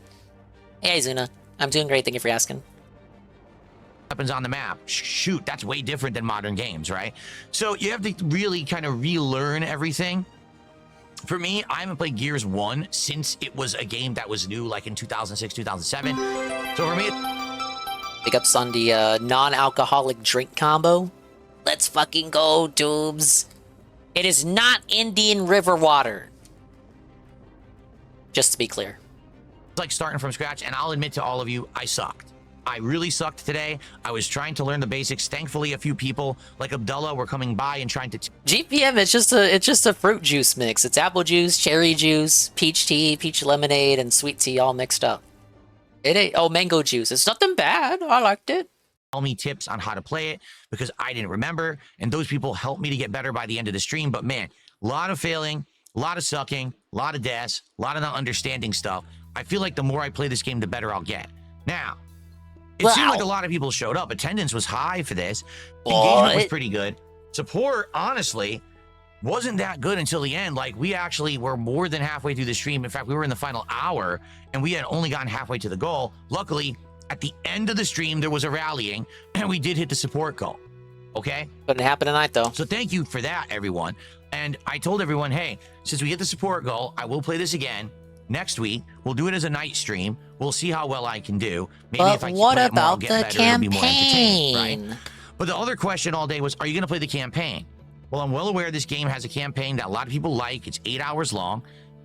Speaker 3: Hey, Zuna. I'm doing great. Thank you for asking.
Speaker 9: Weapons on the map. Shoot, that's way different than modern games, right? So you have to really kind of relearn everything. For me, I haven't played Gears 1 since it was a game that was new, like in 2006, 2007. So for me,
Speaker 3: big ups on the non-alcoholic drink combo. Let's fucking go, Doobs. It is not Indian River water. Just to be clear.
Speaker 9: It's like starting from scratch, and I'll admit to all of you, I sucked. I really sucked today. I was trying to learn the basics. Thankfully, a few people like Abdullah were coming by and trying to.
Speaker 3: GPM, it's just a fruit juice mix. It's apple juice, cherry juice, peach tea, peach lemonade, and sweet tea all mixed up. It ain't. Oh, mango juice. It's nothing bad. I liked it.
Speaker 9: Tell me tips on how to play it because I didn't remember, and those people helped me to get better by the end of the stream. But man, a lot of failing, a lot of sucking, a lot of deaths, a lot of not understanding stuff. I feel like the more I play this game, the better I'll get. Now. It seemed like a lot of people showed up. Attendance was high for this. Engagement was pretty good. Support, honestly, wasn't that good until the end. Like, we actually were more than halfway through the stream. In fact, we were in the final hour, and we had only gotten halfway to the goal. Luckily, at the end of the stream, there was a rallying, and we did hit the support goal. Okay?
Speaker 3: Couldn't happen tonight, though.
Speaker 9: So thank you for that, everyone. And I told everyone, hey, since we hit the support goal, I will play this again. Next week, we'll do it as a night stream. We'll see how well I can do. Maybe if I keep playing it more, I'll get better. It'll be more entertaining, right? But the other question all day was, are you going to play the campaign? Well, I'm well aware this game has a campaign that a lot of people like. It's 8 hours long.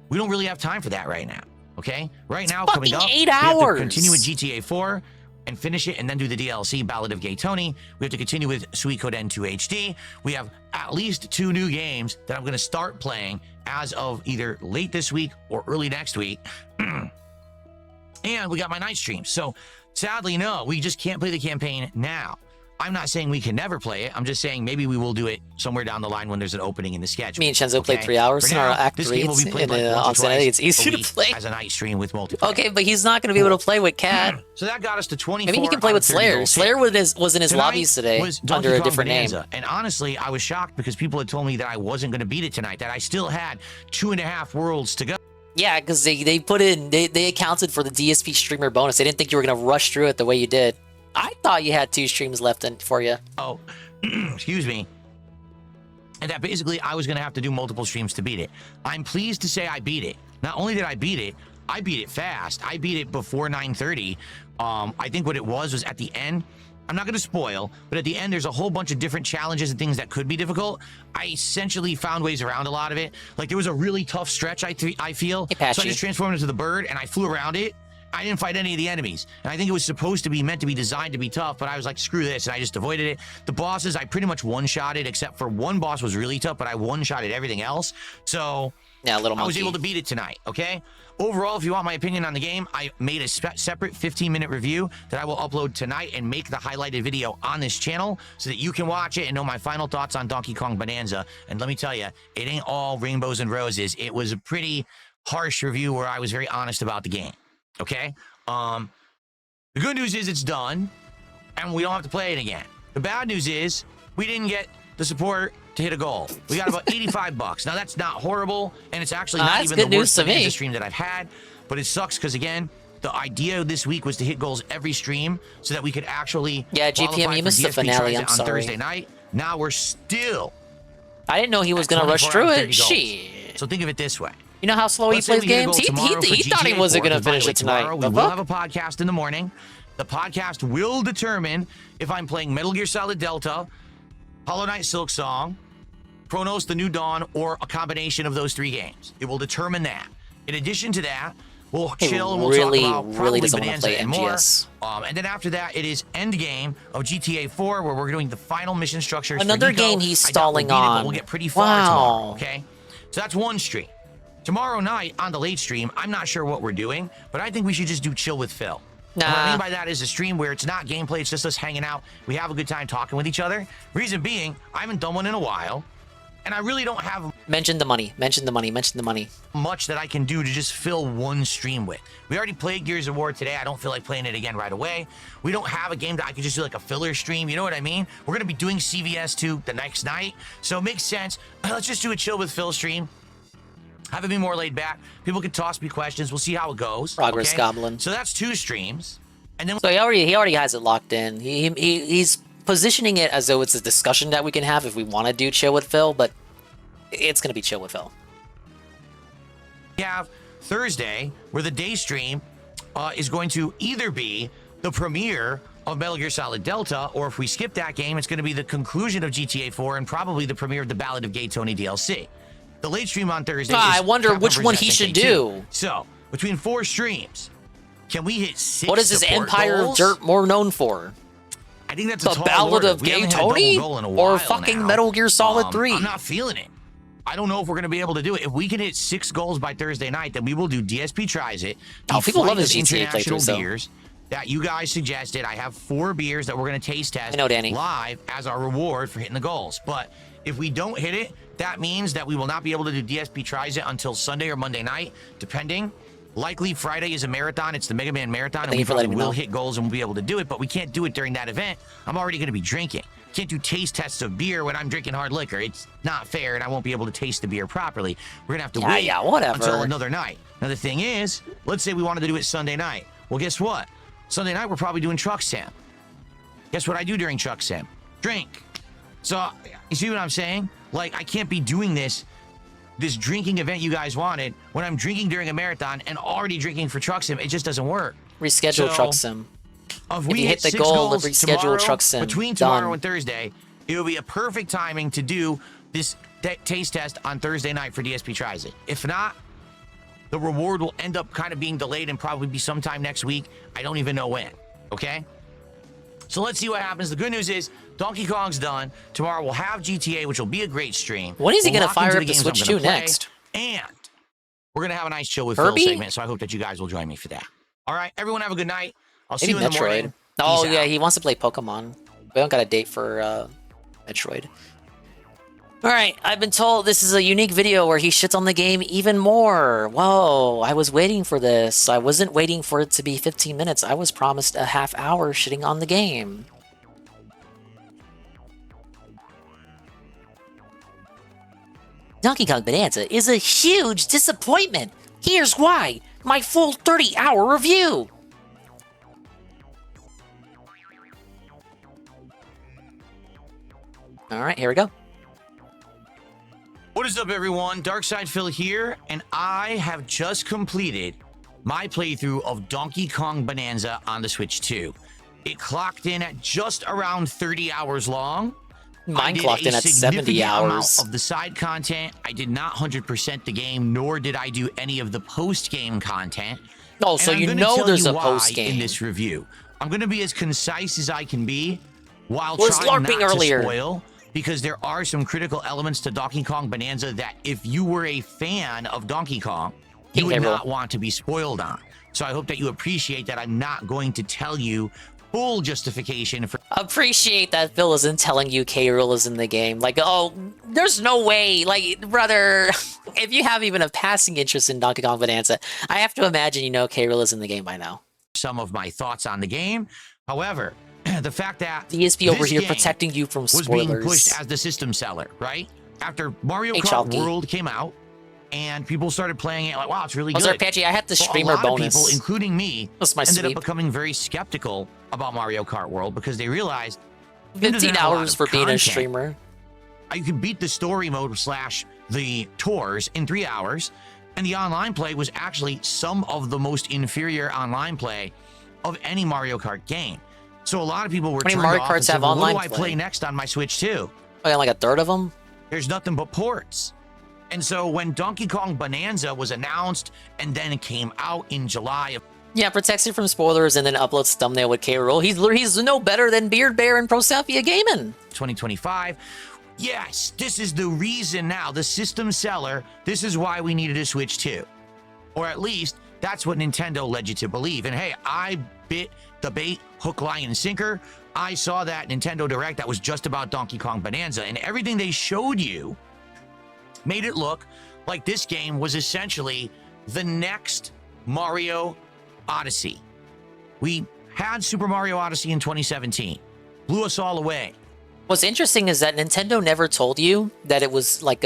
Speaker 9: We don't really have time for that right now, okay? Right now, coming up, we have to continue with GTA 4, and finish it and then do the DLC, Ballad of Gay Tony. We have to continue with Suikoden 2 HD. We have at least 2 new games that I'm going to start playing as of either late this week or early next week. And we got my night stream. So sadly, no, we just can't play the campaign now. I'm not saying we can never play it. I'm just saying maybe we will do it somewhere down the line when there's an opening in the schedule.
Speaker 3: Me and Shenzo played 3 hours in our Act 3 on Saturday. It's easy to play.
Speaker 9: As a night stream with multiplayer.
Speaker 3: Okay, but he's not going to be able to play with Cat.
Speaker 9: So that got us to 24.
Speaker 3: Maybe he can play with Slayer. Slayer was in his lobbies today under a different name.
Speaker 9: And honestly, I was shocked because people had told me that I wasn't going to beat it tonight, that I still had 2.5 worlds to go.
Speaker 3: Yeah, because they put in, they accounted for the DSP streamer bonus. They didn't think you were going to rush through it the way you did. I thought you had 2 streams left for you.
Speaker 9: Oh, excuse me. And that basically I was going to have to do multiple streams to beat it. I'm pleased to say I beat it. Not only did I beat it fast. I beat it before 9:30. I think what it was at the end. I'm not going to spoil, but at the end, there's a whole bunch of different challenges and things that could be difficult. I essentially found ways around a lot of it. Like, there was a really tough stretch, I feel.
Speaker 3: Hey, Patchy.
Speaker 9: So I just transformed into the bird, and I flew around it. I didn't fight any of the enemies. And I think it was supposed to be meant to be designed to be tough, but I was like, screw this, and I just avoided it. The bosses, I pretty much one-shotted, except for one boss was really tough, but I one-shotted everything else. So
Speaker 3: yeah, little monkey.
Speaker 9: I was able to beat it tonight, okay? Overall, if you want my opinion on the game, I made a separate 15-minute review that I will upload tonight and make the highlighted video on this channel so that you can watch it and know my final thoughts on Donkey Kong Bonanza. And let me tell you, it ain't all rainbows and roses. It was a pretty harsh review where I was very honest about the game, okay? The good news is it's done, and we don't have to play it again. The bad news is we didn't get the support to hit a goal. We got about $85. Now that's not horrible, and it's actually not even the worst Bonanza stream that I've had, but it sucks because again, the idea this week was to hit goals every stream so that we could actually
Speaker 3: GPM, you missed the finale. I'm sorry.
Speaker 9: On Thursday night. Now we're still.
Speaker 3: I didn't know he was gonna rush through it. Shit.
Speaker 9: So think of it this way.
Speaker 3: You know how slow he plays games? He thought he wasn't gonna finish it tonight.
Speaker 9: We will have a podcast in the morning. The podcast will determine if I'm playing Metal Gear Solid Delta, Hollow Knight Silk Song, Chronos, The New Dawn, or a combination of those 3 games. It will determine that. In addition to that, we'll chill and we'll talk about probably Bonanza and more. And then after that, it is Endgame of GTA 4, where we're doing the final mission structures.
Speaker 3: Another game he's stalling on.
Speaker 9: We'll get pretty far tomorrow, okay? So that's one stream. Tomorrow night on the late stream, I'm not sure what we're doing, but I think we should just do Chill with Phil. What I mean by that is a stream where it's not gameplay, it's just us hanging out. We have a good time talking with each other. Reason being, I haven't done one in a while, and I really don't have...
Speaker 3: Mention the money.
Speaker 9: Much that I can do to just fill one stream with. We already played Gears of War today. I don't feel like playing it again right away. We don't have a game that I could just do like a filler stream. You know what I mean? We're going to be doing CVS 2 the next night, so it makes sense. Let's just do a Chill with Phil stream. Have it be more laid back. People can toss me questions. We'll see how it goes.
Speaker 3: Progress Goblin.
Speaker 9: So that's 2 streams. And then
Speaker 3: so he already has it locked in. He's positioning it as though it's a discussion that we can have if we want to do Chill with Phil, but it's going to be Chill with Phil.
Speaker 9: We have Thursday, where the day stream is going to either be the premiere of Metal Gear Solid Delta, or if we skip that game, it's going to be the conclusion of GTA 4 and probably the premiere of the Ballad of Gay Tony DLC. The late stream on Thursday.
Speaker 3: I wonder which one he should do.
Speaker 9: So, between 4 streams, can we hit 6?
Speaker 3: What is this Empire of Dirt more known for?
Speaker 9: I think that's
Speaker 3: the Ballad of Gay Tony or fucking Metal Gear Solid 3.
Speaker 9: I'm not feeling it. I don't know if we're going to be able to do it. If we can hit 6 goals by Thursday night, then we will do DSP Tries It.
Speaker 3: People love his GTA playthrough,
Speaker 9: beers that you guys suggested. I have 4 beers that we're going to taste test live as our reward for hitting the goals. But if we don't hit it, that means that we will not be able to do DSP Tries It until Sunday or Monday night, depending. Likely Friday is a marathon. It's the Mega Man Marathon, and we probably will hit goals and we'll be able to do it, but we can't do it during that event. I'm already going to be drinking. Can't do taste tests of beer when I'm drinking hard liquor. It's not fair, and I won't be able to taste the beer properly. We're going to have to wait until another night. Now, the thing is, let's say we wanted to do it Sunday night. Well, guess what? Sunday night, we're probably doing Truck Sim. Guess what I do during Truck Sim? Drink. So, you see what I'm saying? Like, I can't be doing this drinking event you guys wanted when I'm drinking during a marathon and already drinking for Truck Sim. It just doesn't work.
Speaker 3: Reschedule Truck Sim.
Speaker 9: If we
Speaker 3: hit the goal of reschedule Truck Sim,
Speaker 9: between tomorrow and Thursday, it will be a perfect timing to do this taste test on Thursday night for DSP Tries It. If not, the reward will end up kind of being delayed and probably be sometime next week. I don't even know when, okay? So let's see what happens. The good news is Donkey Kong's done. Tomorrow we'll have GTA, which will be a great stream.
Speaker 3: When is he
Speaker 9: We'll
Speaker 3: going to
Speaker 9: lock
Speaker 3: fire
Speaker 9: into
Speaker 3: up the
Speaker 9: games I'm
Speaker 3: Switch
Speaker 9: gonna
Speaker 3: 2
Speaker 9: play,
Speaker 3: next?
Speaker 9: And we're going to have a nice chill with
Speaker 3: Kirby?
Speaker 9: Phil segment, so I hope that you guys will join me for that. All right, everyone have a good night. I'll see
Speaker 3: Maybe
Speaker 9: you in the
Speaker 3: Metroid.
Speaker 9: morning.
Speaker 3: Oh,
Speaker 9: Peace
Speaker 3: yeah,
Speaker 9: out.
Speaker 3: he wants to play Pokemon. We don't got a date for Metroid. Alright, I've been told this is a unique video where he shits on the game even more. Whoa, I was waiting for this. I wasn't waiting for it to be 15 minutes. I was promised a half hour shitting on the game. Donkey Kong Bonanza is a huge disappointment. Here's why. My full 30-hour review. Alright, here we go.
Speaker 9: What is up, everyone? Darkside Phil here, and I have just completed my playthrough of Donkey Kong Bonanza on the Switch 2. It clocked in at just around 30 hours long.
Speaker 3: Mine clocked in at 70 hours.
Speaker 9: Of the side content. I did not 100% the game, nor did I do any of the post-game content.
Speaker 3: Oh, so you know there's a post-game.
Speaker 9: In this review, I'm going to be as concise as I can be while
Speaker 3: Was
Speaker 9: trying
Speaker 3: LARPing
Speaker 9: not
Speaker 3: earlier.
Speaker 9: to spoil, because there are some critical elements to Donkey Kong Bonanza that if you were a fan of Donkey Kong, you would not want to be spoiled on. So I hope that you appreciate that I'm not going to tell you full justification for...
Speaker 3: Appreciate that Phil isn't telling you K. Rool is in the game. Like, oh, there's no way. Like, brother, if you have even a passing interest in Donkey Kong Bonanza, I have to imagine you know K. Rool is in the game by now.
Speaker 9: Some of my thoughts on the game. However, the fact that
Speaker 3: DSP over
Speaker 9: this
Speaker 3: here
Speaker 9: game
Speaker 3: protecting you from
Speaker 9: was
Speaker 3: spoilers.
Speaker 9: being pushed as the system seller, right? After Mario
Speaker 3: Hey,
Speaker 9: Kart
Speaker 3: Chalky.
Speaker 9: World came out and people started playing it, like, wow, it's really
Speaker 3: Oh,
Speaker 9: good.
Speaker 3: sorry, Patchy, I had the
Speaker 9: Well,
Speaker 3: streamer
Speaker 9: a lot
Speaker 3: bonus.
Speaker 9: of people, including me,
Speaker 3: That's my
Speaker 9: ended
Speaker 3: sweep.
Speaker 9: up becoming very skeptical about Mario Kart World because they realized
Speaker 3: 15 hours for being a
Speaker 9: content.
Speaker 3: streamer.
Speaker 9: You could beat the story mode / the tours in 3 hours, and the online play was actually some of the most inferior online play of any Mario Kart game. So a lot of people were
Speaker 3: How many
Speaker 9: turned
Speaker 3: Mario
Speaker 9: off
Speaker 3: Karts
Speaker 9: and said,
Speaker 3: have
Speaker 9: well,
Speaker 3: online
Speaker 9: what do I
Speaker 3: play?
Speaker 9: play next on my Switch 2?
Speaker 3: Oh, yeah, like a third of them?
Speaker 9: There's nothing but ports. And so when Donkey Kong Bonanza was announced and then it came out in July of
Speaker 3: Yeah, protects you from spoilers and then uploads thumbnail with K. Rool. He's no better than Beard Bear and Prosapia Gaming.
Speaker 9: 2025, yes, this is the reason now, the system seller, this is why we needed a Switch 2. Or at least, that's what Nintendo led you to believe. And hey, I bit the bait, hook, line, and sinker. I saw that Nintendo Direct that was just about Donkey Kong Bonanza, and everything they showed you made it look like this game was essentially the next Mario Odyssey. We had Super Mario Odyssey in 2017. Blew us all away.
Speaker 3: What's interesting is that Nintendo never told you that it was like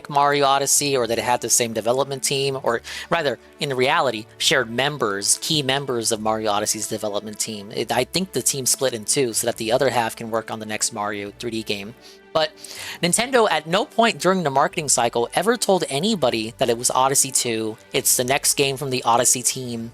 Speaker 3: Mario Odyssey or that it had the same development team, or rather, in reality, shared members, key members of Mario Odyssey's development team. I think the team split in two so that the other half can work on the next Mario 3D game. But Nintendo at no point during the marketing cycle ever told anybody that it was Odyssey 2. It's the next game from the Odyssey team.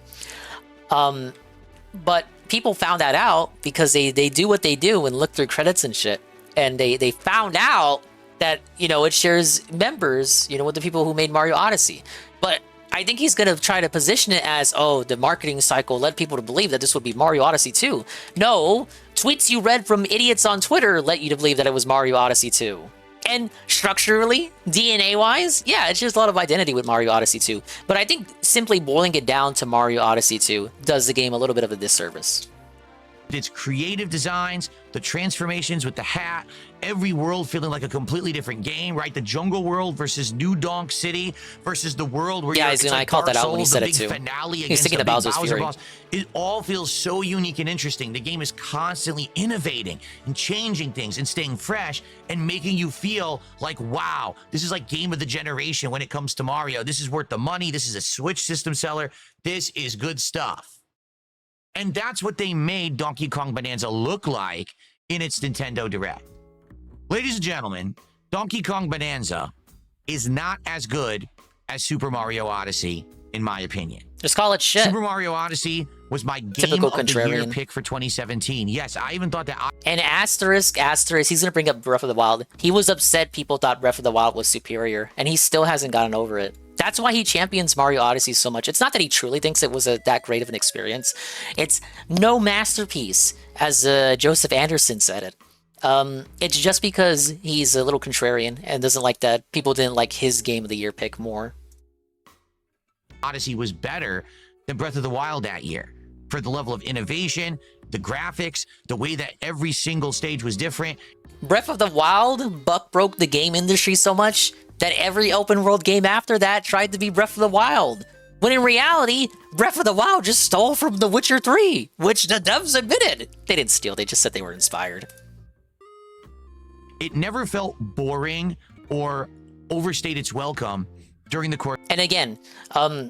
Speaker 3: But people found that out because they do what they do and look through credits and shit. And they found out that, you know, it shares members, you know, with the people who made Mario Odyssey. But I think he's going to try to position it as, oh, the marketing cycle led people to believe that this would be Mario Odyssey 2. No, tweets you read from idiots on Twitter led you to believe that it was Mario Odyssey 2. And structurally, DNA-wise, yeah, it shares a lot of identity with Mario Odyssey 2. But I think simply boiling it down to Mario Odyssey 2 does the game a little bit of a disservice.
Speaker 9: Its creative designs, the transformations with the hat, every world feeling like a completely different game, right? The jungle world versus New Donk City versus the world where
Speaker 3: Yeah,
Speaker 9: it's
Speaker 3: I
Speaker 9: like
Speaker 3: called
Speaker 9: Dark
Speaker 3: that out when he
Speaker 9: Souls,
Speaker 3: said
Speaker 9: the
Speaker 3: it
Speaker 9: big
Speaker 3: too.
Speaker 9: finale
Speaker 3: He's
Speaker 9: against
Speaker 3: thinking
Speaker 9: the
Speaker 3: of
Speaker 9: big
Speaker 3: Bowser's
Speaker 9: Bowser
Speaker 3: Fury.
Speaker 9: boss. It all feels so unique and interesting. The game is constantly innovating and changing things and staying fresh and making you feel like, wow, this is like game of the generation when it comes to Mario. This is worth the money. This is a Switch system seller. This is good stuff. And that's what they made Donkey Kong Bonanza look like in its Nintendo Direct. Ladies and gentlemen, Donkey Kong Bonanza is not as good as Super Mario Odyssey, in my opinion.
Speaker 3: Just call it shit.
Speaker 9: Super Mario Odyssey was my game
Speaker 3: Typical
Speaker 9: of the year
Speaker 3: contrarian.
Speaker 9: pick for 2017. Yes, I even thought that...
Speaker 3: And asterisk, he's going to bring up Breath of the Wild. He was upset people thought Breath of the Wild was superior, and he still hasn't gotten over it. That's why he champions Mario Odyssey so much. It's not that he truly thinks it was that great of an experience. It's no masterpiece, as Joseph Anderson said it. It's just because he's a little contrarian and doesn't like that people didn't like his Game of the Year pick more.
Speaker 9: Odyssey was better than Breath of the Wild that year for the level of innovation, the graphics, the way that every single stage was different.
Speaker 3: Breath of the Wild broke the game industry so much that every open world game after that tried to be Breath of the Wild. When in reality, Breath of the Wild just stole from The Witcher 3, which the devs admitted. They didn't steal, they just said they were inspired.
Speaker 9: It never felt boring or overstayed its welcome during the course.
Speaker 3: And again,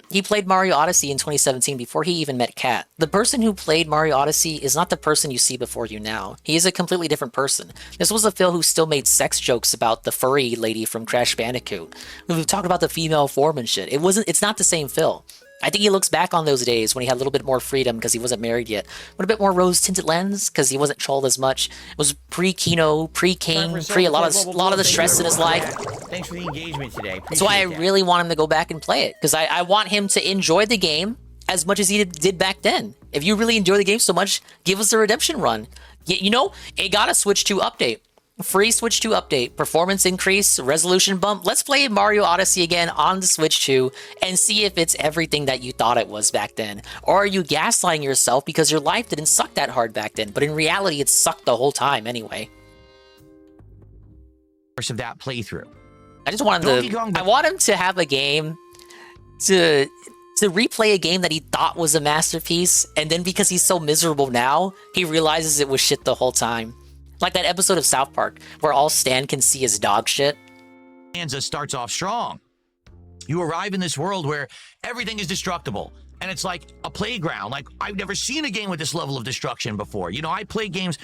Speaker 3: he played Mario Odyssey in 2017 before he even met Kat. The person who played Mario Odyssey is not the person you see before you now. He is a completely different person. This was a Phil who still made sex jokes about the furry lady from Crash Bandicoot, who talked about the female form and shit. It's not the same Phil. I think he looks back on those days when he had a little bit more freedom because he wasn't married yet. With a bit more rose-tinted lens because he wasn't trolled as much. It was pre-Kino, pre-King, a lot of the stress in his life.
Speaker 12: Thanks for the engagement today.
Speaker 3: That's why I really want him to go back and play it, because I want him to enjoy the game as much as he did back then. If you really enjoy the game so much, give us a redemption run. You know, it got a Switch 2 update. Free Switch 2 update, performance increase, resolution bump. Let's play Mario Odyssey again on the Switch 2 and see if it's everything that you thought it was back then. Or are you gaslighting yourself because your life didn't suck that hard back then, but in reality it sucked the whole time anyway.
Speaker 9: Of that playthrough.
Speaker 3: I just want him to, I want him to have a game to replay a game that he thought was a masterpiece, and then because he's so miserable now, he realizes it was shit the whole time. Like that episode of South Park, where all Stan can see is dog shit.
Speaker 9: Bonanza starts off strong. You arrive in this world where everything is destructible, and it's like a playground. Like, I've never seen a game with this level of destruction before. You know, I played games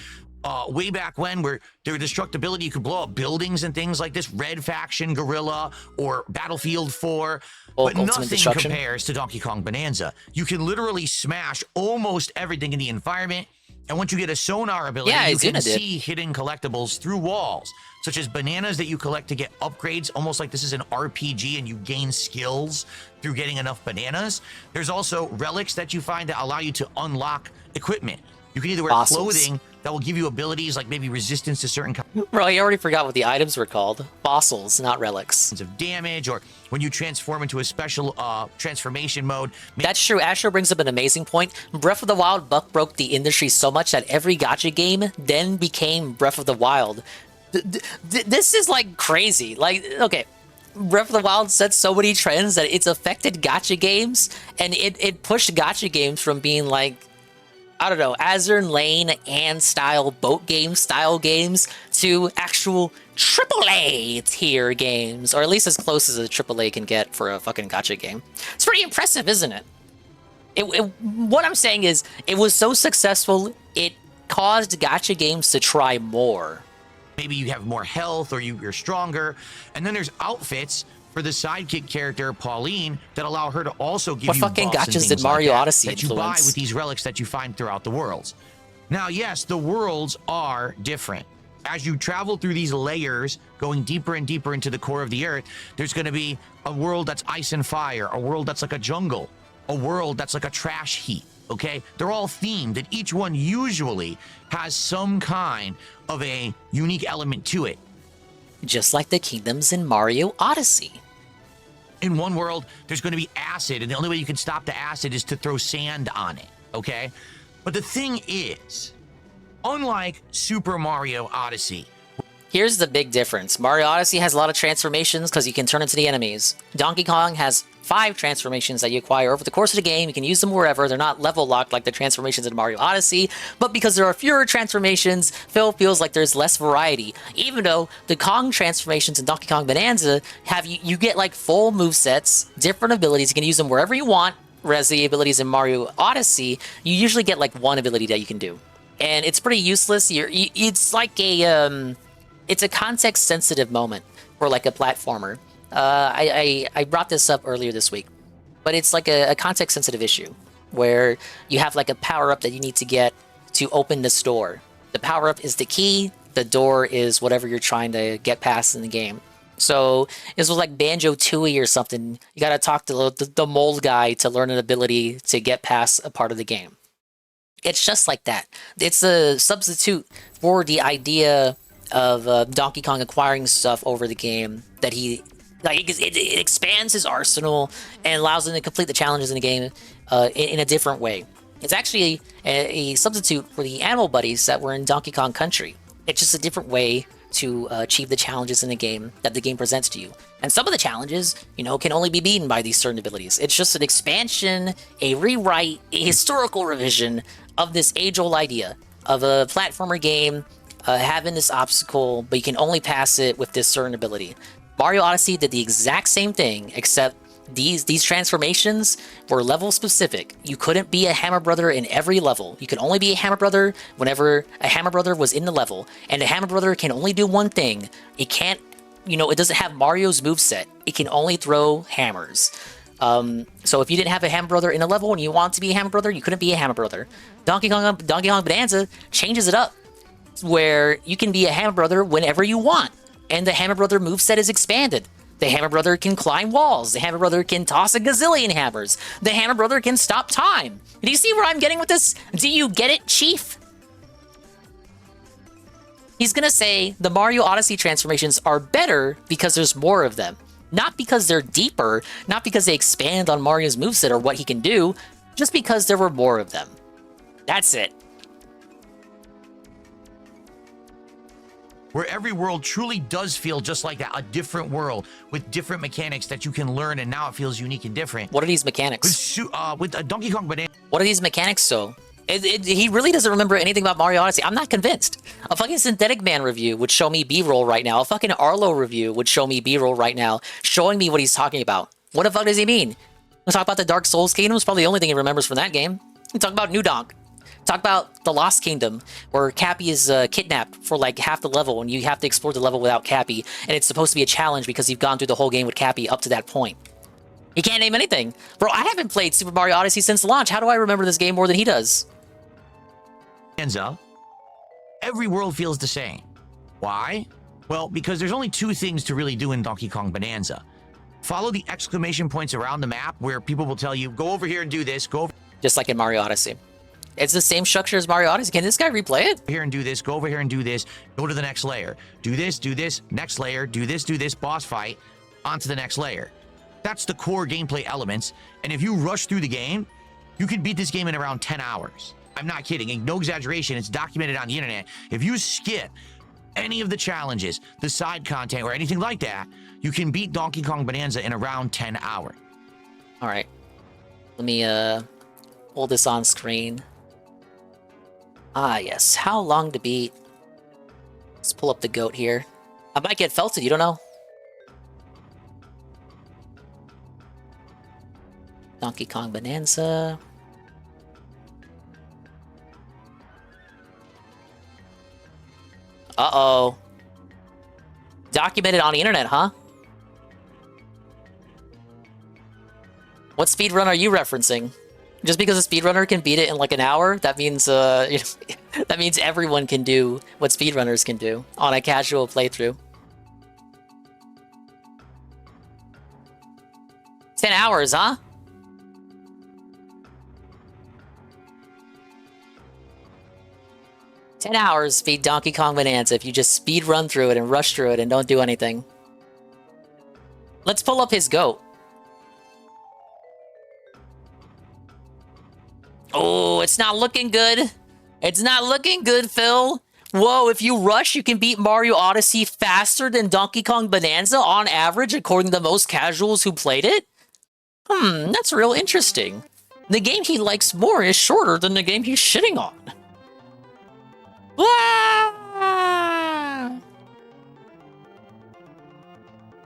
Speaker 9: way back when where there was destructibility. You could blow up buildings and things like this. Red Faction, Guerrilla, or Battlefield 4. But nothing compares to Donkey Kong Bonanza. You can literally smash almost everything in the environment. And once you get a sonar ability, you can see hidden collectibles through walls, such as bananas that you collect to get upgrades, almost like this is an RPG and you gain skills through getting enough bananas. There's also relics that you find that allow you to unlock equipment. You can either wear clothing that will give you abilities like maybe resistance to certain kinds.
Speaker 3: Bro, you already forgot what the items were called. Fossils, not relics.
Speaker 9: Of damage, or when you transform into a special transformation mode.
Speaker 3: That's true. Astro brings up an amazing point. Breath of the Wild broke the industry so much that every gacha game then became Breath of the Wild. This is like crazy. Like, okay, Breath of the Wild set so many trends that it's affected gacha games, and it pushed gacha games from being like, I don't know, Azure Lane and style boat game style games to actual AAA tier games, or at least as close as a AAA can get for a fucking gacha game. It's pretty impressive, isn't it? What I'm saying is, it was so successful, it caused gacha games to try more.
Speaker 9: Maybe you have more health, or you're stronger, and then there's outfits for the sidekick character Pauline that allow her to also give you buffs and things
Speaker 3: did Mario
Speaker 9: like
Speaker 3: Odyssey
Speaker 9: that you buy with these relics that you find throughout the worlds. Now, yes, the worlds are different. As you travel through these layers, going deeper and deeper into the core of the earth, there's going to be a world that's ice and fire, a world that's like a jungle, a world that's like a trash heap, okay? They're all themed, and each one usually has some kind of a unique element to it.
Speaker 3: Just like the kingdoms in Mario Odyssey.
Speaker 9: In one world, there's going to be acid, and the only way you can stop the acid is to throw sand on it, okay? But the thing is, unlike Super Mario Odyssey...
Speaker 3: Here's the big difference. Mario Odyssey has a lot of transformations because you can turn into the enemies. Donkey Kong has 5 transformations that you acquire over the course of the game. You can use them wherever. They're not level locked like the transformations in Mario Odyssey, but because there are fewer transformations, Phil feels like there's less variety. Even though the Kong transformations in Donkey Kong Bonanza have you get like full movesets, different abilities. You can use them wherever you want, whereas the abilities in Mario Odyssey, you usually get like one ability that you can do. And it's pretty useless. It's like it's a context-sensitive moment for like a platformer. I brought this up earlier this week, but it's like a context-sensitive issue where you have like a power-up that you need to get to open this door. The power-up is the key, the door is whatever you're trying to get past in the game. So this was like Banjo-Tooie or something. You gotta talk to the mold guy to learn an ability to get past a part of the game. It's just like that. It's a substitute for the idea of Donkey Kong acquiring stuff over the game that he... Like, it expands his arsenal and allows him to complete the challenges in the game in a different way. It's actually a substitute for the animal buddies that were in Donkey Kong Country. It's just a different way to achieve the challenges in the game that the game presents to you. And some of the challenges, you know, can only be beaten by these certain abilities. It's just an expansion, a rewrite, a historical revision of this age-old idea of a platformer game having this obstacle, but you can only pass it with this certain ability. Mario Odyssey did the exact same thing, except these transformations were level specific. You couldn't be a Hammer Brother in every level. You could only be a Hammer Brother whenever a Hammer Brother was in the level. And a Hammer Brother can only do one thing. It can't, you know, it doesn't have Mario's moveset. It can only throw hammers. So if you didn't have a Hammer Brother in a level and you want to be a Hammer Brother, you couldn't be a Hammer Brother. Donkey Kong Bonanza changes it up, where you can be a Hammer Brother whenever you want. And the Hammer Brother moveset is expanded. The Hammer Brother can climb walls. The Hammer Brother can toss a gazillion hammers. The Hammer Brother can stop time. Do you see where I'm getting with this? Do you get it, Chief? He's gonna say the Mario Odyssey transformations are better because there's more of them. Not because they're deeper, not because they expand on Mario's moveset or what he can do, just because there were more of them. That's it.
Speaker 9: Where every world truly does feel just like that, a different world with different mechanics that you can learn, and now it feels unique and different.
Speaker 3: What are these mechanics?
Speaker 9: With Donkey Kong Bonanza.
Speaker 3: What are these mechanics, though? He really doesn't remember anything about Mario Odyssey. I'm not convinced. A fucking Synthetic Man review would show me B-roll right now. A fucking Arlo review would show me B-roll right now, showing me what he's talking about. What the fuck does he mean? We talk about the Dark Souls Kingdom. It's probably the only thing he remembers from that game. We talk about New Donk. Talk about the Lost Kingdom, where Cappy is kidnapped for like half the level, and you have to explore the level without Cappy, and it's supposed to be a challenge because you've gone through the whole game with Cappy up to that point. He can't name anything. Bro, I haven't played Super Mario Odyssey since launch. How do I remember this game more than he does?
Speaker 9: Every world feels the same. Why? Well, because there's only two things to really do in Donkey Kong Bonanza. Follow the exclamation points around the map where people will tell you, go over here and do this, go over...
Speaker 3: Just like in Mario Odyssey. It's the same structure as Mario Odyssey. Can this guy replay it?
Speaker 9: Here and do this, go over here and do this, go to the next layer. Do this, next layer, do this, boss fight, onto the next layer. That's the core gameplay elements, and if you rush through the game, you can beat this game in around 10 hours. I'm not kidding, no exaggeration, it's documented on the internet. If you skip any of the challenges, the side content, or anything like that, you can beat Donkey Kong Bonanza in around 10 hours.
Speaker 3: Alright. Let me, hold this on screen. Ah, yes. How long to beat? Let's pull up the goat here. I might get felted, you don't know. Donkey Kong Bonanza. Uh-oh. Documented on the internet, huh? What speedrun are you referencing? Just because a speedrunner can beat it in like an hour, that means that means everyone can do what speedrunners can do on a casual playthrough. 10 hours, huh? $10 hours beat Donkey Kong Bonanza if you just speed run through it and rush through it and don't do anything. Let's pull up his goat. Oh, it's not looking good. It's not looking good, Phil. Whoa, if you rush, you can beat Mario Odyssey faster than Donkey Kong Bonanza on average, according to most casuals who played it? That's real interesting. The game he likes more is shorter than the game he's shitting on.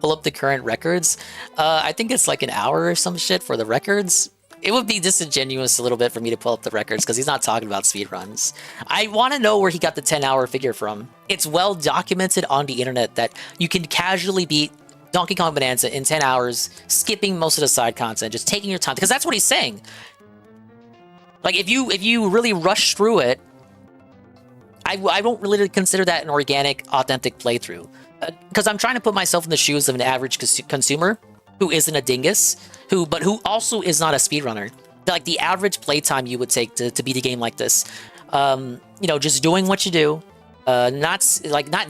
Speaker 3: Pull up the current records. I think it's like an hour or some shit for the records. It would be disingenuous a little bit for me to pull up the records because he's not talking about speedruns. I want to know where he got the 10-hour figure from. It's well documented on the internet that you can casually beat Donkey Kong Bonanza in 10 hours, skipping most of the side content, just taking your time. Because that's what he's saying. Like, if you really rush through it, I don't really consider that an organic, authentic playthrough. because I'm trying to put myself in the shoes of an average consumer who isn't a dingus, but who also is not a speedrunner. Like the average playtime you would take to beat a game like this, just doing what you do, not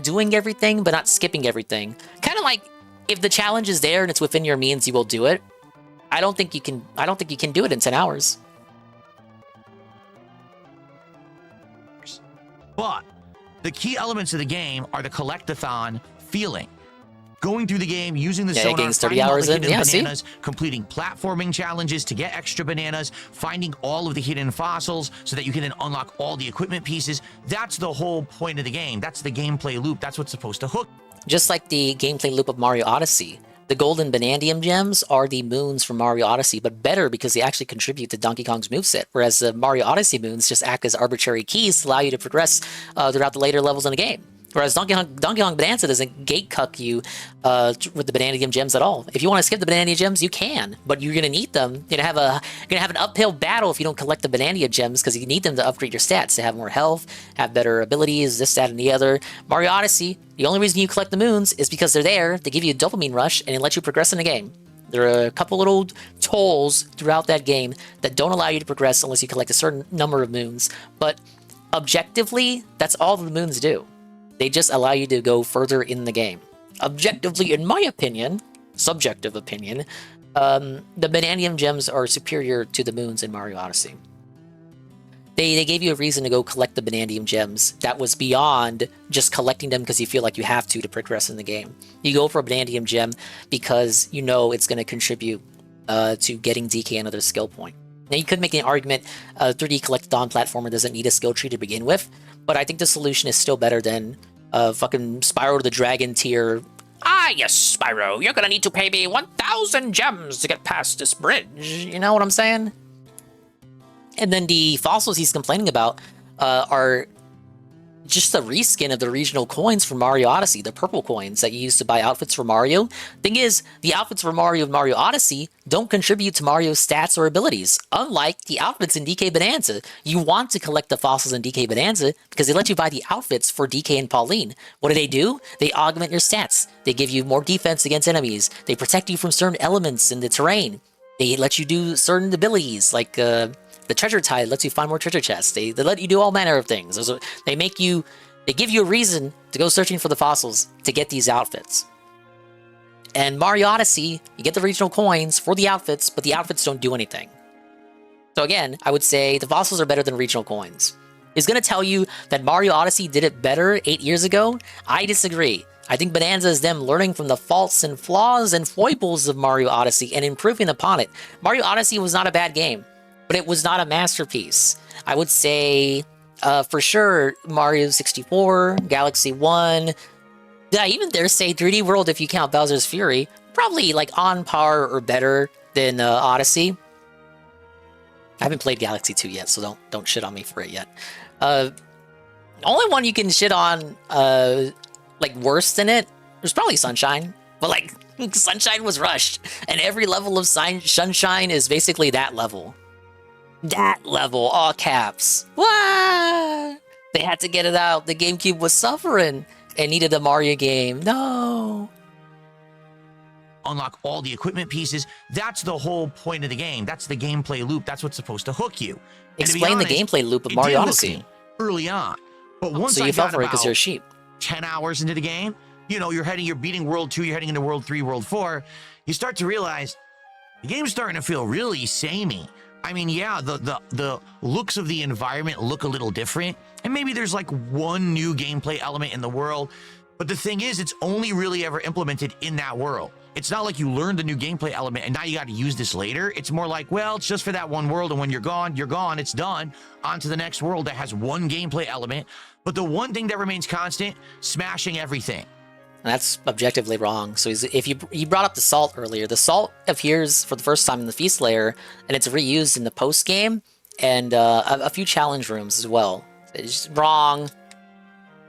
Speaker 3: doing everything, but not skipping everything. Kind of like if the challenge is there and it's within your means, you will do it. I don't think you can do it in 10 hours.
Speaker 9: But the key elements of the game are the collectathon feeling. Going through the game, using the sonar,
Speaker 3: getting 30
Speaker 9: finding all
Speaker 3: hours
Speaker 9: the
Speaker 3: in.
Speaker 9: hidden
Speaker 3: Yeah,
Speaker 9: bananas, completing platforming challenges to get extra bananas, finding all of the hidden fossils so that you can then unlock all the equipment pieces. That's the whole point of the game. That's the gameplay loop. That's what's supposed to hook.
Speaker 3: Just like the gameplay loop of Mario Odyssey. The golden Banandium gems are the moons from Mario Odyssey, but better because they actually contribute to Donkey Kong's moveset, whereas the Mario Odyssey moons just act as arbitrary keys to allow you to progress throughout the later levels in the game. Whereas Donkey Kong Bonanza doesn't gate-cuck you with the Banandium gems at all. If you want to skip the Banandium gems, you can, but you're gonna need them. You're gonna have an uphill battle if you don't collect the Banandium gems because you need them to upgrade your stats, to have more health, have better abilities, this, that, and the other. Mario Odyssey, the only reason you collect the moons is because they're there. They give you a dopamine rush and it lets you progress in the game. There are a couple little tolls throughout that game that don't allow you to progress unless you collect a certain number of moons. But objectively, that's all the moons do. They just allow you to go further in the game. Objectively, in my opinion, subjective opinion, the Banandium gems are superior to the moons in Mario Odyssey. They gave you a reason to go collect the Banandium gems that was beyond just collecting them because you feel like you have to progress in the game. You go for a Banandium gem because you know it's going to contribute to getting DK another skill point. Now, you could make an argument 3D Collectathon platformer doesn't need a skill tree to begin with, but I think the solution is still better than fucking Spyro the Dragon tier. Ah, yes, Spyro, you're gonna need to pay me 1,000 gems to get past this bridge. You know what I'm saying? And then the fossils he's complaining about are just the reskin of the regional coins from Mario Odyssey, the purple coins that you use to buy outfits for Mario. Thing is, the outfits for Mario and Mario Odyssey don't contribute to Mario's stats or abilities, unlike the outfits in DK Bonanza. You want to collect the fossils in DK Bonanza because they let you buy the outfits for DK and Pauline. What do? They augment your stats. They give you more defense against enemies. They protect you from certain elements in the terrain. They let you do certain abilities, like the treasure tide lets you find more treasure chests. They let you do all manner of things. They give you a reason to go searching for the fossils to get these outfits. And Mario Odyssey, you get the regional coins for the outfits, but the outfits don't do anything. So again, I would say the fossils are better than regional coins. He's going to tell you that Mario Odyssey did it better 8 years ago. I disagree. I think Bonanza is them learning from the faults and flaws and foibles of Mario Odyssey and improving upon it. Mario Odyssey was not a bad game, but it was not a masterpiece. I would say, for sure, Mario 64, Galaxy 1, I even dare say 3D World if you count Bowser's Fury, probably like on par or better than Odyssey. I haven't played Galaxy 2 yet, so don't shit on me for it yet. Only one you can shit on, like worse than it, was probably Sunshine. But like, Sunshine was rushed, and every level of Sunshine is basically that level. That level, all caps. Wah! They had to get it out. The GameCube was suffering and needed a Mario game. No.
Speaker 9: Unlock all the equipment pieces. That's the whole point of the game. That's the gameplay loop. That's what's supposed to hook you.
Speaker 3: Explain the gameplay loop of Mario Odyssey.
Speaker 9: Early on. But once
Speaker 3: so you fell for it because you're a sheep.
Speaker 9: 10 hours into the game, you're beating World 2, you're heading into World 3, World 4, you start to realize the game's starting to feel really samey. I mean, yeah, the looks of the environment look a little different, and maybe there's like one new gameplay element in the world, but the thing is, it's only really ever implemented in that world. It's not like you learned a new gameplay element and now you got to use this later. It's more like, well, it's just for that one world, and when you're gone, it's done. On to the next world that has one gameplay element, but the one thing that remains constant, smashing everything.
Speaker 3: And that's objectively wrong. So if you brought up the salt earlier, the salt appears for the first time in the feast layer, and it's reused in the post game and a few challenge rooms as well. It's just wrong.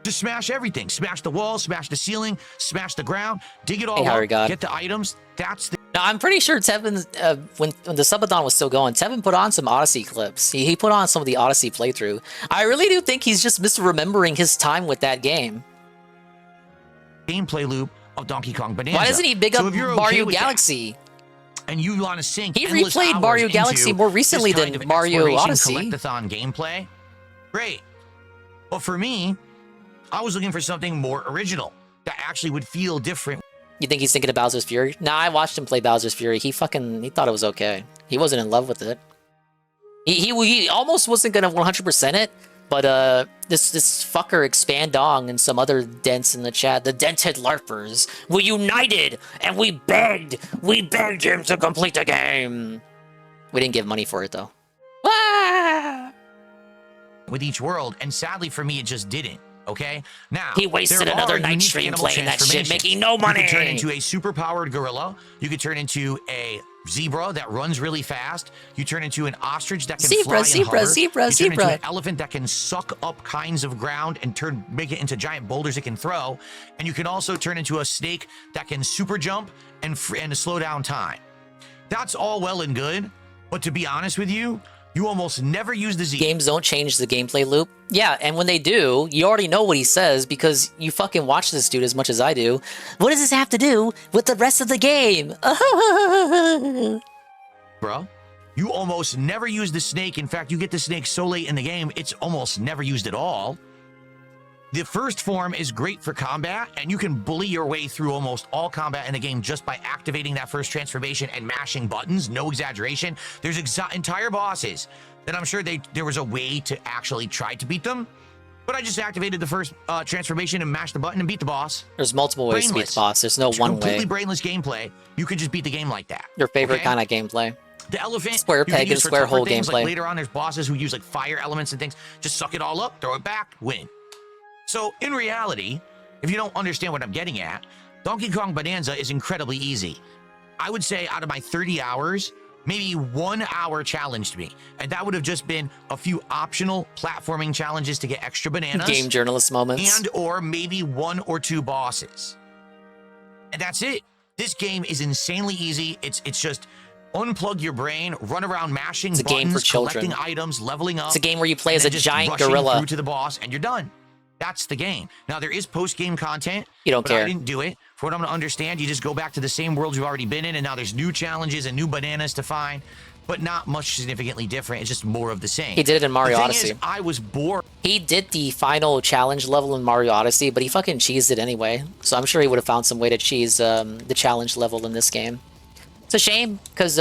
Speaker 9: Just smash everything. Smash the walls, smash the ceiling, smash the ground, dig it all up, get the items. That's the...
Speaker 3: Now, I'm pretty sure Tevin, when the subathon was still going, Tevin put on some Odyssey clips. He put on some of the Odyssey playthrough. I really do think he's just misremembering his time with that game.
Speaker 9: gameplay loop of Donkey Kong Bonanza.
Speaker 3: Why doesn't he big
Speaker 9: So
Speaker 3: up
Speaker 9: if you're
Speaker 3: Mario
Speaker 9: okay with
Speaker 3: Galaxy?
Speaker 9: And you want to sink
Speaker 3: He
Speaker 9: endless
Speaker 3: replayed
Speaker 9: hours
Speaker 3: Mario
Speaker 9: into
Speaker 3: Galaxy more recently
Speaker 9: this kind
Speaker 3: than
Speaker 9: of
Speaker 3: Mario
Speaker 9: exploration
Speaker 3: Odyssey.
Speaker 9: Collectathon gameplay, great. But for me, I was looking for something more original that actually would feel different.
Speaker 3: You think he's thinking of Bowser's Fury? Nah, I watched him play Bowser's Fury. He thought it was okay. He wasn't in love with it. He almost wasn't gonna 100% it, but this fucker Expandong and some other dents in the chat, the dented LARPers, we united and we begged him to complete the game. We didn't give money for it though. Ah!
Speaker 9: With each world, and sadly for me, it just didn't. Okay, now
Speaker 3: he wasted
Speaker 9: there
Speaker 3: another
Speaker 9: are
Speaker 3: night
Speaker 9: unique
Speaker 3: stream
Speaker 9: animal
Speaker 3: playing that shit,
Speaker 9: transformations.
Speaker 3: making no money.
Speaker 9: You could turn into a super-powered gorilla. You could turn into a zebra that runs really fast. You turn into an ostrich that can fly and hover. You turn into an elephant that can suck up kinds of ground and make it into giant boulders it can throw. And you can also turn into a snake that can super jump and slow down time. That's all well and good, but to be honest with you, you almost never use the Z.
Speaker 3: Games don't change the gameplay loop. Yeah, and when they do, you already know what he says because you fucking watch this dude as much as I do. What does this have to do with the rest of the game?
Speaker 9: Bro, you almost never use the snake. In fact, you get the snake so late in the game, it's almost never used at all. The first form is great for combat, and you can bully your way through almost all combat in the game just by activating that first transformation and mashing buttons. No exaggeration. There's entire bosses that I'm sure there was a way to actually try to beat them, but I just activated the first transformation and mashed the button and beat the boss.
Speaker 3: There's multiple ways to beat the boss. There's no one way.
Speaker 9: Completely brainless gameplay. You could just beat the game like that.
Speaker 3: Your favorite kind of gameplay.
Speaker 9: The elephant,
Speaker 3: square peg and square hole gameplay.
Speaker 9: Like later on, there's bosses who use like fire elements and things. Just suck it all up, throw it back, win. So in reality, if you don't understand what I'm getting at, Donkey Kong Bonanza is incredibly easy. I would say out of my 30 hours, maybe 1 hour challenged me. And that would have just been a few optional platforming challenges to get extra bananas.
Speaker 3: Game journalist moments.
Speaker 9: And or maybe 1 or 2 bosses. And that's it. This game is insanely easy. It's just unplug your brain, run around mashing buttons,
Speaker 3: game for children.
Speaker 9: collecting items, leveling up.
Speaker 3: It's a game where you play as a
Speaker 9: just
Speaker 3: giant
Speaker 9: rushing
Speaker 3: gorilla.
Speaker 9: through to the boss, and you're done. That's the game. Now, there is post-game content.
Speaker 3: You don't
Speaker 9: but
Speaker 3: care.
Speaker 9: I didn't do it. For what I'm going to understand, you just go back to the same worlds you've already been in, and now there's new challenges and new bananas to find, but not much significantly different. It's just more of the same.
Speaker 3: He did it in Mario
Speaker 9: the thing
Speaker 3: Odyssey.
Speaker 9: Is, I was bored.
Speaker 3: He did the final challenge level in Mario Odyssey, but he fucking cheesed it anyway. So I'm sure he would have found some way to cheese the challenge level in this game. It's a shame, because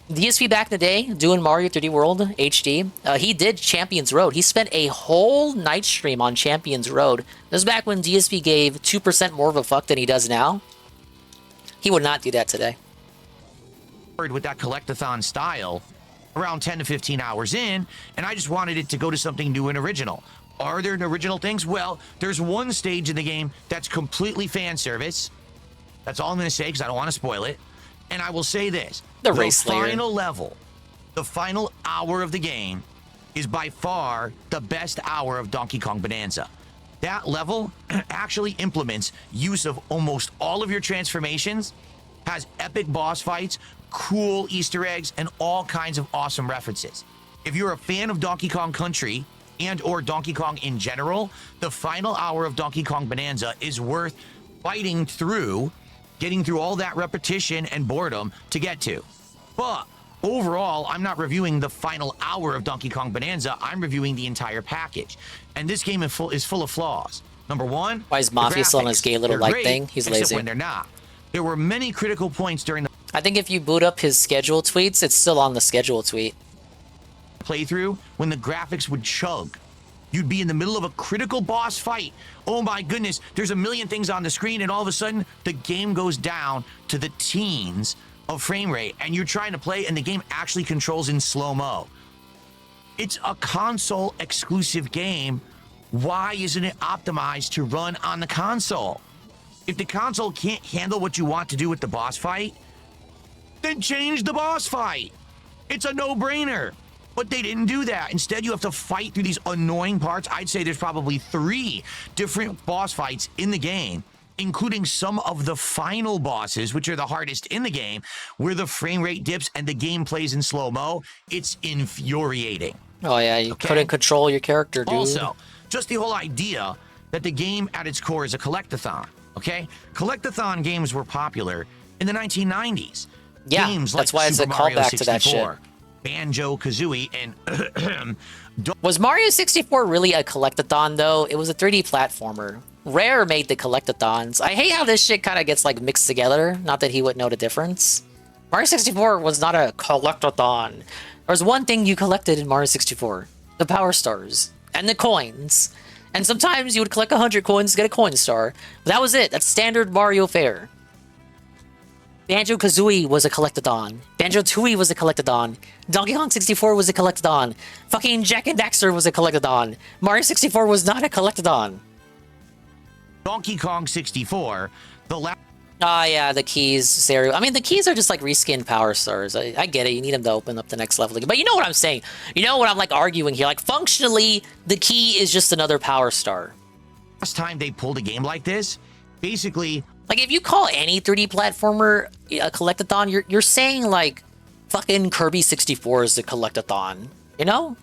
Speaker 3: DSP back in the day, doing Mario 3D World HD, he did Champions Road. He spent a whole night stream on Champions Road. This is back when DSP gave 2% more of a fuck than he does now. He would not do that today.
Speaker 9: With that collectathon style, around 10 to 15 hours in, and I just wanted it to go to something new and original. Are there original things? Well, there's one stage in the game that's completely fan service. That's all I'm going to say because I don't want to spoil it. And I will say this.
Speaker 3: The race layer.
Speaker 9: Final level, the final hour of the game is by far the best hour of Donkey Kong Bonanza. That level actually implements use of almost all of your transformations, has epic boss fights, cool Easter eggs, and all kinds of awesome references. If you're a fan of Donkey Kong Country and or Donkey Kong in general, the final hour of Donkey Kong Bonanza is worth fighting through, getting through all that repetition and boredom to get to. But overall, I'm not reviewing the final hour of Donkey Kong Bonanza. I'm reviewing the entire package. And this game is full of flaws. Number one,
Speaker 3: why is Mafia still on his gay little like
Speaker 9: great,
Speaker 3: thing? He's
Speaker 9: except
Speaker 3: lazy.
Speaker 9: when they're not. There were many critical points during the
Speaker 3: I think if you boot up his schedule tweets, it's still on the schedule tweet.
Speaker 9: Playthrough when the graphics would chug. You'd be in the middle of a critical boss fight. Oh my goodness, there's a million things on the screen, and all of a sudden, the game goes down to the teens of frame rate, and you're trying to play, and the game actually controls in slow-mo. It's a console exclusive game. Why isn't it optimized to run on the console? If the console can't handle what you want to do with the boss fight, then change the boss fight. It's a no-brainer. But they didn't do that. Instead, you have to fight through these annoying parts. I'd say there's probably 3 different boss fights in the game, including some of the final bosses, which are the hardest in the game, where the frame rate dips and the game plays in slow-mo. It's infuriating.
Speaker 3: Oh yeah, you couldn't control your character, dude.
Speaker 9: Also, just the whole idea that the game at its core is a collectathon. Okay? Collectathon games were popular in the 1990s.
Speaker 3: Yeah,
Speaker 9: games
Speaker 3: that's
Speaker 9: like
Speaker 3: why it's a
Speaker 9: Super Mario
Speaker 3: callback to that
Speaker 9: 64,
Speaker 3: shit.
Speaker 9: Banjo-Kazooie, and
Speaker 3: Was Mario 64 really a collectathon, though? It was a 3D platformer. Rare made the collectathons. I hate how this shit kind of gets, like, mixed together. Not that he would know the difference. Mario 64 was not a collectathon. There was one thing you collected in Mario 64. The Power Stars. And the coins. And sometimes you would collect 100 coins to get a coin star. But that was it. That's standard Mario fare. Banjo-Kazooie was a collectathon. Banjo-Tooie was a collectathon. Donkey Kong 64 was a collectathon. Fucking Jack and Daxter was a collectathon. Mario 64 was not a collectathon.
Speaker 9: Donkey Kong 64, the last...
Speaker 3: Ah, yeah, the keys, Saru. I mean, the keys are just like reskinned Power Stars. I get it. You need them to open up the next level. But you know what I'm saying. You know what I'm, like, arguing here. Like, functionally, the key is just another Power Star.
Speaker 9: Last time they pulled a game like this, basically...
Speaker 3: Like, if you call any 3D platformer a collectathon, you're saying, like, fucking Kirby 64 is a collectathon. You know?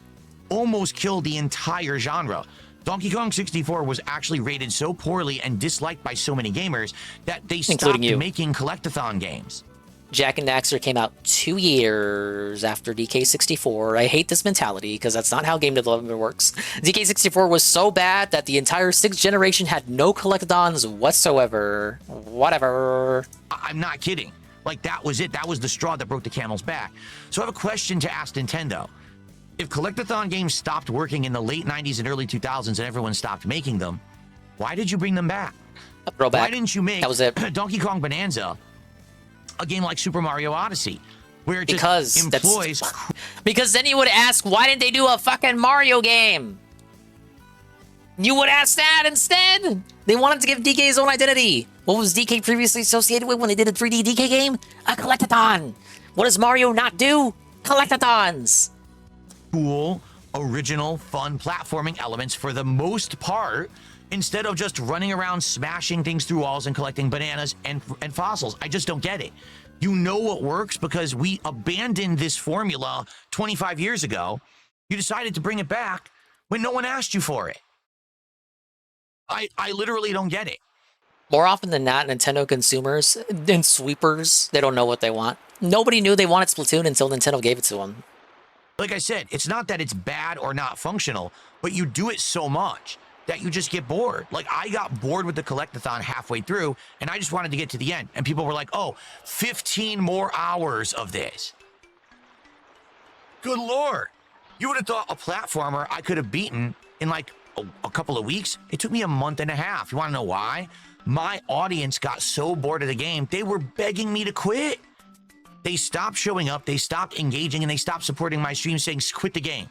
Speaker 9: Almost killed the entire genre. Donkey Kong 64 was actually rated so poorly and disliked by so many gamers that they stopped making collectathon games.
Speaker 3: Jack and Daxter came out 2 years after DK64. I hate this mentality because that's not how game development works. DK64 was so bad that the entire 6th generation had no collectathons whatsoever. Whatever.
Speaker 9: I'm not kidding. Like, that was it. That was the straw that broke the camel's back. So I have a question to ask Nintendo. If collectathon games stopped working in the late 90s and early 2000s and everyone stopped making them, why did you bring them back? Why didn't you make Donkey Kong Bonanza a game like Super Mario Odyssey, where it just employs...
Speaker 3: Because then you would ask, why didn't they do a fucking Mario game? You would ask that instead. They wanted to give DK his own identity. What was DK previously associated with when they did a 3D DK game? A collectathon. What does Mario not do? Collectathons.
Speaker 9: Cool, original, fun platforming elements for the most part, instead of just running around smashing things through walls and collecting bananas and fossils. I just don't get it. You know what works because we abandoned this formula 25 years ago. You decided to bring it back when no one asked you for it. I literally don't get it.
Speaker 3: More often than not, Nintendo consumers and sweepers, they don't know what they want. Nobody knew they wanted Splatoon until Nintendo gave it to them.
Speaker 9: Like I said, it's not that it's bad or not functional, but you do it so much that you just get bored. Like, I got bored with the collectathon halfway through, and I just wanted to get to the end. And people were like, oh, 15 more hours of this. Good Lord. You would have thought a platformer I could have beaten in like a couple of weeks. It took me a month and a half. You want to know why? My audience got so bored of the game, they were begging me to quit. They stopped showing up, they stopped engaging, and they stopped supporting my stream saying, quit the game.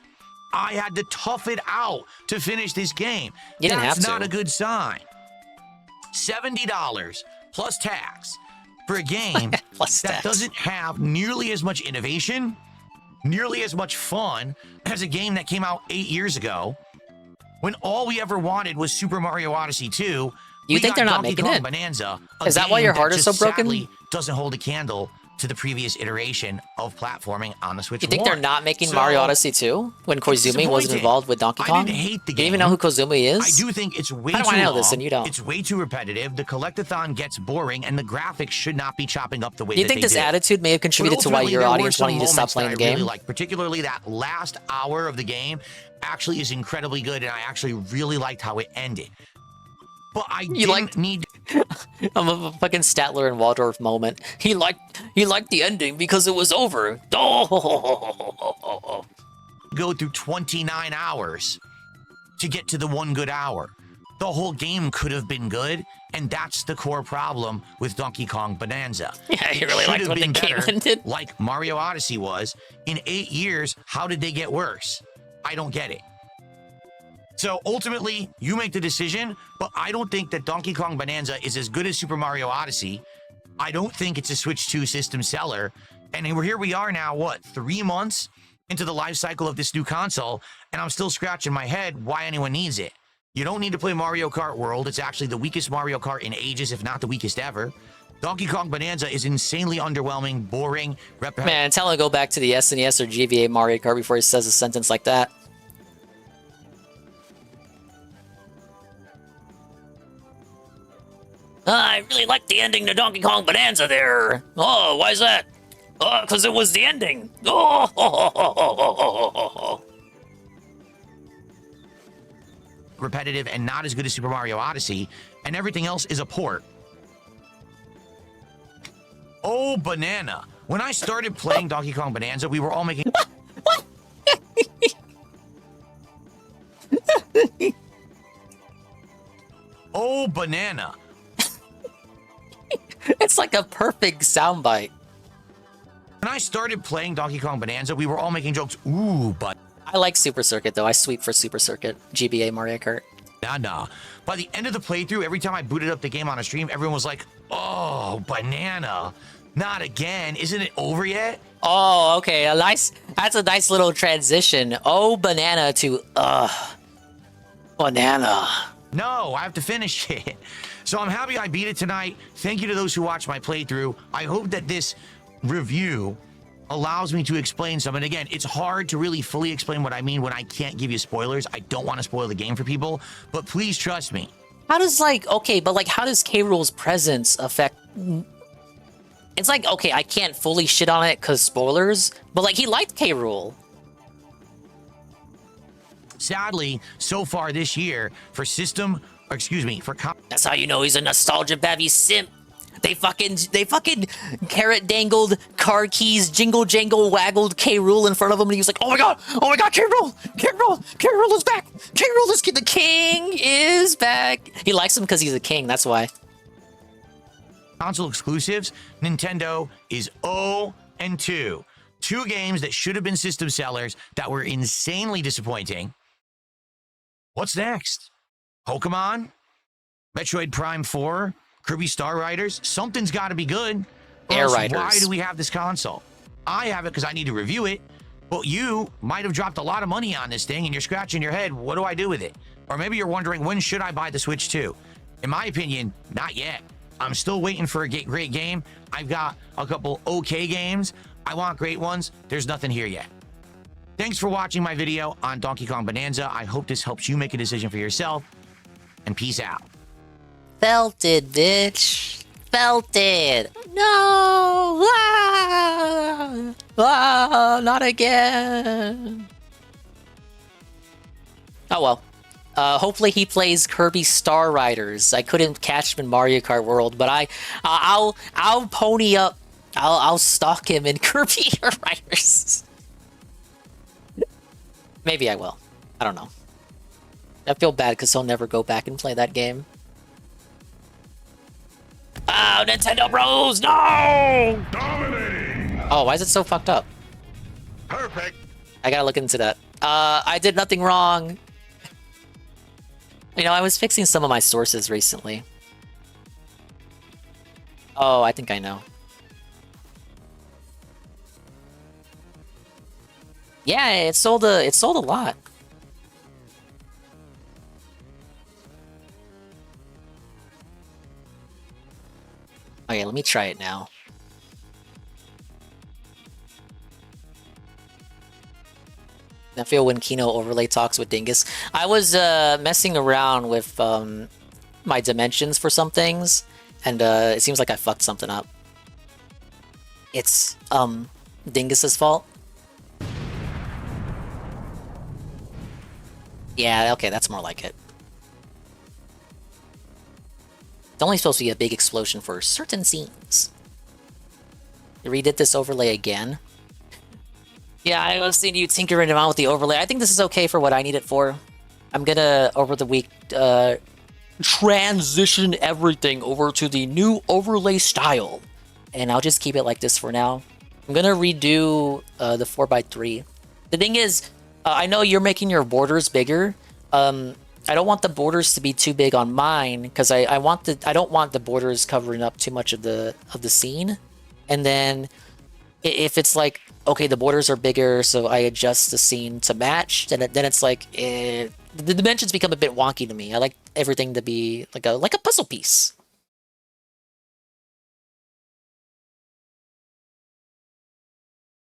Speaker 9: I had to tough it out to finish this game.
Speaker 3: You didn't have to.
Speaker 9: That's not a good sign. $70 plus tax for a game that doesn't have nearly as much innovation, nearly as much fun as a game that came out 8 years ago, when all we ever wanted was Super Mario Odyssey 2.
Speaker 3: You think they're not making it?
Speaker 9: Bonanza,
Speaker 3: Is that why your heart is so broken?
Speaker 9: Sadly doesn't hold a candle to the previous iteration of platforming on the Switch.
Speaker 3: You think they're not making Mario Odyssey 2 when Koizumi wasn't involved with Donkey Kong?
Speaker 9: I didn't hate the game.
Speaker 3: You even know who Koizumi is?
Speaker 9: I do think it's way
Speaker 3: How do
Speaker 9: too
Speaker 3: I know
Speaker 9: long.
Speaker 3: this and you don't?
Speaker 9: It's way too repetitive. The collectathon gets boring, and the graphics should not be chopping up the way
Speaker 3: Do you
Speaker 9: that
Speaker 3: think
Speaker 9: they
Speaker 3: this
Speaker 9: do.
Speaker 3: attitude may have contributed to why your audience wanted you to stop playing the game?
Speaker 9: Really like, particularly that last hour of the game actually is incredibly good, and I actually really liked how it ended. But I didn't need...
Speaker 3: I'm a fucking Statler and Waldorf moment. He liked the ending because it was over.
Speaker 9: Go through 29 hours to get to the one good hour. The whole game could have been good, and that's the core problem with Donkey Kong Bonanza.
Speaker 3: Yeah, you really liked when the game ended.
Speaker 9: Like Mario Odyssey was. In 8 years, how did they get worse? I don't get it. So ultimately, you make the decision, but I don't think that Donkey Kong Bonanza is as good as Super Mario Odyssey. I don't think it's a Switch 2 system seller. And here we are now, what, 3 months into the life cycle of this new console, and I'm still scratching my head why anyone needs it. You don't need to play Mario Kart World. It's actually the weakest Mario Kart in ages, if not the weakest ever. Donkey Kong Bonanza is insanely underwhelming, boring, repetitive.
Speaker 3: Man, tell him to go back to the SNES or GBA Mario Kart before he says a sentence like that. I really like the ending to Donkey Kong Bonanza there. Oh, why is that? Oh, because it was the ending. Oh.
Speaker 9: Repetitive and not as good as Super Mario Odyssey, and everything else is a port. Oh, banana. When I started playing Donkey Kong Bonanza, we were all making... Oh, banana.
Speaker 3: It's like a perfect soundbite.
Speaker 9: When I started playing Donkey Kong Bonanza, we were all making jokes. Ooh, but...
Speaker 3: I like Super Circuit, though. I sweep for Super Circuit. GBA Mario Kart.
Speaker 9: Nah. By the end of the playthrough, every time I booted up the game on a stream, everyone was like, oh, banana. Not again. Isn't it over yet?
Speaker 3: Oh, okay. That's a nice little transition. Oh, banana to, banana.
Speaker 9: No, I have to finish it. So I'm happy I beat it tonight. Thank you to those who watched my playthrough. I hope that this review allows me to explain some. And again, it's hard to really fully explain what I mean when I can't give you spoilers. I don't want to spoil the game for people, but please trust me.
Speaker 3: How does, how does K. Rool's presence affect... It's like, okay, I can't fully shit on it because spoilers, but, like, he liked K. Rool.
Speaker 9: Sadly, so far this year, for
Speaker 3: That's how you know he's a nostalgia babby simp. They fucking carrot dangled, car keys, jingle jangle, waggled K. Rool in front of him, and he was like, oh my god, K. Rool is back, the king is back. He likes him because he's a king, that's why.
Speaker 9: Console exclusives, Nintendo is 0-2. Two games that should have been system sellers that were insanely disappointing. What's next? Pokemon? Metroid Prime 4? Kirby Star Riders? Something's got to be good.
Speaker 3: Air Riders.
Speaker 9: Why do we have this console? I have it because I need to review it, but you might have dropped a lot of money on this thing and you're scratching your head, what do I do with it? Or maybe you're wondering, when should I buy the Switch 2? In my opinion, not yet. I'm still waiting for a great game. I've got a couple okay games. I want great ones. There's nothing here yet. Thanks for watching my video on Donkey Kong Bonanza. I hope this helps you make a decision for yourself. And peace out.
Speaker 3: Felt it, bitch. Felt it. No. Not again. Oh well. Hopefully he plays Kirby Star Riders. I couldn't catch him in Mario Kart World, but I'll pony up. I'll stalk him in Kirby Riders. Maybe I will. I don't know. I feel bad because he'll never go back and play that game. Oh, Nintendo Bros, no!
Speaker 5: Dominating!
Speaker 3: Oh, why is it so fucked up?
Speaker 5: Perfect!
Speaker 3: I gotta look into that. I did nothing wrong. You know, I was fixing some of my sources recently. Oh, I think I know. Yeah, it sold a lot. Okay, let me try it now. I feel when Kino overlay talks with Dingus. I was messing around with my dimensions for some things, and it seems like I fucked something up. It's Dingus's fault. Yeah, okay, that's more like it. It's only supposed to be a big explosion for certain scenes. You redid this overlay again? Yeah, I was seeing you tinkering around with the overlay. I think this is okay for what I need it for. I'm gonna, over the week, transition everything over to the new overlay style. And I'll just keep it like this for now. I'm gonna redo the 4x3. The thing is, I know you're making your borders bigger. I don't want the borders to be too big on mine because I don't want the borders covering up too much of the scene. And then if it's like, okay, the borders are bigger, so I adjust the scene to match, then it's like the dimensions become a bit wonky to me. I like everything to be like a puzzle piece.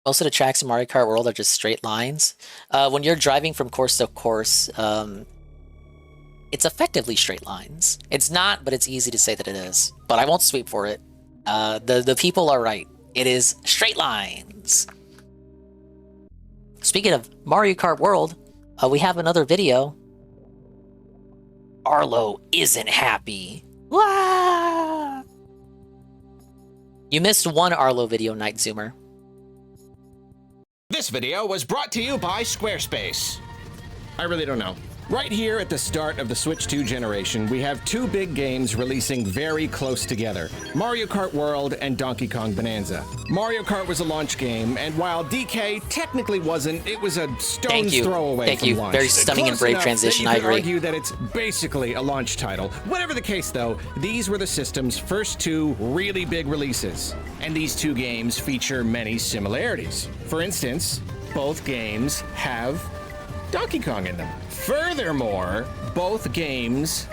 Speaker 3: Most of the tracks in Mario Kart World are just straight lines. When you're driving from course to course, It's effectively straight lines. It's not, but it's easy to say that it is. But I won't sweep for it. The people are right. It is straight lines. Speaking of Mario Kart World, we have another video. Arlo isn't happy. Wah! You missed one Arlo video, Night Zoomer.
Speaker 13: This video was brought to you by Squarespace. I really don't know. Right here at the start of the Switch 2 generation, we have two big games releasing very close together, Mario Kart World and Donkey Kong Bonanza. Mario Kart was a launch game, and while DK technically wasn't, it was a stone's throw away from launch.
Speaker 3: Very stunning and brave transition, I agree.
Speaker 13: You could argue that it's basically a launch title. Whatever the case, though, these were the system's first two really big releases, and these two games feature many similarities. For instance, both games have Donkey Kong in them. Furthermore, both games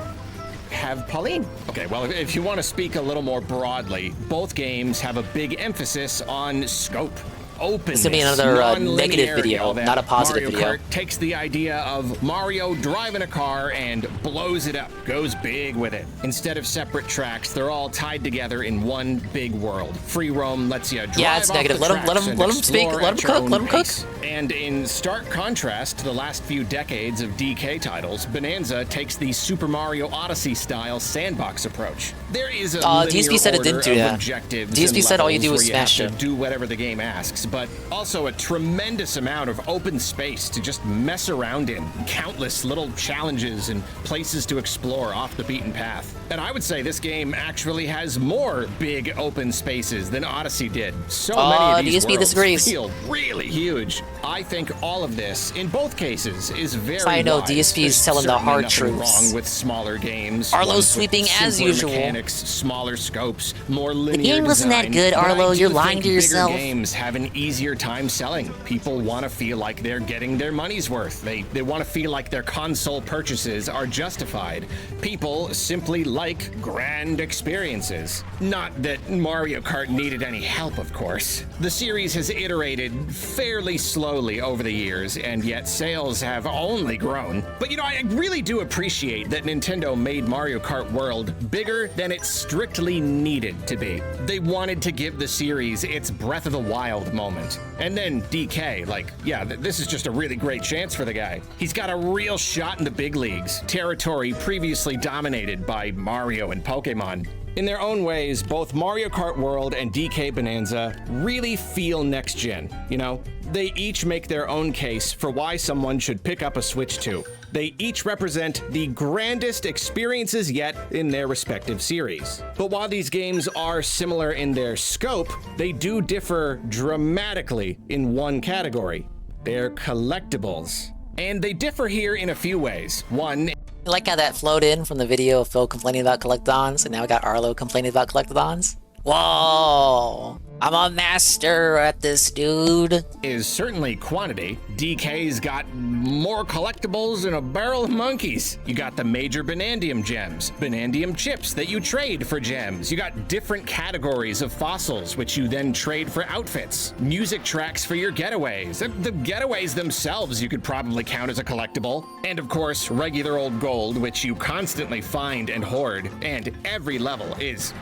Speaker 13: have Pauline. Okay, well, if you want to speak a little more broadly, both games have a big emphasis on scope. Openness,
Speaker 3: this will be another negative video, not a positive
Speaker 13: Mario
Speaker 3: video.
Speaker 13: Kart takes the idea of Mario driving a car and blows it up, goes big with it. Instead of separate tracks, they're all tied together in one big world. Free roam lets you drive
Speaker 3: Yeah, it's
Speaker 13: off
Speaker 3: negative.
Speaker 13: the
Speaker 3: Let him speak. Let him cook. Let him cook.
Speaker 13: And in stark contrast to the last few decades of DK titles, Bonanza takes the Super Mario Odyssey style sandbox approach. There is a
Speaker 3: DSP said it didn't do that. DSP said all you do is smash
Speaker 13: it. Do whatever the game asks, but also a tremendous amount of open space to just mess around in. Countless little challenges and places to explore off the beaten path. And I would say this game actually has more big open spaces than Odyssey did. So many of these
Speaker 3: DSP
Speaker 13: worlds
Speaker 3: disagrees.
Speaker 13: feel really huge. I think all of this, in both cases, is very
Speaker 3: I know
Speaker 13: wise.
Speaker 3: DSP's telling the
Speaker 13: Certainly
Speaker 3: hard
Speaker 13: nothing
Speaker 3: truths.
Speaker 13: wrong with smaller games.
Speaker 3: Arlo's
Speaker 13: ones with
Speaker 3: sweeping as
Speaker 13: simpler
Speaker 3: usual.
Speaker 13: Mechanics, smaller scopes, more linear
Speaker 3: The game wasn't that
Speaker 13: design.
Speaker 3: good,
Speaker 13: But I
Speaker 3: Arlo.
Speaker 13: do
Speaker 3: You're
Speaker 13: think
Speaker 3: lying to
Speaker 13: bigger
Speaker 3: yourself.
Speaker 13: Games have an easier time selling. People want to feel like they're getting their money's worth. They want to feel like their console purchases are justified. People simply like grand experiences. Not that Mario Kart needed any help, of course. The series has iterated fairly slowly over the years, and yet sales have only grown. But you know, I really do appreciate that Nintendo made Mario Kart World bigger than it strictly needed to be. They wanted to give the series its Breath of the Wild moment. And then DK, like, yeah, this is just a really great chance for the guy. He's got a real shot in the big leagues, territory previously dominated by Mario and Pokemon. In their own ways, both Mario Kart World and DK Bonanza really feel next gen, you know? They each make their own case for why someone should pick up a Switch 2. They each represent the grandest experiences yet in their respective series. But while these games are similar in their scope, they do differ dramatically in one category. They're collectibles. And they differ here in a few ways. One,
Speaker 3: I like how that flowed in from the video of Phil complaining about collectathons, and now we got Arlo complaining about collectathons. Whoa! I'm a master at this, dude.
Speaker 13: Is certainly quantity. DK's got more collectibles than a barrel of monkeys. You got the major Bonandium gems, Bonandium chips that you trade for gems. You got different categories of fossils, which you then trade for outfits. Music tracks for your getaways. The getaways themselves you could probably count as a collectible. And of course, regular old gold, which you constantly find and hoard. And every level is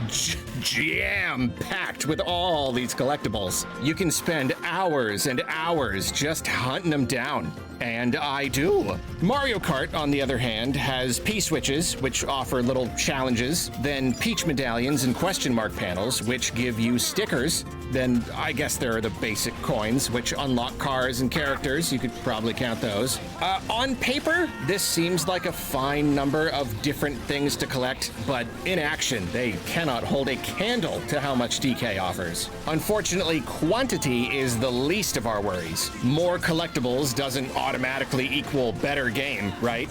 Speaker 13: jam-packed with all these collectibles. You can spend hours and hours just hunting them down. And I do. Mario Kart, on the other hand, has P-switches, which offer little challenges, then Peach medallions and question mark panels, which give you stickers. Then I guess there are the basic coins, which unlock cars and characters. You could probably count those. On paper, this seems like a fine number of different things to collect, but in action, they cannot hold a candle to how much DK offers. Unfortunately, quantity is the least of our worries. More collectibles doesn't automatically equal better game, right?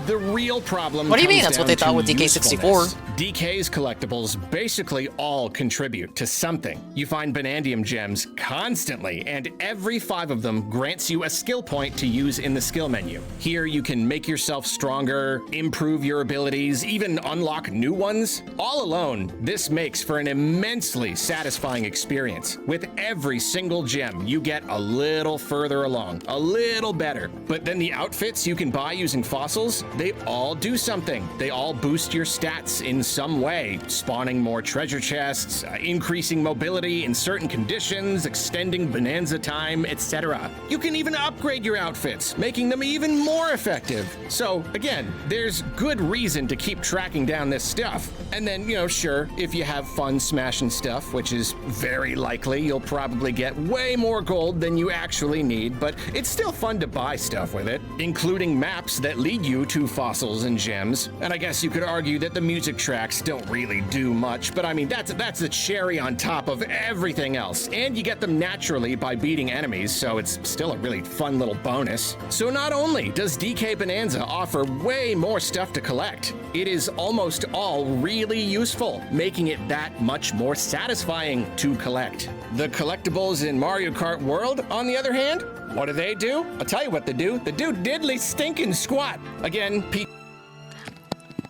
Speaker 13: The real problem.
Speaker 3: What do you mean?
Speaker 13: comes
Speaker 3: That's what they
Speaker 13: down
Speaker 3: thought
Speaker 13: to
Speaker 3: with DK64.
Speaker 13: usefulness. DK's collectibles basically all contribute to something. You find Bonandium gems constantly, and every 5 of them grants you a skill point to use in the skill menu. Here you can make yourself stronger, improve your abilities, even unlock new ones. All alone, this makes for an immensely satisfying experience. With every single gem, you get a little further along, a little better. matter. But then the outfits you can buy using fossils, they all do something. They all boost your stats in some way, spawning more treasure chests, increasing mobility in certain conditions, extending bonanza time, etc. You can even upgrade your outfits, making them even more effective. So again, there's good reason to keep tracking down this stuff. And then, sure, if you have fun smashing stuff, which is very likely, you'll probably get way more gold than you actually need, but it's still fun to buy stuff with it, including maps that lead you to fossils and gems. And I guess you could argue that the music tracks don't really do much, but I mean, that's the cherry on top of everything else. And you get them naturally by beating enemies, so it's still a really fun little bonus. So not only does DK Bonanza offer way more stuff to collect, it is almost all really useful, making it that much more satisfying to collect. The collectibles in Mario Kart World, on the other hand, what do? I'll tell you what they do. They do diddly stinking squat. Again,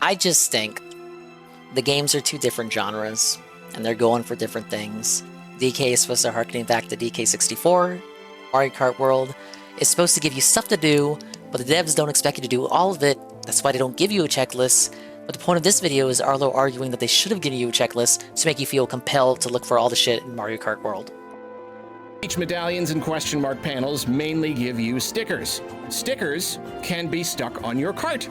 Speaker 3: I just think the games are two different genres, and they're going for different things. DK is supposed to harkening back to DK64. Mario Kart World is supposed to give you stuff to do, but the devs don't expect you to do all of it. That's why they don't give you a checklist. But the point of this video is Arlo arguing that they should have given you a checklist to make you feel compelled to look for all the shit in Mario Kart World.
Speaker 13: Each medallions and question mark panels mainly give you stickers. Stickers can be stuck on your cart.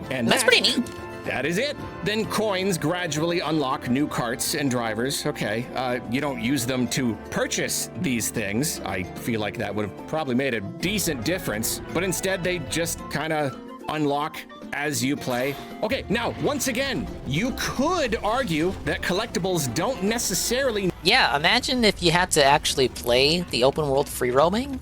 Speaker 13: And
Speaker 3: that's pretty neat.
Speaker 13: That is it. Then coins gradually unlock new carts and drivers. Okay, you don't use them to purchase these things. I feel like that would have probably made a decent difference, but instead they just kind of unlock as you play. Okay, now, once again, you could argue that collectibles don't necessarily...
Speaker 3: Yeah, imagine if you had to actually play the open world free roaming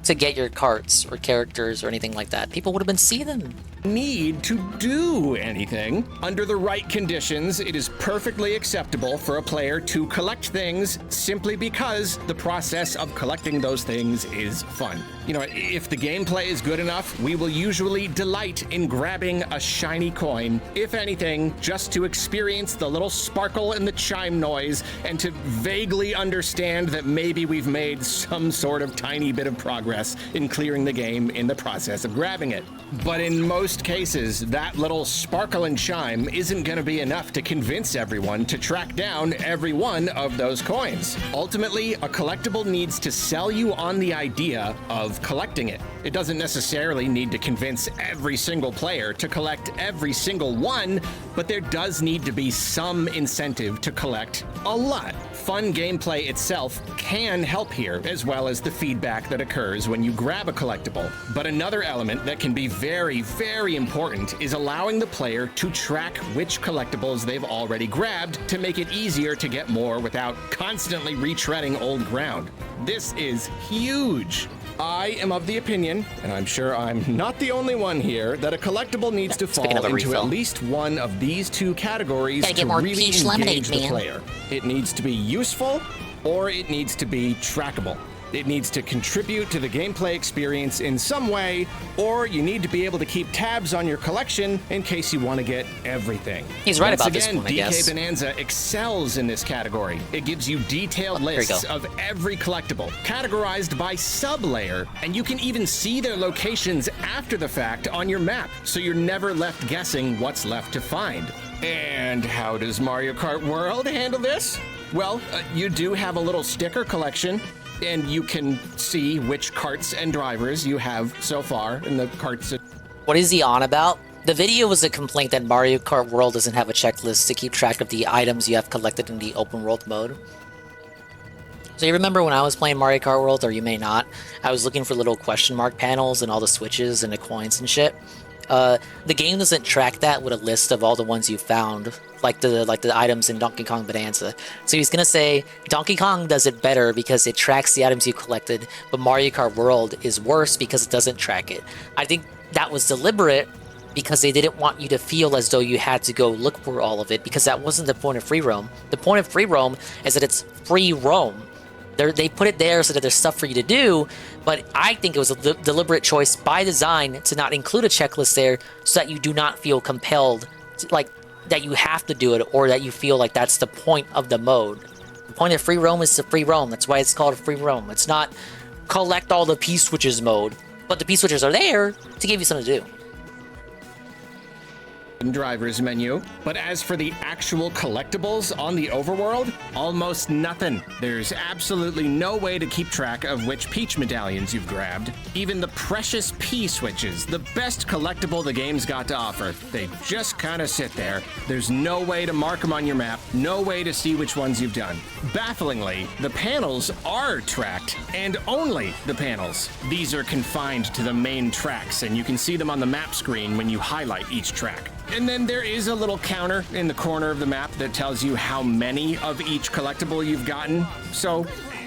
Speaker 3: to get your carts or characters or anything like that. People would have been seeing them.
Speaker 13: Need to do anything. Under the right conditions, it is perfectly acceptable for a player to collect things simply because the process of collecting those things is fun. If the gameplay is good enough, we will usually delight in grabbing a shiny coin, if anything, just to experience the little sparkle and the chime noise and to vaguely understand that maybe we've made some sort of tiny bit of progress in clearing the game in the process of grabbing it. But in most cases, that little sparkle and chime isn't going to be enough to convince everyone to track down every one of those coins. Ultimately, a collectible needs to sell you on the idea of collecting it. It doesn't necessarily need to convince every single player to collect every single one, but there does need to be some incentive to collect a lot. Fun gameplay itself can help here, as well as the feedback that occurs when you grab a collectible. But another element that can be very, very important is allowing the player to track which collectibles they've already grabbed to make it easier to get more without constantly retreading old ground. This is huge. I am of the opinion, and I'm sure I'm not the only one here, that a collectible needs to fall into at least one of these two categories to really engage the player. It needs to be useful, or it needs to be trackable. It needs to contribute to the gameplay experience in some way, or you need to be able to keep tabs on your collection in case you want to get everything.
Speaker 3: He's right about this one, I guess.
Speaker 13: DK Bonanza excels in this category. It gives you detailed lists of every collectible, categorized by sub-layer, and you can even see their locations after the fact on your map, so you're never left guessing what's left to find. And how does Mario Kart World handle this? Well, you do have a little sticker collection, and you can see which carts and drivers you have so far in the carts.
Speaker 3: What is he on about? The video was a complaint that Mario Kart World doesn't have a checklist to keep track of the items you have collected in the open world mode. So you remember when I was playing Mario Kart World, or you may not, I was looking for little question mark panels and all the switches and the coins and shit. The game doesn't track that with a list of all the ones you found, like the items in Donkey Kong Bonanza. So he's gonna say Donkey Kong does it better because it tracks the items you collected, but Mario Kart World is worse because it doesn't track it. I think that was deliberate because they didn't want you to feel as though you had to go look for all of it, because that wasn't the point of free roam. The point of free roam is that it's free roam. They put it there so that there's stuff for you to do, but I think it was a deliberate choice by design to not include a checklist there so that you do not feel compelled, that you have to do it, or that you feel like that's the point of the mode. The point of free roam is to free roam. That's why it's called free roam. It's not collect all the P-switches mode. But the P-switches are there to give you something to do.
Speaker 13: Driver's menu, but as for the actual collectibles on the overworld, almost nothing. There's absolutely no way to keep track of which Peach medallions you've grabbed. Even the precious P-switches, the best collectible the game's got to offer, they just kind of sit there. There's no way to mark them on your map, no way to see which ones you've done. Bafflingly, the panels are tracked, and only the panels. These are confined to the main tracks, and you can see them on the map screen when you highlight each track. And then there is a little counter in the corner of the map that tells you how many of each collectible you've gotten. So,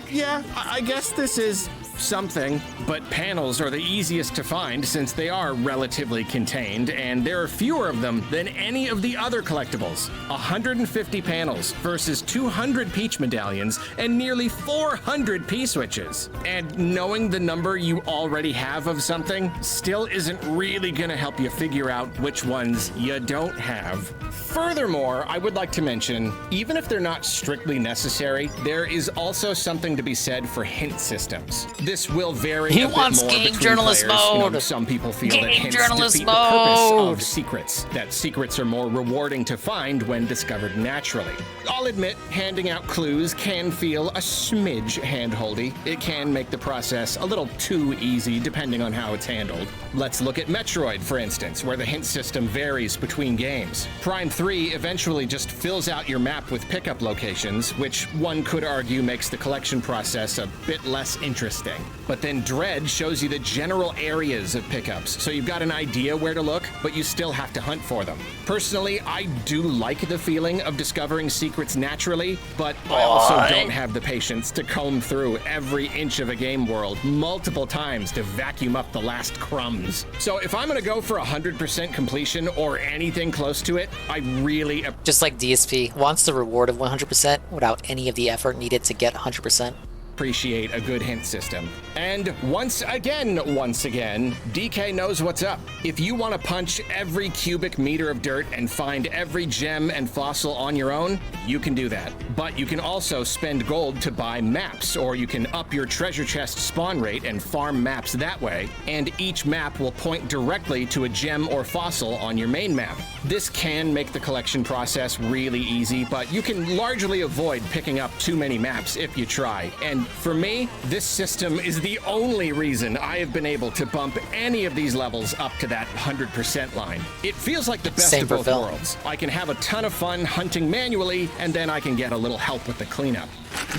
Speaker 13: yeah, I guess this is something, but panels are the easiest to find since they are relatively contained, and there are fewer of them than any of the other collectibles. 150 panels versus 200 Peach medallions and nearly 400 P-switches. And knowing the number you already have of something still isn't really gonna help you figure out which ones you don't have. Furthermore, I would like to mention, even if they're not strictly necessary, there is also something to be said for hint systems. This will vary
Speaker 3: He
Speaker 13: a bit
Speaker 3: wants
Speaker 13: more
Speaker 3: game
Speaker 13: between
Speaker 3: journalist
Speaker 13: players. You know,
Speaker 3: mode.
Speaker 13: some people feel
Speaker 3: Game
Speaker 13: that hints
Speaker 3: journalist
Speaker 13: defeat the purpose
Speaker 3: mode.
Speaker 13: of secrets, that secrets are more rewarding to find when discovered naturally. I'll admit, handing out clues can feel a smidge hand-holdy. It can make the process a little too easy depending on how it's handled. Let's look at Metroid, for instance, where the hint system varies between games. Prime 3 eventually just fills out your map with pickup locations, which one could argue makes the collection process a bit less interesting. But then Dread shows you the general areas of pickups, so you've got an idea where to look, but you still have to hunt for them. Personally, I do like the feeling of discovering secrets naturally, but I also don't have the patience to comb through every inch of a game world multiple times to vacuum up the last crumbs. So if I'm gonna go for 100% completion or anything close to it, I really
Speaker 3: Just like DSP wants the reward of 100% without any of the effort needed to get 100%.
Speaker 13: appreciate a good hint system. And once again, DK knows what's up. If you want to punch every cubic meter of dirt and find every gem and fossil on your own, you can do that. But you can also spend gold to buy maps, or you can up your treasure chest spawn rate and farm maps that way, and each map will point directly to a gem or fossil on your main map. This can make the collection process really easy, but you can largely avoid picking up too many maps if you try. And for me, this system is the only reason I have been able to bump any of these levels up to that 100% line. It feels like the best
Speaker 3: Same
Speaker 13: of
Speaker 3: for
Speaker 13: both
Speaker 3: Phil.
Speaker 13: worlds. I can have a ton of fun hunting manually, and then I can get a little help with the cleanup.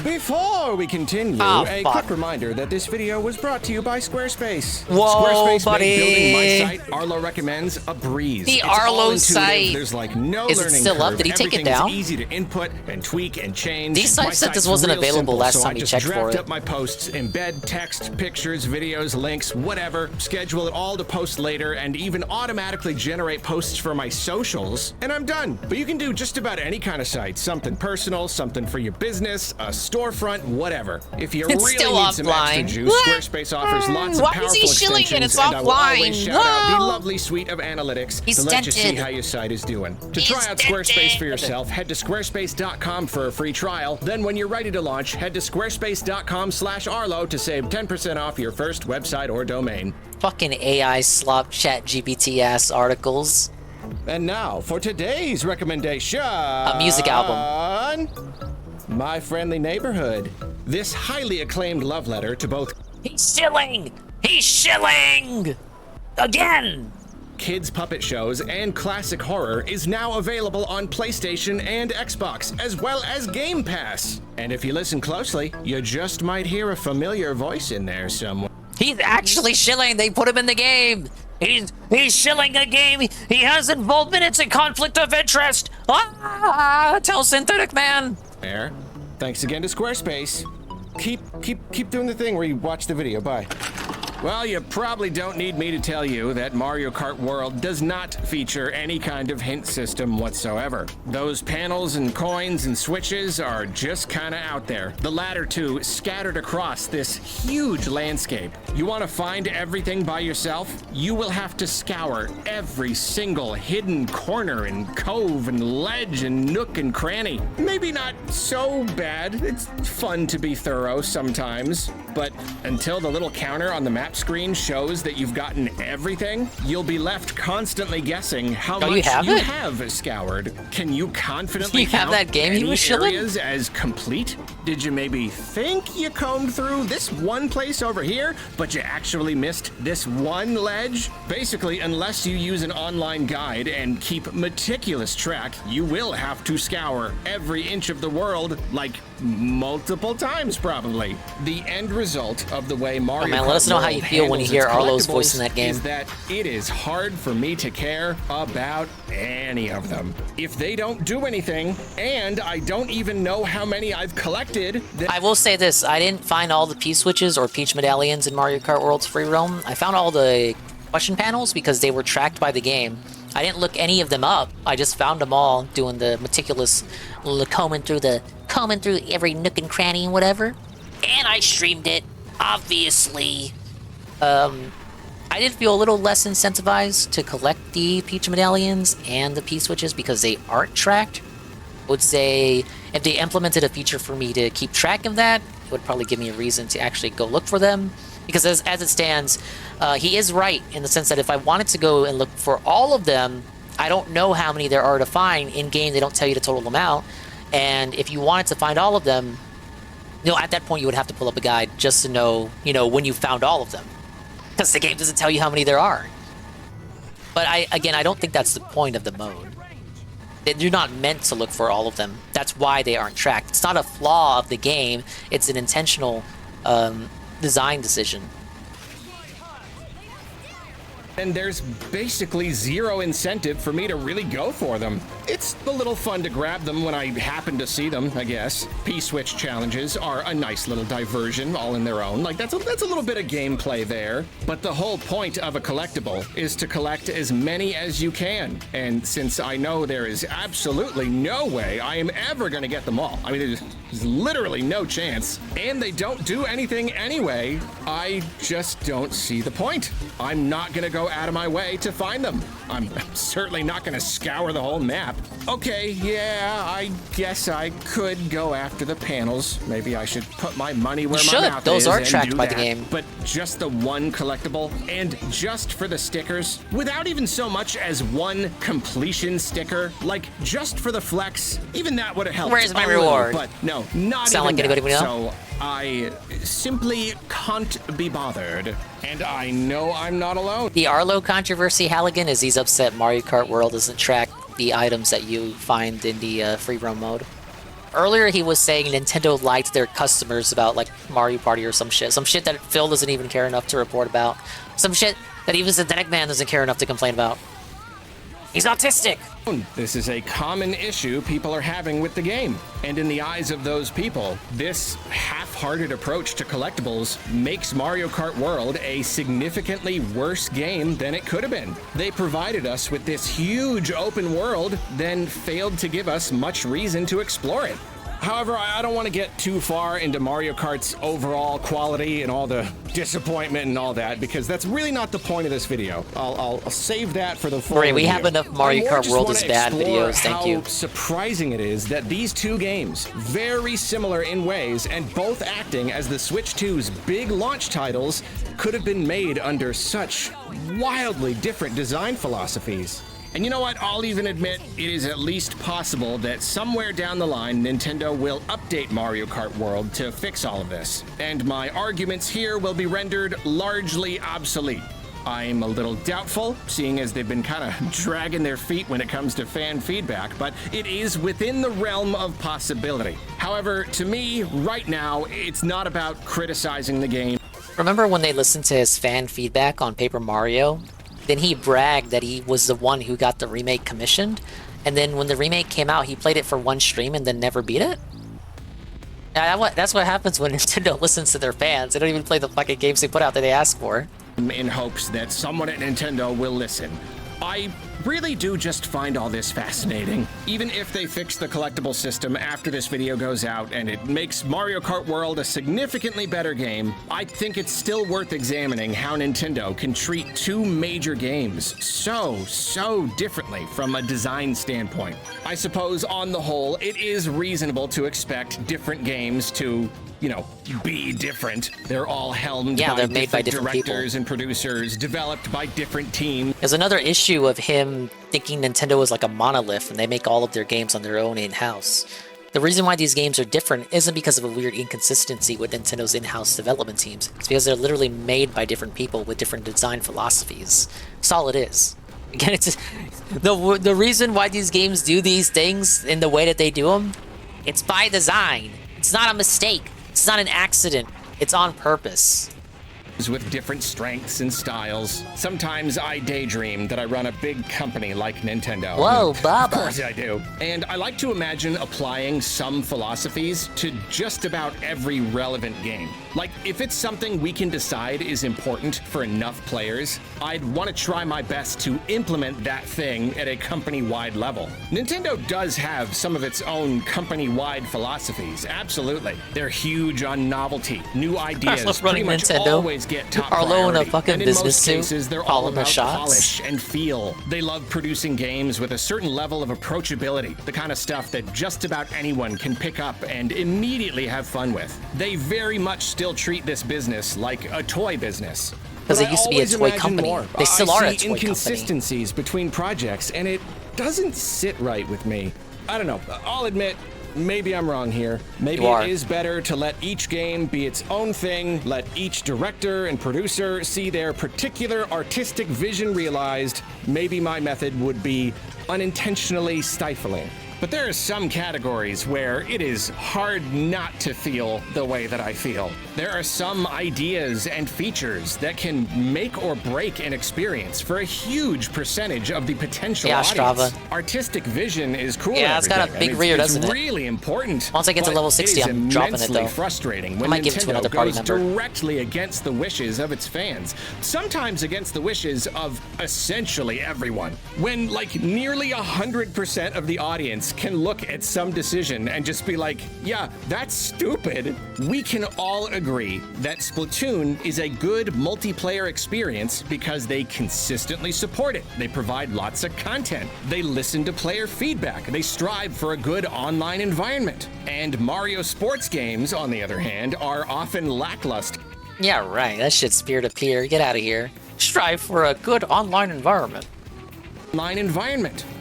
Speaker 13: Before we continue, a quick reminder that this video was brought to you by Squarespace.
Speaker 3: Whoa,
Speaker 13: Squarespace
Speaker 3: buddy.
Speaker 13: made building my site, Arlo recommends, a breeze.
Speaker 3: The
Speaker 13: It's
Speaker 3: Arlo
Speaker 13: all intuitive.
Speaker 3: site.
Speaker 13: There's like no
Speaker 3: Is it
Speaker 13: learning
Speaker 3: still up?
Speaker 13: curve.
Speaker 3: Did he take it
Speaker 13: Everything's
Speaker 3: down?
Speaker 13: easy to input and tweak and change.
Speaker 3: These sites
Speaker 13: My
Speaker 3: said this
Speaker 13: site's
Speaker 3: wasn't
Speaker 13: real
Speaker 3: available
Speaker 13: simple,
Speaker 3: last
Speaker 13: so
Speaker 3: time
Speaker 13: I
Speaker 3: we
Speaker 13: just
Speaker 3: checked for
Speaker 13: draft
Speaker 3: it.
Speaker 13: up my posts, embed text, pictures, videos, links, whatever, schedule it all to post later, and even automatically generate posts for my socials, and I'm done. But you can do just about any kind of site, something personal, something for your business, a storefront, whatever. If you
Speaker 3: It's
Speaker 13: really
Speaker 3: still
Speaker 13: need some extra
Speaker 3: offline.
Speaker 13: juice,
Speaker 3: What?
Speaker 13: Squarespace offers lots of
Speaker 3: Why is
Speaker 13: powerful
Speaker 3: he shilling it?
Speaker 13: extensions,
Speaker 3: It's
Speaker 13: and I will
Speaker 3: offline.
Speaker 13: always shout out the
Speaker 3: No.
Speaker 13: lovely suite of analytics
Speaker 3: He's
Speaker 13: to let you see
Speaker 3: dented.
Speaker 13: how your site is doing. To
Speaker 3: He's
Speaker 13: try out Squarespace for
Speaker 3: dented.
Speaker 13: yourself, head to squarespace.com for a free trial. Then when you're ready to launch, head to squarespace.com/Arlo to save 10% off your first website or domain.
Speaker 3: Fucking AI slop chat GPT ass articles.
Speaker 13: And now for today's recommendation.
Speaker 3: A music album.
Speaker 13: My Friendly Neighborhood. This highly acclaimed love letter to both
Speaker 3: He's shilling! He's shilling! Again!
Speaker 13: kids puppet shows and classic horror is now available on PlayStation and Xbox, as well as Game Pass. And if you listen closely, you just might hear a familiar voice in there somewhere.
Speaker 3: He's actually shilling. They put him in the game. He's shilling a game. He has involvement. It's a conflict of interest. Ah! Tell Synthetic Man.
Speaker 13: There. Thanks again to Squarespace. Keep doing the thing where you watch the video. Bye. Well, you probably don't need me to tell you that Mario Kart World does not feature any kind of hint system whatsoever. Those panels and coins and switches are just kind of out there. The latter two scattered across this huge landscape. You want to find everything by yourself? You will have to scour every single hidden corner and cove and ledge and nook and cranny. Maybe not so bad. It's fun to be thorough sometimes, but until the little counter on the map screen shows that you've gotten everything, you'll be left constantly guessing how much you have scoured. Can you confidently
Speaker 3: have that game
Speaker 13: any
Speaker 3: you was shilling?
Speaker 13: areas as complete? Did you maybe think you combed through this one place over here, but you actually missed this one ledge? Basically, unless you use an online guide and keep meticulous track, you will have to scour every inch of the world, like multiple times probably. The end result of the way Mario Kart
Speaker 3: let us know how you feel when you hear Arlo's
Speaker 13: collectibles
Speaker 3: voice in that game.
Speaker 13: is that it is hard for me to care about any of them. If they don't do anything, and I don't even know how many I've collected,
Speaker 3: I will say this, I didn't find all the P-switches or Peach medallions in Mario Kart World's Free Roam. I found all the question panels because they were tracked by the game. I didn't look any of them up. I just found them all doing the meticulous combing through every nook and cranny and whatever. And I streamed it, obviously. I did feel a little less incentivized to collect the Peach medallions and the P-switches because they aren't tracked. I would say if they implemented a feature for me to keep track of that, it would probably give me a reason to actually go look for them. Because as it stands, he is right in the sense that if I wanted to go and look for all of them, I don't know how many there are to find. In-game, they don't tell you to total them out. And if you wanted to find all of them, at that point you would have to pull up a guide just to know, when you found all of them. Because the game doesn't tell you how many there are. But I don't think that's the point of the mode. You're not meant to look for all of them. That's why they aren't tracked. It's not a flaw of the game. It's an intentional design decision.
Speaker 13: And there's basically zero incentive for me to really go for them. It's a little fun to grab them when I happen to see them, I guess. P-switch challenges are a nice little diversion all in their own. Like, that's a little bit of gameplay there. But the whole point of a collectible is to collect as many as you can. And since I know there is absolutely no way I am ever going to get them all, I mean, there's literally no chance, and they don't do anything anyway, I just don't see the point. I'm not going to go out of my way to find them. I'm certainly not going to scour the whole map. Okay, yeah, I guess I could go after the panels. Maybe I should put my money where my mouth is.
Speaker 3: Those are
Speaker 13: and
Speaker 3: tracked
Speaker 13: do
Speaker 3: by
Speaker 13: that.
Speaker 3: the game.
Speaker 13: But just the one collectible, and just for the stickers, without even so much as one completion sticker, like just for the flex, even that would have helped.
Speaker 3: Where's my
Speaker 13: a little,
Speaker 3: reward?
Speaker 13: But no, not
Speaker 3: Sound
Speaker 13: even
Speaker 3: like
Speaker 13: that.
Speaker 3: anybody we know?
Speaker 13: So I simply can't be bothered. And I know I'm not alone.
Speaker 3: The Arlo controversy, Halligan, is he's upset Mario Kart World doesn't track the items that you find in the free roam mode. Earlier he was saying Nintendo lied to their customers about like Mario Party or some shit that Phil doesn't even care enough to report about. Some shit that even Synthetic Man doesn't care enough to complain about. He's autistic!
Speaker 13: This is a common issue people are having with the game. And in the eyes of those people, this half-hearted approach to collectibles makes Mario Kart World a significantly worse game than it could have been. They provided us with this huge open world, then failed to give us much reason to explore it. However, I don't want to get too far into Mario Kart's overall quality and all the disappointment and all that, because that's really not the point of this video. I'll save that for the full
Speaker 3: Right, we
Speaker 13: review.
Speaker 3: have enough Mario Kart World is bad videos, thank you.
Speaker 13: How surprising it is that these two games, very similar in ways and both acting as the Switch 2's big launch titles, could have been made under such wildly different design philosophies. And you know what? I'll even admit it is at least possible that somewhere down the line, Nintendo will update Mario Kart World to fix all of this. And my arguments here will be rendered largely obsolete. I'm a little doubtful, seeing as they've been kind of dragging their feet when it comes to fan feedback, but it is within the realm of possibility. However, to me, right now, it's not about criticizing the game.
Speaker 3: Remember when they listened to his fan feedback on Paper Mario? Then he bragged that he was the one who got the remake commissioned, and then when the remake came out, he played it for one stream and then never beat it? That's what happens when Nintendo listens to their fans. They don't even play the fucking games they put out that they ask for.
Speaker 13: In hopes that someone at Nintendo will listen. I really do just find all this fascinating. Even if they fix the collectible system after this video goes out and it makes Mario Kart World a significantly better game, I think it's still worth examining how Nintendo can treat two major games so differently from a design standpoint. I suppose on the whole, it is reasonable to expect different games to, you know, be different. They're all helmed
Speaker 3: they're made by different
Speaker 13: directors and producers, developed by different teams.
Speaker 3: There's another issue of him thinking Nintendo is like a monolith and they make all of their games on their own in-house. The reason why these games are different isn't because of a weird inconsistency with Nintendo's in-house development teams. It's because they're literally made by different people with different design philosophies. That's all it is. Again, it's the reason why these games do these things in the way that they do them, it's by design. It's not a mistake. It's not an accident. It's on purpose.
Speaker 13: With different strengths and styles. Sometimes I daydream that I run a big company like Nintendo.
Speaker 3: Whoa, Baba.
Speaker 13: Of course I do. And I like to imagine applying some philosophies to just about every relevant game. Like, if it's something we can decide is important for enough players, I'd want to try my best to implement that thing at a company-wide level. Nintendo does have some of its own company-wide philosophies, absolutely. They're huge on novelty, new ideas, pretty much
Speaker 3: Nintendo.
Speaker 13: Always get top
Speaker 3: Arlo in a
Speaker 13: priority.
Speaker 3: fucking
Speaker 13: And in
Speaker 3: business
Speaker 13: most
Speaker 3: suit,
Speaker 13: cases, they're all
Speaker 3: calling the
Speaker 13: about
Speaker 3: shots.
Speaker 13: polish and feel. They love producing games with a certain level of approachability, the kind of stuff that just about anyone can pick up and immediately have fun with. They very much still treat this business like a toy business.
Speaker 3: Because they used to be a toy company. They still are a toy company.
Speaker 13: Inconsistencies between projects, and it doesn't sit right with me. I don't know. I'll admit, maybe I'm wrong here. Maybe it is better to let each game be its own thing, let each director and producer see their particular artistic vision realized. Maybe my method would be unintentionally stifling. But there are some categories where it is hard not to feel the way that I feel. There are some ideas and features that can make or break an experience for a huge percentage of the potential audience.
Speaker 3: Strava.
Speaker 13: Artistic vision is cool.
Speaker 3: Yeah, it's got a big rear, doesn't it?
Speaker 13: It's really important.
Speaker 3: Once I get to level 60, I'm dropping it, though.
Speaker 13: It is immensely frustrating when
Speaker 3: I might give it to another
Speaker 13: Nintendo
Speaker 3: party
Speaker 13: goes
Speaker 3: member.
Speaker 13: directly against the wishes of its fans. Sometimes against the wishes of essentially everyone. When, like, nearly 100% of the audience can look at some decision and just be like, yeah, that's stupid. We can all agree that Splatoon is a good multiplayer experience because they consistently support it. They provide lots of content. They listen to player feedback. They strive for a good online environment. And Mario sports games, on the other hand, are often lackluster.
Speaker 3: Yeah, right. That shit's peer-to-peer. Get out of here. Strive for a good online environment.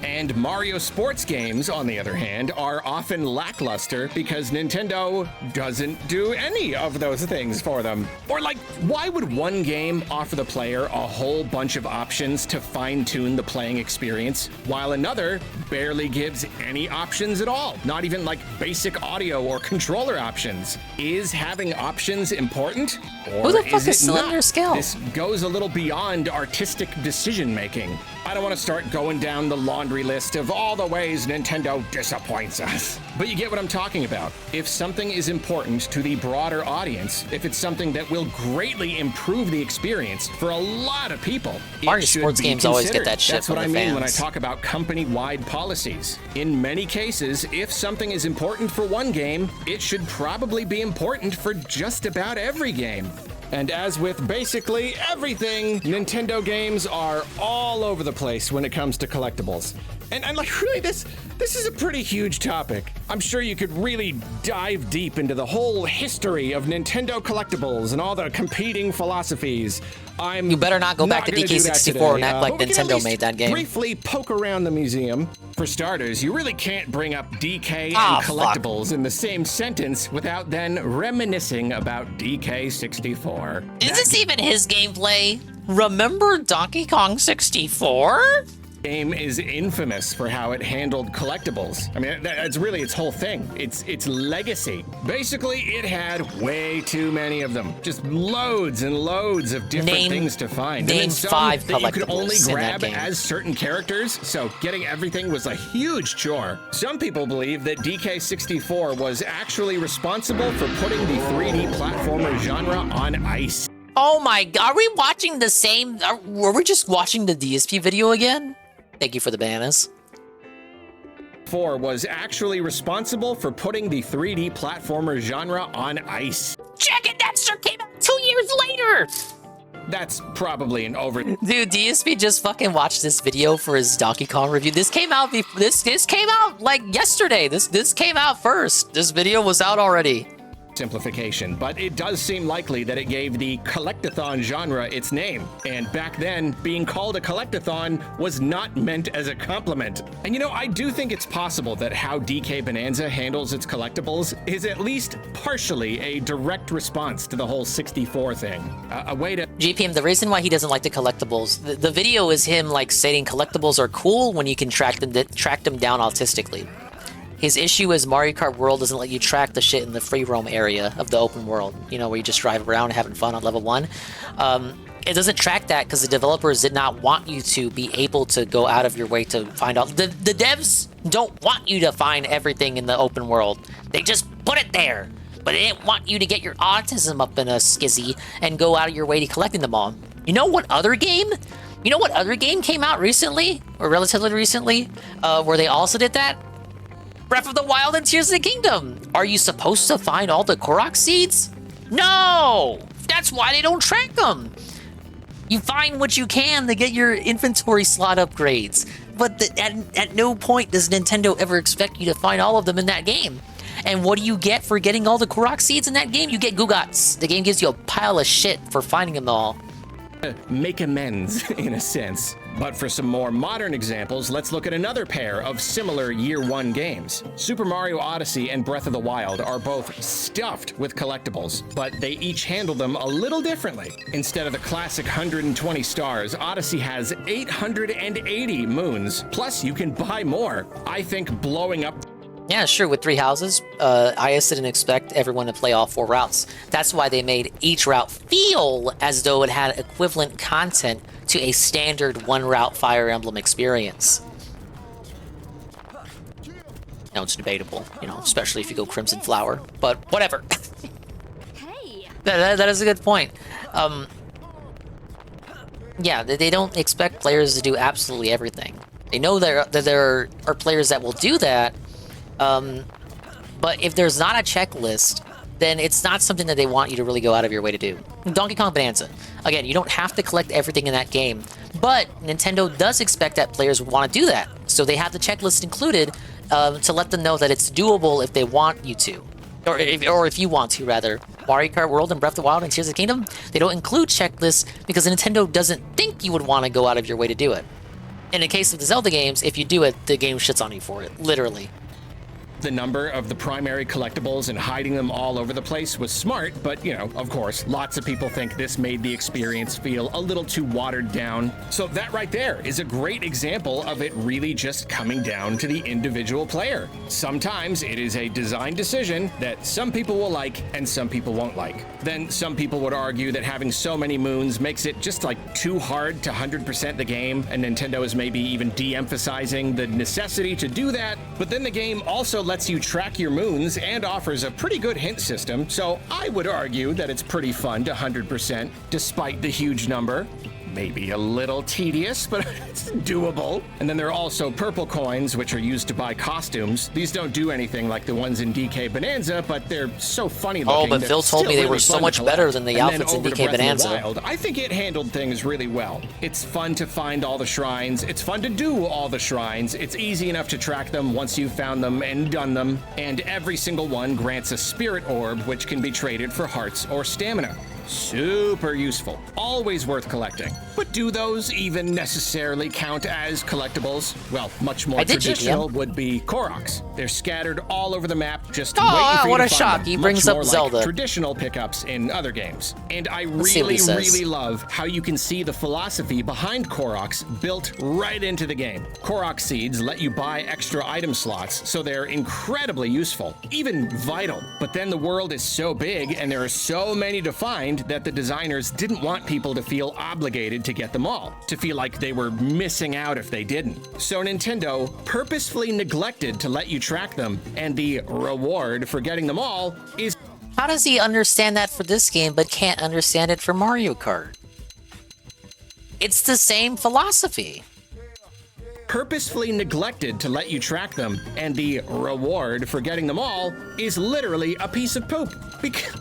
Speaker 13: And Mario sports games, on the other hand, are often lackluster because Nintendo doesn't do any of those things for them. Or like, why would one game offer the player a whole bunch of options to fine-tune the playing experience, while another barely gives any options at all? Not even like basic audio or controller options. Is having options important? Or
Speaker 3: Who the fuck is
Speaker 13: not?
Speaker 3: Cylinder Scale?
Speaker 13: This goes a little beyond artistic decision-making. I don't want to start going down the laundry list of all the ways Nintendo disappoints us. But you get what I'm talking about. If something is important to the broader audience, if it's something that will greatly improve the experience for a lot of people,
Speaker 3: Mario
Speaker 13: it should
Speaker 3: sports
Speaker 13: be
Speaker 3: games always get
Speaker 13: considered.
Speaker 3: that shit
Speaker 13: That's
Speaker 3: from
Speaker 13: what I
Speaker 3: the
Speaker 13: mean when I
Speaker 3: fans.
Speaker 13: talk about company-wide policies. In many cases, if something is important for one game, it should probably be important for just about every game. And as with basically everything, Nintendo games are all over the place when it comes to collectibles. And like, really, this is a pretty huge topic. I'm sure you could really dive deep into the whole history of Nintendo collectibles and all the competing philosophies.
Speaker 3: You better not go back to
Speaker 13: gonna do that
Speaker 3: DK64
Speaker 13: today,
Speaker 3: and act like
Speaker 13: but we can at
Speaker 3: Nintendo
Speaker 13: least
Speaker 3: made that game.
Speaker 13: briefly poke around the museum. For starters, you really can't bring up DK
Speaker 3: Ah,
Speaker 13: and
Speaker 3: fuck.
Speaker 13: collectibles in the same sentence without then reminiscing about DK64.
Speaker 3: Is this even his gameplay? Remember Donkey Kong 64?
Speaker 13: Game is infamous for how it handled collectibles. I mean, that's really its whole thing. It's legacy. Basically, it had way too many of them. Just loads and loads of different things to find.
Speaker 3: Name
Speaker 13: and then some
Speaker 3: 5
Speaker 13: that you could only
Speaker 3: collectibles in that
Speaker 13: grab
Speaker 3: game.
Speaker 13: as certain characters, so getting everything was a huge chore. Some people believe that DK64 was actually responsible for putting the 3D platformer genre on ice.
Speaker 3: Oh my god, are we watching the same? Were we just watching the DSP video again? Thank you for the bananas.
Speaker 13: 4 was actually responsible for putting the 3D platformer genre on ice.
Speaker 3: Jack and Dexter came out 2 years later!
Speaker 13: That's probably an over.
Speaker 3: Dude, DSP just fucking watched this video for his Donkey Kong review. This came out this came out like yesterday. This came out first. This video was out already.
Speaker 13: Simplification, but it does seem likely that it gave the collectathon genre its name. And back then, being called a collectathon was not meant as a compliment. And you know, I do think it's possible that how DK Bonanza handles its collectibles is at least partially a direct response to the whole 64 thing. A way to...
Speaker 3: GPM, the reason why he doesn't like the collectibles, the video is him like saying collectibles are cool when you can track them down autistically. His issue is Mario Kart World doesn't let you track the shit in the free roam area of the open world, you know, where you just drive around having fun on level 1. It doesn't track that because the developers did not want you to be able to go out of your way to find out. The devs don't want you to find everything in the open world. They just put it there. But they didn't want you to get your autism up in a skizzy and go out of your way to collecting them all. You know what other game? You know what other game came out recently, or relatively recently, where they also did that? Breath of the Wild and Tears of the Kingdom. Are you supposed to find all the Korok seeds? No! That's why they don't track them. You find what you can to get your inventory slot upgrades. But at no point does Nintendo ever expect you to find all of them in that game. And what do you get for getting all the Korok seeds in that game? You get Gugats. The game gives you a pile of shit for finding them all.
Speaker 13: Make amends, in a sense. But for some more modern examples, let's look at another pair of similar Year 1 games. Super Mario Odyssey and Breath of the Wild are both stuffed with collectibles, but they each handle them a little differently. Instead of the classic 120 stars, Odyssey has 880 moons, plus you can buy more. I think blowing up...
Speaker 3: Yeah, sure, with 3 houses, IS didn't expect everyone to play all 4 routes. That's why they made each route feel as though it had equivalent content to a standard 1-route Fire Emblem experience. Now it's debatable, you know, especially if you go Crimson Flower, but whatever.
Speaker 10: Hey.
Speaker 3: That is a good point. Yeah, they don't expect players to do absolutely everything. They know that there are players that will do that, but if there's not a checklist, then it's not something that they want you to really go out of your way to do. Donkey Kong Bonanza. Again, you don't have to collect everything in that game, but Nintendo does expect that players want to do that. So they have the checklist included to let them know that it's doable if they want you to. Or if you want to, rather. Mario Kart World and Breath of the Wild and Tears of the Kingdom, they don't include checklists because Nintendo doesn't think you would want to go out of your way to do it. In the case of the Zelda games, if you do it, the game shits on you for it, literally.
Speaker 13: The number of the primary collectibles and hiding them all over the place was smart, but, you know, of course, lots of people think this made the experience feel a little too watered down. So that right there is a great example of it really just coming down to the individual player. Sometimes it is a design decision that some people will like and some people won't like. Then some people would argue that having so many moons makes it just like too hard to 100% the game, and Nintendo is maybe even de-emphasizing the necessity to do that. But then the game also lets you track your moons and offers a pretty good hint system, so I would argue that it's pretty fun to 100% despite the huge number. Maybe a little tedious, but it's doable. And then there are also purple coins, which are used to buy costumes. These don't do anything like the ones in DK Bonanza, but they're so funny looking.
Speaker 3: Oh, but Phil told me they were so much better than the outfits in DK Bonanza.
Speaker 13: Wild, I think it handled things really well. It's fun to find all the shrines. It's fun to do all the shrines. It's easy enough to track them once you've found them and done them. And every single one grants a spirit orb, which can be traded for hearts or stamina. super useful, always worth collecting. But do those even necessarily count as collectibles? Well, much more traditional would be Koroks. They're scattered all over the map, just waiting for you
Speaker 3: what
Speaker 13: to
Speaker 3: a
Speaker 13: find
Speaker 3: shock.
Speaker 13: them.
Speaker 3: He brings
Speaker 13: Much
Speaker 3: up
Speaker 13: more
Speaker 3: Zelda.
Speaker 13: Like traditional pickups in other games. And I
Speaker 3: see what he says.
Speaker 13: really love how you can see the philosophy behind Koroks built right into the game. Korok seeds let you buy extra item slots, so they're incredibly useful, even vital. But then the world is so big and there are so many to find that the designers didn't want people to feel obligated to get them all, to feel like they were missing out if they didn't. So Nintendo purposefully neglected to let you track them, and the reward for getting them all is...
Speaker 3: How does he understand that for this game but can't understand it for Mario Kart? It's the same philosophy.
Speaker 13: Purposefully neglected to let you track them, and the reward for getting them all is literally a piece of poop.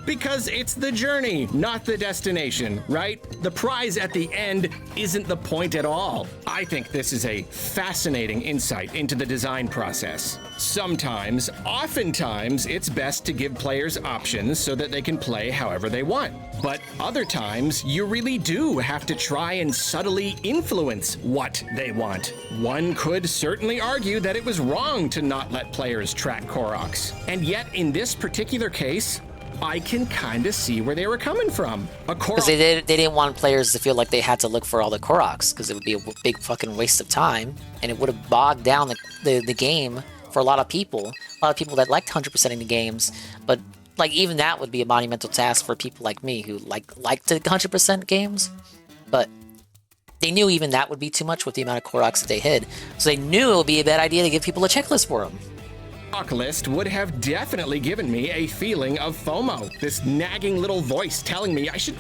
Speaker 13: Because it's the journey, not the destination, right? The prize at the end isn't the point at all. I think this is a fascinating insight into the design process. Sometimes, oftentimes, it's best to give players options so that they can play however they want. But other times, you really do have to try and subtly influence what they want. One could certainly argue that it was wrong to not let players track Koroks. And yet, in this particular case, I can kind of see where they were coming from.
Speaker 3: Because they didn't want players to feel like they had to look for all the Koroks, because it would be a big fucking waste of time, and it would have bogged down the game for a lot of people. A lot of people that liked 100%ing the games, but like even that would be a monumental task for people like me who like to 100% games. But they knew even that would be too much with the amount of Koroks that they hid, so they knew it would be a bad idea to give people a checklist for them.
Speaker 13: List would have definitely given me a feeling of FOMO. This nagging little voice telling me I should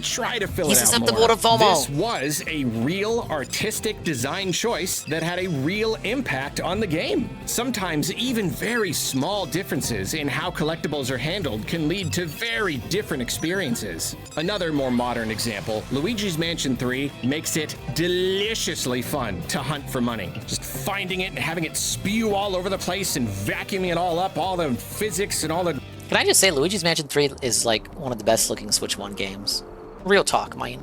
Speaker 13: try to fill it out more.
Speaker 3: He's susceptible to FOMO.
Speaker 13: This was a real artistic design choice that had a real impact on the game. Sometimes even very small differences in how collectibles are handled can lead to very different experiences. Another more modern example, Luigi's Mansion 3 makes it deliciously fun to hunt for money. Just finding it and having it spew all over the place and vacuuming it all up, all the physics and all the...
Speaker 3: Can I just say, Luigi's Mansion 3 is like one of the best looking Switch 1 games. Real talk, man.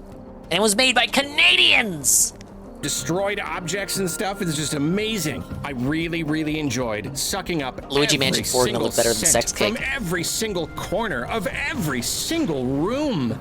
Speaker 3: And it was made by Canadians!
Speaker 13: Destroyed objects and stuff is just amazing. I really enjoyed sucking up
Speaker 3: Luigi Mansion 4 is gonna look better than Sex Cake.
Speaker 13: From every single corner of every single room.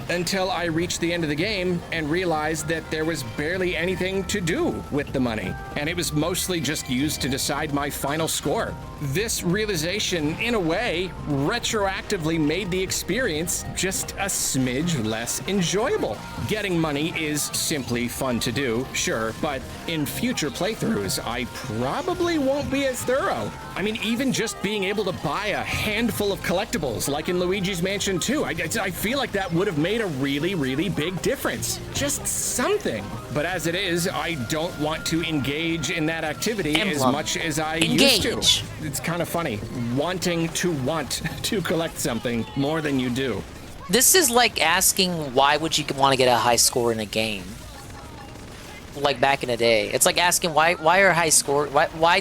Speaker 13: Until I reached the end of the game and realized that there was barely anything to do with the money, and it was mostly just used to decide my final score. This realization, in a way, retroactively made the experience just a smidge less enjoyable. Getting money is simply fun to do, sure, but in future playthroughs, I probably won't be as thorough. I mean, even just being able to buy a handful of collectibles, like in Luigi's Mansion 2, I feel like that would have made a really big difference. Just something. But as it is, I don't want to engage in that activity as much as I used to. It's kind of funny, wanting to collect something more than you do.
Speaker 3: This is like asking why would you want to get a high score in a game? Like back in the day. It's like asking why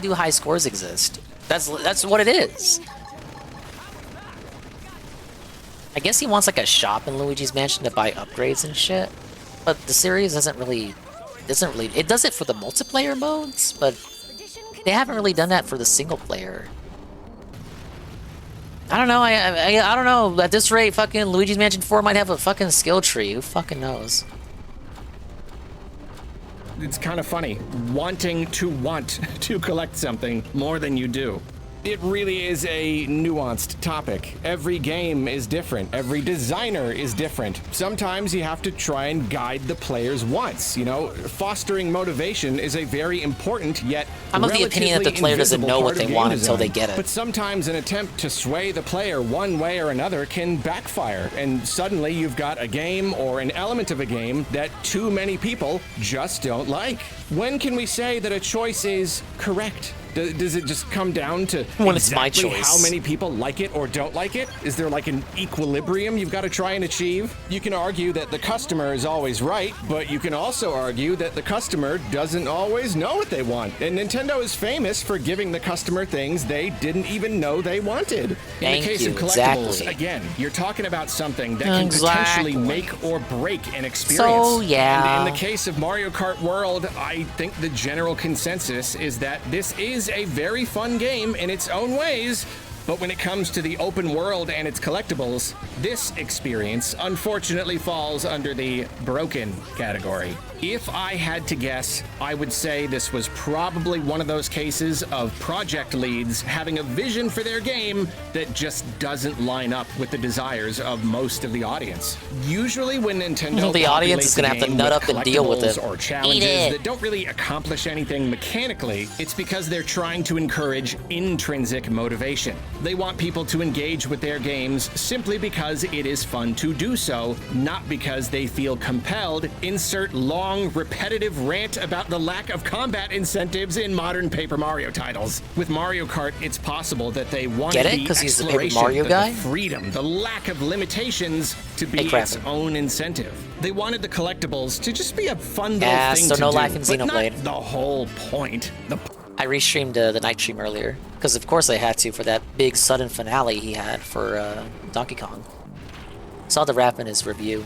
Speaker 3: do high scores exist? That's what it is. I guess he wants like a shop in Luigi's Mansion to buy upgrades and shit. But the series doesn't really it does it for the multiplayer modes, but they haven't really done that for the single player. I don't know, I don't know. At this rate, fucking Luigi's Mansion 4 might have a fucking skill tree. Who fucking knows?
Speaker 13: It's kind of funny, wanting to collect something more than you do. It really is a nuanced topic. Every game is different. Every designer is different. Sometimes you have to try and guide the player's wants, you know? Fostering motivation is a very important, yet
Speaker 3: I'm of the opinion that the player doesn't know what they want until they get it.
Speaker 13: But sometimes an attempt to sway the player one way or another can backfire, and suddenly you've got a game or an element of a game that too many people just don't like. When can we say that a choice is correct? Does it just come down to
Speaker 3: When it's my
Speaker 13: exactly
Speaker 3: choice.
Speaker 13: how many people like it or don't like it? Is there like an equilibrium you've got to try and achieve? You can argue that the customer is always right, but you can also argue that the customer doesn't always know what they want. And Nintendo is famous for giving the customer things they didn't even know they wanted. In
Speaker 3: Thank
Speaker 13: the case
Speaker 3: you,
Speaker 13: of collectibles,
Speaker 3: exactly.
Speaker 13: again, you're talking about something that can potentially make or break an experience.
Speaker 3: So, yeah.
Speaker 13: And in the case of Mario Kart World, I think the general consensus is that this is a very fun game in its own ways, but when it comes to the open world and its collectibles, this experience unfortunately falls under the broken category. If I had to guess, I would say this was probably one of those cases of project leads having a vision for their game that just doesn't line up with the desires of most of the audience. Usually when Nintendo
Speaker 3: The audience is
Speaker 13: populates
Speaker 3: gonna
Speaker 13: a
Speaker 3: have to
Speaker 13: game
Speaker 3: nut
Speaker 13: with
Speaker 3: up and deal with
Speaker 13: collectibles
Speaker 3: it.
Speaker 13: or
Speaker 3: Eat
Speaker 13: challenges
Speaker 3: it.
Speaker 13: that don't really accomplish anything mechanically, it's because they're trying to encourage intrinsic motivation. They want people to engage with their games simply because it is fun to do so, not because they feel compelled. Insert long, repetitive rant about the lack of combat incentives in modern Paper Mario titles. With Mario Kart, it's possible that they wanted
Speaker 3: Get it?
Speaker 13: the
Speaker 3: 'Cause he's the Paper
Speaker 13: exploration,
Speaker 3: Mario guy?
Speaker 13: the freedom, the lack of limitations to be
Speaker 3: Hey, crap.
Speaker 13: its own incentive. They wanted the collectibles to just be a fun little
Speaker 3: Yeah,
Speaker 13: thing
Speaker 3: so
Speaker 13: to
Speaker 3: no
Speaker 13: do,
Speaker 3: life in
Speaker 13: but not
Speaker 3: Xenoblade.
Speaker 13: the whole point.
Speaker 3: I restreamed the night stream earlier because, of course, I had to for that big sudden finale he had for Donkey Kong. Saw the wrap in his review.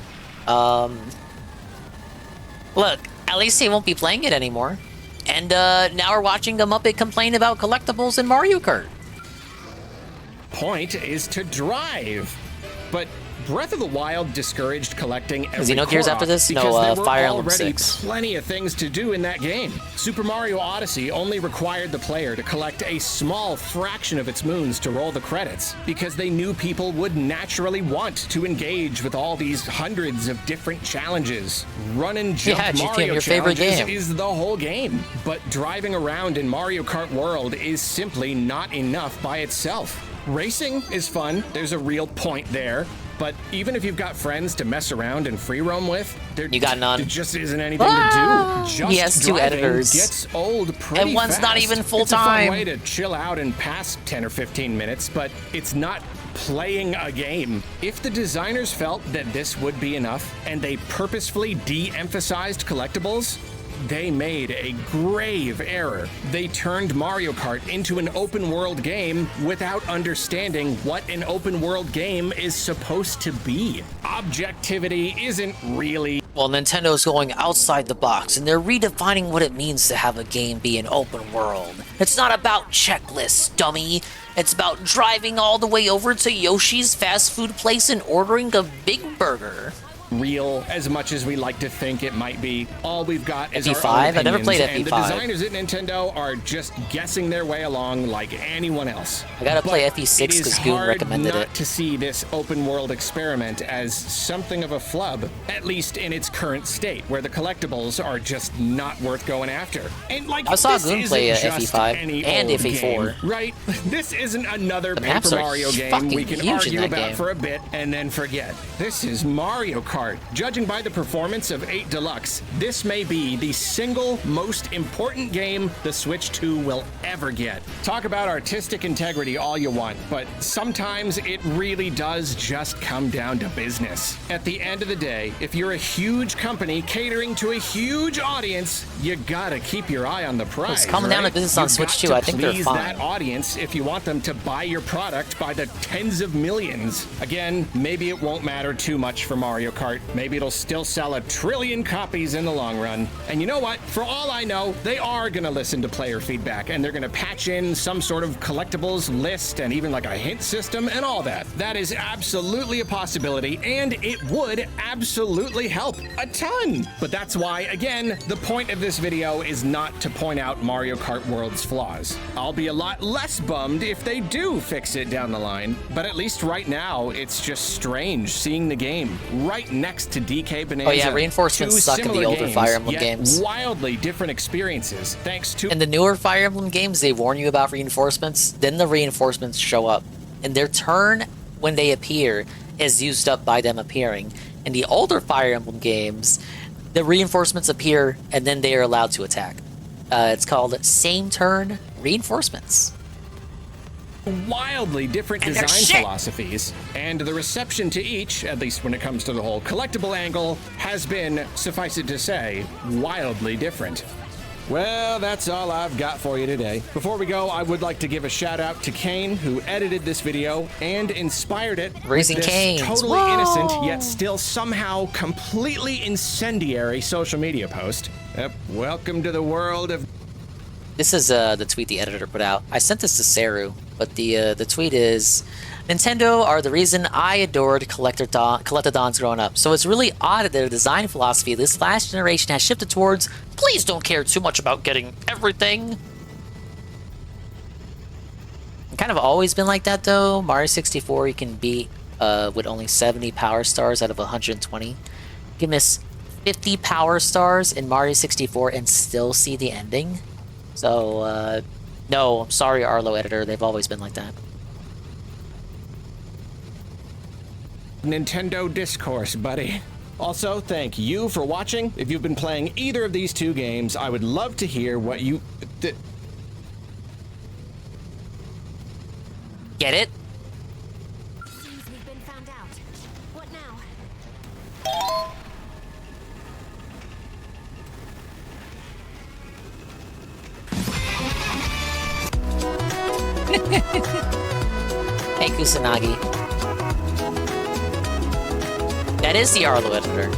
Speaker 3: Look, at least he won't be playing it anymore. And now we're watching a Muppet complain about collectibles in Mario Kart.
Speaker 13: Point is to drive, but Breath of the Wild discouraged collecting every
Speaker 3: Xenogears
Speaker 13: Korok
Speaker 3: after this? No,
Speaker 13: because there were
Speaker 3: Fire Emblem
Speaker 13: already
Speaker 3: 6.
Speaker 13: plenty of things to do in that game. Super Mario Odyssey only required the player to collect a small fraction of its moons to roll the credits because they knew people would naturally want to engage with all these hundreds of different challenges. Run and jump
Speaker 3: Yeah, GTM,
Speaker 13: Mario
Speaker 3: your favorite
Speaker 13: challenges
Speaker 3: game.
Speaker 13: is the whole game, but driving around in Mario Kart World is simply not enough by itself. Racing is fun, there's a real point there, but even if you've got friends to mess around and free roam with, there just isn't anything to do. Just
Speaker 3: He has two
Speaker 13: driving
Speaker 3: editors.
Speaker 13: gets old pretty
Speaker 3: And one's not
Speaker 13: fast.
Speaker 3: even
Speaker 13: It's a fun
Speaker 3: full-time.
Speaker 13: way to chill out and pass 10 or 15 minutes, but it's not playing a game. If the designers felt that this would be enough and they purposefully de-emphasized collectibles, they made a grave error. They turned Mario Kart into an open world game without understanding what an open world game is supposed to be. Objectivity isn't really...
Speaker 3: Well, Nintendo's going outside the box, and they're redefining what it means to have a game be an open world. It's not about checklists, dummy. It's about driving all the way over to Yoshi's fast food place and ordering a big burger.
Speaker 13: Real as much as we like to think it might be. All we've got is
Speaker 3: FP5?
Speaker 13: our own
Speaker 3: I never
Speaker 13: opinions,
Speaker 3: played
Speaker 13: and the
Speaker 3: FP5.
Speaker 13: designers at Nintendo are just guessing their way along like anyone else.
Speaker 3: I gotta play
Speaker 13: But
Speaker 3: FE6
Speaker 13: it is
Speaker 3: 'cause Goon
Speaker 13: hard
Speaker 3: recommended
Speaker 13: not
Speaker 3: it.
Speaker 13: to see this open world experiment as something of a flub, at least in its current state, where the collectibles are just not worth going after. And like,
Speaker 3: I saw
Speaker 13: this
Speaker 3: Goon
Speaker 13: isn't
Speaker 3: play
Speaker 13: just
Speaker 3: FE5
Speaker 13: any
Speaker 3: and
Speaker 13: old
Speaker 3: FE4.
Speaker 13: game, right? This isn't another
Speaker 3: The maps
Speaker 13: Paper
Speaker 3: are
Speaker 13: Mario game
Speaker 3: fucking
Speaker 13: we can
Speaker 3: huge in
Speaker 13: argue
Speaker 3: that
Speaker 13: about
Speaker 3: game.
Speaker 13: for a bit and then forget. This is Mario Kart. Judging by the performance of 8 Deluxe, this may be the single most important game the Switch 2 will ever get. Talk about artistic integrity all you want, but sometimes it really does just come down to business. At the end of the day, if you're a huge company catering to a huge audience, you gotta keep your eye on the prize.
Speaker 3: It's coming down to
Speaker 13: right?
Speaker 3: business on
Speaker 13: You've
Speaker 3: Switch
Speaker 13: got
Speaker 3: 2.
Speaker 13: to
Speaker 3: I think they're
Speaker 13: please
Speaker 3: fine.
Speaker 13: that audience if you want them to buy your product by the tens of millions. Again, maybe it won't matter too much for Mario Kart. Maybe it'll still sell a trillion copies in the long run. And you know what? For all I know, they are going to listen to player feedback and they're going to patch in some sort of collectibles list and even like a hint system and all that. That is absolutely a possibility and it would absolutely help a ton. But that's why, again, the point of this video is not to point out Mario Kart World's flaws. I'll be a lot less bummed if they do fix it down the line, but at least right now, it's just strange seeing the game right next to DK Bonanza.
Speaker 3: Oh yeah, reinforcements
Speaker 13: Two
Speaker 3: suck in the
Speaker 13: similar
Speaker 3: older
Speaker 13: games,
Speaker 3: Fire Emblem
Speaker 13: yet
Speaker 3: games.
Speaker 13: wildly different experiences, thanks to...
Speaker 3: In the newer Fire Emblem games, they warn you about reinforcements, then the reinforcements show up. And their turn, when they appear, is used up by them appearing. In the older Fire Emblem games, the reinforcements appear, and then they are allowed to attack. It's called Same Turn Reinforcements.
Speaker 13: Wildly different
Speaker 3: And they're
Speaker 13: design
Speaker 3: shit.
Speaker 13: philosophies, and the reception to each, at least when it comes to the whole collectible angle, has been, suffice it to say, wildly different. Well, that's all I've got for you today. Before we go, I would like to give a shout out to Kane, who edited this video and inspired it.
Speaker 3: Raising
Speaker 13: with this
Speaker 3: Canes.
Speaker 13: totally
Speaker 3: Whoa.
Speaker 13: innocent, yet still somehow completely incendiary social media post. Yep, welcome to the world of...
Speaker 3: This is the tweet the editor put out. I sent this to Saru, but the tweet is, Nintendo are the reason I adored collectadons growing up. So it's really odd that their design philosophy this last generation has shifted towards, please don't care too much about getting everything. It's kind of always been like that though. Mario 64 you can beat with only 70 power stars out of 120. You can miss 50 power stars in Mario 64 and still see the ending. So, no, I'm sorry, Arlo editor. They've always been like that.
Speaker 13: Nintendo discourse, buddy. Also, thank you for watching. If you've been playing either of these two games, I would love to hear what you...
Speaker 3: Get it?
Speaker 7: Seems we've been found out. What now?
Speaker 3: Hey, Kusanagi. That is the Arlo editor.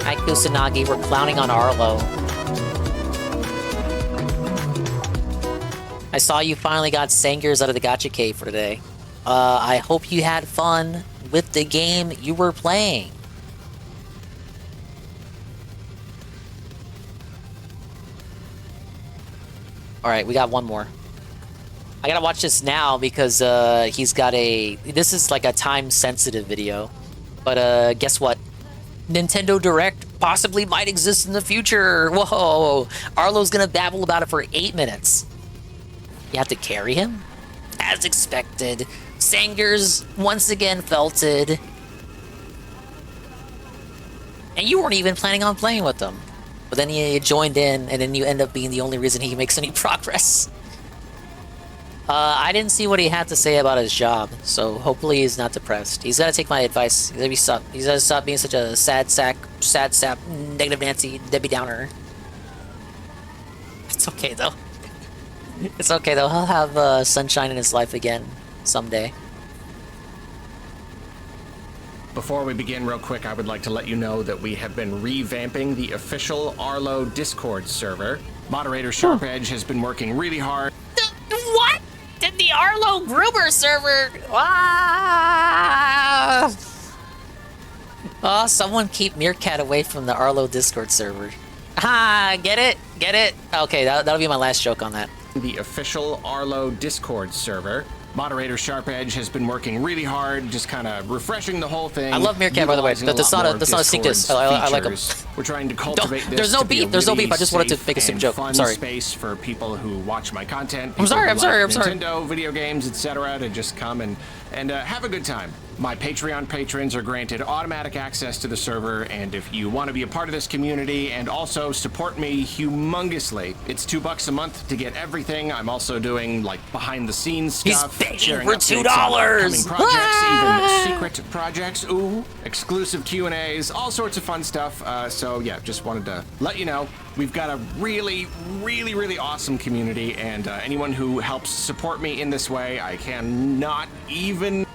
Speaker 3: Hi, Kusanagi. We're clowning on Arlo. I saw you finally got Sangers out of the gacha cave for today. I hope you had fun with the game you were playing. Alright, we got one more. I gotta watch this now because he's got a... This is like a time-sensitive video. But guess what? Nintendo Direct possibly might exist in the future. Whoa! Arlo's gonna babble about it for 8 minutes. You have to carry him? As expected. Sangers once again felted. And you weren't even planning on playing with them. But then you joined in, and then you end up being the only reason he makes any progress. I didn't see what he had to say about his job, so hopefully he's not depressed. He's gotta take my advice. He's gotta stop being such a sad sap, negative Nancy, Debbie Downer. It's okay though. It's okay though. He'll have sunshine in his life again someday.
Speaker 13: Before we begin, real quick, I would like to let you know that we have been revamping the official Arlo Discord server. Moderator Sharp Edge has been working really hard.
Speaker 3: What? Did the Arlo Gruber server? Ah! Oh, someone keep Meerkat away from the Arlo Discord server. Ah, get it? Get it? Okay, that'll be my last joke on that.
Speaker 13: The official Arlo Discord server. Moderator Sharp Edge has been working really hard, just kind of refreshing the whole thing.
Speaker 3: I love Meerkat, by the way. That's not a sneak diss. I like him.
Speaker 13: We're trying to cultivate this.
Speaker 3: There's no
Speaker 13: to be
Speaker 3: beef.
Speaker 13: a
Speaker 3: There's no
Speaker 13: really
Speaker 3: beef. I just wanted to
Speaker 13: safe
Speaker 3: make a stupid
Speaker 13: and
Speaker 3: joke.
Speaker 13: fun
Speaker 3: Sorry.
Speaker 13: Space for people who watch my content.
Speaker 3: I'm sorry.
Speaker 13: people who
Speaker 3: I'm sorry.
Speaker 13: Nintendo, video games, etc. to just come and have a good time. My Patreon patrons are granted automatic access to the server, and if you want to be a part of this community and also support me humongously, it's $2 a month to get everything. I'm also doing like behind the scenes stuff,
Speaker 3: begging
Speaker 13: sharing
Speaker 3: for
Speaker 13: updates
Speaker 3: $2.
Speaker 13: on upcoming projects,
Speaker 3: Ah!
Speaker 13: even secret projects, exclusive Q&As, all sorts of fun stuff. So yeah, just wanted to let you know we've got a really, really, really awesome community, and anyone who helps support me in this way, I cannot even.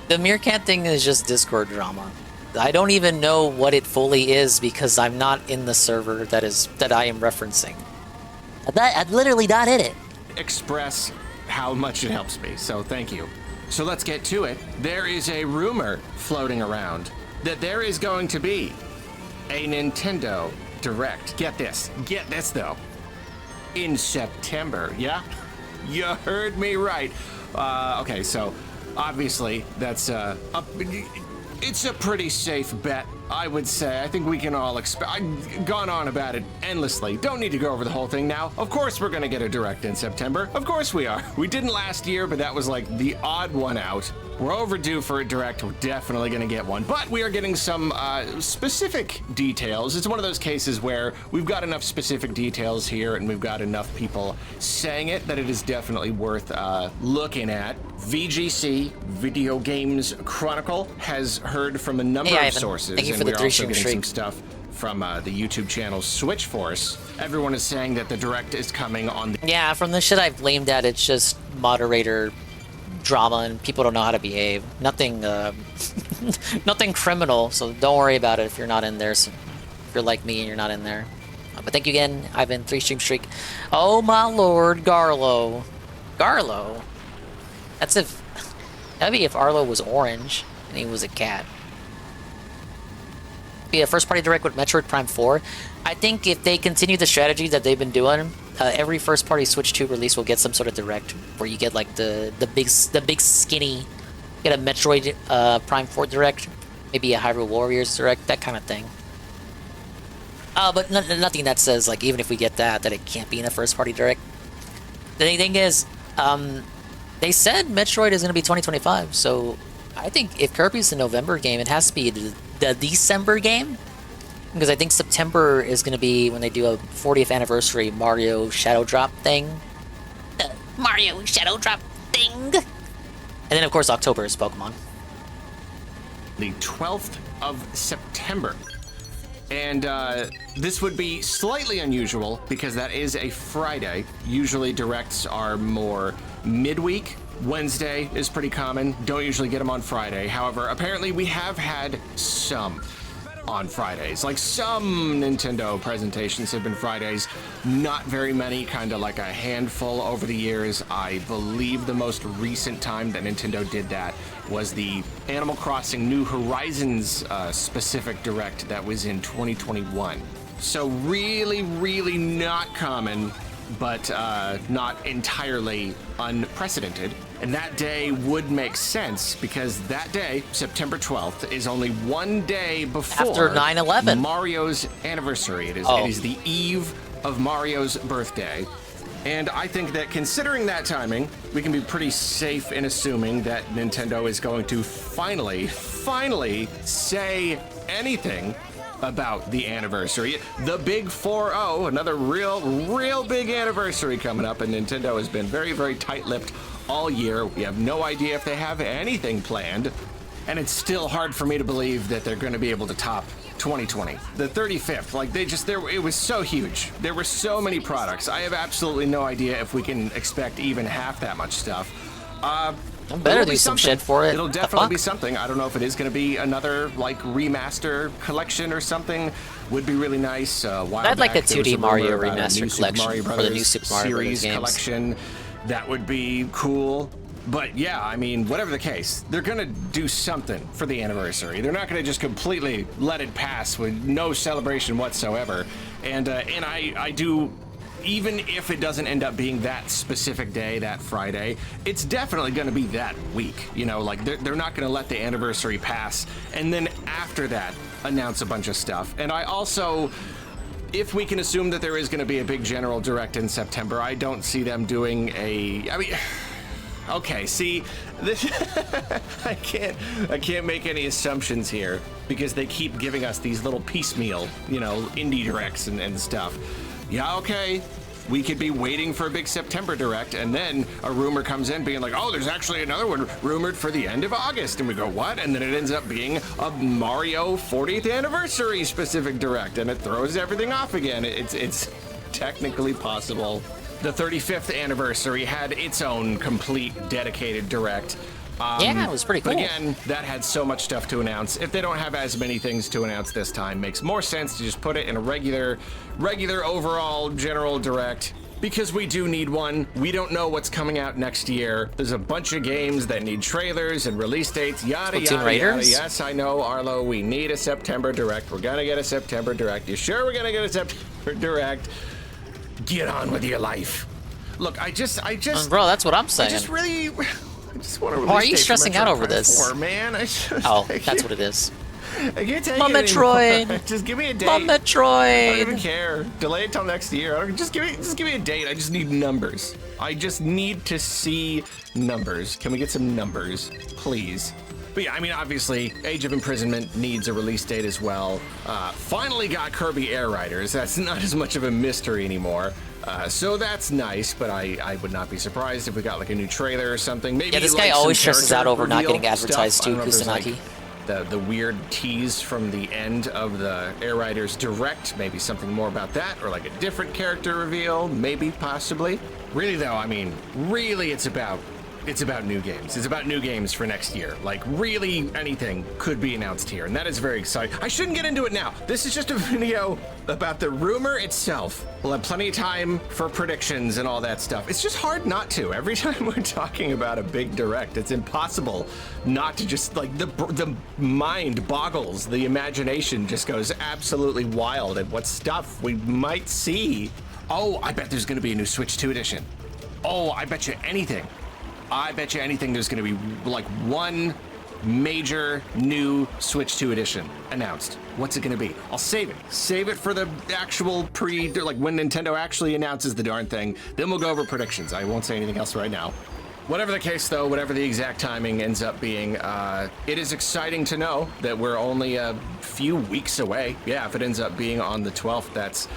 Speaker 3: The Meerkat thing is just Discord drama. I don't even know what it fully is because I'm not in the server that I am referencing. I've literally not in it.
Speaker 13: Express how much it helps me, so thank you. So let's get to it. There is a rumor floating around that there is going to be a Nintendo Direct. Get this though. In September, yeah? You heard me right. Okay, so obviously that's it's a pretty safe bet, I would say. I think we can all expect. I've gone on about it endlessly. Don't need to go over the whole thing now. Of course we're gonna get a Direct in September. Of course we are. We didn't last year, but that was like the odd one out. We're overdue for a direct. We're definitely going to get one, but we are getting some specific details. It's one of those cases where we've got enough specific details here and we've got enough people saying it that it is definitely worth looking at. VGC, Video Games Chronicle, has heard from a number of sources.
Speaker 3: Thank you for
Speaker 13: and
Speaker 3: the
Speaker 13: we're
Speaker 3: 3
Speaker 13: also
Speaker 3: stream
Speaker 13: getting
Speaker 3: streak.
Speaker 13: some stuff from the YouTube channel Switch Force. Everyone is saying that the direct is coming on the...
Speaker 3: Yeah, from the shit I've blamed at, it's just moderator drama and people don't know how to behave. Nothing, nothing criminal, so don't worry about it if you're not in there. So if you're like me and you're not in there. But thank you again, Ivan, 3 stream streak. Oh my lord, Garlo. Garlo? That's if... That'd be if Arlo was orange and he was a cat. Be a first-party direct with Metroid Prime 4. I think if they continue the strategy that they've been doing, every first-party Switch 2 release will get some sort of direct where you get like the big skinny, get a Metroid Prime 4 direct, maybe a Hyrule Warriors direct, that kind of thing. But nothing that says like even if we get that it can't be in a first-party direct. The thing is, they said Metroid is going to be 2025, so I think if Kirby's the November game, it has to be the December game, because I think September is going to be when they do a 40th anniversary Mario Shadow Drop thing. The Mario Shadow Drop thing! And then, of course, October is Pokemon.
Speaker 13: The 12th of September. And this would be slightly unusual because that is a Friday. Usually directs are more midweek. Wednesday is pretty common. Don't usually get them on Friday. However, apparently we have had some on Fridays. Like some Nintendo presentations have been Fridays. Not very many, kind of like a handful over the years. I believe the most recent time that Nintendo did that was the Animal Crossing New Horizons specific direct that was in 2021. So really, really not common, but not entirely unprecedented. And that day would make sense because that day, September 12th, is only one day before
Speaker 3: after 9/11
Speaker 13: Mario's anniversary. It is the eve of Mario's birthday. And I think that considering that timing, we can be pretty safe in assuming that Nintendo is going to finally say anything about the anniversary. The big 4-0, another real big anniversary coming up, and Nintendo has been very, very tight-lipped all year. We have no idea if they have anything planned, and it's still hard for me to believe that they're going to be able to top 2020. The 35th, like it was so huge. There were so many products. I have absolutely no idea if we can expect even half that much stuff.
Speaker 3: I better do some shit for it.
Speaker 13: It'll definitely be something. I don't know if it is going to be another like remaster collection or something. Would be really nice.
Speaker 3: I'd like a 2D Mario remaster collection for the new Super Mario Bros. Games.
Speaker 13: Collection. That would be cool. But yeah, I mean, whatever the case, they're gonna do something for the anniversary. They're not gonna just completely let it pass with no celebration whatsoever. And I do, even if it doesn't end up being that specific day, that Friday, it's definitely gonna be that week. You know, like they're not gonna let the anniversary pass and then after that announce a bunch of stuff. And I also, if we can assume that there is gonna be a big general direct in September, I don't see them doing okay, see, this I can't make any assumptions here because they keep giving us these little piecemeal, you know, indie directs and stuff. Yeah, okay, we could be waiting for a big September direct and then a rumor comes in being like, oh, there's actually another one rumored for the end of August. And we go, what? And then it ends up being a Mario 40th anniversary specific direct and it throws everything off again. It's technically possible. The 35th anniversary had its own complete dedicated direct.
Speaker 3: Yeah, it was pretty cool.
Speaker 13: But again, that had so much stuff to announce. If they don't have as many things to announce this time, makes more sense to just put it in a regular overall general direct. Because we do need one. We don't know what's coming out next year. There's a bunch of games that need trailers and release dates, yada, yada, yada. Yes, I know, Arlo, we need a September direct. We're gonna get a September direct. You sure we're gonna get a September direct? Get on with your life. Look, I just
Speaker 3: bro, that's what I'm saying.
Speaker 13: I just want to release.
Speaker 3: Are you stressing out over this?
Speaker 13: 4, man.
Speaker 3: That's what it is.
Speaker 13: I can't take
Speaker 3: My
Speaker 13: it
Speaker 3: Metroid.
Speaker 13: anymore. Just give me a date.
Speaker 3: My Metroid.
Speaker 13: I don't even care. Delay it till next year. Just give me a date. I just need numbers. I just need to see numbers? Can we get some numbers, please? But yeah, I mean, obviously, Age of Imprisonment needs a release date as well. Finally got Kirby Air Riders. That's not as much of a mystery anymore. So that's nice, but I would not be surprised if we got like a new trailer or something. Maybe
Speaker 3: Yeah, this
Speaker 13: like
Speaker 3: guy always
Speaker 13: some
Speaker 3: stresses out over not
Speaker 13: reveal
Speaker 3: getting advertised
Speaker 13: stuff. I
Speaker 3: too,
Speaker 13: don't know if there's, like,
Speaker 3: Kusanagi.
Speaker 13: the weird tease from the end of the Air Riders Direct, maybe something more about that, or like a different character reveal, maybe, possibly. Really though, I mean, really it's about new games. It's about new games for next year. Like, really anything could be announced here, and that is very exciting. I shouldn't get into it now. This is just a video about the rumor itself. We'll have plenty of time for predictions and all that stuff. It's just hard not to. Every time we're talking about a big direct, it's impossible not to just, like, the mind boggles. The imagination just goes absolutely wild at what stuff we might see. Oh, I bet there's gonna be a new Switch 2 edition. Oh, I bet you anything. I bet you anything there's going to be like one major new Switch 2 edition announced. What's it going to be? I'll save it. Save it for the actual like when Nintendo actually announces the darn thing. Then we'll go over predictions. I won't say anything else right now. Whatever the case, though, whatever the exact timing ends up being, it is exciting to know that we're only a few weeks away. Yeah, if it ends up being on the 12th, that's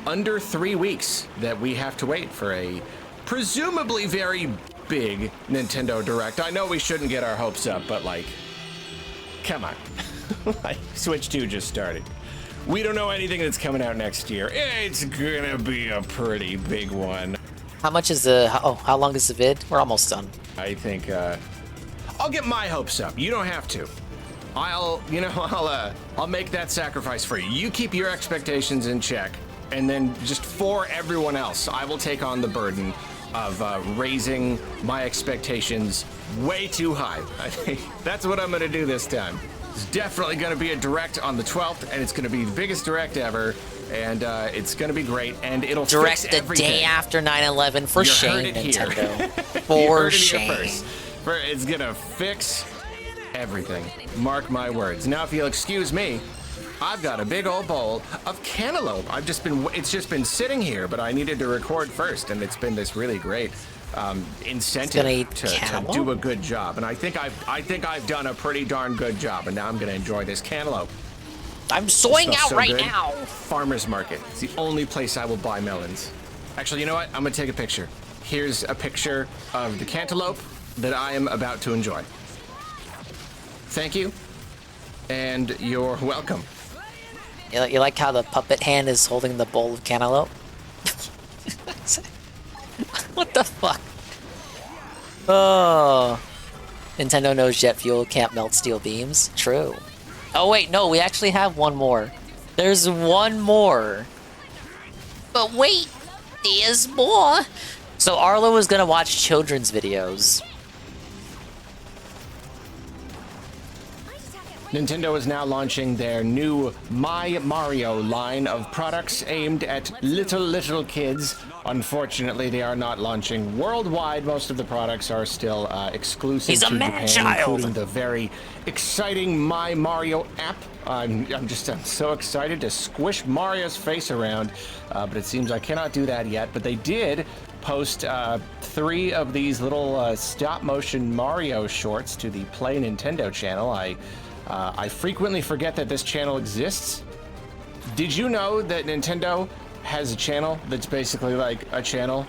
Speaker 13: under 3 weeks that we have to wait for a presumably very big Nintendo Direct. I know we shouldn't get our hopes up, but like, come on. Like, Switch 2 just started. We don't know anything that's coming out next year. It's gonna be a pretty big one.
Speaker 3: How much is the, how long is the vid? We're almost done.
Speaker 13: I think, I'll get my hopes up. You don't have to. I'll make that sacrifice for you. You keep your expectations in check, and then just for everyone else, I will take on the burden of raising my expectations way too high. I think that's what I'm gonna do this time. It's definitely gonna be a direct on the 12th, and it's gonna be the biggest direct ever, and it's gonna be great, and it'll
Speaker 3: direct
Speaker 13: fix
Speaker 3: the
Speaker 13: everything.
Speaker 3: day after 9/11 for
Speaker 13: You
Speaker 3: shame,
Speaker 13: heard it here.
Speaker 3: Nintendo.
Speaker 13: You
Speaker 3: For
Speaker 13: heard it here
Speaker 3: shame.
Speaker 13: first. It's gonna fix everything. Mark my words. Now, if you'll excuse me, I've got a big old bowl of cantaloupe. It's just been sitting here, but I needed to record first, and it's been this really great incentive to do a good job. And I think I've done a pretty darn good job, and now I'm gonna enjoy this cantaloupe.
Speaker 3: I'm soying
Speaker 13: Smells
Speaker 3: out
Speaker 13: so
Speaker 3: right
Speaker 13: good.
Speaker 3: now.
Speaker 13: Farmer's Market. It's the only place I will buy melons. Actually, you know what? I'm gonna take a picture. Here's a picture of the cantaloupe that I am about to enjoy. Thank you, and you're welcome.
Speaker 3: You like how the puppet hand is holding the bowl of cantaloupe? What the fuck? Oh. Nintendo knows jet fuel can't melt steel beams. True. Oh wait, no, we actually have one more. There's one more. But wait, there's more. So Arlo is gonna watch children's videos.
Speaker 13: Nintendo is now launching their new My Mario line of products aimed at little kids. Unfortunately, they are not launching worldwide. Most of the products are still exclusive
Speaker 3: He's a
Speaker 13: to Japan,
Speaker 3: man-child.
Speaker 13: including the very exciting My Mario app. I'm so excited to squish Mario's face around, but it seems I cannot do that yet. But they did post 3 of these little stop-motion Mario shorts to the Play Nintendo channel. I frequently forget that this channel exists. Did you know that Nintendo has a channel that's basically like a channel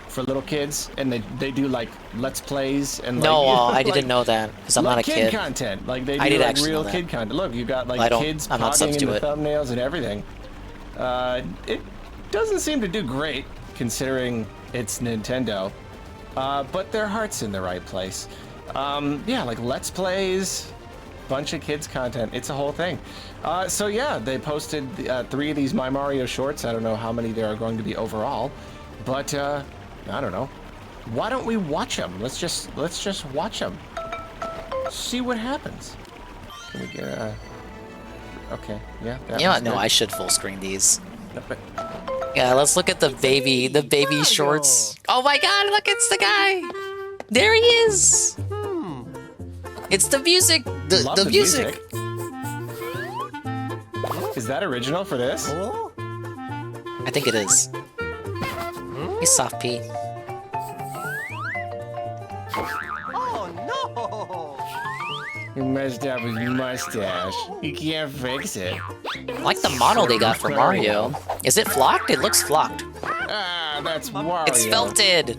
Speaker 13: for little kids, and they do like Let's Plays and
Speaker 3: No,
Speaker 13: like,
Speaker 3: I didn't know that because I'm not a
Speaker 13: kid
Speaker 3: kid.
Speaker 13: content. Like they
Speaker 3: I
Speaker 13: do
Speaker 3: did
Speaker 13: like
Speaker 3: actually
Speaker 13: real
Speaker 3: know
Speaker 13: kid
Speaker 3: that.
Speaker 13: content. Look, you got like kids
Speaker 3: I'm not
Speaker 13: pogging in
Speaker 3: subs to
Speaker 13: the
Speaker 3: it.
Speaker 13: thumbnails and everything. It doesn't seem to do great considering it's Nintendo, but their heart's in the right place. Yeah, like Let's Plays. Bunch of kids content. It's a whole thing. So yeah, they posted 3 of these My Mario shorts. I don't know how many there are going to be overall, but I don't know. Why don't we watch them? Let's just watch them. See what happens. Can we get okay, yeah.
Speaker 3: You know what? No, I should full screen these. Yeah, let's look at the baby shorts. Oh my god, look, it's the guy. There he is. It's the music. The music.
Speaker 13: Is that original for this?
Speaker 3: I think it is. He's soft P.
Speaker 6: Oh no!
Speaker 13: He messed up his mustache. He can't fix it.
Speaker 3: I like the model they got for Mario. Is it flocked? It looks flocked.
Speaker 13: Ah, that's Wario.
Speaker 3: It's felted.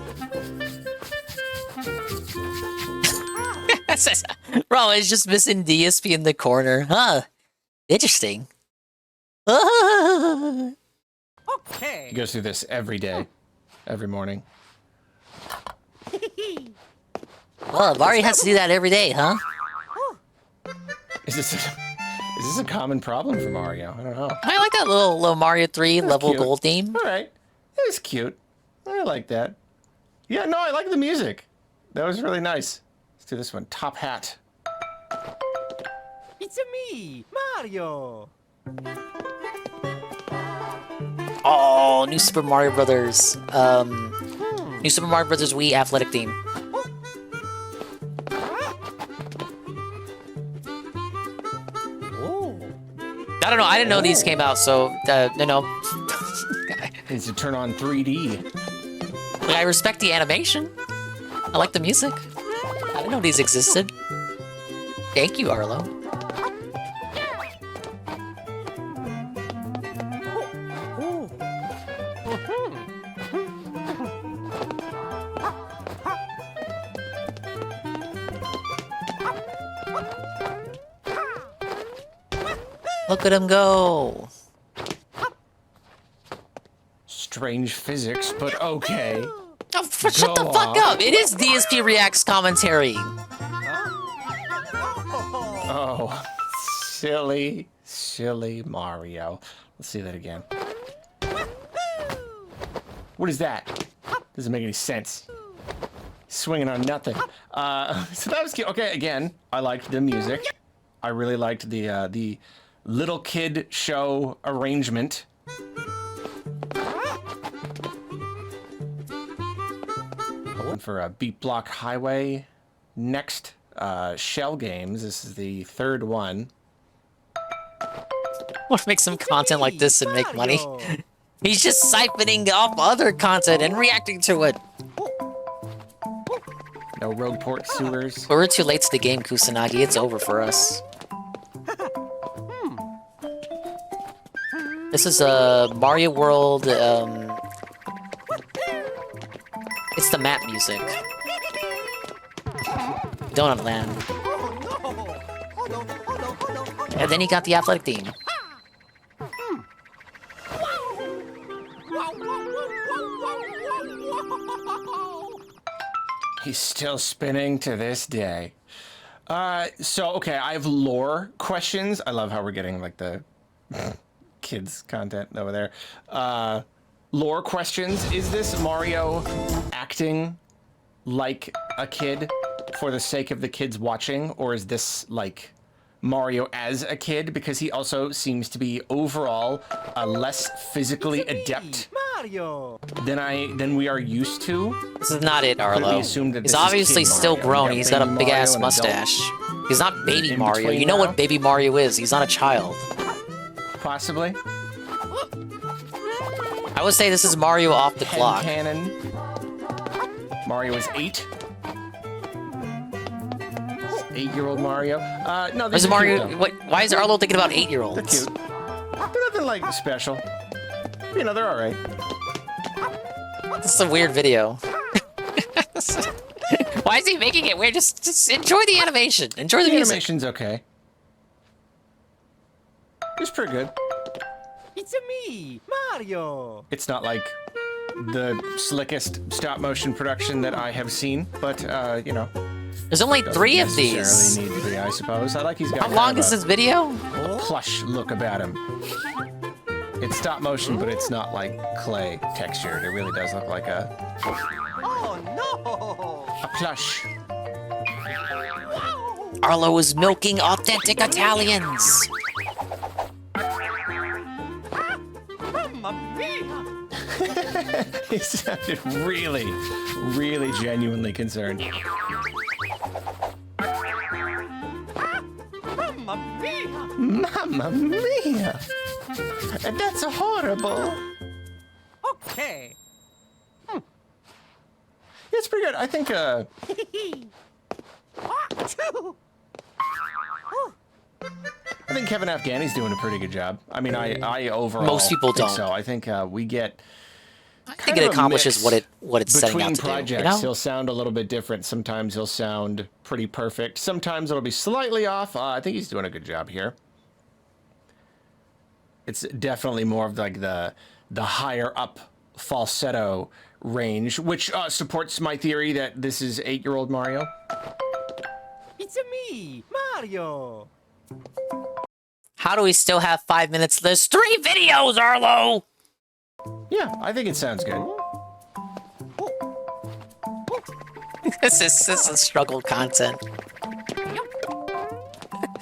Speaker 3: Bro, it's just missing DSP in the corner. Huh. Interesting.
Speaker 6: Okay.
Speaker 13: He goes through this every day. Every morning.
Speaker 3: Well, Mario has to do that every day, huh?
Speaker 13: Is this a common problem for Mario? I don't know.
Speaker 3: I like that little Mario 3 level
Speaker 13: cute.
Speaker 3: gold theme.
Speaker 13: All right. It's cute. I like that. Yeah, no, I like the music. That was really nice. Let's do this one. Top Hat.
Speaker 6: It's me, Mario.
Speaker 3: Oh, new Super Mario Brothers. New Super Mario Brothers Wii athletic theme. I don't know. I didn't know these came out, so
Speaker 13: Needs to turn on 3D.
Speaker 3: I respect the animation. I like the music. I didn't know these existed. Thank you, Arlo. Look at him go.
Speaker 13: Strange physics, but okay.
Speaker 3: Oh, shut the fuck up. It is DSP Reacts commentary.
Speaker 13: Oh, silly, silly Mario. Let's see that again. What is that? Doesn't make any sense. Swinging on nothing. So that was cute. Okay, again, I liked the music. I really liked the little kid show arrangement. For a Beat Block Highway. Next, Shell Games. This is the third one.
Speaker 3: Want to make some content like this and make money? He's just siphoning off other content and reacting to it.
Speaker 13: No Rogue Port Sewers.
Speaker 3: But we're too late to the game, Kusanagi. It's over for us. This is Mario World. It's the map music. Donut Land. And then he got the athletic theme.
Speaker 13: He's still spinning to this day. So, okay, I have lore questions. I love how we're getting, like, the kids content over there. Lore questions. Is this Mario acting like a kid for the sake of the kids watching? Or is this, like, Mario as a kid? Because he also seems to be, overall, less physically adept than we are used to.
Speaker 3: This is not it, Arlo. He's obviously still grown. He's got a big-ass mustache. He's not Baby Mario. You know what Baby Mario is. He's not a child.
Speaker 13: Possibly.
Speaker 3: I would say this is Mario off the clock.
Speaker 13: Cannon. Mario is 8. 8-year-old Mario. No, this is
Speaker 3: Mario.
Speaker 13: cute,
Speaker 3: Why is Arlo thinking about 8-year-olds?
Speaker 13: They're cute. They're nothing like special. You know, they're all right.
Speaker 3: This is a weird video. Why is he making it weird? Just enjoy the animation. Enjoy the music.
Speaker 13: Animation's okay. It's pretty good.
Speaker 6: It's me, Mario.
Speaker 13: It's not like the slickest stop-motion production that I have seen, but you know.
Speaker 3: There's only 3 of these.
Speaker 13: Doesn't necessarily need to be, I suppose. I like he's got.
Speaker 3: How long is this video?
Speaker 13: A plush look about him. It's stop motion, but it's not like clay textured. It really does look like a.
Speaker 6: Oh no!
Speaker 13: A plush.
Speaker 3: Arlo is milking authentic Italians.
Speaker 13: He sounded really, really genuinely concerned.
Speaker 6: Mamma mia!
Speaker 13: Mamma mia! That's horrible.
Speaker 6: Okay.
Speaker 13: Yeah, It's pretty good. I think, I think Kevin Afghani's doing a pretty good job. I mean, I overall
Speaker 3: Most people
Speaker 13: think
Speaker 3: don't.
Speaker 13: so. I think we get.
Speaker 3: I think it accomplishes what it's setting out
Speaker 13: between
Speaker 3: to
Speaker 13: projects.
Speaker 3: do. You know?
Speaker 13: He'll sound a little bit different. Sometimes he'll sound pretty perfect. Sometimes it'll be slightly off. I think he's doing a good job here. It's definitely more of like the higher up falsetto range, which supports my theory that this is 8-year-old Mario.
Speaker 6: It's me, Mario.
Speaker 3: How do we still have 5 minutes? There's 3 videos, Arlo!
Speaker 13: Yeah, I think it sounds good.
Speaker 3: This is struggle content.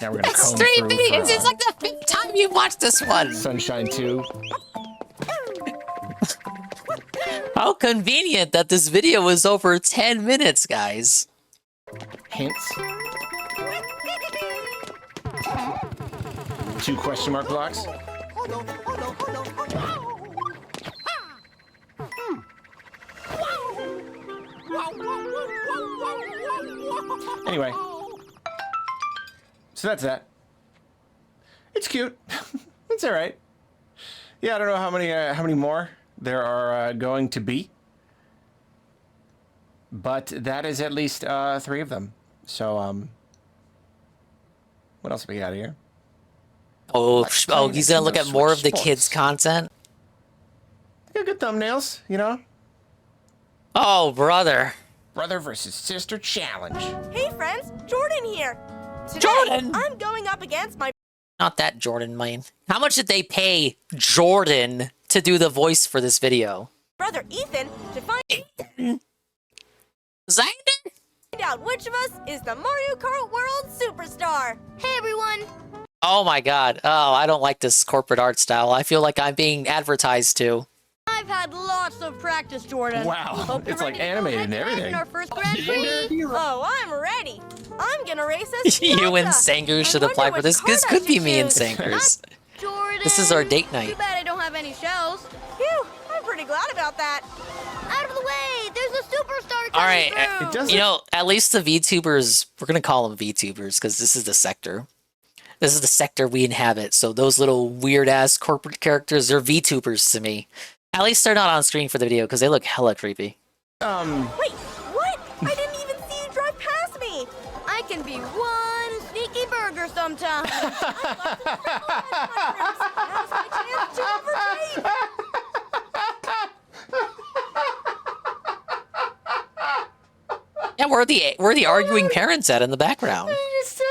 Speaker 13: Now we're gonna
Speaker 3: It's
Speaker 13: comb
Speaker 3: 3
Speaker 13: through
Speaker 3: videos.
Speaker 13: for,
Speaker 3: It's like the 5th time you watched this one.
Speaker 13: Sunshine 2.
Speaker 3: How convenient that this video was over 10 minutes, guys.
Speaker 13: Hints. 2 question mark blocks. Anyway, so that's that. It's cute. It's all right. Yeah, I don't know how many more there are going to be, but that is at least 3 of them. So what else have we got here?
Speaker 3: Oh, he's gonna look at more of the kids' content.
Speaker 13: Yeah, good thumbnails, you know.
Speaker 3: Oh, brother.
Speaker 13: Brother versus sister challenge.
Speaker 15: Hey friends, Jordan here. Today,
Speaker 3: Jordan!
Speaker 15: I'm going up against my
Speaker 3: Not that Jordan, man. How much did they pay Jordan to do the voice for this video?
Speaker 15: brother Ethan to find out which of us is the Mario Kart World Superstar.
Speaker 10: Hey everyone.
Speaker 3: Oh my god. Oh, I don't like this corporate art style. I feel like I'm being advertised to.
Speaker 15: I've had lots of practice, Jordan.
Speaker 13: Wow,
Speaker 15: Hope you're
Speaker 13: it's like
Speaker 15: ready to go
Speaker 13: animated and
Speaker 15: head-to-head
Speaker 13: everything.
Speaker 15: in our first Grand Prix. Oh, I'm ready. I'm gonna race as
Speaker 3: You and
Speaker 15: Fiona.
Speaker 3: Sanger should
Speaker 15: I
Speaker 3: apply
Speaker 15: wonder
Speaker 3: for this.
Speaker 15: which
Speaker 3: This
Speaker 15: card I
Speaker 3: could be
Speaker 15: should
Speaker 3: me and
Speaker 15: choose.
Speaker 3: Sangers.
Speaker 15: Jordan.
Speaker 3: This is our date
Speaker 15: Too
Speaker 3: night.
Speaker 15: bad I don't have any shells. Phew, I'm pretty glad about that. Out of the way, there's a superstar coming
Speaker 3: All right,
Speaker 15: through.
Speaker 3: you know, at least the VTubers, we're gonna call them VTubers because this is the sector. This is the sector we inhabit. So those little weird ass corporate characters, they're VTubers to me. At least they're not on screen for the video because they look hella creepy.
Speaker 15: Wait, what? I didn't even see you drive past me. I can be one sneaky burger sometimes. Now's my chance to overtake.
Speaker 3: Yeah, where are the arguing parents at in the background?
Speaker 13: What did you say?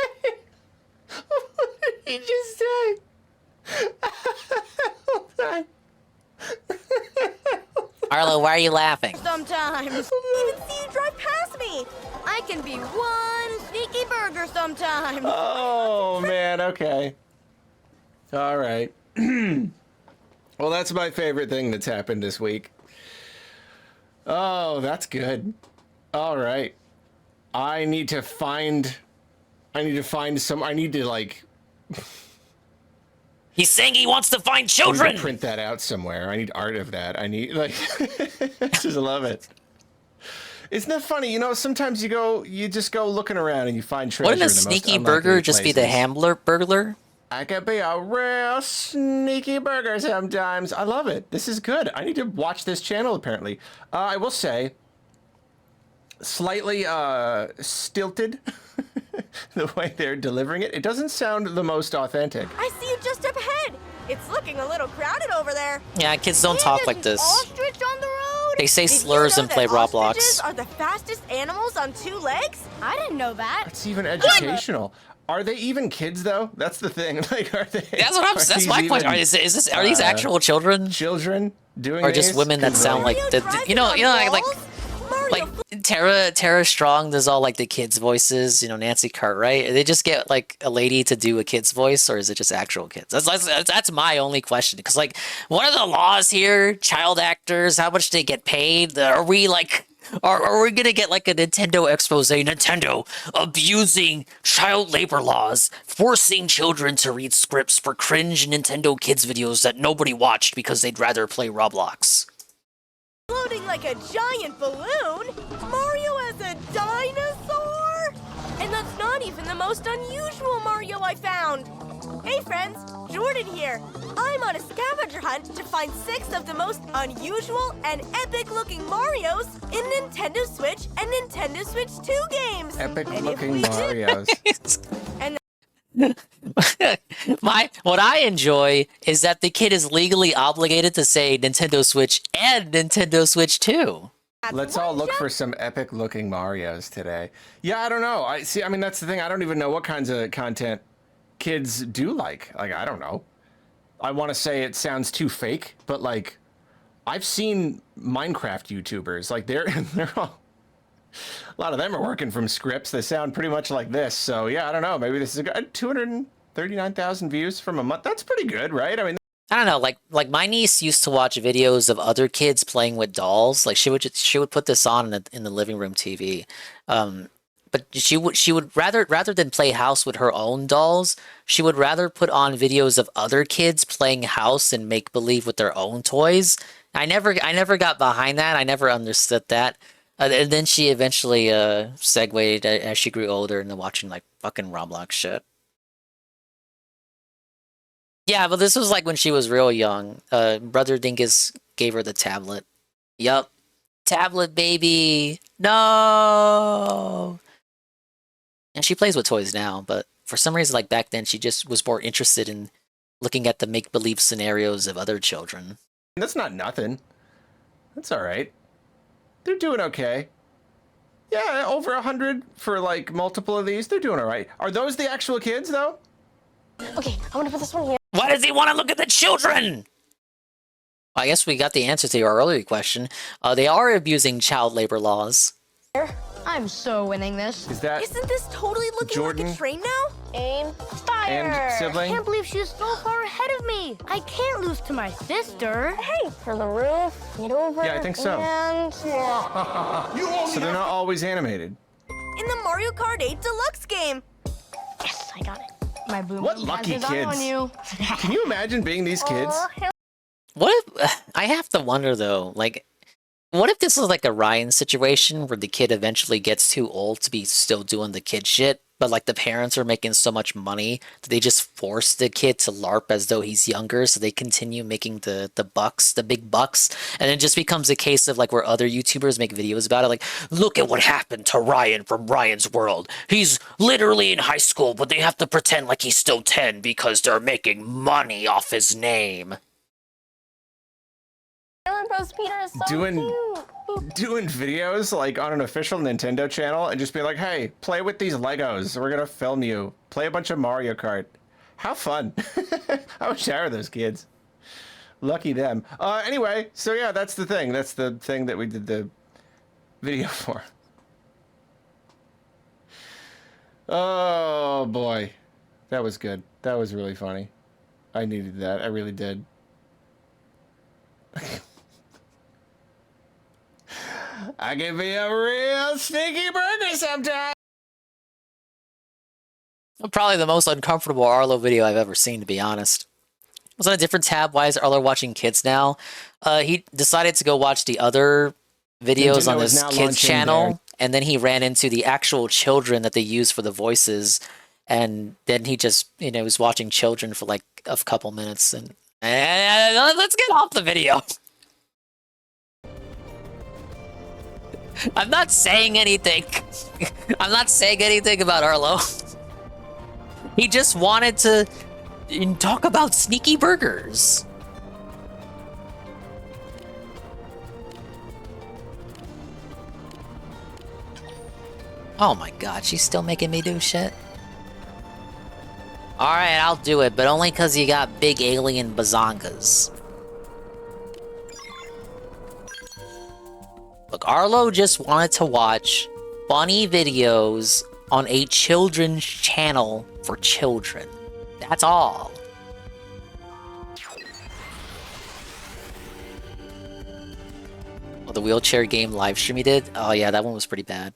Speaker 13: What did you just say?
Speaker 3: Arlo, why are you laughing?
Speaker 15: Sometimes. Even see you drive past me. I can be one sneaky burger sometimes.
Speaker 13: Oh man, okay. All right. Well, that's my favorite thing that's happened this week. Oh, that's good. All right. I need to like
Speaker 3: He's saying he wants to find
Speaker 13: I need
Speaker 3: children.
Speaker 13: to print that out somewhere. I need art of that. I need like I just love it. Isn't that funny? You know, sometimes you just go looking around and you find treasure.
Speaker 3: Wouldn't a
Speaker 13: in the most
Speaker 3: sneaky
Speaker 13: unlikely
Speaker 3: burger just be the
Speaker 13: places.
Speaker 3: Hamburger burglar?
Speaker 13: I could be a real sneaky burger sometimes. I love it. This is good. I need to watch this channel, apparently. I will say, slightly stilted, the way they're delivering it. It doesn't sound the most authentic.
Speaker 15: I see you just up ahead. It's looking a little crowded over there.
Speaker 3: Yeah, kids don't talk like this.
Speaker 15: Ostrich on the road?
Speaker 3: They say
Speaker 15: Did you
Speaker 3: slurs
Speaker 15: know
Speaker 3: and play
Speaker 15: that
Speaker 3: Roblox.
Speaker 15: ostriches are the fastest animals on 2 legs? I didn't know that.
Speaker 13: It's even educational. Are they even kids though? That's the thing. Like, are they?
Speaker 3: That's what I'm. That's my question. Are these actual children?
Speaker 13: Children doing
Speaker 3: or just
Speaker 13: these?
Speaker 3: women that
Speaker 13: 'Cause,
Speaker 3: sound like you know, like Tara Strong does all like the kids' voices. You know, Nancy Cartwright. They just get like a lady to do a kid's voice, or is it just actual kids? That's my only question. Because like, what are the laws here? Child actors, how much do they get paid? Are we like? Are we gonna get like a Nintendo expose? Nintendo abusing child labor laws, forcing children to read scripts for cringe Nintendo kids videos that nobody watched because they'd rather play Roblox.
Speaker 15: Slow floating like a giant balloon? Mario as a dinosaur? And that's not even the most unusual Mario I found. Hey friends, Jordan here. I'm on a scavenger hunt to find 6 of the most unusual and epic-looking Marios in Nintendo Switch and Nintendo Switch 2 games.
Speaker 13: Epic-looking Marios.
Speaker 15: And
Speaker 3: what I enjoy is that the kid is legally obligated to say Nintendo Switch and Nintendo Switch 2.
Speaker 13: Let's all look for some epic-looking Marios today. Yeah, I don't know. I mean, that's the thing. I don't even know what kinds of content kids do like. Like, I don't know. I want to say it sounds too fake, but like, I've seen Minecraft YouTubers. Like, they're all... A lot of them are working from scripts that sound pretty much like this. So yeah, I don't know. Maybe this is a good 239,000 views from a month. That's pretty good, right? I mean,
Speaker 3: I don't know. Like my niece used to watch videos of other kids playing with dolls. Like she would put this on in the living room TV. But she would rather than play house with her own dolls, she would rather put on videos of other kids playing house and make believe with their own toys. I never got behind that. I never understood that. And then she eventually segued as she grew older into watching like fucking Roblox shit. Yeah, but this was like when she was real young. Brother Dingus gave her the tablet. Yup. Tablet baby. No. And she plays with toys now, but for some reason, like back then, she just was more interested in looking at the make-believe scenarios of other children.
Speaker 13: that's not nothing. That's all right. They're doing okay. Yeah, over 100 for like multiple of these. They're doing all right. Are those the actual kids though?
Speaker 15: okay, I want to put this one here.
Speaker 3: Why does he want to look at the children? I guess we got the answer to your earlier question. They are abusing child labor laws.
Speaker 15: I'm so winning this.
Speaker 13: Isn't
Speaker 15: this totally looking
Speaker 13: Jordan?
Speaker 15: like a train now? Aim, fire!
Speaker 13: And sibling?
Speaker 15: I can't believe she's so far ahead of me. I can't lose to my sister. Hey, for the roof, get over.
Speaker 13: Yeah, I think so.
Speaker 15: And...
Speaker 13: So they're not always animated.
Speaker 15: In the Mario Kart 8 Deluxe game. Yes, I got it. My boom.
Speaker 13: What lucky
Speaker 15: has his eye
Speaker 13: kids.
Speaker 15: on you.
Speaker 13: Can you imagine being these kids?
Speaker 3: What if... I have to wonder, though, like... What if this is like a Ryan situation where the kid eventually gets too old to be still doing the kid shit, but like the parents are making so much money that they just force the kid to LARP as though he's younger, so they continue making the big bucks, and it just becomes a case of like where other YouTubers make videos about it, like, look at what happened to Ryan from Ryan's World. He's literally in high school, but they have to pretend like he's still 10 because they're making money off his name.
Speaker 15: Peter is so
Speaker 13: doing videos like on an official Nintendo channel and just be like, hey, play with these Legos. We're gonna film you. Play a bunch of Mario Kart. How fun. I wish I were those kids. Lucky them. Anyway, so yeah, that's the thing. That's the thing that we did the video for. Oh boy. That was good. That was really funny. I needed that. I really did. I can be a real sneaky burger sometimes.
Speaker 3: Probably the most uncomfortable Arlo video I've ever seen, to be honest. It was on a different tab. Why is Arlo watching kids now? He decided to go watch the other videos
Speaker 13: Nintendo
Speaker 3: on
Speaker 13: is
Speaker 3: this
Speaker 13: now
Speaker 3: kids
Speaker 13: launching
Speaker 3: channel,
Speaker 13: their-
Speaker 3: and then he ran into the actual children that they use for the voices, and then he just, was watching children for like a couple minutes, and let's get off the video. I'm not saying anything. I'm not saying anything about Arlo. He just wanted to talk about sneaky burgers. Oh my god, she's still making me do shit. Alright, I'll do it, but only because you got big alien bazongas. Look, Arlo just wanted to watch funny videos on a children's channel for children. That's all. Oh, the wheelchair game live stream he did? Oh yeah, that one was pretty bad.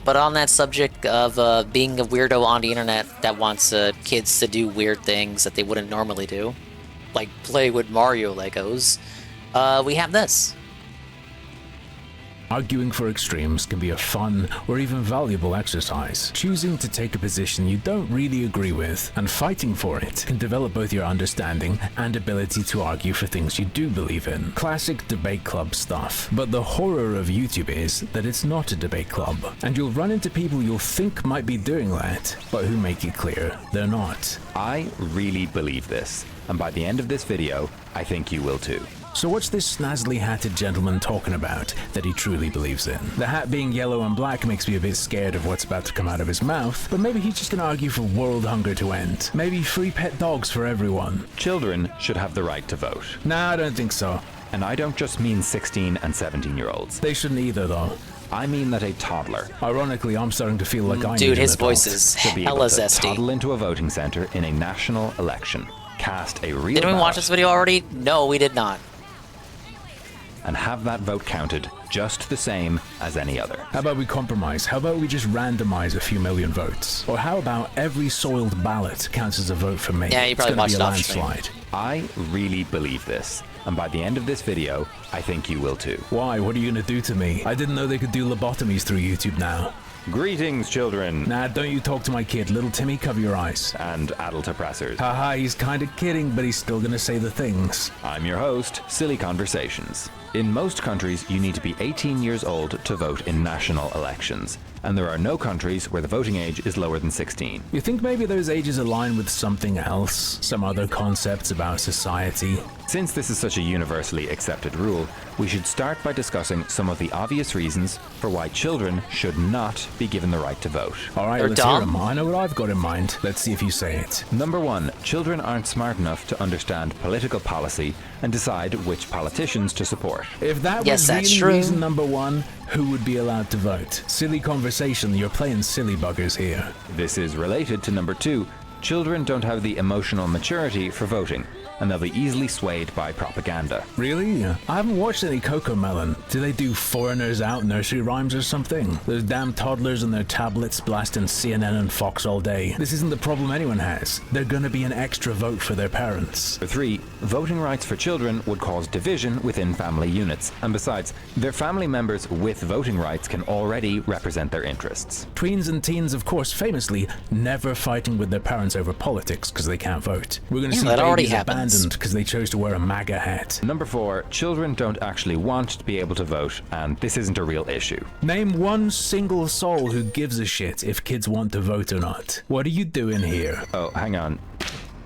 Speaker 3: But on that subject of being a weirdo on the internet that wants kids to do weird things that they wouldn't normally do, like play with Mario Legos, we have this.
Speaker 16: Arguing for extremes can be a fun or even valuable exercise. Choosing to take a position you don't really agree with and fighting for it can develop both your understanding and ability to argue for things you do believe in. Classic debate club stuff. But the horror of YouTube is that it's not a debate club, and you'll run into people you'll think might be doing that, but who make it clear they're not.
Speaker 17: I really believe this, and by the end of this video, I think you will too.
Speaker 16: So what's this snazzily hatted gentleman talking about that he truly believes in? The hat being yellow and black makes me a bit scared of what's about to come out of his mouth, but maybe he's just gonna argue for world hunger to end. Maybe free pet dogs for everyone.
Speaker 17: Children should have the right to vote.
Speaker 16: Nah, I don't think so.
Speaker 17: And I don't just mean 16 and 17-year-olds.
Speaker 16: They shouldn't either, though.
Speaker 17: I mean that a toddler.
Speaker 16: Ironically, I'm starting to feel like I
Speaker 3: Dude,
Speaker 16: need
Speaker 3: his
Speaker 16: an
Speaker 3: voice
Speaker 16: adult.
Speaker 3: is
Speaker 17: to be
Speaker 3: hella
Speaker 17: able to
Speaker 3: zesty.
Speaker 17: toddle into a voting center in a national election, cast a real
Speaker 3: Didn't we watch
Speaker 17: ballot,
Speaker 3: this video already? No, we did not.
Speaker 17: and have that vote counted just the same as any other.
Speaker 16: How about we compromise? How about we just randomize a few million votes? Or how about every soiled ballot counts as a vote for me?
Speaker 3: Yeah, you probably
Speaker 16: it's gonna be
Speaker 3: watched
Speaker 16: a
Speaker 3: it off
Speaker 16: landslide.
Speaker 17: I really believe this, and by the end of this video, I think you will too.
Speaker 16: Why? What are you gonna do to me? I didn't know they could do lobotomies through YouTube now.
Speaker 17: Greetings, children.
Speaker 16: Nah, don't you talk to my kid. Little Timmy, cover your eyes.
Speaker 17: And adult oppressors.
Speaker 16: Haha, he's kinda kidding, but he's still gonna say the things.
Speaker 17: I'm your host, Silly Conversations. In most countries, you need to be 18 years old to vote in national elections, and there are no countries where the voting age is lower than 16.
Speaker 16: You think maybe those ages align with something else? Some other concepts about society?
Speaker 17: Since this is such a universally accepted rule, we should start by discussing some of the obvious reasons for why children should not be given the right to vote.
Speaker 16: Alright, let's hear them. I know what I've got in mind. Let's see if you say it.
Speaker 17: Number 1, children aren't smart enough to understand political policy and decide which politicians to support.
Speaker 16: If that was really reason number 1, who would be allowed to vote? Silly conversation, you're playing silly buggers here.
Speaker 17: This is related to number 2, children don't have the emotional maturity for voting, and they'll be easily swayed by propaganda.
Speaker 16: Really? I haven't watched any Coco Melon. Do they do Foreigners Out nursery rhymes or something? Those damn toddlers and their tablets blasting CNN and Fox all day. This isn't the problem anyone has. They're gonna be an extra vote for their parents.
Speaker 17: Number 3, voting rights for children would cause division within family units, and besides, their family members with voting rights can already represent their interests.
Speaker 16: Tweens and teens, of course, famously never fighting with their parents over politics because they can't vote. We're gonna see
Speaker 3: that already
Speaker 16: babies
Speaker 3: happens.
Speaker 16: abandoned because they chose to wear a MAGA hat.
Speaker 17: Number 4, children don't actually want to be able to vote, and this isn't a real issue.
Speaker 16: Name one single soul who gives a shit if kids want to vote or not. What are you doing here?
Speaker 17: Oh, hang on.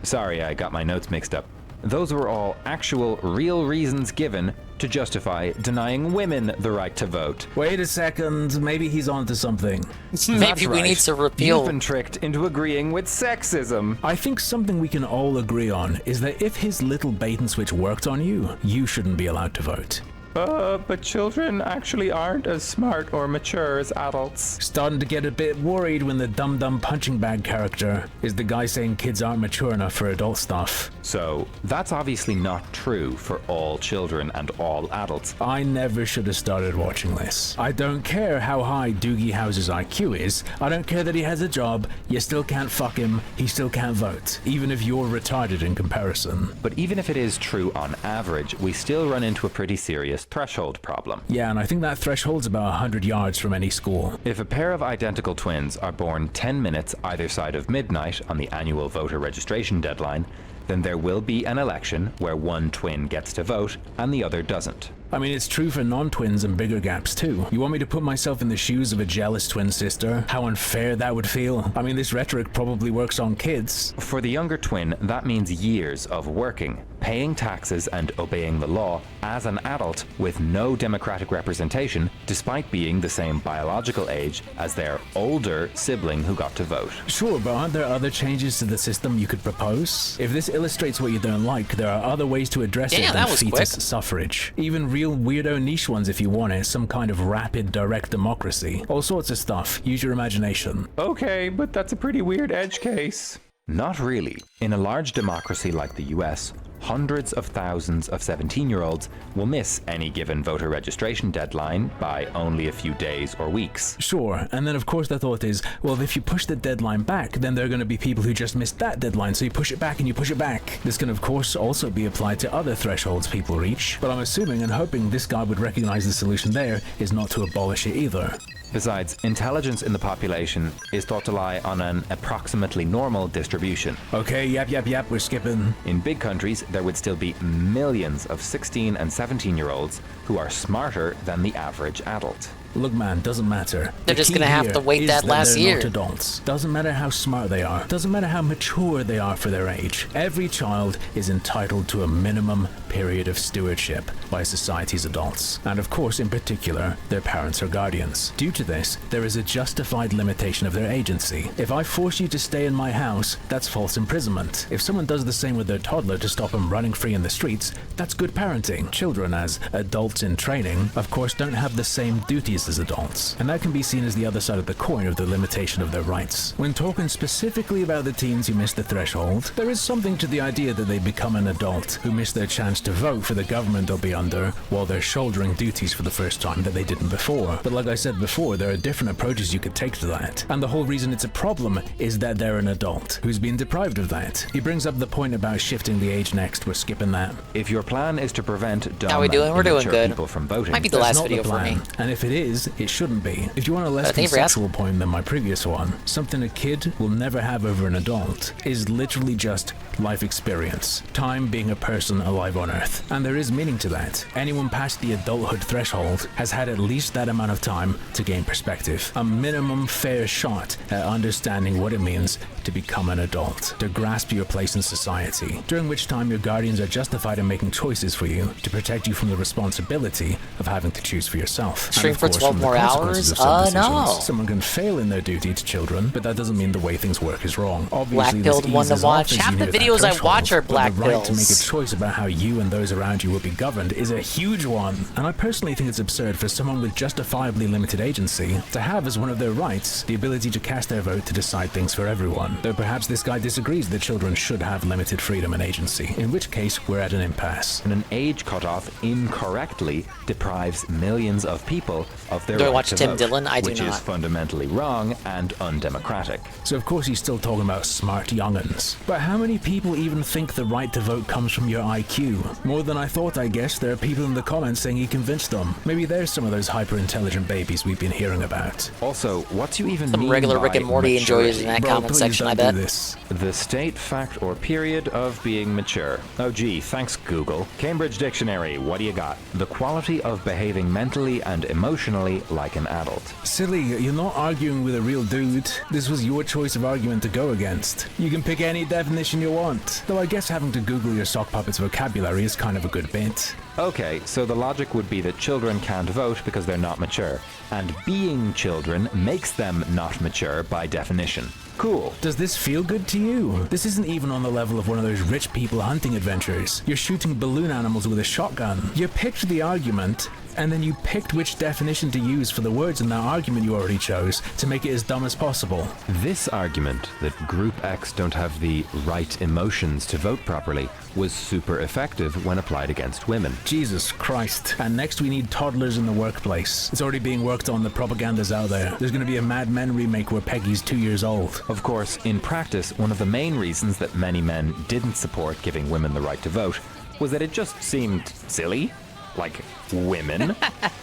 Speaker 17: Sorry, I got my notes mixed up. Those were all actual, real reasons given to justify denying women the right to vote.
Speaker 16: Wait a second, maybe he's onto something.
Speaker 3: Maybe we need to repeal.
Speaker 17: You've been tricked into agreeing with sexism.
Speaker 16: I think something we can all agree on is that if his little bait and switch worked on you, you shouldn't be allowed to vote.
Speaker 17: But children actually aren't as smart or mature as adults.
Speaker 16: Starting to get a bit worried when the dum-dum punching bag character is the guy saying kids aren't mature enough for adult stuff.
Speaker 17: So, that's obviously not true for all children and all adults.
Speaker 16: I never should have started watching this. I don't care how high Doogie Howser's IQ is. I don't care that he has a job. You still can't fuck him. He still can't vote, even if you're retarded in comparison.
Speaker 17: But even if it is true on average, we still run into a pretty serious threshold problem.
Speaker 16: Yeah, and I think that threshold's about 100 yards from any school.
Speaker 17: If a pair of identical twins are born 10 minutes either side of midnight on the annual voter registration deadline, then there will be an election where one twin gets to vote and the other doesn't.
Speaker 16: I mean, it's true for non-twins and bigger gaps too. You want me to put myself in the shoes of a jealous twin sister? How unfair that would feel. I mean, this rhetoric probably works on kids.
Speaker 17: For the younger twin, that means years of working, paying taxes and obeying the law as an adult with no democratic representation, despite being the same biological age as their older sibling who got to vote.
Speaker 16: Sure, but aren't there other changes to the system you could propose? If this illustrates what you don't like, there are other ways to address it than fetus suffrage. Even real weirdo niche ones if you want it, some kind of rapid direct democracy. All sorts of stuff. Use your imagination.
Speaker 17: Okay, but that's a pretty weird edge case. Not really. In a large democracy like the US, hundreds of thousands of 17-year-olds will miss any given voter registration deadline by only a few days or weeks.
Speaker 16: Sure, and then of course the thought is, well, if you push the deadline back, then there are going to be people who just missed that deadline, so you push it back and you push it back. This can of course also be applied to other thresholds people reach, but I'm assuming and hoping this guy would recognize the solution there is not to abolish it either.
Speaker 17: Besides, intelligence in the population is thought to lie on an approximately normal distribution.
Speaker 16: Okay, yep, we're skipping.
Speaker 17: In big countries, there would still be millions of 16 and 17-year-olds who are smarter than the average adult.
Speaker 16: Look, man, doesn't matter.
Speaker 3: They're just gonna have to wait that last year.
Speaker 16: Not adults. Doesn't matter how smart they are. Doesn't matter how mature they are for their age. Every child is entitled to a minimum period of stewardship by society's adults, and of course, in particular, their parents or guardians. Due to this, there is a justified limitation of their agency. If I force you to stay in my house, that's false imprisonment. If someone does the same with their toddler to stop them running free in the streets, that's good parenting. Children, as adults in training, of course, don't have the same duties as adults, and that can be seen as the other side of the coin of the limitation of their rights. When talking specifically about the teens who miss the threshold, there is something to the idea that they become an adult who miss their chance to vote for the government they'll be under while they're shouldering duties for the first time that they didn't before. But like I said before, there are different approaches you could take to that, and the whole reason it's a problem is that they're an adult who's been deprived of that. He brings up the point about shifting the age next. We're skipping that.
Speaker 17: If your plan is to prevent dumb
Speaker 3: How we doing?
Speaker 17: and
Speaker 3: We're doing
Speaker 17: immature
Speaker 3: good.
Speaker 17: people from voting,
Speaker 3: Might be the
Speaker 16: That's
Speaker 3: last
Speaker 16: not
Speaker 3: video
Speaker 16: the
Speaker 3: for
Speaker 16: plan.
Speaker 3: me.
Speaker 16: And if it is, it shouldn't be. If you want a less conceptual point than my previous one, something a kid will never have over an adult is literally just life experience. Time being a person alive on Earth. And there is meaning to that. Anyone past the adulthood threshold has had at least that amount of time to gain perspective. A minimum fair shot at understanding what it means to become an adult, to grasp your place in society, during which time your guardians are justified in making choices for you to protect you from the responsibility of having to choose for yourself.
Speaker 3: Stream
Speaker 16: And of
Speaker 3: for
Speaker 16: course,
Speaker 3: 12
Speaker 16: from the
Speaker 3: more
Speaker 16: consequences
Speaker 3: hours?
Speaker 16: of some
Speaker 3: No.
Speaker 16: decisions. Someone can fail in their duty to children, but that doesn't mean the way things work is wrong. Obviously,
Speaker 3: Black-pilled
Speaker 16: this
Speaker 3: one to
Speaker 16: eases
Speaker 3: watch.
Speaker 16: off as
Speaker 3: Half
Speaker 16: you
Speaker 3: the
Speaker 16: hit that
Speaker 3: videos I
Speaker 16: threshold,
Speaker 3: watch are
Speaker 16: but
Speaker 3: black
Speaker 16: the right to make a
Speaker 3: pills.
Speaker 16: choice about how you and those around you will be governed is a huge one. And I personally think it's absurd for someone with justifiably limited agency to have as one of their rights the ability to cast their vote to decide things for everyone. Though perhaps this guy disagrees that children should have limited freedom and agency, in which case we're at an impasse.
Speaker 17: And an age cutoff incorrectly deprives millions of people of their
Speaker 3: Do I
Speaker 17: right
Speaker 3: watch
Speaker 17: to
Speaker 3: Tim
Speaker 17: vote,
Speaker 3: Dillon? I do
Speaker 17: which
Speaker 3: not.
Speaker 17: is fundamentally wrong and undemocratic.
Speaker 16: So of course he's still talking about smart young'uns. But how many people even think the right to vote comes from your IQ? More than I thought, I guess. There are people in the comments saying he convinced them. Maybe there's some of those hyper-intelligent babies we've been hearing about.
Speaker 17: Also, what do you even
Speaker 3: Some
Speaker 17: mean
Speaker 3: regular
Speaker 17: by
Speaker 3: Rick and Morty enjoyers
Speaker 17: maturity?
Speaker 3: in that
Speaker 16: Bro,
Speaker 3: comment
Speaker 16: please
Speaker 3: section, I
Speaker 16: don't do
Speaker 3: bet.
Speaker 16: this.
Speaker 17: The state, fact, or period of being mature. Oh gee, thanks Google. Cambridge Dictionary, what do you got? The quality of behaving mentally and emotionally like an adult.
Speaker 16: Silly, you're not arguing with a real dude. This was your choice of argument to go against. You can pick any definition you want. Though I guess having to Google your sock puppet's vocabulary is kind of a good bit.
Speaker 17: Okay, so the logic would be that children can't vote because they're not mature. And being children makes them not mature by definition. Cool.
Speaker 16: Does this feel good to you? This isn't even on the level of one of those rich people hunting adventures. You're shooting balloon animals with a shotgun. You picked the argument, and then you picked which definition to use for the words in that argument you already chose to make it as dumb as possible.
Speaker 17: This argument that Group X don't have the right emotions to vote properly was super effective when applied against women.
Speaker 16: Jesus Christ. And next we need toddlers in the workplace. It's already being worked on, the propaganda's out there. There's going to be a Mad Men remake where Peggy's 2 years old.
Speaker 17: Of course, in practice, one of the main reasons that many men didn't support giving women the right to vote was that it just seemed silly. Like, women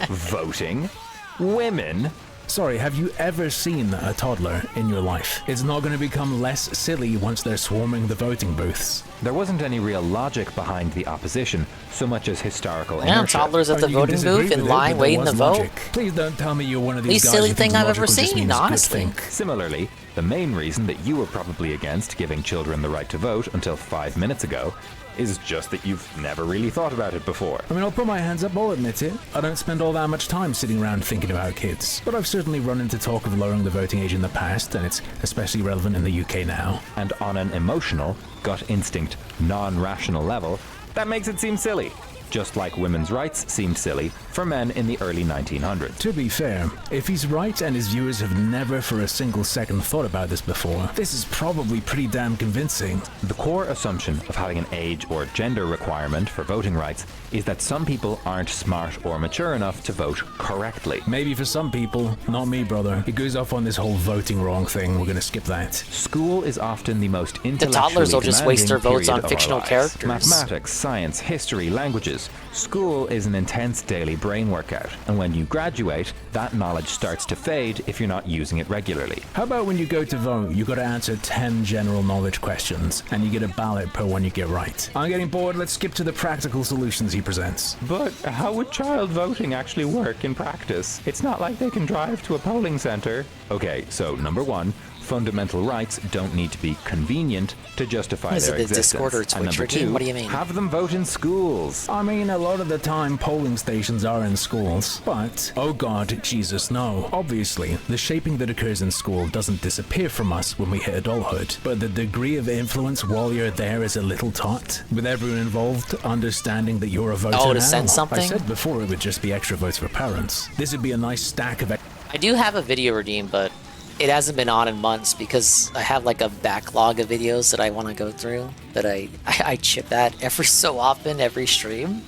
Speaker 17: voting? Women?
Speaker 16: Sorry, have you ever seen a toddler in your life? It's not going to become less silly once they're swarming the voting booths.
Speaker 17: There wasn't any real logic behind the opposition, so much as historical
Speaker 3: Yeah,
Speaker 17: inertia.
Speaker 3: toddlers at the
Speaker 16: You can
Speaker 3: voting
Speaker 16: disagree
Speaker 3: booth in
Speaker 16: with it,
Speaker 3: line
Speaker 16: but there
Speaker 3: waiting
Speaker 16: was
Speaker 3: to vote.
Speaker 16: logic. Please don't tell me you're one of these
Speaker 3: Least
Speaker 16: guys
Speaker 3: silly
Speaker 16: who
Speaker 3: thing
Speaker 16: thinks
Speaker 3: I've ever
Speaker 16: logical just
Speaker 3: seen,
Speaker 16: means good
Speaker 3: honestly.
Speaker 16: think.
Speaker 17: Similarly, the main reason that you were probably against giving children the right to vote until 5 minutes ago is just that you've never really thought about it before.
Speaker 16: I mean, I'll put my hands up, I'll admit it. I don't spend all that much time sitting around thinking about kids. But I've certainly run into talk of lowering the voting age in the past, and it's especially relevant in the UK now.
Speaker 17: And on an emotional, gut instinct, non-rational level, that makes it seem silly. just like women's rights seemed silly for men in the early 1900s.
Speaker 16: To be fair, if he's right and his viewers have never for a single second thought about this before, this is probably pretty damn convincing.
Speaker 17: The core assumption of having an age or gender requirement for voting rights is that some people aren't smart or mature enough to vote correctly.
Speaker 16: Maybe for some people, not me, brother. It goes off on this whole voting wrong thing. We're gonna skip that.
Speaker 17: School is often the most
Speaker 3: The
Speaker 17: intellectually
Speaker 3: toddlers will just waste their votes on
Speaker 17: demanding period of our
Speaker 3: fictional
Speaker 17: lives.
Speaker 3: characters.
Speaker 17: Mathematics, science, history, languages. School is an intense daily brain workout, and when you graduate, that knowledge starts to fade if you're not using it regularly.
Speaker 16: How about when you go to vote, you gotta answer 10 general knowledge questions, and you get a ballot per one you get right. I'm getting bored, let's skip to the practical solutions he presents.
Speaker 17: But how would child voting actually work in practice? It's not like they can drive to a polling center. Okay, so number one, fundamental rights don't need to be convenient to justify
Speaker 3: Is
Speaker 17: their
Speaker 3: it the
Speaker 17: existence.
Speaker 3: Discord or
Speaker 17: And
Speaker 3: Twitch
Speaker 17: number
Speaker 3: regime?
Speaker 17: two,
Speaker 3: What do you mean?
Speaker 17: have them vote in schools.
Speaker 16: I mean, a lot of the time polling stations are in schools, but, oh god, Jesus, no. Obviously, the shaping that occurs in school doesn't disappear from us when we hit adulthood, but the degree of influence while you're there is a little taught, with everyone involved understanding that you're a voter
Speaker 3: Oh, to
Speaker 16: now.
Speaker 3: send something?
Speaker 16: I said before it would just be extra votes for parents. This would be a nice stack of...
Speaker 3: I do have a video redeem, but it hasn't been on in months because I have like a backlog of videos that I want to go through that I chip at every so often, every stream.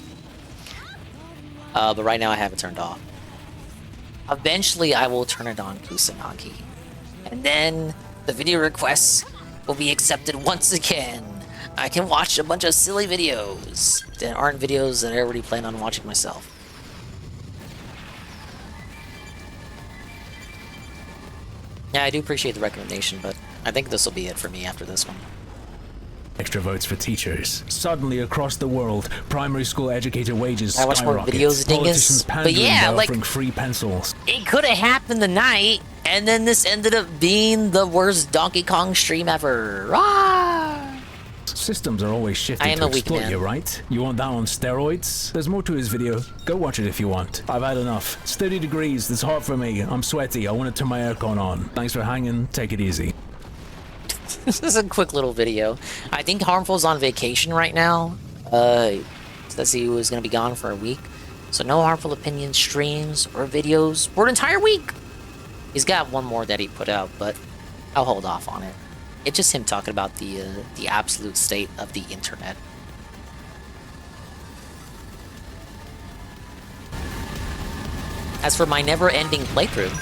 Speaker 3: But right now I have it turned off. Eventually I will turn it on, Kusanagi. And then the video requests will be accepted once again. I can watch a bunch of silly videos that aren't videos that I already plan on watching myself. Yeah, I do appreciate the recommendation, but I think this will be it for me after this one.
Speaker 16: Extra votes for teachers. Suddenly, across the world, primary school educator wages
Speaker 3: I watch more
Speaker 16: skyrocket.
Speaker 3: videos,
Speaker 16: Politicians
Speaker 3: dingus. But
Speaker 16: pandering
Speaker 3: yeah,
Speaker 16: by
Speaker 3: like,
Speaker 16: offering free pencils.
Speaker 3: it could have happened tonight, and then this ended up being the worst Donkey Kong stream ever. Ah!
Speaker 16: Systems are always
Speaker 3: I
Speaker 16: shifting
Speaker 3: am
Speaker 16: to
Speaker 3: a weak
Speaker 16: exploit
Speaker 3: man.
Speaker 16: you, right? You want that on steroids? There's more to his video. Go watch it if you want. I've had enough. It's 30 degrees. It's hot for me. I'm sweaty. I want to turn my aircon on. Thanks for hanging. Take it easy.
Speaker 3: This is a quick little video. I think Harmful's on vacation right now. Says he was going to be gone for a week. So no Harmful Opinion streams or videos for an entire week. He's got one more that he put out, but I'll hold off on it. It's just him talking about the absolute state of the internet. As for my never-ending playthrough,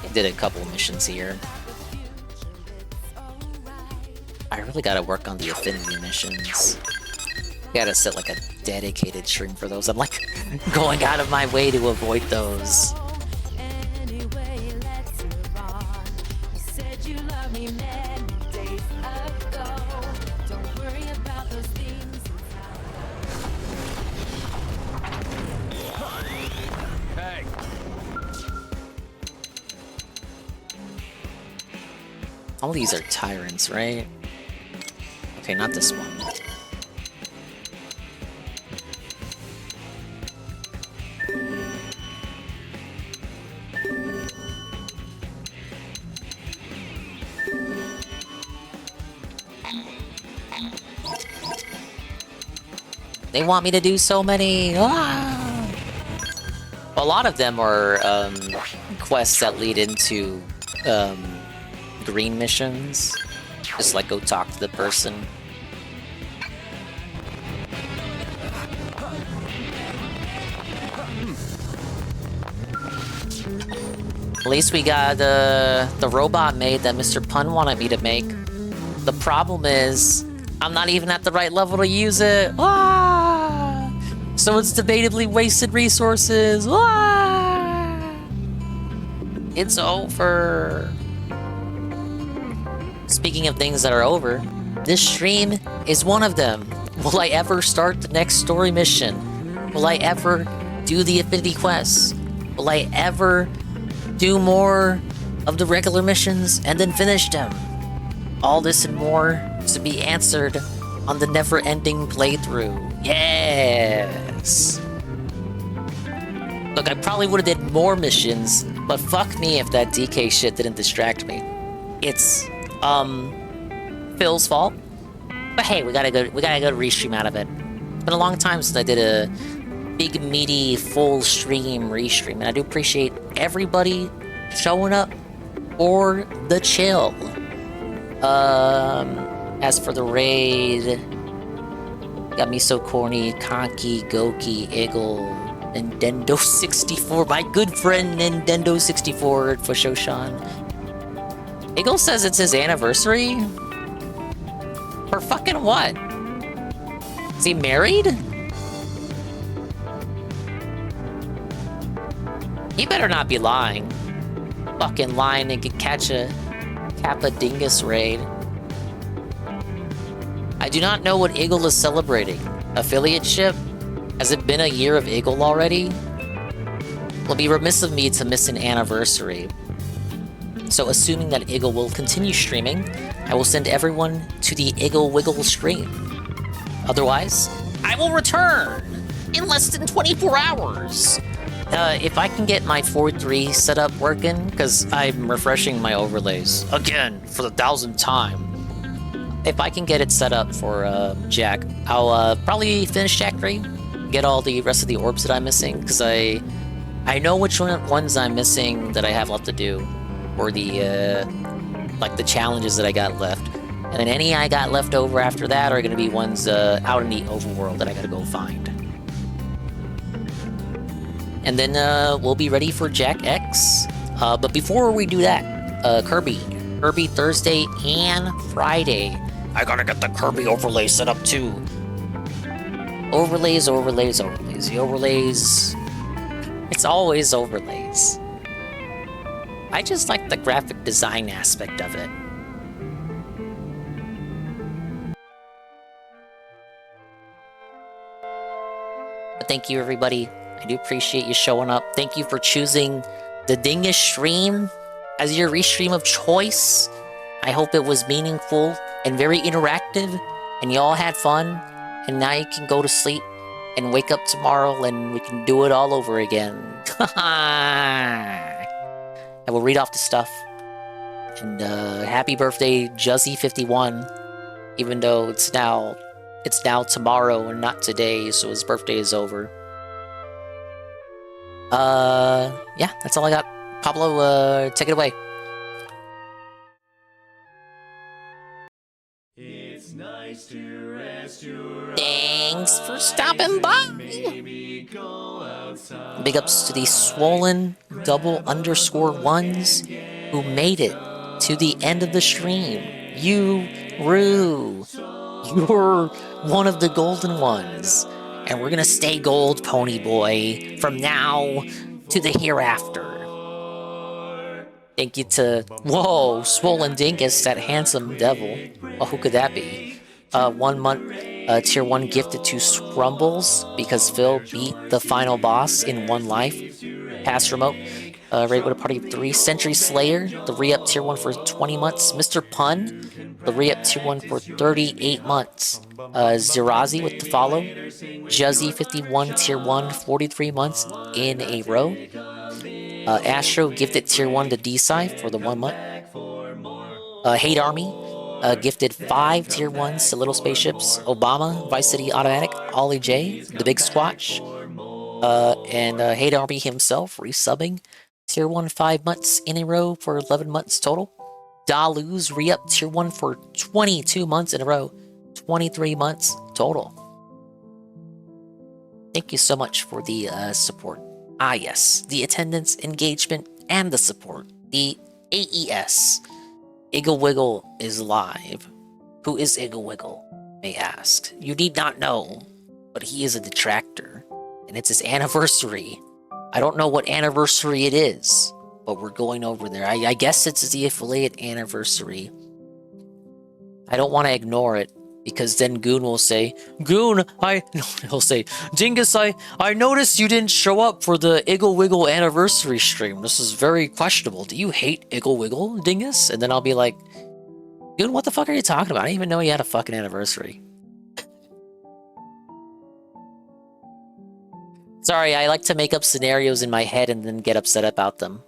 Speaker 3: I did a couple missions here. I really gotta work on the affinity missions. Gotta set like a dedicated stream for those. I'm like going out of my way to avoid those. All these are tyrants, right? Okay, not this one. They want me to do so many. Ah! A lot of them are quests that lead into green missions. Just like go talk to the person. At least we got the robot made that Mr. Pun wanted me to make. The problem is, I'm not even at the right level to use it. Ah! So it's debatably wasted resources. Ah! It's over. Speaking of things that are over, this stream is one of them. Will I ever start the next story mission? Will I ever do the affinity quests? Will I ever do more of the regular missions and then finish them? All this and more to be answered on the never-ending playthrough. Yes! Look, I probably would have did more missions But fuck me if that DK shit didn't distract me. It's Phil's fault. But hey, we got a good restream out of it. It's been a long time since I did a big meaty full stream restream, and I do appreciate everybody showing up for the chill. As for the raid, got me so corny, Conky, Goki, Eagle, Nintendo 64, my good friend Nintendo 64 for Shoshan. Eagle says it's his anniversary? For fucking what? Is he married? He better not be lying. Fucking lying and could catch a Kappa Dingus raid. I do not know what Eagle is celebrating. Affiliateship? Has it been a year of Eagle already? It will be remiss of me to miss an anniversary. So assuming that Eagle will continue streaming, I will send everyone to the Eagle Wiggle stream. Otherwise, I will return in less than 24 hours. If I can get my 4.3 setup working, because I'm refreshing my overlays again for the 1,000th time. If I can get it set up for Jack, I'll probably finish Jack 3, get all the rest of the orbs that I'm missing, because I know which ones I'm missing that I have left to do, or the like the challenges that I got left. And then any I got left over after that are going to be ones out in the overworld that I got to go find. And then we'll be ready for Jack X. But before we do that, Kirby Thursday and Friday. I gotta get the Kirby overlay set up too. Overlays. The overlays. It's always overlays. I just like the graphic design aspect of it. But thank you, everybody. I do appreciate you showing up. Thank you for choosing the Dingus stream as your restream of choice. I hope it was meaningful and very interactive, and you all had fun, and now you can go to sleep and wake up tomorrow and we can do it all over again. I will read off the stuff. And happy birthday, Juzzy51, even though it's now tomorrow and not today, so his birthday is over. Yeah, that's all I got. Pablo, take it away.
Speaker 7: It's nice to rest your
Speaker 3: Thanks for stopping by. Big ups to the swollen _1s who made it to the end of the stream. You, Rue, you're one of the golden ones. And we're gonna stay gold, Pony Boy, from now to the hereafter. Thank you to, whoa, Swollen Dingus, that handsome devil. Well, who could that be? 1 month, tier 1 gifted to Scrumbles, because Phil beat the final boss in 1 life. Pass remote. Raid with a party of 3. Sentry Slayer, the re-up tier 1 for 20 months. Mr. Pun, the re-up tier 1 for 38 months. Zirazi with the follow. Juzzy51 tier 1, 43 months in a row. Astro gifted tier 1 to D-Sci for the 1 month. Hate Army gifted 5 tier 1s to Little Spaceships. Obama, Vice City Automatic, Ollie J, the Big Squatch. And Hate Army himself resubbing tier 1 5 months in a row for 11 months total. Dalu's re-up tier 1 for 22 months in a row, 23 months total. Thank you so much for the support. Ah yes, the attendance, engagement, and the support. The AES. Iggle Wiggle is live. Who is Iggle Wiggle, may ask. You need not know, but he is a detractor, and it's his anniversary. I don't know what anniversary it is, but we're going over there. I guess it's the affiliate anniversary. I don't want to ignore it, because then Goon will say, he'll say, Dingus, I noticed you didn't show up for the Iggle Wiggle anniversary stream. This is very questionable. Do you hate Iggle Wiggle, Dingus? And then I'll be like, Goon, what the fuck are you talking about? I didn't even know you had a fucking anniversary. Sorry, I like to make up scenarios in my head and then get upset about them.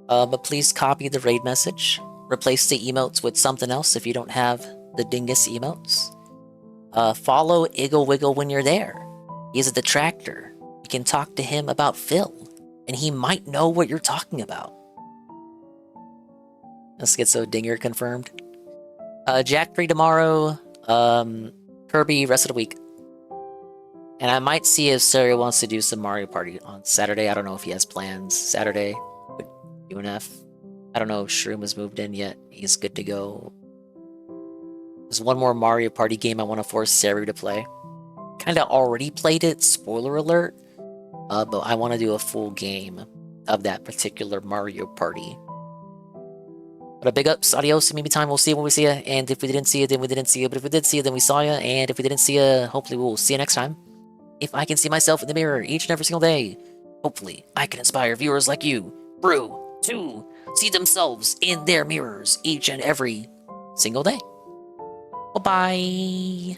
Speaker 3: But please copy the raid message. Replace the emotes with something else if you don't have the dingus emotes. Follow Iggle Wiggle when you're there. He's a detractor. You can talk to him about Phil, and he might know what you're talking about. Let's get so Dinger confirmed. Jack free tomorrow. Kirby rest of the week. And I might see if Sarah wants to do some Mario Party on Saturday. I don't know if he has plans Saturday with UNF. I don't know if Shroom has moved in yet. He's good to go. There's one more Mario Party game I want to force Sarah to play. Kinda already played it, spoiler alert. But I want to do a full game of that particular Mario Party. But a big ups, adios, maybe time, we'll see you when we see you. And if we didn't see you, then we didn't see you. But if we did see you, then we saw you. And if we didn't see you, hopefully we'll see you next time. If I can see myself in the mirror each and every single day, hopefully I can inspire viewers like you, Brew, to see themselves in their mirrors each and every single day. Bye-bye.